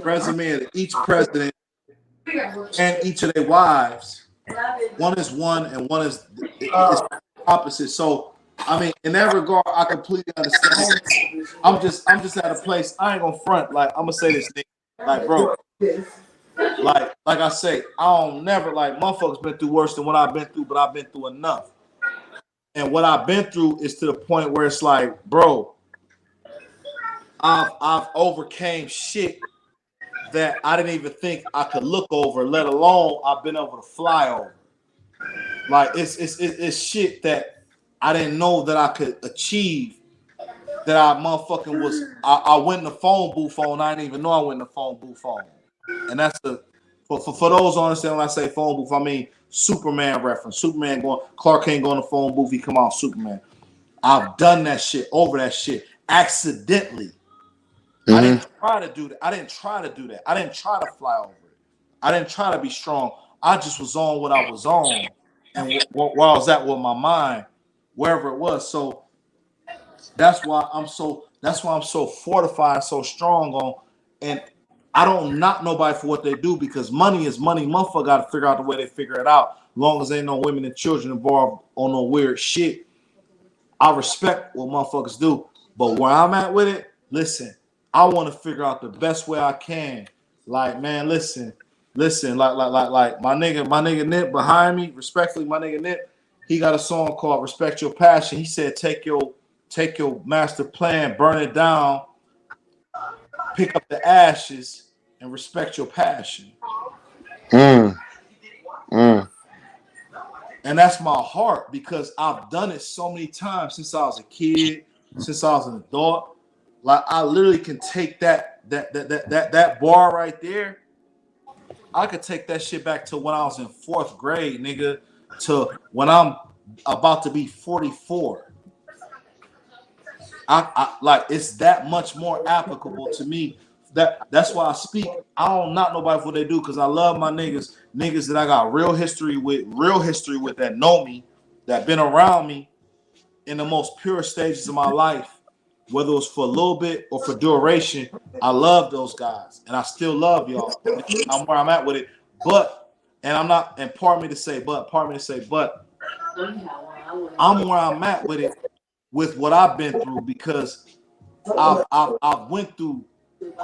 resume of each president and each of their wives, one is one and one is it's opposite. So I mean, in that regard, I completely understand. I'm just at a place. I ain't gonna front. Like I'm gonna say this thing. Like bro, like I say, I don't never like motherfuckers been through worse than what I've been through, but I've been through enough. And what I've been through is to the point where it's like, bro, I've overcame shit that I didn't even think I could look over, let alone I've been able to fly over. Like it's shit that I didn't know that I could achieve. That I motherfucking was. I went in the phone booth on. I didn't even know I went in the phone booth on. And that's the for those who understand when I say phone booth, I mean Superman reference. Superman going Clark Kent going to phone booth. He come out Superman. I've done that shit over that shit accidentally. I Mm-hmm. didn't try to do that. I didn't try to do that. I didn't try to fly over it. I didn't try to be strong. I just was on what I was on, and where I was at with my mind, wherever it was. So that's why I'm so. That's why I'm so fortified, so strong on. And I don't knock nobody for what they do because money is money. Motherfucker got to figure out the way they figure it out. As long as ain't no women and children involved on no weird shit, I respect what motherfuckers do. But where I'm at with it, listen, I want to figure out the best way I can. Like, man, listen, like my nigga Nip behind me, respectfully, my nigga Nip, he got a song called Respect Your Passion. He said, take your master plan, burn it down, pick up the ashes, and respect your passion. Mm. And that's my heart because I've done it so many times since I was a kid, since I was an adult. Like I literally can take that bar right there. I could take that shit back to when I was in 4th grade, nigga, to when I'm about to be 44. I like it's that much more applicable to me. That's why I speak. I don't knock nobody for what they do because I love my niggas that I got real history with that know me, that been around me in the most pure stages of my life, whether it was for a little bit or for duration. I love those guys and I still love y'all. And I'm where I'm at with it. But and I'm not, and pardon me to say, but I'm where I'm at with it with what I've been through because I've went through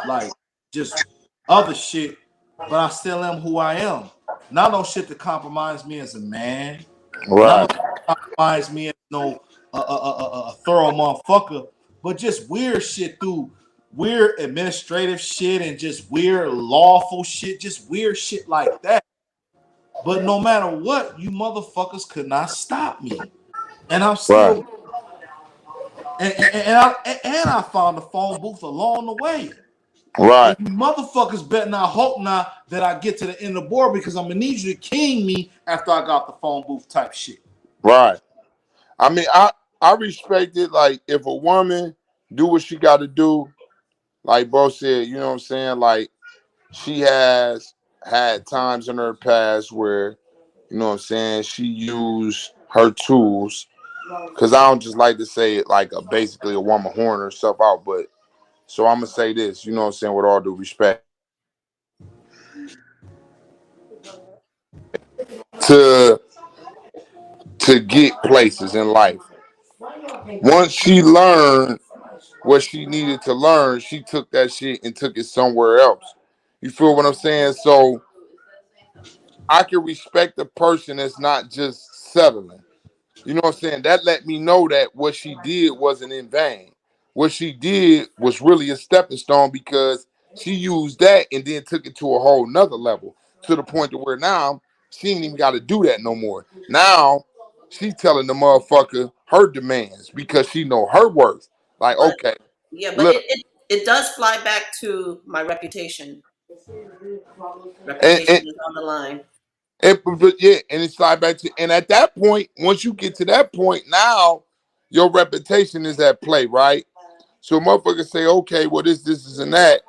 like just other shit, but I still am who I am. Not no shit to compromise me as a man. Not no Right. shit to compromise me as no a thorough motherfucker, but just weird shit through weird administrative shit and just weird lawful shit, just weird shit like that. But no matter what, you motherfuckers could not stop me, and I'm Right. still and I found the phone booth along the way. And Right. you motherfuckers better not hope not that I get to the end of the board because I'm gonna need you to king me after I got the phone booth type shit. Right. I mean, I respect it. Like, if a woman do what she got to do, like bro said, you know what I'm saying? Like, she has had times in her past where, you know what I'm saying, she used her tools. Because I don't just like to say it like basically a woman horn herself out, but so I'm gonna say this, you know what I'm saying, with all due respect, to get places in life. Once she learned what she needed to learn, she took that shit and took it somewhere else. You feel what I'm saying? So I can respect the person that's not just settling. You know what I'm saying? That let me know that what she did wasn't in vain. What she did was really a stepping stone because she used that and then took it to a whole nother level to the point to where now she ain't even got to do that no more. Now she telling the motherfucker her demands because she know her worth. Like, But okay, yeah, but look, it does fly back to my reputation. and, Reputation and, is on the line. but yeah, and it's like back to, and at that point, once you get to that point, now your reputation is at play, right? So motherfuckers say, okay, well this, and that.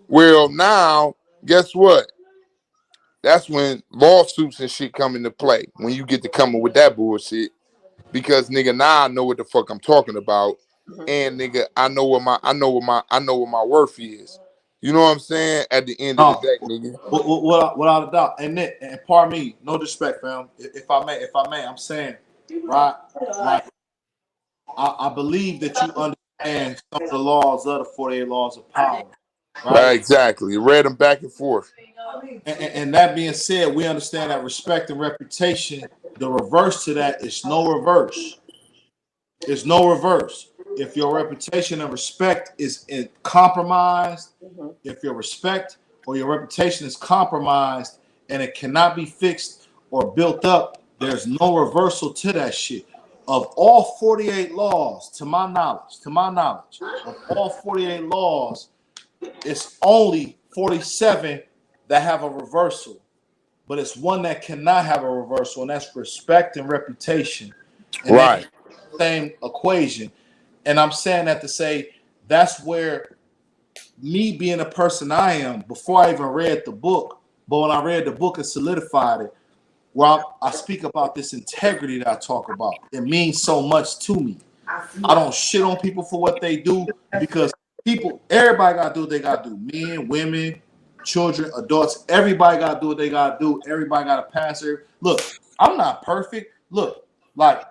Well, now, guess what? That's when lawsuits and shit come into play. When you get to coming with that bullshit. Because nigga, now I know what the fuck I'm talking about. Mhm. And nigga, I know what my worth is. You know what I'm saying? At the end of the No, day, nigga. without a doubt. And pardon me, no disrespect, fam. If I may, I'm saying, right, like I believe that you understand some of the laws of the 48 laws of power, right? Right, exactly. Read them back and forth. And that being said, we understand that respect and reputation, the reverse to that is no reverse. It's no reverse. If your reputation and respect is compromised, Mhm. if your respect or your reputation is compromised and it cannot be fixed or built up, there's no reversal to that shit. Of all 48 laws, to my knowledge, of all 48 laws, it's only 47 that have a reversal, but it's one that cannot have a reversal, and that's respect and reputation. And they Right. have the same equation. And I'm saying that to say that's where me being a person I am, before I even read the book, but when I read the book, it solidified it. Well, I speak about this integrity that I talk about. It means so much to me. I don't shit on people for what they do because everybody got to do what they got to do. Men, women, children, adults, everybody got to do what they got to do. Everybody got to pass it. Look, I'm not perfect. Look, like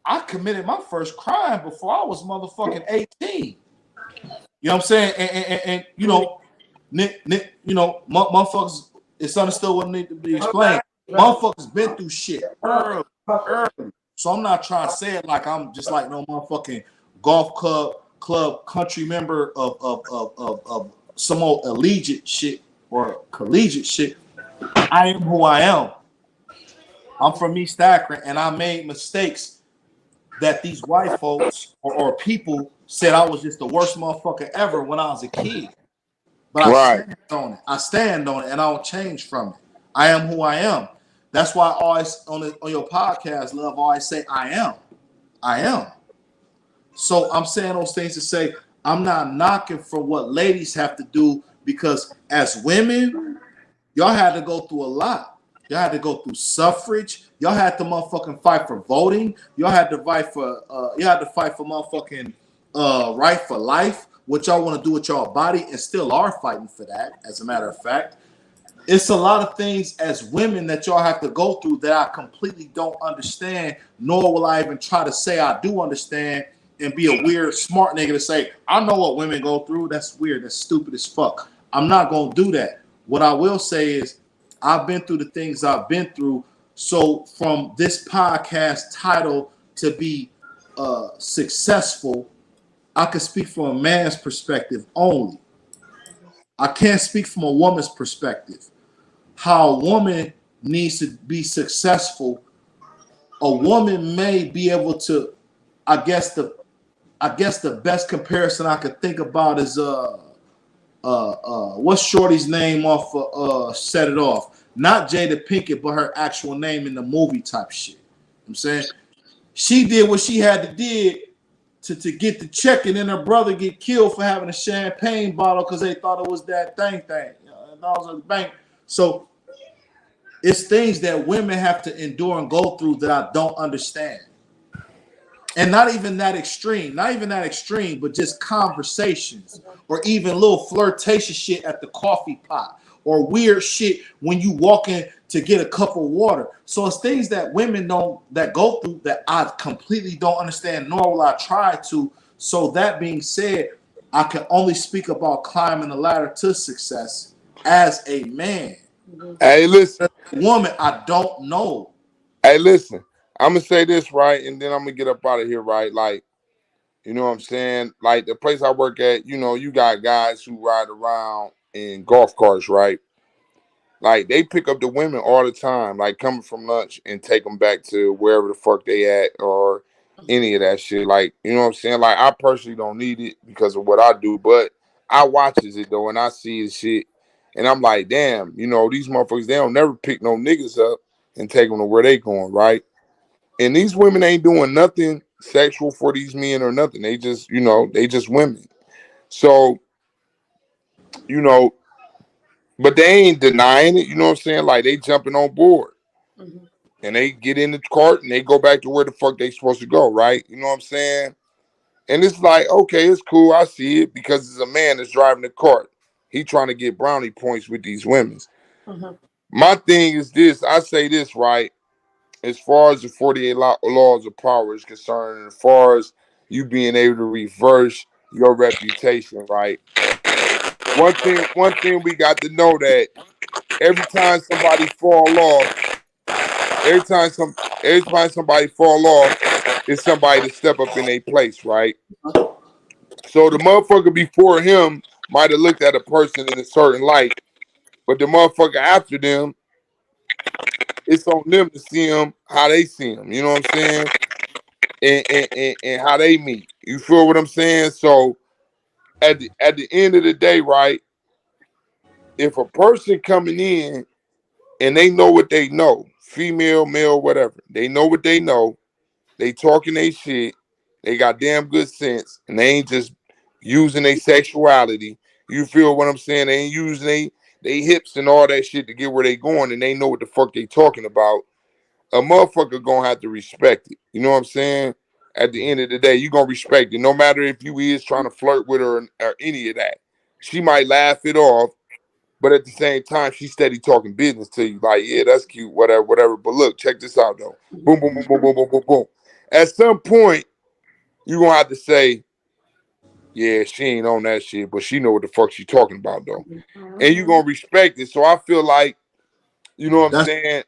I committed my first crime before I was motherfucking 18. You know what I'm saying? And you know, motherfuckers, it's understood what need to be explained. Motherfuckers been through shit early. So I'm not trying to say it like I'm just like no motherfucking golf club country member of some old collegiate shit. I am who I am. I'm from East Akron, and I made mistakes that these white folks or people said I was just the worst motherfucker ever when I was a kid. But I Right. stand on it. I stand on it, and I don't change from it. I am who I am. That's why I always on your podcast, Love, I always say I am. I am. So I'm saying those things to say I'm not knocking for what ladies have to do because as women, y'all had to go through a lot. Y'all had to go through suffrage. Y'all had to motherfucking fight for voting. Y'all had to fight for motherfucking right for life. What y'all want to do with y'all body and still are fighting for that, as a matter of fact. It's a lot of things as women that y'all have to go through that I completely don't understand, nor will I even try to say I do understand and be a weird smart nigga to say, I know what women go through. That's weird. That's stupid as fuck. I'm not going to do that. What I will say is I've been through the things I've been through. So from this podcast title to be successful, I can speak from a man's perspective only. I can't speak from a woman's perspective. How a woman needs to be successful. A woman may be able to, I guess the best comparison I could think about is what's Shorty's name off Set It Off? Not Jada Pinkett, but her actual name in the movie type shit. You know what I'm saying? She did what she had to do to get the check, and then her brother get killed for having a champagne bottle because they thought it was that thing. You know, and that was a bank. So it's things that women have to endure and go through that I don't understand. And not even that extreme, but just conversations or even little flirtation shit at the coffee pot or weird shit when you walk in to get a cup of water. So it's things that women don't that go through that I completely don't understand, nor will I try to. So that being said, I can only speak about climbing the ladder to success as a man. Hey, listen. Woman, I don't know. Hey, listen. I'm gonna say this right, and then I'm gonna get up out of here, right? Like, you know what I'm saying? Like the place I work at, you know, you got guys who ride around in golf carts, right? Like they pick up the women all the time, like coming from lunch and take them back to wherever the fuck they at or any of that shit. Like, you know what I'm saying? Like I personally don't need it because of what I do, but I watches it though and I see the shit and I'm like, damn, you know, these motherfuckers, they don't never pick no niggas up and take them to where they going, right? And these women ain't doing nothing sexual for these men or nothing. They just, you know, they just women. So, you know, but they ain't denying it, you know what I'm saying? Like they jumping on board. Mhm. And they get in the cart and they go back to where the fuck they supposed to go, right? You know what I'm saying? And it's like, okay, it's cool. I see it because it's a man that's driving the cart. He trying to get brownie points with these women. Mhm. My thing is this. I say this, right? As far as the 48 laws of power is concerned, and as far as you being able to reverse your reputation, right? One thing we got to know that every time somebody fall off, every time some every time somebody fall off, it's somebody to step up in their place, right? So the motherfucker before him might have looked at a person in a certain light, but the motherfucker after them, it's on them to see him how they see him. You know what I'm saying? And how they meet. You feel what I'm saying? So at the end of the day, right? If a person coming in and they know what they know, female, male, whatever, they know what they know. They talking they shit. They got damn good sense, and they ain't just using their sexuality. You feel what I'm saying? They ain't using they hips and all that shit to get where they going, and they know what the fuck they talking about. A motherfucker gonna have to respect it. You know what I'm saying? At the end of the day, you gonna respect it, no matter if you is trying to flirt with her or any of that. She might laugh it off, but at the same time, she steady talking business to you. Like, yeah, that's cute, whatever, whatever. But look, check this out though. Boom, boom, boom, boom, boom, boom, boom, boom. At some point, you gonna have to say, yeah, she ain't on that shit, but she know what the fuck she talking about though. And you Mhm. gonna respect it. So I feel like, you know what I'm That's saying?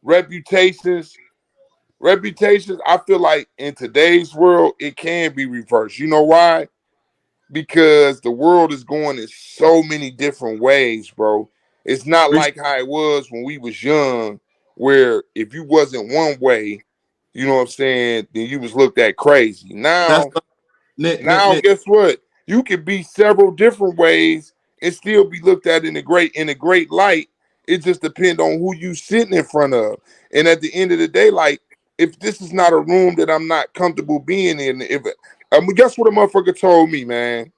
Reputations, I feel like in today's world, it can be reversed. You know why? Because the world is going in so many different ways, bro. It's not like how it was when we was young, where if you wasn't one way, you know what I'm saying, then you was looked at crazy. That's Now, Nick. guess what? You could be several different ways and still be looked at in a great light. It just depends on who you sitting in front of. And at the end of the day, like, if this is not a room that I'm not comfortable being in, guess what a motherfucker told me, man?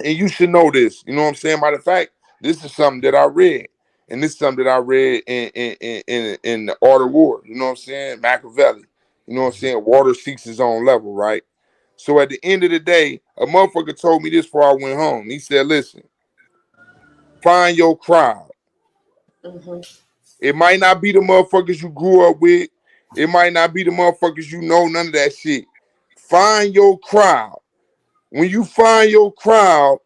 And you should know this. You know what I'm saying? Matter of fact, this is something that I read. And this is something that I read in the Art of War. You know what I'm saying? Machiavelli. You know what I'm saying? Water seeks his own level, right? So at the end of the day, a motherfucker told me this before I went home. He said, listen, find your crowd. Mm-hmm. It might not be the motherfuckers you grew up with. It might not be the motherfuckers you know, none of that shit. Find your crowd. When you find your crowd,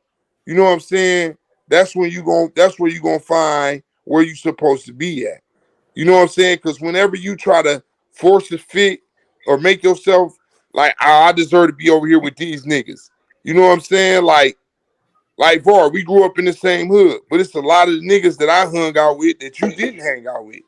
you know what I'm saying? That's where you're gonna find where you're supposed to be at. You know what I'm saying? Because whenever you try to force a fit or make yourself like, I deserve to be over here with these niggas. You know what I'm saying? Like Var, we grew up in the same hood, but it's a lot of the niggas that I hung out with that you didn't hang out with.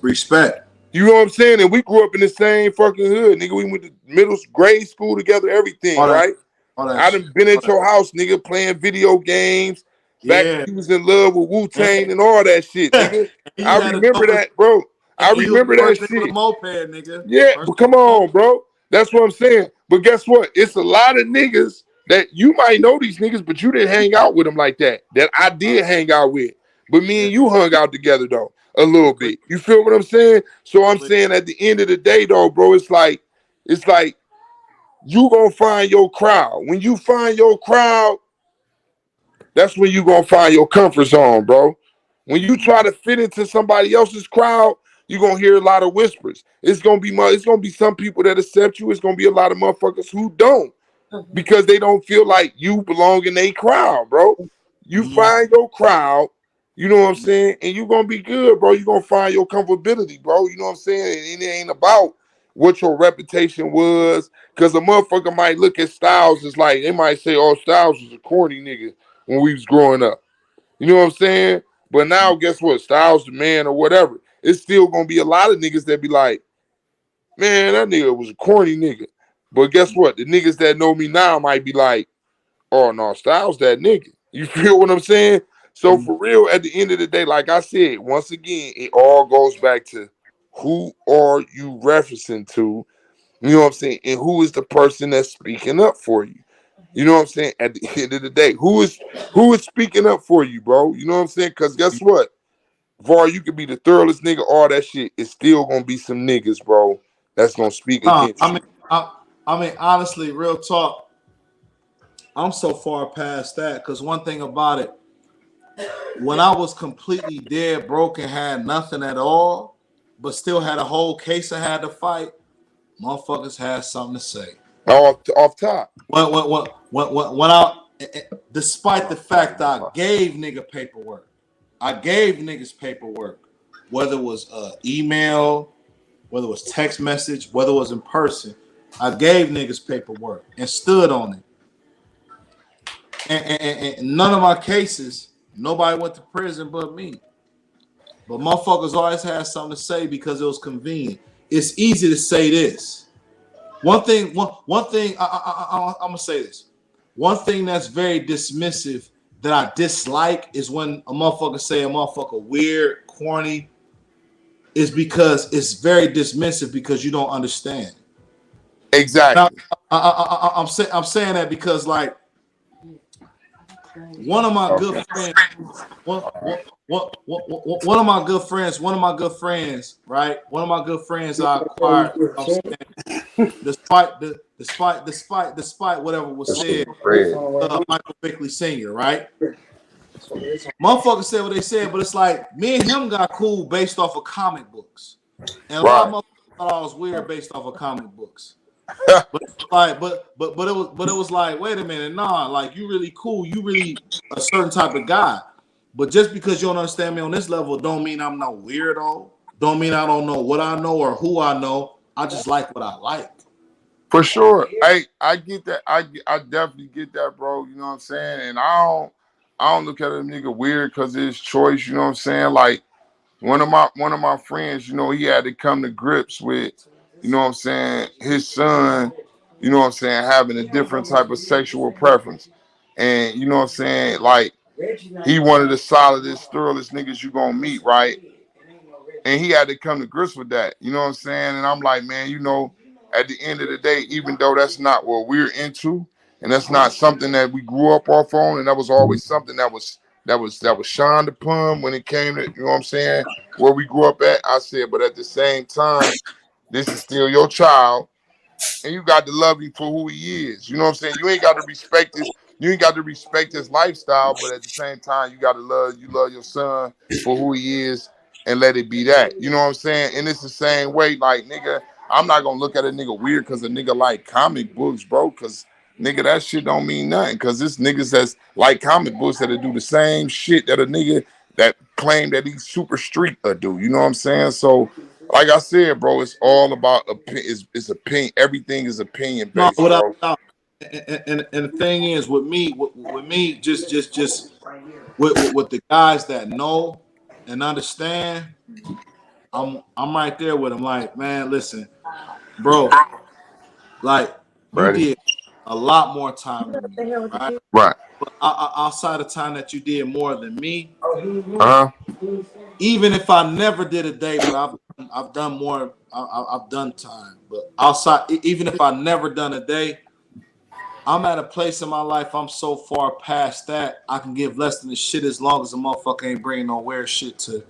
Respect. You know what I'm saying? And we grew up in the same fucking hood, nigga. We went to grade school together, everything, All that, right? all that I shit. done been at your house, nigga, playing video games. Back when Yeah. you was in love with And, Wu-Tang and all that shit, nigga. you I had to go remember with, that, bro. I and you was the remember that first nigga with a shit. moped, nigga. Yeah, First but come moped. on, bro. That's what I'm saying. But guess what? It's a lot of niggas that you might know these niggas, but you didn't hang out with them like that. That I did hang out with. But me Yeah. and you hung out together though, a little Clear, bit. You feel what I'm saying? So I'm clear. saying at the end of the day, though, bro, it's like you gonna find your crowd. When you find your crowd, that's when you gonna find your comfort zone, bro. When you try to fit into somebody else's crowd, you're gonna hear a lot of whispers. It's gonna be some people that accept you. It's gonna be a lot of motherfuckers who don't Mm-hmm. because they don't feel like you belong in a crowd, bro. You Mm-hmm. find your crowd, you know what I'm saying, and you're gonna be good, bro. You're gonna find your comfortability, bro. You know what I'm saying? And it ain't about what your reputation was, because a motherfucker might look at Styles as like, they might say, oh, Styles was a corny nigga when we was growing up. You know what I'm saying? But now, guess what? Styles the man or whatever. It's still gonna be a lot of niggas that be like, man, that nigga was a corny nigga. But guess what? The niggas that know me now might be like, oh no, Styles that nigga. You feel what I'm saying? So Mm-hmm. for real, at the end of the day, like I said, once again, it all goes back to who are you referencing to? You know what I'm saying? And who is the person that's speaking up for you? You know what I'm saying? At the end of the day, who is speaking up for you, bro? You know what I'm saying? Because guess what? Var, you could be the thoroughest nigga, all that shit. It's still gonna be some niggas, bro, that's gonna speak I against mean, you. honestly, real talk. I'm so far past that because one thing about it, when I was completely dead broke and had nothing at all, but still had a whole case I had to fight, motherfuckers had something to say. Off top. When I, despite the fact I gave nigga paperwork, I gave niggas paperwork, whether it was email, whether it was text message, whether it was in person, I gave niggas paperwork and stood on it. And none of my cases, nobody went to prison but me. But motherfuckers always had something to say because it was convenient. It's easy to say this. One thing, I'm gonna say this. One thing that's very dismissive that I dislike is when a motherfucker say a motherfucker weird, corny, is because it's very dismissive because you don't understand. Now, Exactly. I'm saying that because like one of my good Okay. friends, one of my good friends, right? One of my good friends I acquired, you know what I'm saying? Despite whatever was said, Michael Bickley Sr., right? Motherfuckers said what they said, but it's like me and him got cool based off of comic books. And a lot of Right. motherfuckers thought I was weird based off of comic books. But it was like, wait a minute, nah, like you really cool, you really a certain type of guy. But just because you don't understand me on this level, don't mean I'm no weirdo. Don't mean I don't know what I know or who I know. I just like what I like. For sure. I get that. I definitely get that, bro. You know what I'm saying? And I don't look at a nigga weird because of his choice, you know what I'm saying? Like, one of my friends, he had to come to grips with, what I'm saying, his son, what I'm saying, having a different type of sexual preference. And what I'm saying, like, he one of the solidest, thoroughest niggas you gonna meet, right? And he had to come to grips with that. You know what I'm saying? And I'm like, man, at the end of the day, even though that's not what we're into, and that's not something that we grew up off on, and that was always something that was shined upon when it came to, what I'm saying, where we grew up at. I said, but at the same time, this is still your child, and you got to love him for who he is. You know what I'm saying? You ain't got to respect this. You ain't got to respect his lifestyle, but at the same time, you got to love your son for who he is, and let it be that. You know what I'm saying? And it's the same way, like, nigga, I'm not gonna look at a nigga weird because a nigga like comic books, bro. Because nigga, that shit don't mean nothing. Because this niggas that's like comic books that do the same shit that a nigga that claim that he's super street do. You know what I'm saying? So, like I said, bro, it's all about opinion. It's opinion. Everything is opinion No, based, without bro. doubt. And the thing is, with me, just with the guys that know and understand, I'm right there with them. Like, man, listen, bro, like you Ready? did a lot more time than me, right? Right. But outside of time that you did more than me, Uh huh. even if I never did a day, but I've done more. I've done time, but outside, even if I never done a day, I'm at a place in my life. I'm so far past that I can give less than a shit as long as a motherfucker ain't bringing no weird shit to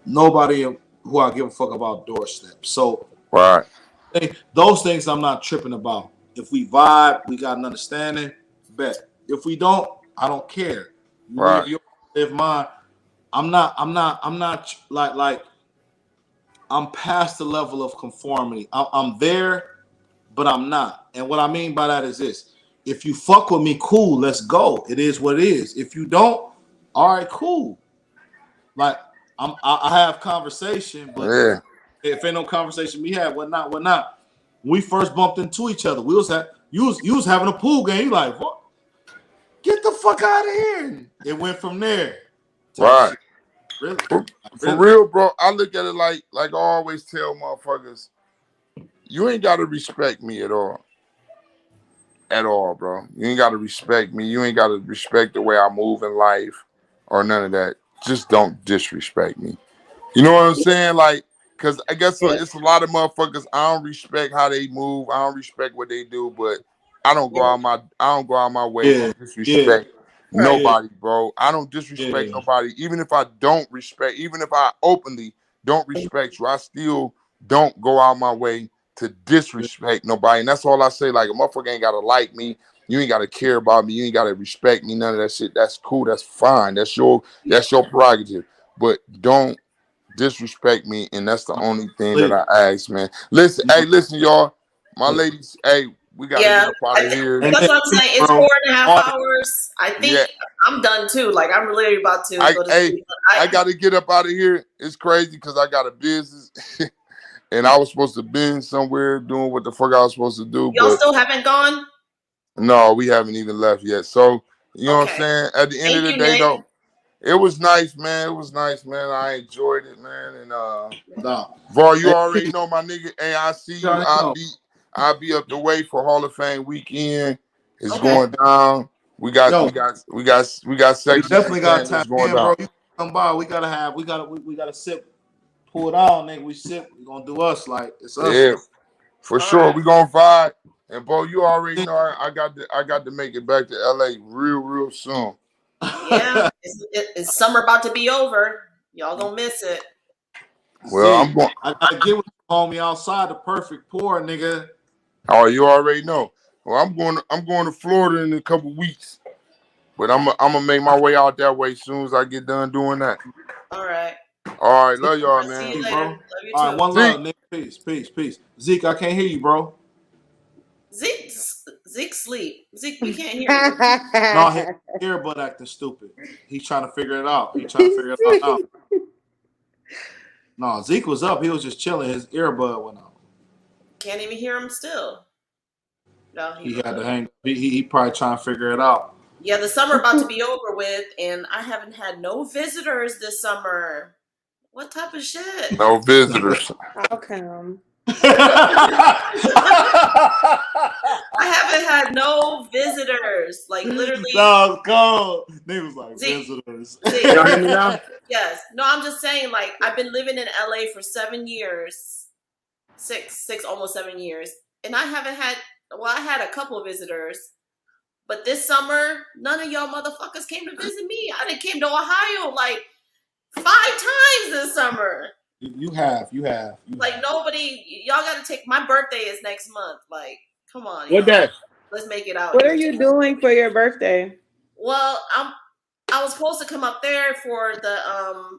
nobody who I give a fuck about doorstep. So Right. those things I'm not tripping about. If we vibe, we got an understanding. Bet. If we don't, I don't care. You Right. live your live mine. I'm not like I'm past the level of conformity. I'm there, but I'm not. And what I mean by that is this: if you fuck with me, cool, let's go. It is what it is. If you don't, all right, cool. Like I have conversation, but Yeah. if ain't no conversation we had, whatnot, whatnot. When we first bumped into each other, we was at you was having a pool game. You like, what? Get the fuck out of here. And it went from there. Type Right. shit. Really? For, Like, for really? real, bro. I look at it like I always tell motherfuckers, you ain't gotta respect me at all. At all, bro. You ain't gotta respect me. You ain't gotta respect the way I move in life or none of that. Just don't disrespect me. You know what I'm saying? Like, cause I guess it's a lot of motherfuckers. I don't respect how they move. I don't respect what they do, but I don't go out my way to Yeah, yeah, disrespect Right. yeah, nobody, bro. I don't disrespect yeah. nobody. Even if I don't respect, even if I openly don't respect you, I still don't go out my way to disrespect nobody. And that's all I say. Like, a motherfucker ain't gotta like me. You ain't gotta care about me. You ain't gotta respect me. None of that shit. That's cool. That's fine. That's your prerogative. But don't disrespect me, and that's the only thing that Please. I ask, man. Listen, hey, listen, y'all. My ladies, hey, we gotta get Yeah, up out of here. And that's then, what I'm saying. It's bro, 4.5 all hours. I Yeah, think I'm done too. Like, I'm really about to I go to hey, sleep. But I gotta get up out of here. It's crazy because I got a business, and I was supposed to be somewhere doing what the fuck I was supposed to do, y'all but still haven't gone? no, we haven't even left yet. So you know what I'm Okay. saying. At the end of Thank the you, day, Nick. though, it was nice, man. It was nice, man. I enjoyed it, man, and no. Var, you Hey, already please, know my nigga. Hey, I see you you. already know. I'll be up the way for Hall of Fame weekend. It's Okay. going down. We got Yo, we got we got we got we sections and definitely got chambers time going in, bro. down. You come by. We gotta sip, pull it out, nigga. We sip. We gonna do us like it's us. Yeah, for All sure. right. We gonna vibe. And bro, you already know I got to make it back to LA real soon. Yeah. It's summer about to be over. Y'all gonna miss it. Well, I'm Z, going. I gotta get with the homie outside the perfect pour, nigga. Oh, you already know. Well, I'm going to Florida in a couple weeks, but I'm gonna make my way out that way as soon as I get done doing that. All right. All right, Zeke, love y'all, I'll see man. you hey, later. bro. Love you All right, too. one See. love, nigga. Peace, peace, peace. Zeke, I can't hear you, bro. Zeke, Zeke sleep. Zeke, we can't hear you. No, his earbud acting stupid. He's trying to figure it out. He's trying to figure it out now. No, Zeke was up. He was just chilling. His earbud went out. Can't even hear him still. No, he He had to look. hang. He probably trying to figure it out. Yeah, the summer about to be over with, and I haven't had no visitors this summer. What type of shit? No visitors. I'll come. I haven't had no visitors. Like literally. No, go. They was like See, visitors. see, Y'all hear me now? yes. No, I'm just saying, like, I've been living in LA for 7 years. Six, almost 7 years. And I haven't had, well, I had a couple of visitors. But this summer, none of y'all motherfuckers came to visit me. I done came to Ohio like 5 times this summer. You have. Like nobody, y'all got to take. My birthday is next month. Like, come on, What y'all. day? Let's make it out. What are here. you doing for your birthday? Well, I was supposed to come up there for the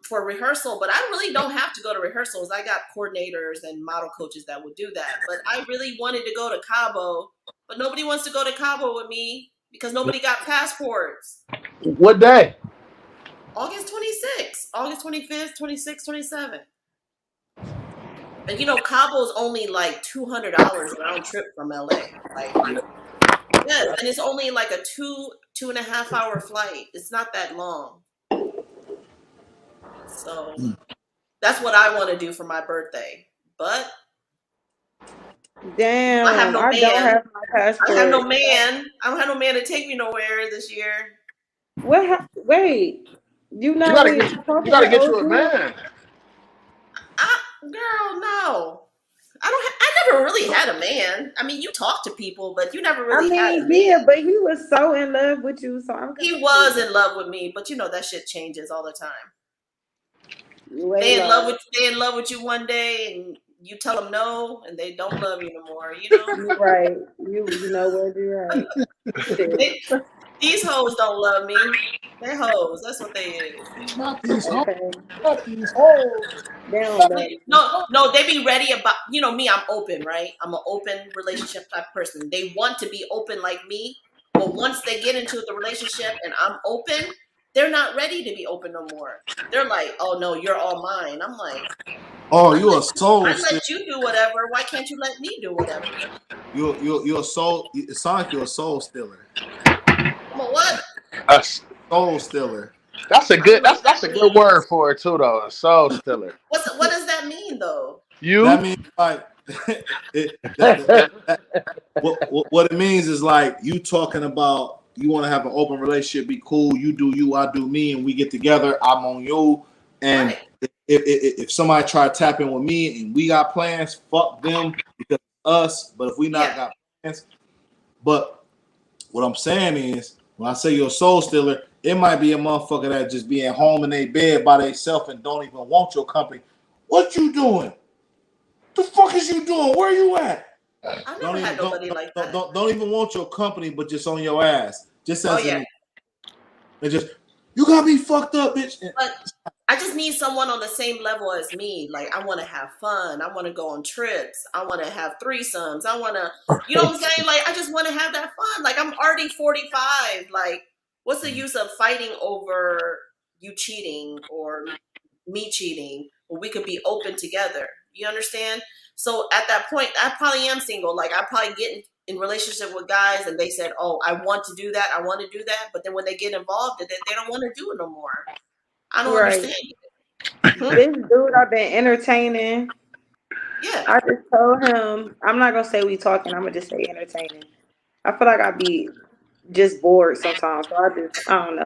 for rehearsal, but I really don't have to go to rehearsals. I got coordinators and model coaches that would do that. But I really wanted to go to Cabo, but nobody wants to go to Cabo with me because nobody got passports. What day? August 26th, August 25th, 26th, 27th. And you know, Cabo's only like $200 round trip from LA. Like, yes, and it's only like a 2.5 hour flight. It's not that long. So that's what I want to do for my birthday. But Damn, I have no I don't man. have my passport. I have no man. I don't have no man to take me nowhere this year. Wait, you know gotta we get talking you gotta to get you a OG? man. Girl, no. I never really had a man. I mean, you talk to people, but you never I really had a mean, man. yeah, but he was so in love with you, so I'm He confused. was in love with me, but you know that shit changes all the time. Way They in love love. with you one day, and you tell them no, and they don't love you no more. You know, You right. You know what you're right. Shit. these hoes don't love me. They hoes. That's what they is. Not these hoes. Okay. Not these hoes. They don't love you. No, they be ready about, you know, me, I'm open, right? I'm an open relationship type person. They want to be open like me, but once they get into the relationship and I'm open, they're not ready to be open no more. They're like, oh no, you're all mine. I'm like, Oh, you a soul I still. let you do whatever. Why can't you let me do whatever? You're a soul. It sounds like you're a soul stealer. I'm a what? That's Soul stealer. a good that's a good word for it too though. A soul stealer. What does that mean though? You That means like what it means is like you talking about you want to have an open relationship, be cool. You do you, I do me, and we get together. I'm on you, and Right. if somebody try to tap in with me and we got plans, fuck them because us. But if we not Yeah. got plans, but what I'm saying is when I say you're a soul stealer, it might be a motherfucker that just be at home in their bed by themselves and don't even want your company. What you doing? The fuck is you doing? Where you at? I never had nobody like that. Don't even want your company, but just on your ass. Just Oh as yeah. they just you gotta be fucked up, bitch. But I just need someone on the same level as me. Like, I want to have fun. I want to go on trips. I want to have threesomes. I want to, you know what I'm saying? Like, I just want to have that fun. Like, I'm already 45. Like, what's the use of fighting over you cheating or me cheating? Well, we could be open together. You understand? So at that point, I probably am single. Like, I probably get in relationship with guys and they said, oh, I want to do that. I want to do that. But then when they get involved in it, they don't want to do it no more. I don't Right. understand. This dude I've been entertaining. Yeah. I just told him I'm not gonna say we talking. I'm gonna just say entertaining. I feel like I be just bored sometimes, so I don't know.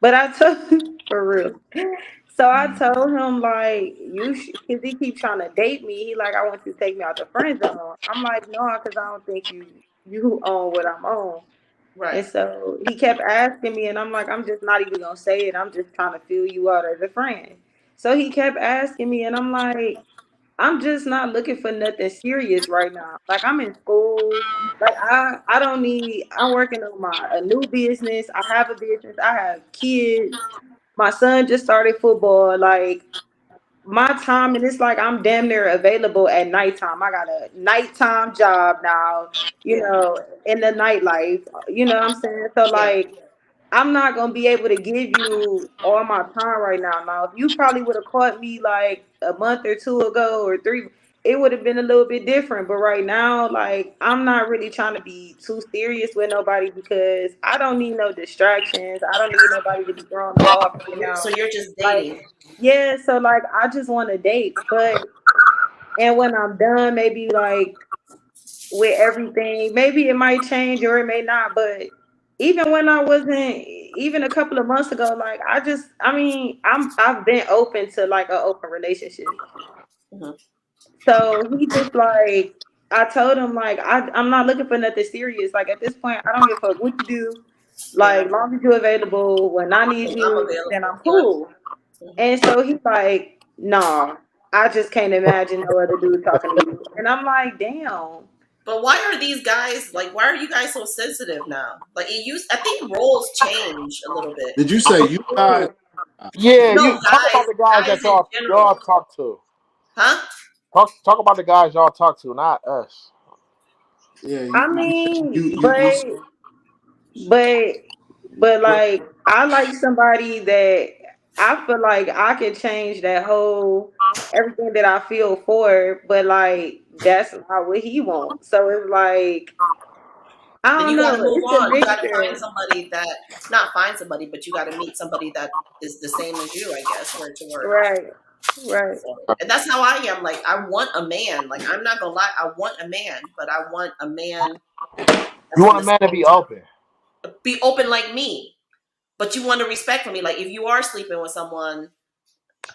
But I told for real. So I told him like because he keep trying to date me. He like I want you to take me out the friend zone. I'm like no, because I don't think you own what I'm on. Right. And so he kept asking me, and I'm like I'm just not even gonna say it. I'm just trying to feel you out as a friend. So he kept asking me, and I'm like I'm just not looking for nothing serious right now. Like I'm in school. Like I don't need. I'm working on a new business. I have a business. I have kids. My son just started football. Like my time, and it's like I'm damn near available at nighttime. I got a nighttime job now. You Yeah. know, in the nightlife. You know what I'm saying? So Yeah. like I'm not gonna be able to give you all my time right now. Now, if you probably would have caught me like a month or two ago or three, it would have been a little bit different. But right now, like, I'm not really trying to be too serious with nobody because I don't need no distractions. I don't need nobody to be throwing me off right So now. you're just Like, dating. yeah, so like I just want to date, but and when I'm done, maybe like with everything, maybe it might change or it may not. But even when I wasn't, even a couple of months ago, like I mean, I've been open to like an open relationship. Mhm. So he just like I told him like I'm not looking for nothing serious. Like at this point, I don't give a fuck what you do. Yeah, Like long as you're available when I need I'm you, then available. I'm Yeah. cool. Mhm. And so he's like, nah, I just can't imagine no other dude talking to you. And I'm like, damn. But why are these guys like? Why are you guys so sensitive now? Like it used. I think roles change a little bit. Did you say you guys? Yeah, No, you talk about guys, the guys guys that in y'all general, talk to. huh? Talk about the guys y'all talk to, not us. Yeah, I you said mean, you but, but like, I like somebody that I feel like I could change that whole everything that I feel for, but like that's not what he wants. So it's like I Then don't you got to know. move It's a on. You got to find mixture, somebody that not find somebody, but you got to meet somebody that is the same as you. I guess for it to work. right? Right. So, and that's how I am. Like I want a man. Like I'm not gonna lie, I want a man, but I want a man You that's on want a the man to same be open. be open like me. But you want to respect for me. Like if you are sleeping with someone,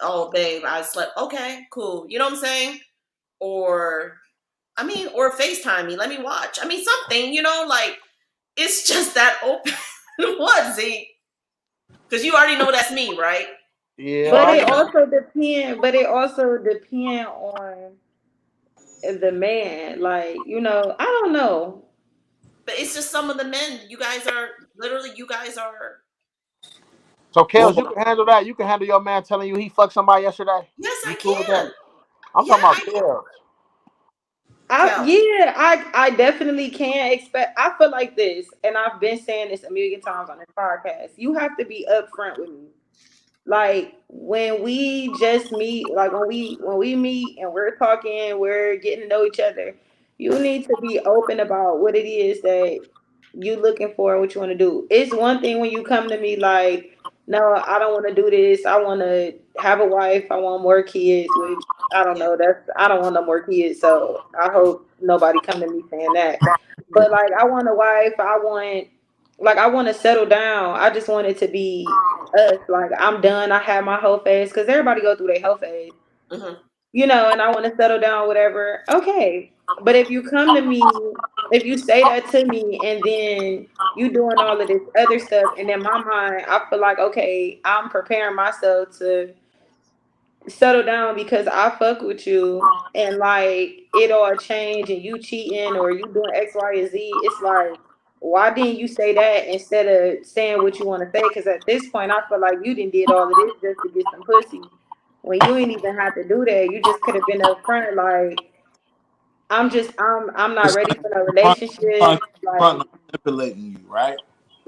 oh babe, I slept. Okay, cool. You know what I'm saying? Or I mean, or FaceTime me. Let me watch. I mean, something. You know, like it's just that open. What, Z? Because you already know that's me, right? Yeah, You But it already know. also depend. But it also depend on the man. Like I don't know. But it's just some of the men. You guys are literally. You guys are. so Kels, you well, can handle that. You can handle your man telling you he fucked somebody yesterday. Yes, You I cool with that? can. I'm Yeah, talking about I Kels. can. Yeah, I definitely can expect. I feel like this, and I've been saying this a million times on this podcast. You have to be upfront with me. Like when we just meet, like when we meet and we're talking, we're getting to know each other. You need to be open about what it is that you looking for and what you want to do. It's one thing when you come to me like, no, I don't want to do this. I want to have a wife. I want more kids. Which I don't Yeah. know. I don't want no more kids. So I hope nobody come to me saying that. But like, I want a wife. I want to settle down. I just want it to be us. Like I'm done. I have my whole phase because everybody go through their whole phase, Hmm. and I want to settle down, whatever. Okay, but if you come to me, if you say that to me, and then you doing all of this other stuff, and in my mind, I feel like okay, I'm preparing myself to settle down because I fuck with you, and like it all change, and you cheating or you doing X, Y, and Z. It's like, why didn't you say that instead of saying what you want to say? Because at this point, I feel like you didn't did all of this just to get some pussy when you ain't even have to do that. You just could have been upfront, like I'm not it's ready like for no front, relationship. front Like manipulating you, right?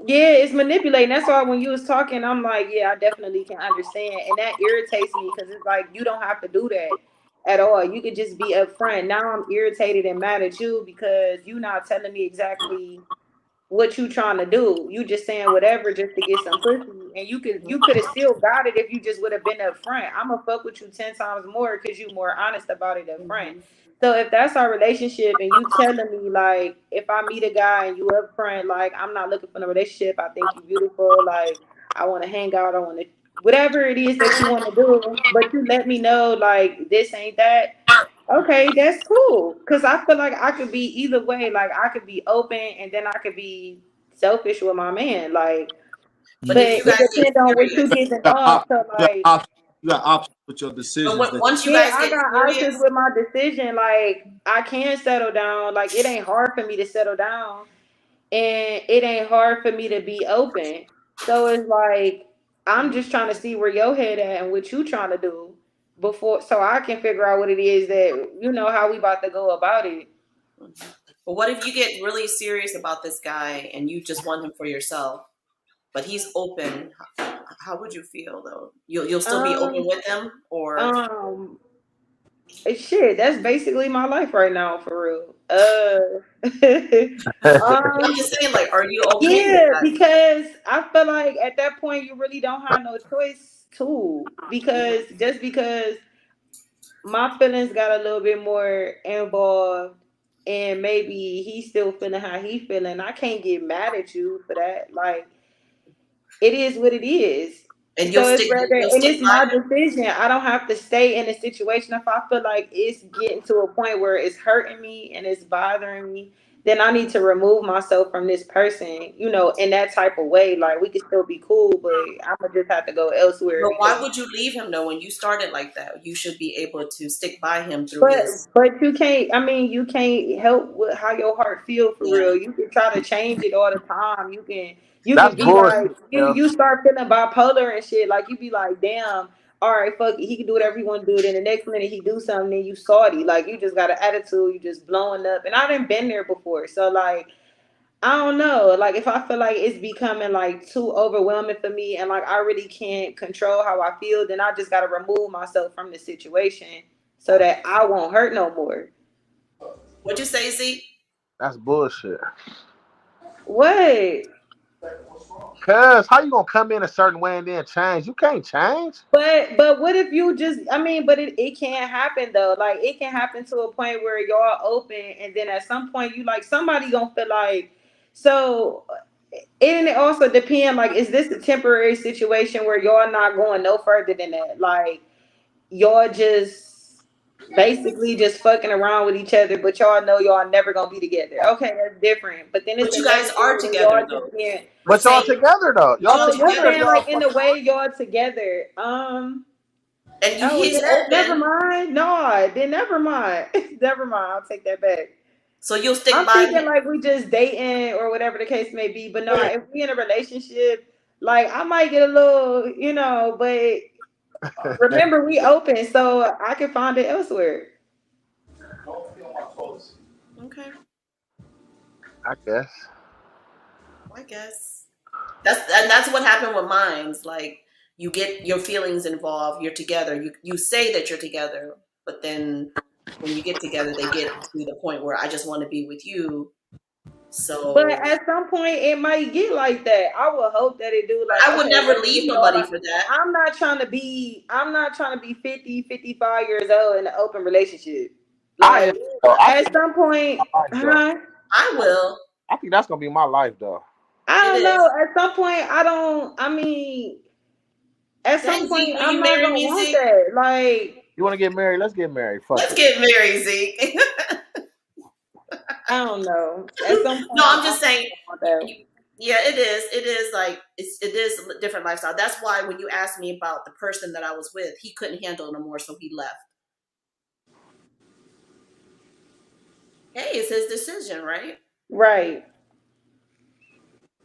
yeah, it's manipulating. That's why when you was talking, I'm like, yeah, I definitely can understand, and that irritates me because it's like you don't have to do that at all. You could just be upfront. Now I'm irritated and mad at you because you not telling me exactly what you trying to do. You just saying whatever just to get some pussy, and you could have still got it if you just would have been upfront. I'ma fuck with you 10 times more because you more honest about it upfront. So if that's our relationship and you telling me like if I meet a guy and you upfront like I'm not looking for a relationship, I think you beautiful, like I want to hang out, I want to whatever it is that you want to do, but you let me know like this ain't that. Okay, that's cool. Cause I feel like I could be either way. Like I could be open and then I could be selfish with my man. Like, But but if you it guys get depends on what you serious, getting off. So like, You got options with your but decisions that once you yeah, guys I get got options serious, with my decision. Like I can settle down. Like it ain't hard for me to settle down, and it ain't hard for me to be open. So it's like I'm just trying to see where your head at and what you trying to do before, so I can figure out what it is that how we about to go about it. but what if you get really serious about this guy and you just want him for yourself, but he's open? How would you feel though? You'll still be open Um, with him, or um, Shit, that's basically my life right now, for real. I'm um, just saying, like, are you okay with yeah, that? because I feel like at that point you really don't have no choice to, because just because my feelings got a little bit more involved and maybe he's still feeling how he feeling, I can't get mad at you for that. Like, it is what it is. And So it's rather, you'll and stick it's by my him. decision. I don't have to stay in a situation. If I feel like it's getting to a point where it's hurting me and it's bothering me, then I need to remove myself from this person, in that type of way. Like, we could still be cool, but I'm gonna just have to go elsewhere But because. why would you leave him though when you started like that? You should be able to stick by him through But his. but you can't. I mean, you can't help with how your heart feel for Yeah. real. You can try to change it all the time. You can That's be like bullshit, you yeah. you start feeling bipolar and shit. Like, you be like, damn, all right, fuck it. He can do whatever he want to do. Then the next minute he do something, and you salty. Like, you just got an attitude. You just blowing up. And I done been there before. So like, I don't know. Like, if I feel like it's becoming like too overwhelming for me, and like I really can't control how I feel, then I just gotta remove myself from the situation so that I won't hurt no more. What'd you say, Z? That's bullshit. What? Cause how you gonna come in a certain way and then change? You can't change. But what if you just, I mean, but it can't happen though. Like, it can happen to a point where y'all open, and then at some point you like somebody gonna feel like, so, and it also depend, like, is this a temporary situation where y'all not going no further than that? Like, y'all just basically just fucking around with each other, but y'all know y'all never gonna be together. Okay, that's different. But then it's But you another guys thing are where together y'all though. just being, We're But y'all saying together though. Y'all y'all you're together. together, saying Y'all like in the fucking. way y'all together. and Oh, he's then that, never open, mind. No, then never mind. Never mind. I'll take that back. so you'll stick I'm by him. thinking like we just dating or whatever the case may be. But no, if we in a relationship, like I might get a little, but remember we open, so I can find it elsewhere. Okay, I guess. I guess that's what happened with mines. Like, you get your feelings involved. You're together. You say that you're together, but then when you get together, they get to the point where I just want to be with you. But So at some point it might get like that. I would hope that it do, like, I would okay, never let's leave get nobody started. for that. I'm not trying to be 50, 55 years old in an open relationship. I am. Like, Though. I at think some point, that's my life though. huh? I will. I think that's gonna be my life though. I It don't is. know. At some point, I don't. I mean, at Dang, some point, Zeke, will I'm you not marry gonna me, want Zeke? that. Like, You want to get married? Let's get married. Fuck Let's it. get married, Zeke. I don't know. At some No, point, I'm I'm just not saying. gonna want that. Yeah, it is. It is like it is a different lifestyle. That's why when you asked me about the person that I was with, he couldn't handle it no more, so he left. Hey, it's his decision, right? Right.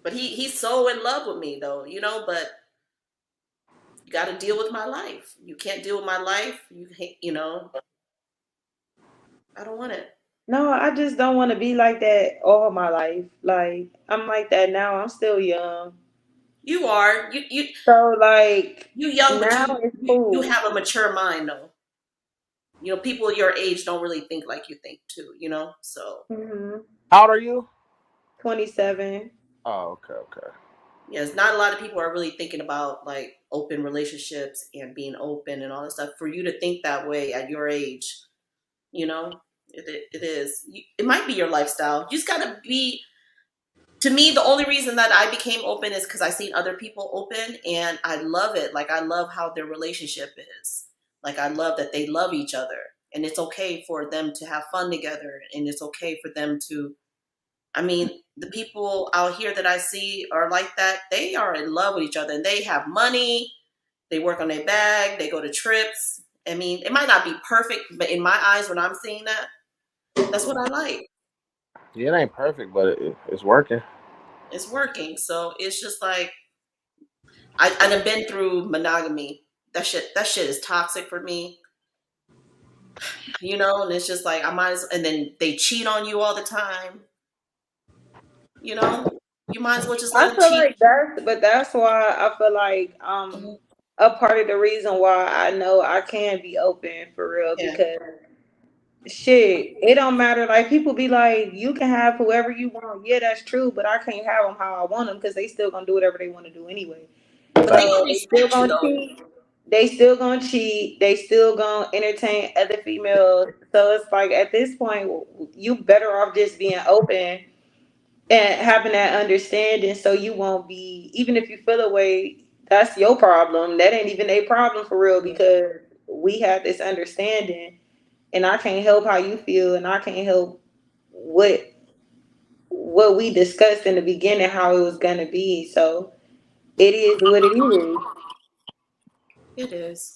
But he's so in love with me though, But you got to deal with my life. You can't deal with my life. I don't want it. No, I just don't want to be like that all my life. Like, I'm like that now. I'm still young. You are So like, you young, but now it's you cool. have a mature mind though. People your age don't really think like you think too. So Hmm. How old are you? 27. Oh, okay, okay. yes, not a lot of people are really thinking about like open relationships and being open and all that stuff. For you to think that way at your age, you know, it is. It might be your lifestyle. You just gotta be. To me, the only reason that I became open is because I seen other people open, and I love it. Like, I love how their relationship is. Like, I love that they love each other, and it's okay for them to have fun together, and it's okay for them to. I mean, the people out here that I see are like that. They are in love with each other, and they have money. They work on their bag. They go to trips. I mean, it might not be perfect, but in my eyes, when I'm seeing that, that's what I like. Yeah, it ain't perfect, but it's working. It's working. So it's just like I've been through monogamy. That shit is toxic for me, And it's just like I might and then they cheat on you all the time, you know. You might as well just let I them feel cheat. like that's why I feel like Mhm. a part of the reason why I know I can be open for real Yeah. because shit, it don't matter. Like people be like, you can have whoever you want. Yeah, that's true, but I can't have them how I want them because they still gonna do whatever they want to do anyway. But they So gonna they still respect you gonna though. cheat. They still gonna cheat. They still gonna entertain other females. So it's like at this point, you better off just being open and having that understanding, so you won't be. Even if you feel away, that's your problem. That ain't even a problem for real Yeah. because we have this understanding, and I can't help how you feel, and I can't help what we discussed in the beginning how it was gonna be. So it is what it is. It is.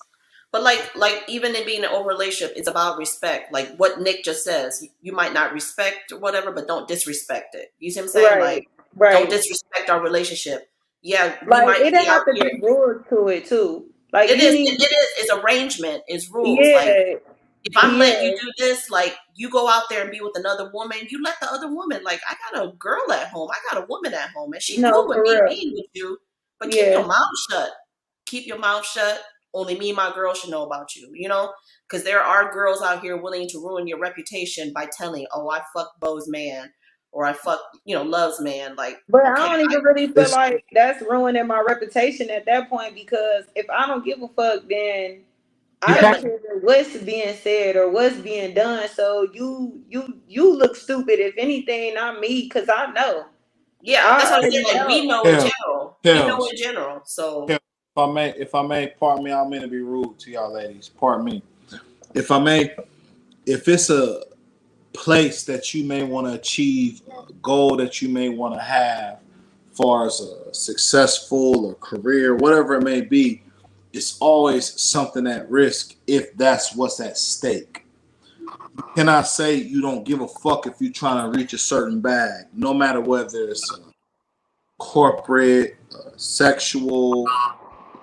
But like even in being in an open relationship, it's about respect. Like what Nick just says. You might not respect or whatever, but don't disrespect it. You see what I'm saying? Right, Like don't right. disrespect our relationship. Yeah, we Like might it be don't out have to here. be rules to it too. Like It you is, need, it is, it's arrangement, it's rules. Like yeah, if I'm letting you yeah. do this, like you go out there and be with another woman, you let the other woman, like I got a girl at home, I got a woman at home, and she cool No, with for me real. being with you, but keep your Yeah. mouth shut. Keep your mouth shut. Only me and my girl should know about you, you know? Because there are girls out here willing to ruin your reputation by telling, oh, I fucked Bo's man, or I fucked, Love's man. Like, But I okay, don't even really feel It's like that's ruining my reputation at that point because if I don't give a fuck, then you I yeah, don't but can't. care what's being said or what's being done. So you look stupid if anything, not me, because I know. yeah, that's I what I'm already saying. Like, we know. know in Kels, general. We know Kels, in general. Kels, So, if I may, pardon me. I don't mean to be rude to y'all ladies. Pardon me. If I may, if it's a place that you may want to achieve, a goal that you may want to have, as far as a successful or career, whatever it may be, it's always something at risk if that's what's at stake. You cannot say you don't give a fuck if you're trying to reach a certain bag, no matter whether it's corporate, sexual,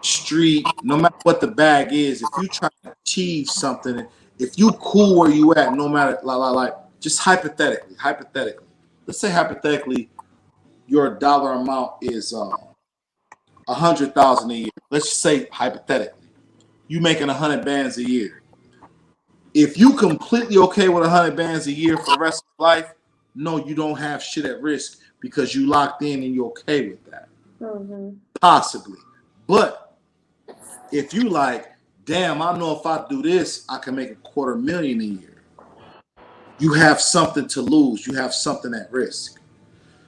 street, no matter what the bag is. If you try to achieve something, if you cool where you at, no matter like just hypothetically, let's say hypothetically your dollar amount is 100,000 a year. Let's just say hypothetically you making 100 bands a year. If you completely okay with 100 bands a year for the rest of your life, no, you don't have shit at risk because you locked in and you're okay with that. Hmm. Possibly. But if you like, damn, I know if I do this, I can make $250,000 a year. You have something to lose. You have something at risk.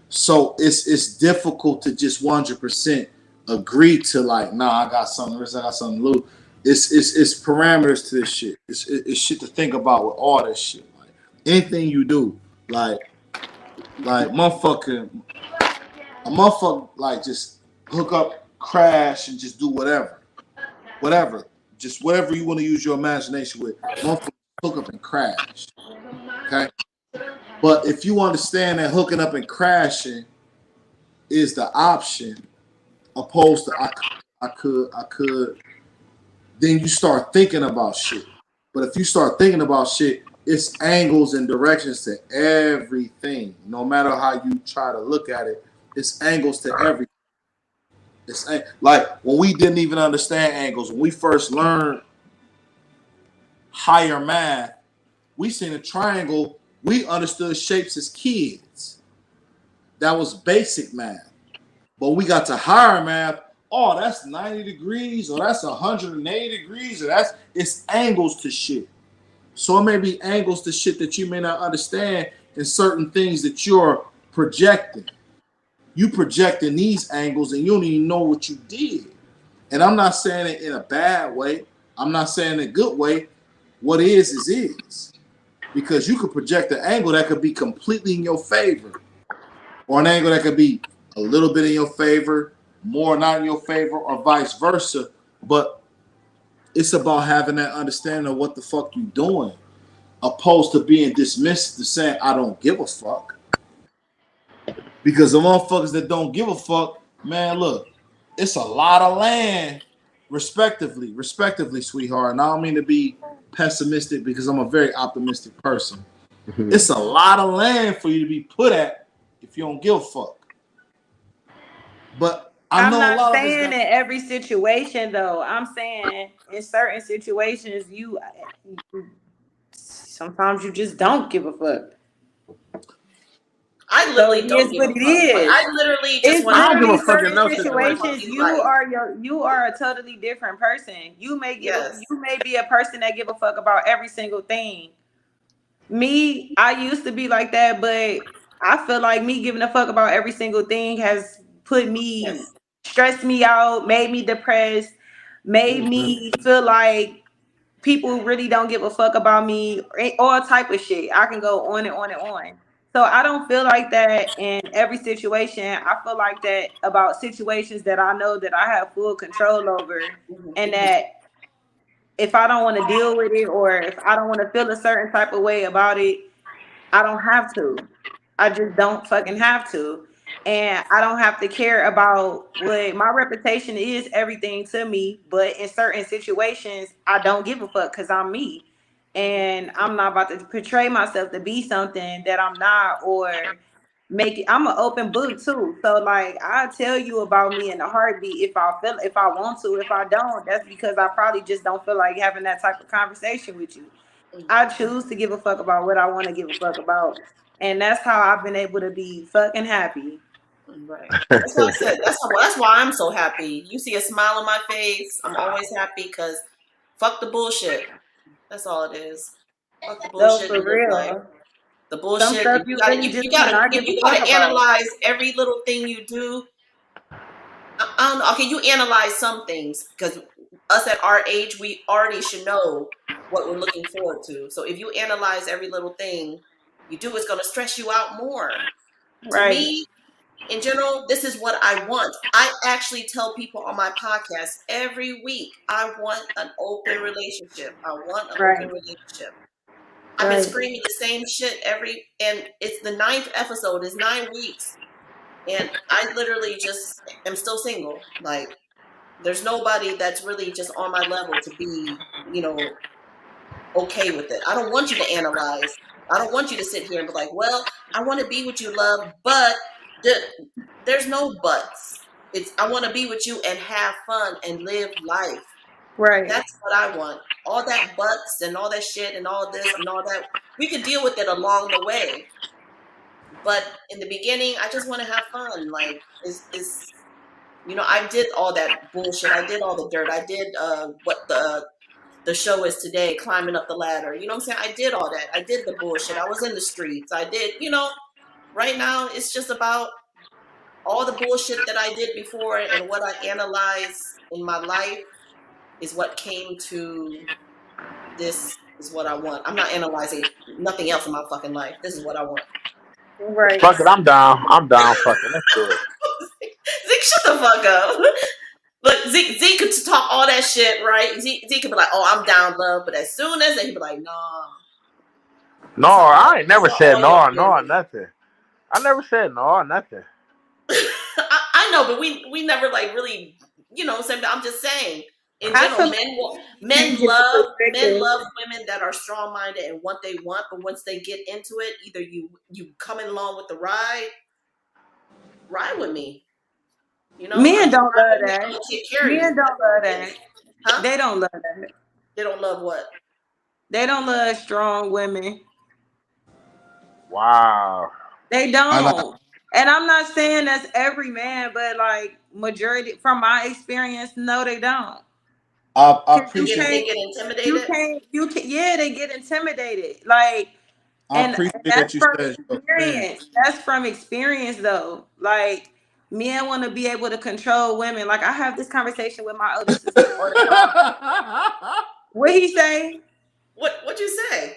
So it's difficult to just 100% agree to like, nah, I got something to risk, I got something to lose. It's parameters to this shit. It's shit to think about with all this shit. Like anything you do, like motherfucking a motherfucker like just hook up, crash, and just do whatever, just whatever you want to use your imagination with. Motherfucker hook up and crash. Okay, but if you understand that hooking up and crashing is the option, opposed to I could, then you start thinking about shit. But if you start thinking about shit, it's angles and directions to everything. No matter how you try to look at it, it's angles to everything. It's like when we didn't even understand angles, when we first learned higher math, we seen a triangle. We understood shapes as kids. That was basic math. But we got to higher math. Oh, that's 90 degrees, or that's 180 degrees, or it's angles to shit. So it may be angles to shit that you may not understand in certain things that you're projecting. You projecting these angles and you don't even know what you did. And I'm not saying it in a bad way. I'm not saying in a good way. What is. Because you could project an angle that could be completely in your favor, or an angle that could be a little bit in your favor, more not in your favor, or vice versa. But it's about having that understanding of what the fuck you doing, opposed to being dismissed to saying I don't give a fuck. Because the motherfuckers that don't give a fuck, man, look, it's a lot of land, respectively, sweetheart. And I don't mean to be pessimistic because I'm a very optimistic person. It's a lot of land for you to be put at if you don't give a fuck. But I I'm know a not lot of us saying in got. every situation though. I'm saying in certain situations, sometimes you just don't give a fuck. I So literally it don't is give what a it fuck. Like is. I literally just It's want to I don't have give a literally fuck in certain no fun and live a situation. situations healthy life. you are a totally different person. Yes. You may be a person that give a fuck about every single thing. Me, I used to be like that, but I feel like me giving a fuck about every single thing has put me, Yes. stressed me out, made me depressed, made Mhm. me feel like people really don't give a fuck about me, all type of shit. I can go on and on and on. So I don't feel like that in every situation. I feel like that about situations that I know that I have full control over, Mhm. and that if I don't want to deal with it or if I don't want to feel a certain type of way about it, I don't have to. I just don't fucking have to. And I don't have to care about what my reputation is everything to me. But in certain situations, I don't give a fuck because I'm me. And I'm not about to portray myself to be something that I'm not, or make it. I'm an open book too. So like I'll tell you about me in a heartbeat if I want to. If I don't, that's because I probably just don't feel like having that type of conversation with you. Mhm. I choose to give a fuck about what I want to give a fuck about. And that's how I've been able to be fucking happy. Right. That's what I said. That's why I'm so happy. You see a smile on my face. I'm always happy because fuck the bullshit. That's all it is. Fuck the So bullshit for and live life. real, The some bullshit. stuff If you you gotta, really just you gotta, cannot if give a you fuck gotta about. analyze every little thing you do. I don't know. Okay, you analyze some things because us at our age, we already should know what we're looking forward to. So if you analyze every little thing you do, it's gonna stress you out more. To Right, me, in general, this is what I want. I actually tell people on my podcast every week, I want an open relationship. I want an open right, relationship. I've been right, screaming the same shit and it's the 9th episode, it's 9 weeks. And I literally just am still single. Like, there's nobody that's really just on my level to be, okay with it. I don't want you to analyze. I don't want you to sit here and be like, well, I want to be with you, love, but there's no buts. It's I want to be with you and have fun and live life. right, That's what I want. All that buts and all that shit and all this and all that, we could deal with it along the way. But in the beginning, I just want to have fun. Like, I did all that bullshit. I did all the dirt. I did what the show is today, climbing up the ladder. You know what I'm saying? I did all that. I did the bullshit. I was in the streets. I did, right now it's just about all the bullshit that I did before and what I analyzed in my life is what came to this is what I want. I'm not analyzing nothing else in my fucking life. This is what I want. right. Fuck it, I'm down. I'm down. Fuck it, let's do it. Zeke, shut the fuck up. Look, Zeke could talk all that shit, right? Zeke could be like, "Oh, I'm down, love," but as soon as he'd be like, "Nah, No, I ain't these never are said all your no, no, feelings." nothing. I never said no, nothing. I know, but we never like really, saying. I'm just saying. In I general, feel like change your men perspective. love women that are strong minded and what they want. But once they get into it, either you coming along with the ride with me. Men You don't ride love with me, I'm that. gonna take care of Men you. That's don't what love it is, that. huh? They don't love that. They don't love what? They don't love strong women. Wow. They I like. don't. And I'm not saying that's every man, but like majority from my experience, no, they don't. I Cause They appreciate. get intimidated. you can, yeah, they get intimidated. Like, I and appreciate that's that you from said your experience. experience. That's from experience, though. Like, men want to be able to control women. Like, I have this conversation with my older sister all the time. What he say? What'd you say?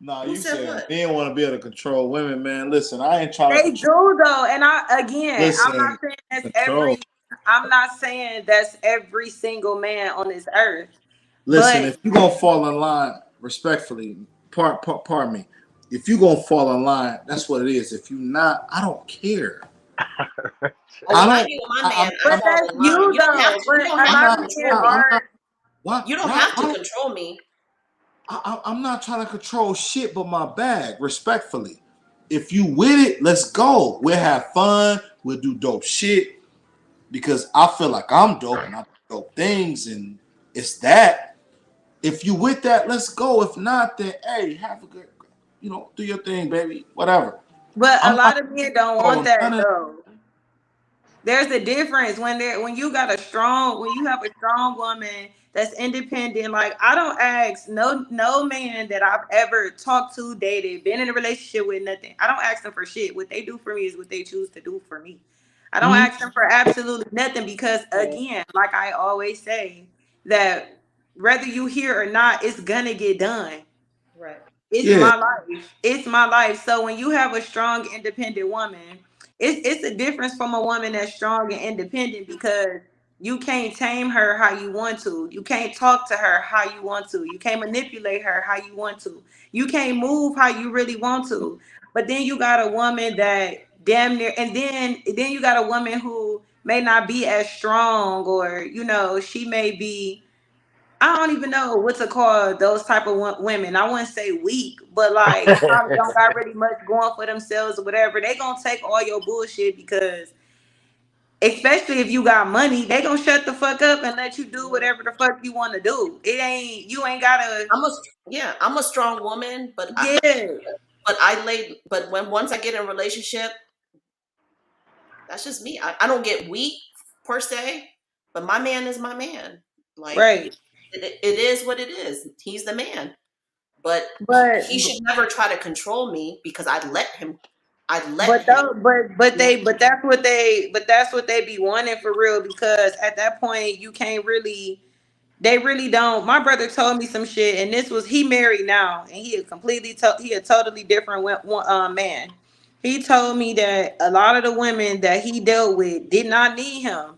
Nah, Who you said said what? men want to be able to control women, man. Listen, I ain't trying to They control. do though, and I'm not Listen, saying that's control. every. I'm not saying that's every single man on this earth, Listen, but if you gonna fall in line, respectfully, pardon me. If you gonna fall in line, that's what it is. If you not, I don't care. Oh, I if I don't. be with my I, man, I'm. I but I'm. fall that's in line. you You don't have though. to. But You don't a have I'm to lot of not. men control I'm me. not. are. Why? You don't Why? have to control me. I'm not trying to control shit but my bag, respectfully. If you with it, let's go. We'll have fun. We'll do dope shit. because I feel like I'm dope and I do dope things, and it's that. If you with that, let's go. If not, then hey, have a good, do your thing, baby. Whatever. But a I'm not lot of men don't want on that none of. though. There's a difference when you got a strong when you have a strong woman that's independent. Like I don't ask no man that I've ever talked to, dated, been in a relationship with, nothing. I don't ask them for shit. What they do for me is what they choose to do for me. I don't Mhm. ask them for absolutely nothing because again, like I always say, that whether you hear or not, it's gonna get done. Right. It's Yeah, my life. It's my life. So when you have a strong, independent woman, it's a difference from a woman that's strong and independent because you can't tame her how you want to. You can't talk to her how you want to. You can't manipulate her how you want to. You can't move how you really want to. But then you got a woman that damn near, and then you got a woman who may not be as strong, or she may be, I don't even know what to call those type of women. I wouldn't say weak, but like probably don't got really much going for themselves or whatever. They gonna take all your bullshit because, especially if you got money, they gonna shut the fuck up and let you do Mhm. whatever the fuck you want to do. You ain't gotta. I'm a yeah, I'm a strong woman, but Yeah, once I get in a relationship, that's just me. I don't get weak per se, but my man is my man. Like right. it is what it is. He's the man. But But he should never try to control me because I let but him. though, but You know? they but that's what they be wanting for real, because at that point you can't really. They really don't. My brother told me some shit, and this was, he married now, and he a totally different man. He told me that a lot of the women that he dealt with did not need him.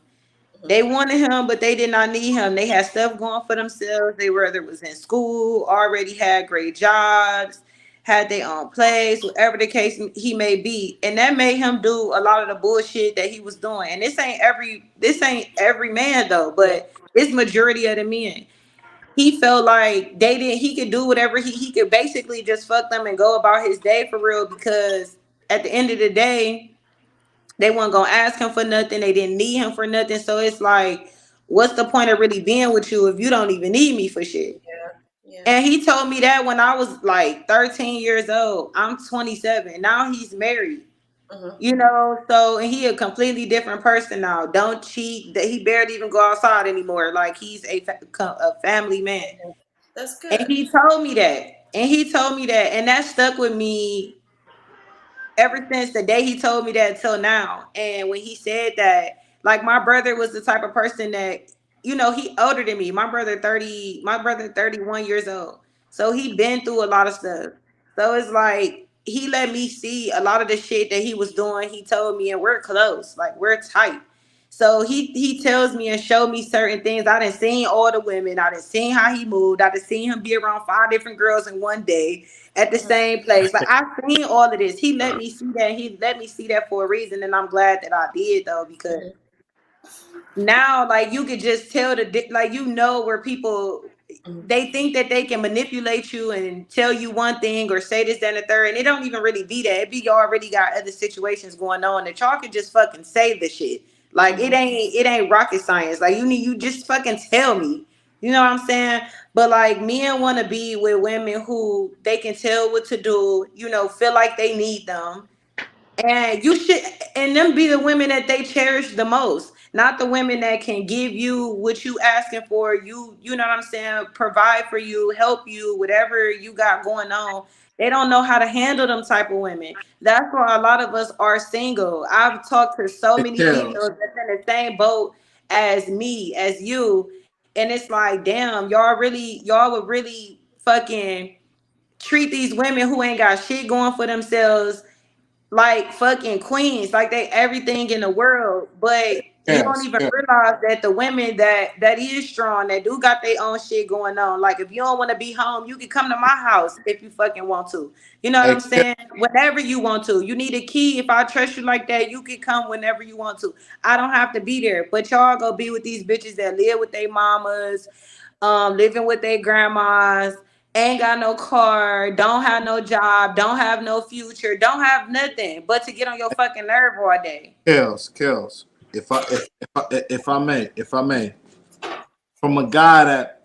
Mhm, They wanted him, but they did not need him. They had stuff going for themselves. They whether was in school, already had great jobs, had their own place, whatever the case he may be, and that made him do a lot of the bullshit that he was doing. And this ain't every man though, yeah. but it's majority of the men. He felt like they didn't. He could do whatever he could basically just fuck them and go about his day for real, because at the end of the day they weren't gonna ask him for nothing. They didn't need him for nothing. So it's like, what's the point of really being with you if you don't even need me for shit? Yeah. And he told me that when I was like 13 years old. I'm 27. Now he's married. Mhm. So, and he a completely different person now. Don't cheat. That he barely even go outside anymore. Like he's a family man. That's And good. he told me that. And he told me that. And that stuck with me ever since the day he told me that till now. And when he said that, like my brother was the type of person that, he older than me. My brother 31 years old. So he been through a lot of stuff. So it's like he let me see a lot of the shit that he was doing. He told me, and we're close, like we're tight. So he tells me and show me certain things. I done seen all the women. I done seen how he moved. I done seen him be around 5 different girls in one day at the Mhm, same place. Like I've seen all of this. He let me see that. He let me see that for a reason, and I'm glad that I did though, because mhm, now like you could just tell like where people, mhm, they think that they can manipulate you and tell you one thing or say this, that, and the third, and it don't even really be that. It be y'all already got other situations going on that y'all can just fucking say the shit. Like it mhm, ain't rocket science. Like you just fucking tell me. You know what I'm saying? But like men want to be with women who they can tell what to do. Feel like they need them, and you should, and them be the women that they cherish the most, not the women that can give you what you asking for. You know what I'm saying? Provide for you, help you, whatever you got going on. They don't know how to handle them type of women. That's why a lot of us are single. I've talked to so it many kills. females that's in the same boat as me, as you, and it's like, damn, y'all would really fucking treat these women who ain't got shit going for themselves like fucking queens, like they everything in the world. But you don't Kills. even Kills. realize that the women that is strong, that do got their own shit going on. Like if you don't want to be home, you can come to my house if you fucking want to. You know what Hey, I'm saying? Whenever you want to. You need a key. If I trust you like that, you can come whenever you want to. I don't have to be there. But y'all go be with these bitches that live with their mamas, living with their grandmas, ain't got no car, don't have no job, don't have no future, don't have nothing but to get on your fucking nerve all day. kills. Kills. if I may, from a guy that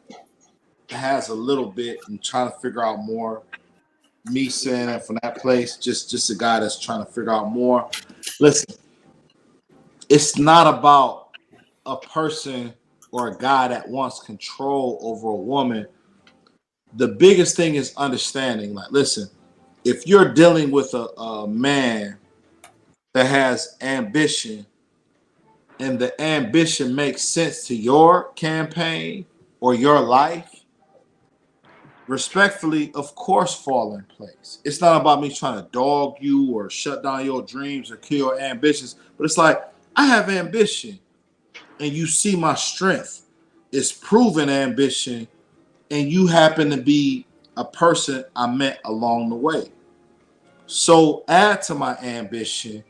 has a little bit and trying to figure out more, me saying it from that place, just a guy that's trying to figure out more. Listen, it's not about a person or a guy that wants control over a woman. The biggest thing is understanding. Like, listen, if you're dealing with a man that has ambition and the ambition makes sense to your campaign or your life, respectfully, of course, fall in place. It's not about me trying to dog you or shut down your dreams or kill your ambitions, but it's like, I have ambition and you see my strength. It's proven ambition, and you happen to be a person I met along the way. So add to my ambition,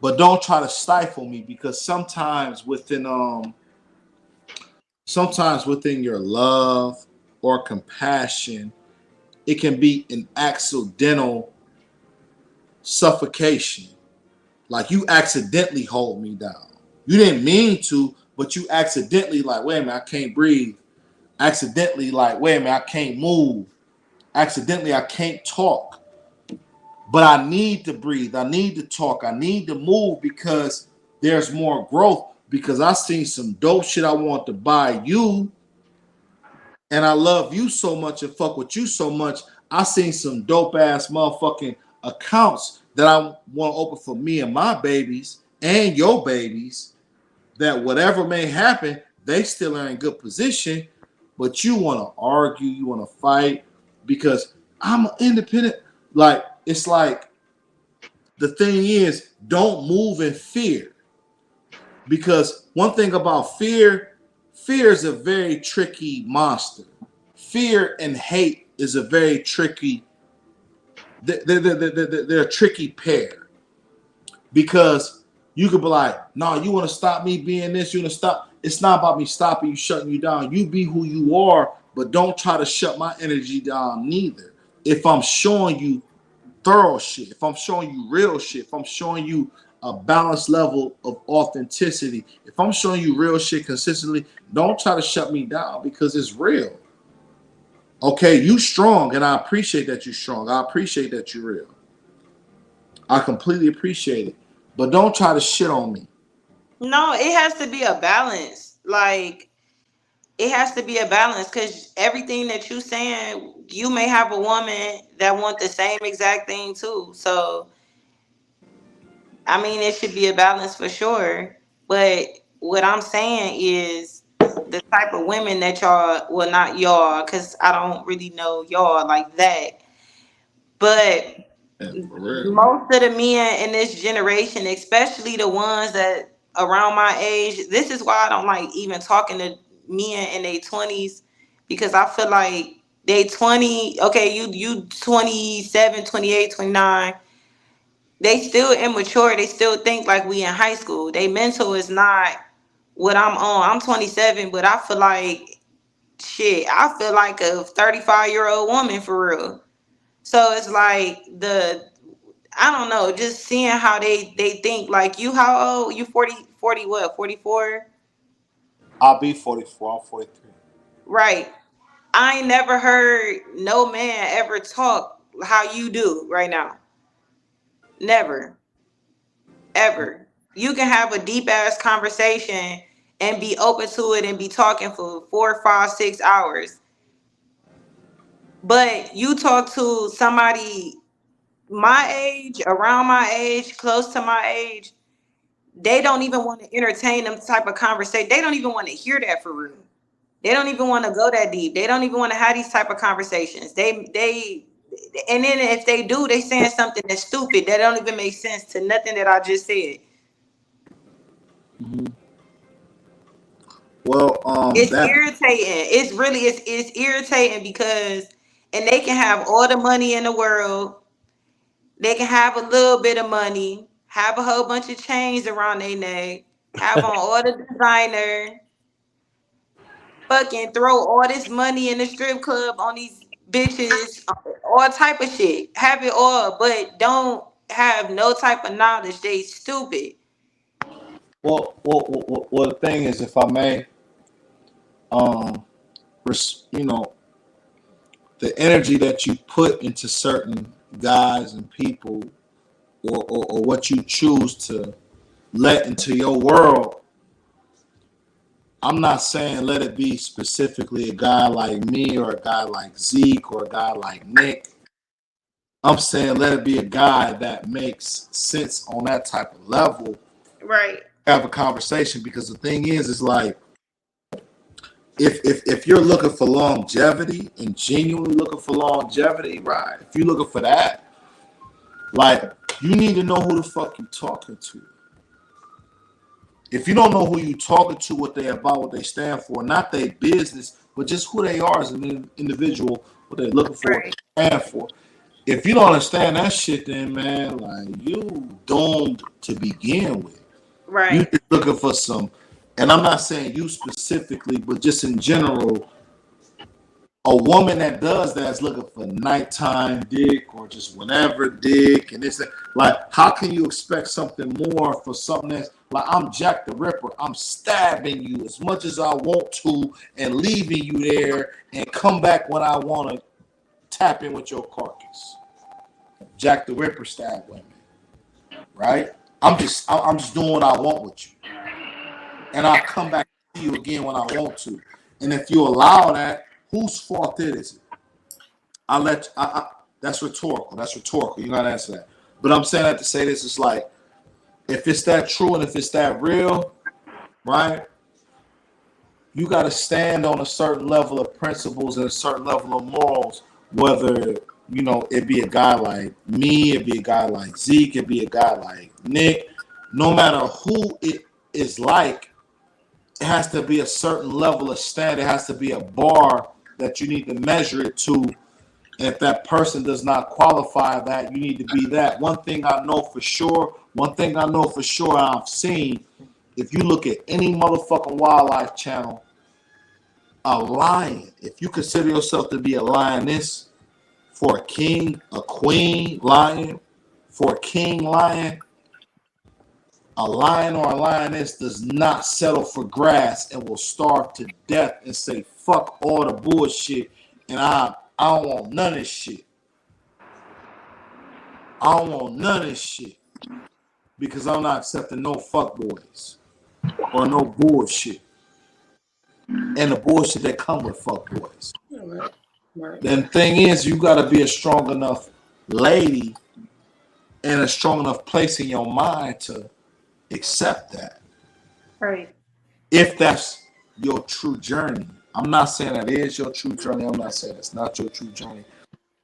but don't try to stifle me, because sometimes within your love or compassion, it can be an accidental suffocation. Like, you accidentally hold me down. You didn't mean to, but you accidentally, like, wait a minute, I can't breathe. Accidentally, like, wait a minute, I can't move. Accidentally, I can't talk. But I need to breathe. I need to talk. I need to move because there's more growth. Because I seen some dope shit I want to buy you, and I love you so much and fuck with you so much. I seen some dope ass motherfucking accounts that I want to open for me and my babies and your babies. That whatever may happen, they still are in good position. But you want to argue, you want to fight because I'm independent. Like, it's like, the thing is, don't move in fear. Because one thing about fear is a very tricky monster. Fear and hate is a very tricky, they're a tricky pair. Because you could be like, no, you want to stop me being this, you want to stop. It's not about me stopping you, shutting you down. You be who you are, but don't try to shut my energy down neither. If I'm showing you thorough shit, if I'm showing you real shit, if I'm showing you a balanced level of authenticity, if I'm showing you real shit consistently, don't try to shut me down because it's real. Okay, you strong, and I appreciate that you're strong. I appreciate that you're real. I completely appreciate it. But don't try to shit on me. No, it has to be a balance. Like, it has to be a balance because everything that you saying, you may have a woman that want the same exact thing too. So I mean, it should be a balance for sure. But what I'm saying is the type of women that y'all, well, not y'all, because I don't really know y'all like that. But Yeah, for real. most of the men in this generation, especially the ones that around my age, this is why I don't like even talking to men in their 20s because I feel like they 20, okay, you 27, 28, 29. They still immature. They still think like we in high school. They mental is not what I'm on. I'm 27, but I feel like shit. I feel like a 35-year-old woman for real. So it's like I don't know, just seeing how they think. Like, you how old? You 40 what? 44? I'll be 44. I'm 43. Right. I ain't never heard no man ever talk how you do right now. Never. Ever. You can have a deep ass conversation and be open to it and be talking for 4, 5, 6 hours. But you talk to somebody my age, around my age, close to my age, they don't even want to entertain them type of conversation. They don't even want to hear that for real. They don't even want to go that deep. They don't even want to have these type of conversations. They and then if they do, they saying something that's stupid that don't even make sense to nothing that I just said. Mm-hmm. Well, It's that irritating. It's irritating because and they can have all the money in the world. They can have a little bit of money, have a whole bunch of chains around their neck, have on all the designer, fucking throw all this money in the strip club on these bitches, all type of shit. Have it all, but don't have no type of knowledge. They stupid. Well, the thing is, if I may, um, you know, the energy that you put into certain guys and people, or what you choose to let into your world. I'm not saying let it be specifically a guy like me or a guy like Zeke or a guy like Nick. I'm saying let it be a guy that makes sense on that type of level. Right. Have a conversation, because the thing is like, if you're looking for longevity and genuinely looking for longevity, right? If you're looking for that, like, you need to know who the fuck you're talking to. If you don't know who you talking to, what they about, what they stand for, not their business, but just who they are as an individual, what they're looking for, what Right. they stand for. If you don't understand that shit, then man, like, you doomed to begin with. You Right. just looking for some, and I'm not saying you specifically, but just in general, a woman that does that is looking for nighttime dick or just whenever dick, and it's like, how can you expect something more for something that's like, I'm Jack the Ripper, I'm stabbing you as much as I want to and leaving you there and come back when I want to tap in with your carcass. Jack the Ripper stab women, right? I'm just doing what I want with you, and I'll come back to you again when I want to. And if you allow that, whose fault is it? That's rhetorical. That's rhetorical. You're not answering that. But I'm saying that to say this. It's like, if it's that true and if it's that real, right? You got to stand on a certain level of principles and a certain level of morals. Whether, it be a guy like me, it be a guy like Zeke, it be a guy like Nick. No matter who it is like, it has to be a certain level of standard. It has to be a bar that you need to measure it to. And if that person does not qualify that, you need to be that. One thing I know for sure, I've seen, if you look at any motherfucking wildlife channel, a lion, if you consider yourself to be a lioness, for a king, a queen lion, for a king lion, a lion or a lioness does not settle for grass and will starve to death and say, fuck all the bullshit, and I don't want none of this shit. I don't want none of this shit, because I'm not accepting no fuck boys or no bullshit and the bullshit that come with fuck boys. Right. Right. Then the thing is, you got to be a strong enough lady and a strong enough place in your mind to accept that. Right. If that's your true journey. I'm not saying that is your true journey. I'm not saying it's not your true journey.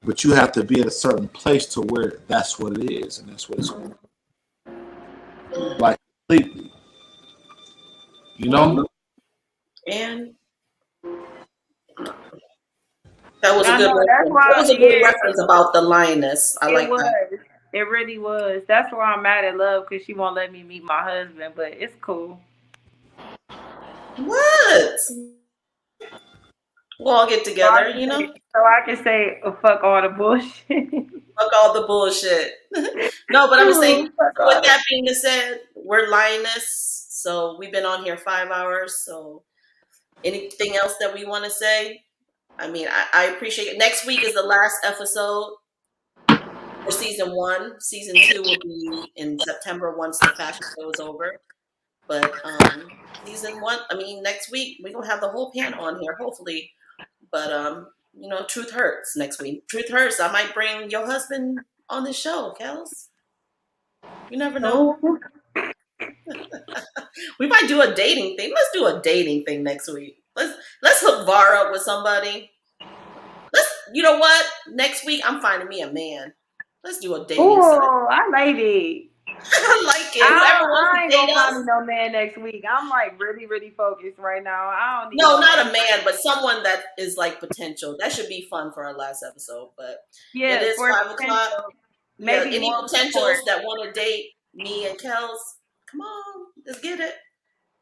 But you have to be at a certain place to where that's what it is, and that's what it's going to be. Like, completely. And that was a I good know that's reference. That why. was a good Yeah, reference about the lioness. I it like that. was. It really was. That's why I'm mad at Love, because she won't let me meet my husband. But it's cool. What? We'll all get together, So I can say fuck all the bullshit. Fuck all the bullshit. No, but I'm gonna say, Fuck all with that. that being said, we're lioness. So we've been on here 5 hours. So anything else that we want to say? I mean, I appreciate it. Next week is the last episode for season 1. Season 2 will be in September once the fashion show is over. But season 1, I mean, next week we're gonna have the whole panel on here, hopefully. But truth hurts next week. Truth hurts. I might bring your husband on the show, Kels. You never know. Oh, We might do a dating thing. Let's do a dating thing next week. Let's hook Var up with somebody. You know what? Next week I'm finding me a man. Let's do a dating site. I like it. I like it. Whoever wants I to ain't date gonna find us. me no man next week. I'm like really, really focused right now. I don't need No, no not man. a man, but someone that is like potential. That should be fun for our last episode. But Yeah, it is for 5 o'clock. maybe Any more potentials support. that want to date me and Kels? Come on, let's get it.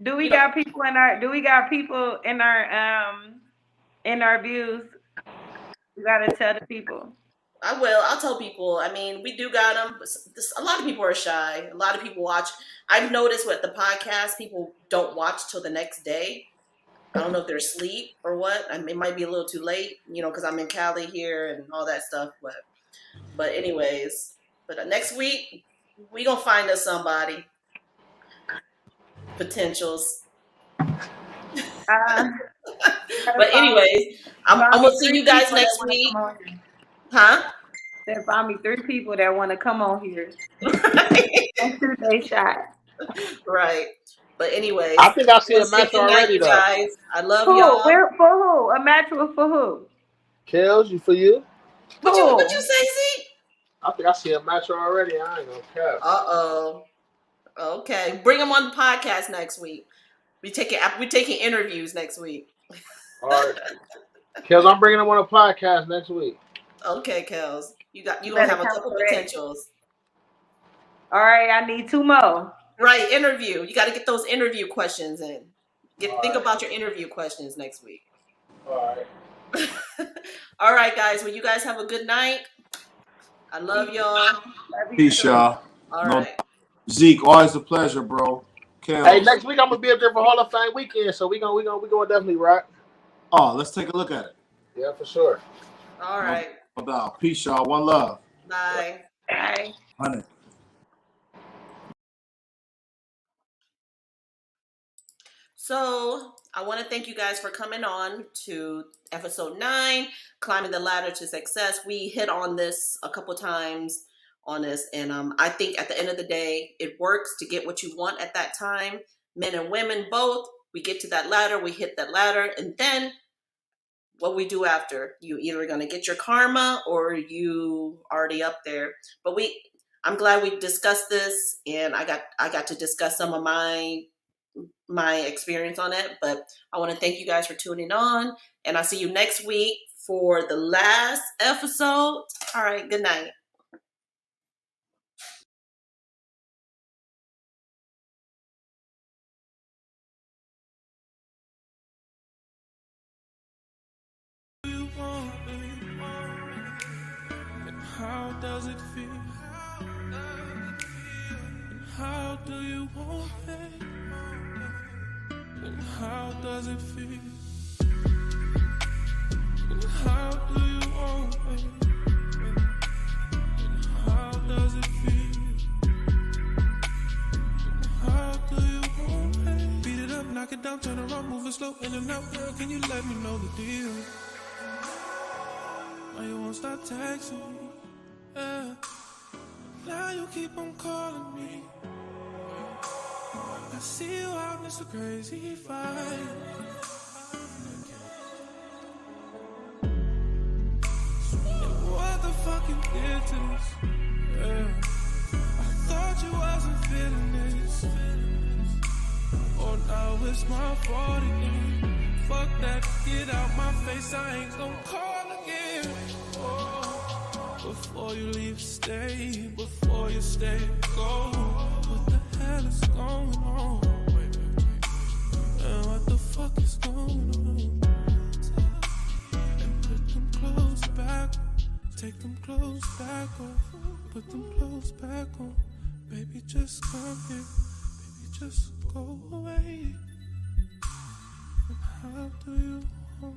Do we got people in our? Do we got people in our views? We gotta tell the people. I will. I'll tell people. I mean, we do got them. A lot of people are shy. A lot of people watch. I've noticed with the podcast, people don't watch till the next day. I don't know if they're asleep or what. I mean, it might be a little too late, because I'm in Cali here and all that stuff. But anyways, next week we gonna find us somebody potentials. But anyways, I'm Find me gonna see three you guys people that next want to week, come on here. huh? Then find me 3 people that want to come on here. And shoot they shot. Right. But anyways, I think I see have a a say match good night, already you though. guys. I love Who? y'all. Where for who? A match with for who? Kels, you for you? What you Who? say, Z? I think I see a match already. I ain't gonna cap. Uh-oh. Okay. Bring them on the podcast next week. We taking interviews next week. All right, Kels, I'm bringing him on a podcast next week. Okay, Kels. You You gonna better have a come couple correct. potentials. All right, I need 2 more. Right, interview. You gotta get those interview questions in. All Think right, about your interview questions next week. all right. All right, guys. Well, you guys have a good night. I love y'all. Love you Peace, too. y'all. All No, right. Zeke, always a pleasure, bro. Hey, Kels. next week I'm gonna be up there for Hall of Fame weekend, so we gonna definitely rock. Oh, let's take a look at it. Yeah, for sure. All right. No doubt. Peace, y'all. One love. Bye. Bye. 100. So I want to thank you guys for coming on to episode 9, Climbing the Ladder to Success. We hit on this a couple times on this, and I think at the end of the day, it works to get what you want at that time. Men and women both, we get to that ladder, we hit that ladder, and then what we do after, you either going to get your karma or you already up there. But I'm glad we discussed this, and I got to discuss some of my experience on it. But I want to thank you guys for tuning on, and I'll see you next week for the last episode. All right, good night. You want me, and how does it feel? And how do you want it? And how does it feel? And how do you want it? And how does it feel? And how do you want it? Beat it up, knock it down, turn around, move it slow in and out, girl. Can you let me know the deal? Why you won't stop texting me? Yeah. Now you keep on calling me. I see you out, it's a crazy fight. What the fuck you did to this? Yeah. I thought you wasn't feeling this. Oh, now it's my fault again. Fuck that, get out my face, I ain't gonna call again. Oh, before you leave, stay. Before you stay, go. What the hell is going on? And what the fuck is going on? And put them clothes back. Take them clothes back off. Put them clothes back on. Baby, just come here. Baby, just go away. And how do you want